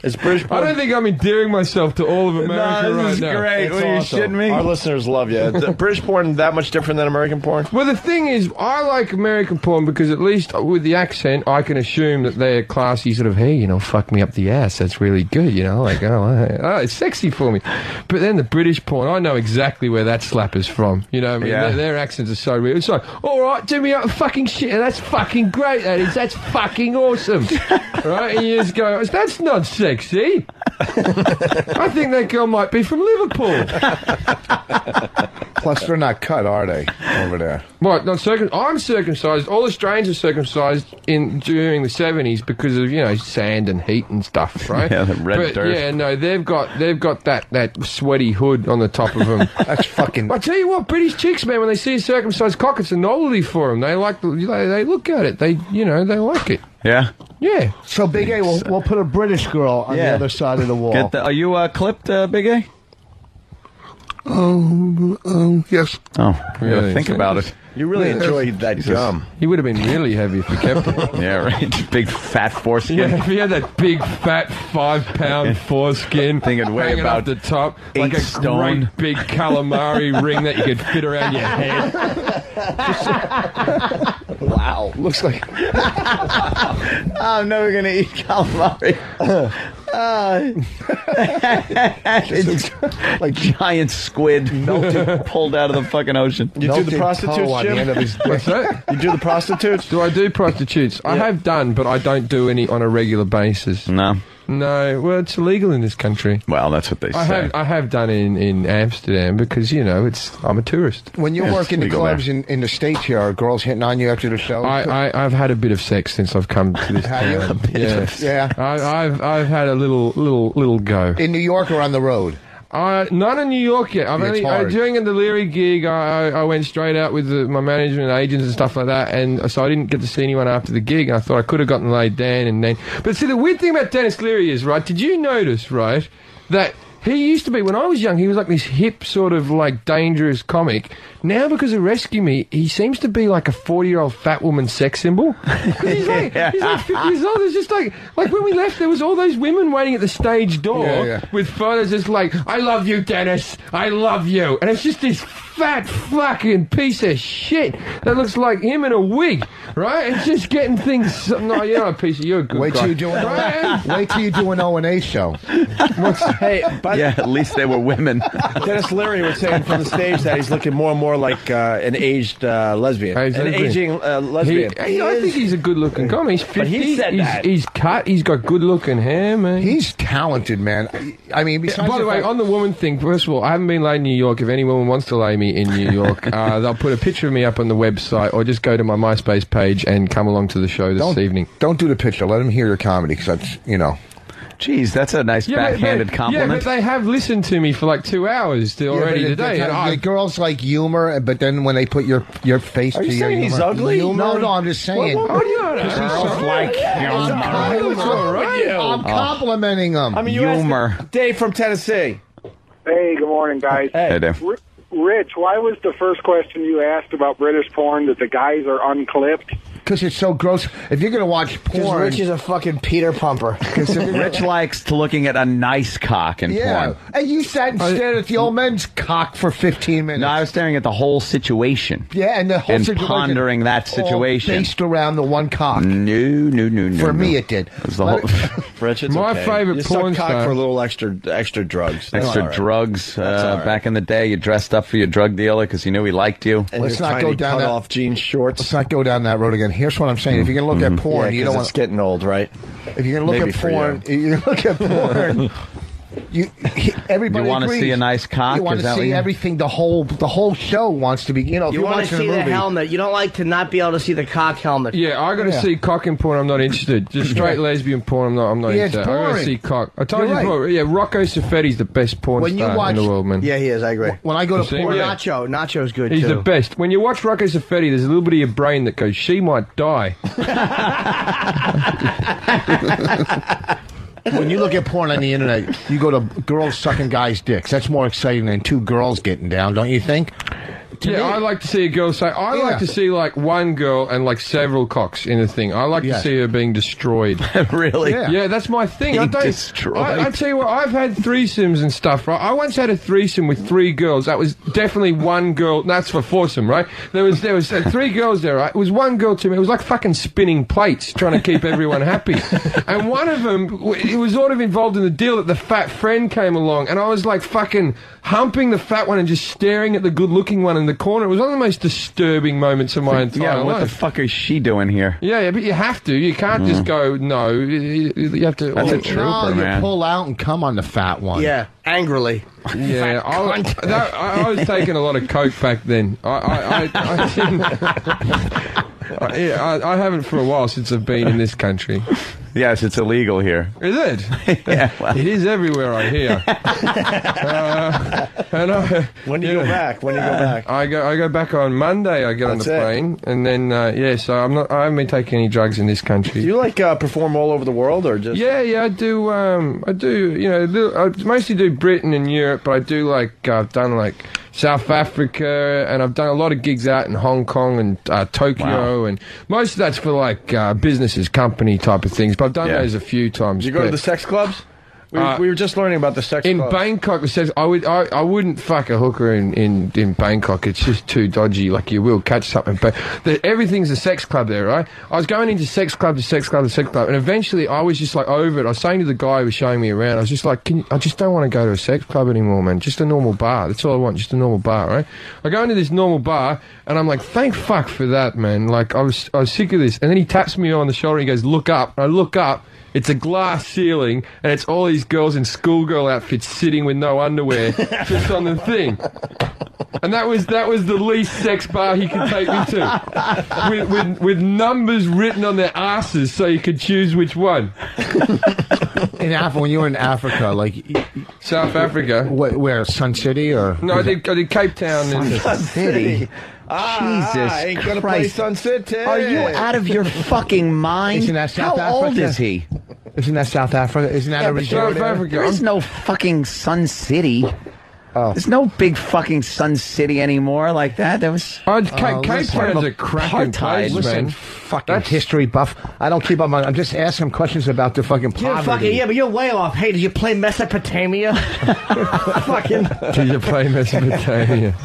Speaker 5: Is British porn?
Speaker 19: I don't think I'm endearing myself to all of America
Speaker 15: this
Speaker 19: right
Speaker 15: is
Speaker 19: now.
Speaker 15: great.
Speaker 5: It's
Speaker 15: What, are you
Speaker 5: awesome.
Speaker 15: shitting me?
Speaker 5: Our listeners love you. Is British porn that much different than American porn?
Speaker 19: Well, the thing is, I like American porn because at least with the accent, I can assume that they're classy, sort of, hey, fuck me up the ass. That's really good, like, oh, it's sexy for me. But then the British porn, I know exactly where that slapper's from. You know what I mean?
Speaker 15: Yeah.
Speaker 19: Their accents are so real. It's like, all right, do me up fucking shit. That's fucking great, that is. That's fucking awesome. Right? And you just go, that's not sexy. I think that girl might be from Liverpool.
Speaker 4: Plus, they're not cut, are they, over there?
Speaker 19: What? Not I'm circumcised. All Australians are circumcised during the 70s because of sand and heat and stuff, right?
Speaker 2: Yeah, the red dirt.
Speaker 19: Yeah, no, they've got that sweaty hood on the top of them.
Speaker 4: That's fucking.
Speaker 19: I tell you what, British chicks, man, when they see a circumcised cock, it's a novelty for them. They like they look at it. They they like it.
Speaker 2: Yeah.
Speaker 19: Yeah.
Speaker 3: So Big A, we'll put a British girl on the other side of the wall.
Speaker 15: Are you clipped, Big A?
Speaker 7: Yes.
Speaker 2: Oh,
Speaker 19: Really?
Speaker 2: think about it.
Speaker 5: You really enjoyed that gum.
Speaker 19: He would have been really heavy if he kept it.
Speaker 2: Yeah, right. Big fat foreskin.
Speaker 19: Yeah, if he had that big fat 5-pound foreskin
Speaker 2: Thing it'd weigh
Speaker 19: hanging
Speaker 2: about
Speaker 19: up the top,
Speaker 2: 8
Speaker 19: like a
Speaker 2: stone.
Speaker 19: great big calamari ring that you could fit around your head.
Speaker 3: Wow.
Speaker 4: Looks like.
Speaker 15: I'm never gonna eat calamari. It's like giant squid melted, pulled out of the fucking ocean.
Speaker 5: You do the prostitutes,
Speaker 4: on the end of
Speaker 5: Jim?
Speaker 4: his
Speaker 19: What's that?
Speaker 5: You do the prostitutes?
Speaker 19: Do I do prostitutes? I have done, but I don't do any on a regular basis.
Speaker 2: No.
Speaker 19: No, well, it's illegal in this country.
Speaker 2: Well, that's what they say.
Speaker 19: I have done in Amsterdam because I'm a tourist.
Speaker 4: When you work in the
Speaker 2: legal
Speaker 4: clubs in the States here, are girls hitting on you after the show?
Speaker 19: I've had a bit of sex since I've come to this
Speaker 4: Have you?
Speaker 19: town.
Speaker 4: Yeah.
Speaker 19: I've had a little go.
Speaker 4: In New York or on the road?
Speaker 19: Not in New York yet.
Speaker 4: It's hard.
Speaker 19: During the Leary gig, I went straight out with my management agents and stuff like that, and so I didn't get to see anyone after the gig. And I thought I could have gotten laid down, and then. But see, the weird thing about Dennis Leary is, right? Did you notice, right, that he used to be, when I was young, he was like this hip sort of like dangerous comic. Now, because of Rescue Me, he seems to be like a 40-year-old fat woman sex symbol. He's like 50 years old. It's just like when we left, there was all those women waiting at the stage door with photos just like, "I love you, Dennis. I love you." And it's just this fat fucking piece of shit that looks like him in a wig, right? And just getting things. No, you're not a piece of. You're a good
Speaker 4: Wait
Speaker 19: guy.
Speaker 4: till you do an O&A show.
Speaker 2: At least they were women.
Speaker 5: Dennis Leary was saying from the stage that he's looking more and more like an aged lesbian. An aging lesbian.
Speaker 19: I think he's a good-looking guy. He's 50.
Speaker 5: But he said that.
Speaker 19: He's cut. He's got good-looking hair, man.
Speaker 4: He's talented, man. I mean, besides
Speaker 19: by the way, on the woman thing, first of all, I haven't been laid in New York. If any woman wants to lay me in New York, they'll put a picture of me up on the website, or just go to my MySpace page and come along to the show this evening.
Speaker 4: Don't do the picture. Let him hear your comedy, because that's,
Speaker 2: Jeez, that's a nice backhanded compliment.
Speaker 19: Yeah, but they have listened to me for like 2 hours already today.
Speaker 4: The girls like humor, but then when they put your face
Speaker 5: Are
Speaker 4: to
Speaker 5: you
Speaker 4: your
Speaker 5: saying
Speaker 4: humor,
Speaker 5: he's ugly?
Speaker 4: No, I'm just saying. I'm complimenting him.
Speaker 5: I mean, you asked Dave from Tennessee.
Speaker 16: Hey, good morning, guys.
Speaker 2: Hey, Dave.
Speaker 16: Rich, why was the first question you asked about British porn that the guys are unclipped?
Speaker 4: Because it's so gross. If you're going to watch porn...
Speaker 3: Rich is a fucking Peter Pumper.
Speaker 2: Rich likes to looking at a nice cock in porn.
Speaker 4: And you sat and stared at the old man's cock for 15 minutes.
Speaker 2: No, I was staring at the whole situation.
Speaker 4: Yeah, and the whole situation.
Speaker 2: Pondering that situation.
Speaker 4: All based around the one cock.
Speaker 2: No.
Speaker 4: For me, it did.
Speaker 2: It was the whole...
Speaker 5: Rich, it's
Speaker 19: my
Speaker 5: okay.
Speaker 19: favorite
Speaker 5: you
Speaker 19: porn
Speaker 5: cock
Speaker 19: star
Speaker 5: for a little extra drugs. That's all right.
Speaker 2: Drugs.
Speaker 5: That's all right.
Speaker 2: Back in the day, you dressed up for your drug dealer because you knew he liked you.
Speaker 5: And
Speaker 4: let's not go down that
Speaker 5: off jean shorts.
Speaker 4: Let's not go down that road again. Here's what I'm saying. If you're going to look at porn, you don't want.
Speaker 5: It's getting old, right?
Speaker 4: If you're going to look at porn, everybody.
Speaker 2: You want to see a nice cock?
Speaker 4: You want to see everything. The whole show wants to be. If
Speaker 3: you want to see the helmet. You don't like to not be able to see the cock helmet.
Speaker 19: Yeah, I got to see cock in porn. I'm not interested. Just straight lesbian porn. I'm not
Speaker 4: Yeah,
Speaker 19: into.
Speaker 4: it's
Speaker 19: I got to
Speaker 4: boring.
Speaker 19: see cock. I told
Speaker 4: You're
Speaker 19: you before. Yeah, Rocco Siffredi's the best porn star in the world, man.
Speaker 3: Yeah, he is. I agree.
Speaker 4: When I go to porn,
Speaker 3: Nacho's good
Speaker 19: He's
Speaker 3: too.
Speaker 19: the best. When you watch Rocco Siffredi, there's a little bit of your brain that goes, "She might die."
Speaker 4: when you look at porn on the internet, you go to girls sucking guys' dicks. That's more exciting than two girls getting down, don't you think?
Speaker 19: I like to see a girl say. I like to see like one girl and like several cocks in a thing. I like to see her being destroyed.
Speaker 2: Really?
Speaker 19: Yeah, that's my thing. I tell you what, I've had threesomes and stuff. Right? I once had a threesome with 3 girls. That was definitely one girl. That's for foursome, right? There was 3 girls there. Right? It was one girl to me. It was like fucking spinning plates, trying to keep everyone happy. And one of them, it was sort of involved in the deal that the fat friend came along, and I was like fucking humping the fat one and just staring at the good-looking one in the corner. It was one of the most disturbing moments of my entire life.
Speaker 2: What the fuck is she doing here?
Speaker 19: Yeah, but you have to. You can't just go, no. You have to...
Speaker 2: That's a trooper, man.
Speaker 4: You pull out and come on the fat one.
Speaker 3: Yeah, angrily.
Speaker 19: Yeah, I was taking a lot of coke back then. I didn't... I haven't for a while since I've been in this country.
Speaker 2: Yes, it's illegal here.
Speaker 19: Is it?
Speaker 2: Yeah, well.
Speaker 19: It is everywhere, I hear.
Speaker 5: When do you go back? When do you go back?
Speaker 19: I go back on Monday. I get on the plane, and then so I haven't been taking any drugs in this country.
Speaker 5: Do you like perform all over the world, or just?
Speaker 19: Yeah, I do. I do. I mostly do Britain and Europe, but I do I've done South Africa, and I've done a lot of gigs out in Hong Kong and Tokyo, and most of that's for businesses, company type of things. But I've done those a few times.
Speaker 5: Do you go to the sex clubs? We were just learning about the sex
Speaker 19: in
Speaker 5: clubs.
Speaker 19: Bangkok. The sex, I wouldn't fuck a hooker in Bangkok. It's just too dodgy. Like you will catch something, but everything's a sex club there, right? I was going into sex club to sex club to sex club, and eventually I was just over it. I was saying to the guy who was showing me around, I was just like, I just don't want to go to a sex club anymore, man. Just a normal bar. That's all I want. Just a normal bar, right? I go into this normal bar, and I'm like, thank fuck for that, man. I was sick of this. And then he taps me on the shoulder and he goes, look up. And I look up. It's a glass ceiling, and it's all these girls in schoolgirl outfits sitting with no underwear, just on the thing. And that was the least sex bar he could take me to, with numbers written on their asses, so you could choose which one.
Speaker 4: In Africa, when you were in Africa,
Speaker 19: South Africa,
Speaker 4: where Sun City or?
Speaker 19: No, I did Cape Town.
Speaker 4: Sun
Speaker 2: City.
Speaker 1: Jesus
Speaker 5: I ain't gonna
Speaker 1: Christ.
Speaker 5: play Sunset City.
Speaker 1: Are you out of your fucking mind?
Speaker 4: Isn't that South
Speaker 1: How
Speaker 4: Africa?
Speaker 1: old is he?
Speaker 4: Isn't that South Africa? Isn't that a resort?
Speaker 19: South Africa.
Speaker 1: There is no fucking Sun City.
Speaker 4: Oh.
Speaker 1: There's no big fucking Sun City anymore like that. There was
Speaker 19: Cape Town's a cracking place,
Speaker 4: Listen,
Speaker 19: man.
Speaker 4: fucking history buff. I don't keep up on. I'm just asking questions about the fucking poverty.
Speaker 3: But you're way off. Hey, did you play Mesopotamia?
Speaker 19: Did you play Mesopotamia?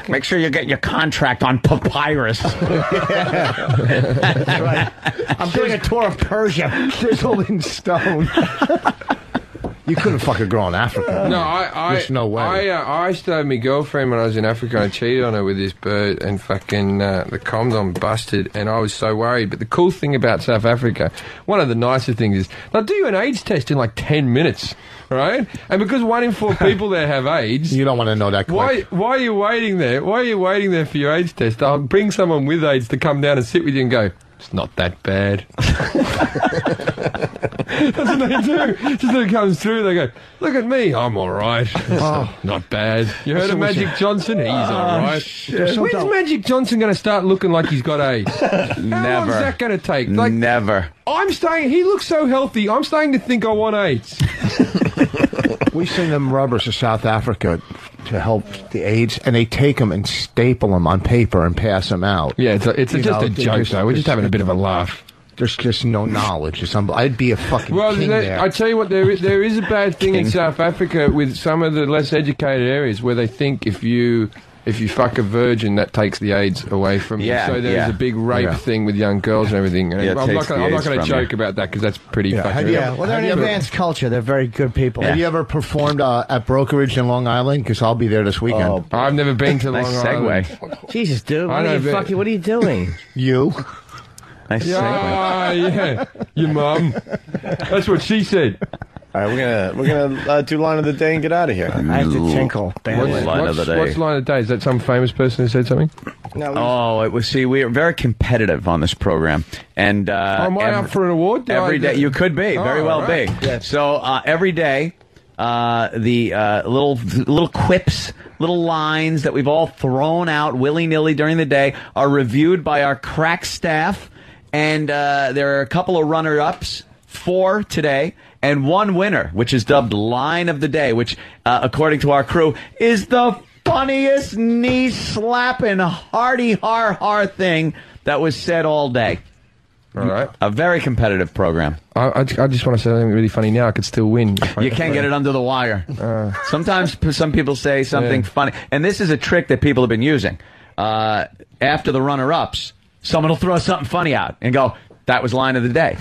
Speaker 15: Make sure you get your contract on papyrus.
Speaker 3: That's right. I'm doing a tour of Persia.
Speaker 4: Chiseled in stone. You couldn't fuck a girl in Africa.
Speaker 19: No,
Speaker 4: There's no way.
Speaker 19: I used to have my girlfriend when I was in Africa. I cheated on her with this bird, and fucking the condom busted, and I was so worried. But the cool thing about South Africa, one of the nicer things is they'll do you an AIDS test in like 10 minutes, right? And because 1 in 4 people there have AIDS,
Speaker 4: you don't want to know that quick.
Speaker 19: Why are you waiting there? Why are you waiting there for your AIDS test? I'll bring someone with AIDS to come down and sit with you and go, it's not that bad. That's what they do. Just when it comes through, they go, look at me, I'm all right. Not bad. You heard of Magic Johnson? He's all right. When's Magic Johnson going to start looking like he's got AIDS? How long is that going to take? Like,
Speaker 2: Never.
Speaker 19: he looks so healthy, I'm starting to think I want AIDS.
Speaker 4: We send them rubbers to South Africa to help the AIDS, and they take them and staple them on paper and pass them out.
Speaker 19: Yeah, it's just a joke, though. We're just having a bit of a laugh.
Speaker 4: There's just no knowledge. I'd be a fucking king there.
Speaker 19: I tell you what, there is a bad thing in South Africa with some of the less educated areas where they think if you fuck a virgin, that takes the AIDS away from you. So there's a big rape thing with young girls and everything. And I'm not going to joke about that because that's pretty fucking...
Speaker 3: Well, they're an advanced culture. They're very good people.
Speaker 4: Have you ever performed at Brokerage in Long Island? Because I'll be there this weekend.
Speaker 19: I've never been to Long Island.
Speaker 3: Jesus, dude. What are you doing?
Speaker 4: You?
Speaker 2: Nice segue.
Speaker 19: Yeah. Your mum. That's what she said.
Speaker 5: All right, we're gonna do line of the day and get out of here.
Speaker 3: I have to tinkle.
Speaker 2: What's line of the day?
Speaker 19: What's line of the day? Is that some famous person who said something?
Speaker 2: No. It was. See, we are very competitive on this program, and
Speaker 19: am I up for an award?
Speaker 2: Every day you could be very well
Speaker 19: right.
Speaker 2: be. Yeah. So every day, the little quips, little lines that we've all thrown out willy-nilly during the day are reviewed by our crack staff, and there are a couple of runner-ups, 4 today. And 1 winner, which is dubbed Line of the Day, which, according to our crew, is the funniest knee-slapping, hardy har thing that was said all day.
Speaker 19: All right.
Speaker 2: A very competitive program.
Speaker 19: I just want to say something really funny now. I could still win.
Speaker 2: You can't get it under the wire. Sometimes some people say something funny. And this is a trick that people have been using. After the runner-ups, someone will throw something funny out and go, that was Line of the Day.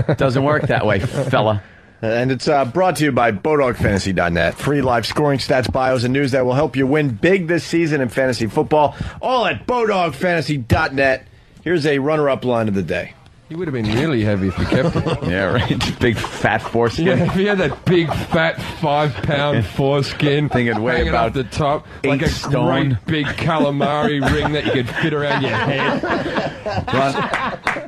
Speaker 2: It doesn't work that way, fella.
Speaker 5: And it's brought to you by BowDogFantasy.net. Free live scoring stats, bios, and news that will help you win big this season in fantasy football. All at BowDogFantasy.net. Here's a runner-up line of the day.
Speaker 19: He would have been really heavy if he kept it.
Speaker 2: Yeah, right. Big fat foreskin.
Speaker 19: Yeah, if he had that big fat 5-pound foreskin
Speaker 2: thing would weigh about
Speaker 19: up the top,
Speaker 2: 8
Speaker 19: like a
Speaker 2: stone.
Speaker 19: Great big calamari ring that you could fit around your head.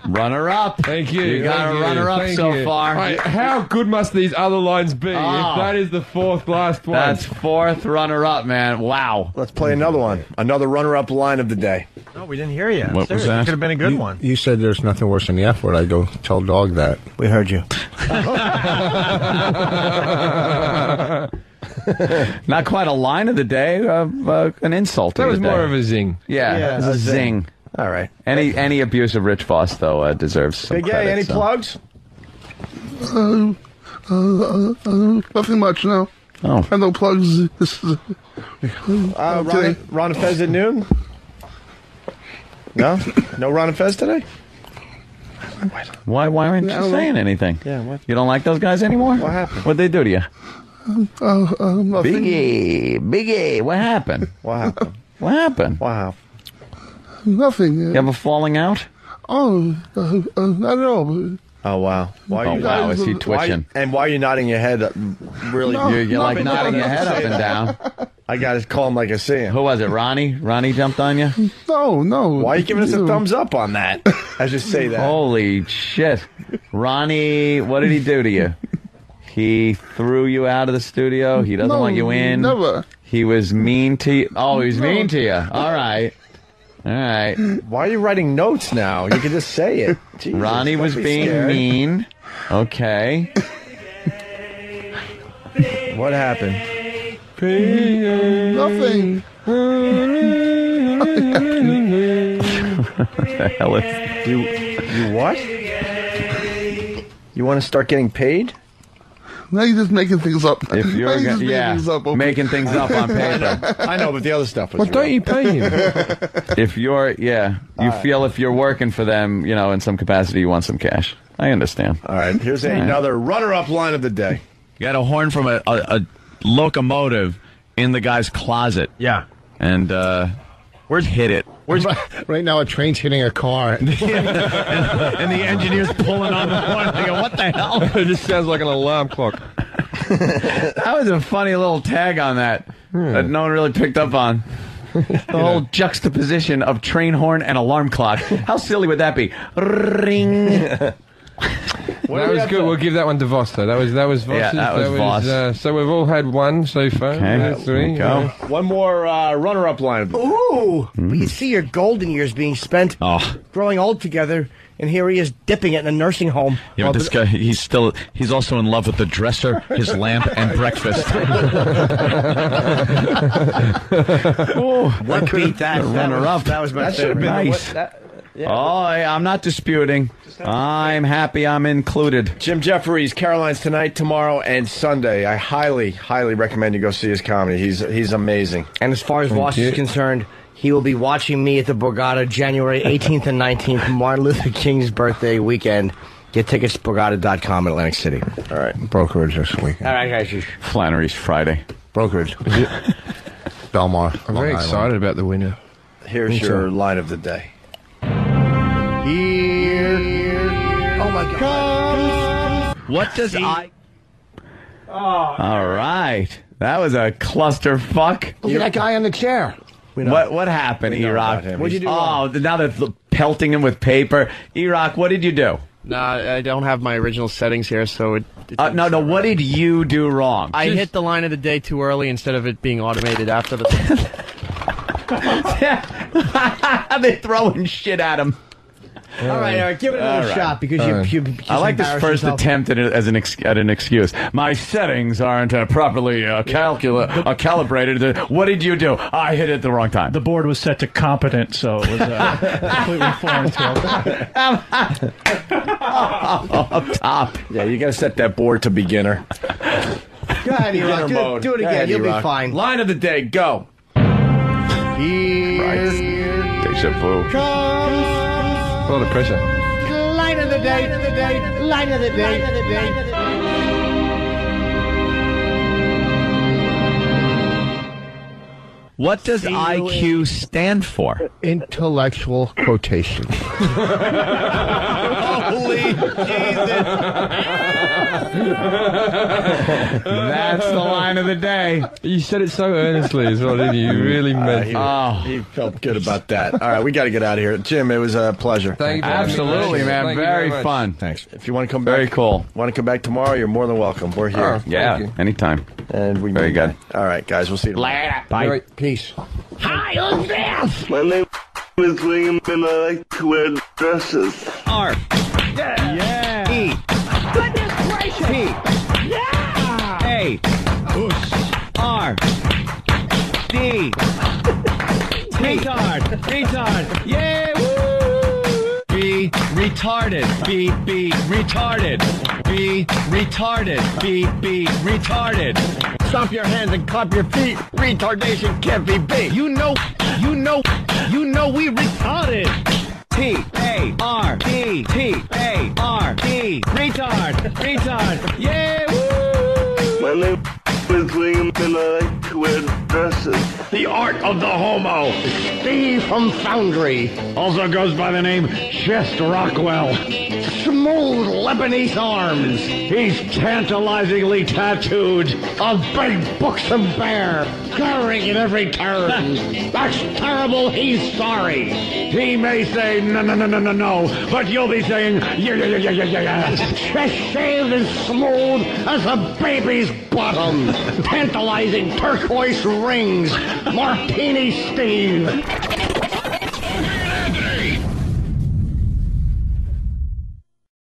Speaker 2: Runner up.
Speaker 19: Thank you.
Speaker 2: You got a runner up so far.
Speaker 19: Right, how good must these other lines be if that is the 4th last one?
Speaker 2: That's 4th runner up, man. Wow.
Speaker 5: Let's play another one. Another runner up line of the day.
Speaker 1: No, we didn't hear you.
Speaker 2: What was that?
Speaker 1: Could have been a good one.
Speaker 4: You said there's nothing worse than the F word. I go tell dog that.
Speaker 3: We heard you.
Speaker 2: Not quite a line of the day, an insult.
Speaker 19: That was more of a zing.
Speaker 2: Yeah, a zing.
Speaker 5: All right.
Speaker 2: Any abuse of Rich Voss, though, deserves some
Speaker 5: Big
Speaker 2: credit.
Speaker 5: A, any plugs?
Speaker 7: Nothing much, no.
Speaker 2: Oh.
Speaker 7: I have no plugs. This is,
Speaker 5: Ron and Fez at noon? No? No Ron and Fez today?
Speaker 2: Why aren't you saying anything?
Speaker 5: Yeah, what?
Speaker 2: You don't like those guys anymore?
Speaker 5: What happened?
Speaker 2: What'd they do to you?
Speaker 7: nothing.
Speaker 2: Big A, what happened?
Speaker 5: What happened?
Speaker 2: What happened?
Speaker 5: Wow.
Speaker 7: Nothing.
Speaker 2: You have a falling out?
Speaker 7: I don't know.
Speaker 5: Oh, wow.
Speaker 2: Wow, is he twitching?
Speaker 5: Why are you nodding your head really?
Speaker 7: No.
Speaker 2: You're like nodding your head up and down.
Speaker 5: I got to call him like I see him.
Speaker 2: Who was it, Ronnie? Ronnie jumped on you?
Speaker 7: No.
Speaker 5: Why are you giving us a thumbs up on that? I just say that.
Speaker 2: Holy shit. Ronnie, what did he do to you? He threw you out of the studio? He doesn't want you in?
Speaker 7: Never.
Speaker 2: He was mean to you? Oh, he was mean to you. All right.
Speaker 5: Why are you writing notes now? You can just say it. Jesus,
Speaker 2: Ronnie was being mean. Okay.
Speaker 5: What happened?
Speaker 7: Nothing.
Speaker 2: What the hell is...
Speaker 5: You what? You want to start getting paid?
Speaker 7: Now you're just making things up.
Speaker 2: If you're
Speaker 7: Now just
Speaker 2: making things up on paper.
Speaker 5: I know, but the other stuff was
Speaker 19: Well, don't you pay him?
Speaker 2: If you're, you feel if you're working for them, in some capacity, you want some cash. I understand.
Speaker 5: All right, here's another runner-up line of the day.
Speaker 2: You got a horn from a locomotive in the guy's closet.
Speaker 1: Yeah.
Speaker 2: And where's hit it?
Speaker 4: Right now, a train's hitting a car.
Speaker 1: and the engineer's pulling on the horn. They go, what the hell?
Speaker 19: It just sounds like an alarm clock.
Speaker 2: That was a funny little tag on that no one really picked up on. The whole juxtaposition of train horn and alarm clock. How silly would that be? Ring.
Speaker 19: That was good. We'll give that one to Voss, though. That was Voss's.
Speaker 2: Yeah, that was Voss.
Speaker 19: So we've all had one so far.
Speaker 2: Okay.
Speaker 19: Three.
Speaker 2: Go.
Speaker 5: One more runner-up line.
Speaker 3: Ooh! We can see your golden years being spent growing old together, and here he is dipping it in a nursing home.
Speaker 2: Yeah, but this guy, he's also in love with the dresser, his lamp, and breakfast.
Speaker 3: What beat that?
Speaker 2: Runner-up.
Speaker 3: That was my
Speaker 5: That should have
Speaker 3: favorite.
Speaker 5: been
Speaker 2: Nice. Oh, I'm not disputing. I'm happy I'm included.
Speaker 5: Jim Jefferies, Caroline's tonight, tomorrow, and Sunday. I highly, highly recommend you go see his comedy. He's amazing.
Speaker 3: And as far as Voss is concerned, he will be watching me at the Borgata January 18th and 19th, Martin Luther King's birthday weekend. Get tickets at Borgata.com in Atlantic City.
Speaker 5: All right.
Speaker 4: Brokerage this weekend.
Speaker 3: All right, guys.
Speaker 2: Flannery's Friday.
Speaker 4: Brokerage. Belmar.
Speaker 19: I'm very excited about the winner.
Speaker 5: Here's your line of the day.
Speaker 3: Here. Oh, my God.
Speaker 2: What does All right. That was a clusterfuck.
Speaker 3: Look at that guy on the chair.
Speaker 2: What happened, E-Rock?
Speaker 3: What'd you do?
Speaker 2: Oh, now they're pelting him with paper. E-Rock, what did you do?
Speaker 6: Nah, I don't have my original settings here, so
Speaker 2: No, what did you do wrong?
Speaker 6: I hit the line of the day too early instead of it being automated after the...
Speaker 2: They're throwing shit at him.
Speaker 3: All right, give it another shot because you
Speaker 2: I like this first attempt at an excuse. My settings aren't properly calibrated. What did you do? I hit it at the wrong time.
Speaker 9: The board was set to competent, so it was completely foreign to him.
Speaker 2: Up top.
Speaker 5: Yeah, you got to set that board to beginner.
Speaker 3: Go ahead, E-Rock. Do it again. You'll be fine.
Speaker 5: Line of the day, go.
Speaker 3: Here.
Speaker 2: Deja vu.
Speaker 19: A lot of pressure.
Speaker 3: Line of the day. Line of the day.
Speaker 2: What does IQ stand for?
Speaker 4: Intellectual quotation.
Speaker 2: Holy Jesus. That's the line of the day.
Speaker 19: You said it so earnestly as well, didn't you? You really meant it.
Speaker 5: He felt good about that. All right, we got to get out of here. Jim, it was a pleasure.
Speaker 19: Thank you.
Speaker 2: Absolutely, man.
Speaker 19: Thank you
Speaker 2: very
Speaker 19: much.
Speaker 2: fun.
Speaker 5: Thanks. If you want to come back,
Speaker 2: Very cool.
Speaker 5: Want to come back tomorrow, you're more than welcome. We're here.
Speaker 2: Yeah, anytime.
Speaker 5: And we
Speaker 2: Very good.
Speaker 5: All right, guys, we'll see you tomorrow.
Speaker 2: Bye.
Speaker 4: Peace.
Speaker 13: Hi, who's this?
Speaker 17: My name is William, and I like to wear dresses.
Speaker 2: R.
Speaker 13: Yeah.
Speaker 2: E.
Speaker 13: Goodness gracious.
Speaker 2: P.
Speaker 13: Yeah.
Speaker 2: A. R. D. Retard. Yeah. Woo. B. Retarded. B. Retarded. B. Retarded. B. Retarded.
Speaker 3: Stomp your hands and clap your feet. Retardation can't be beat.
Speaker 2: You know we retarded. T-A-R-D. T-A-R-D. Retard. Yeah. Woo.
Speaker 17: My name is William, and I like to wear dresses.
Speaker 18: The art of the homo.
Speaker 3: Steve from Foundry.
Speaker 18: Also goes by the name Chest Rockwell.
Speaker 3: Smooth Lebanese arms.
Speaker 18: He's tantalizingly tattooed.
Speaker 3: A big buxom bear. Glaring in every turn. That's terrible. He's sorry.
Speaker 18: He may say no, but you'll be saying yeah.
Speaker 3: Chest shaved as smooth as a baby's bottom. Tantalizing turquoise rings. Martini Steve.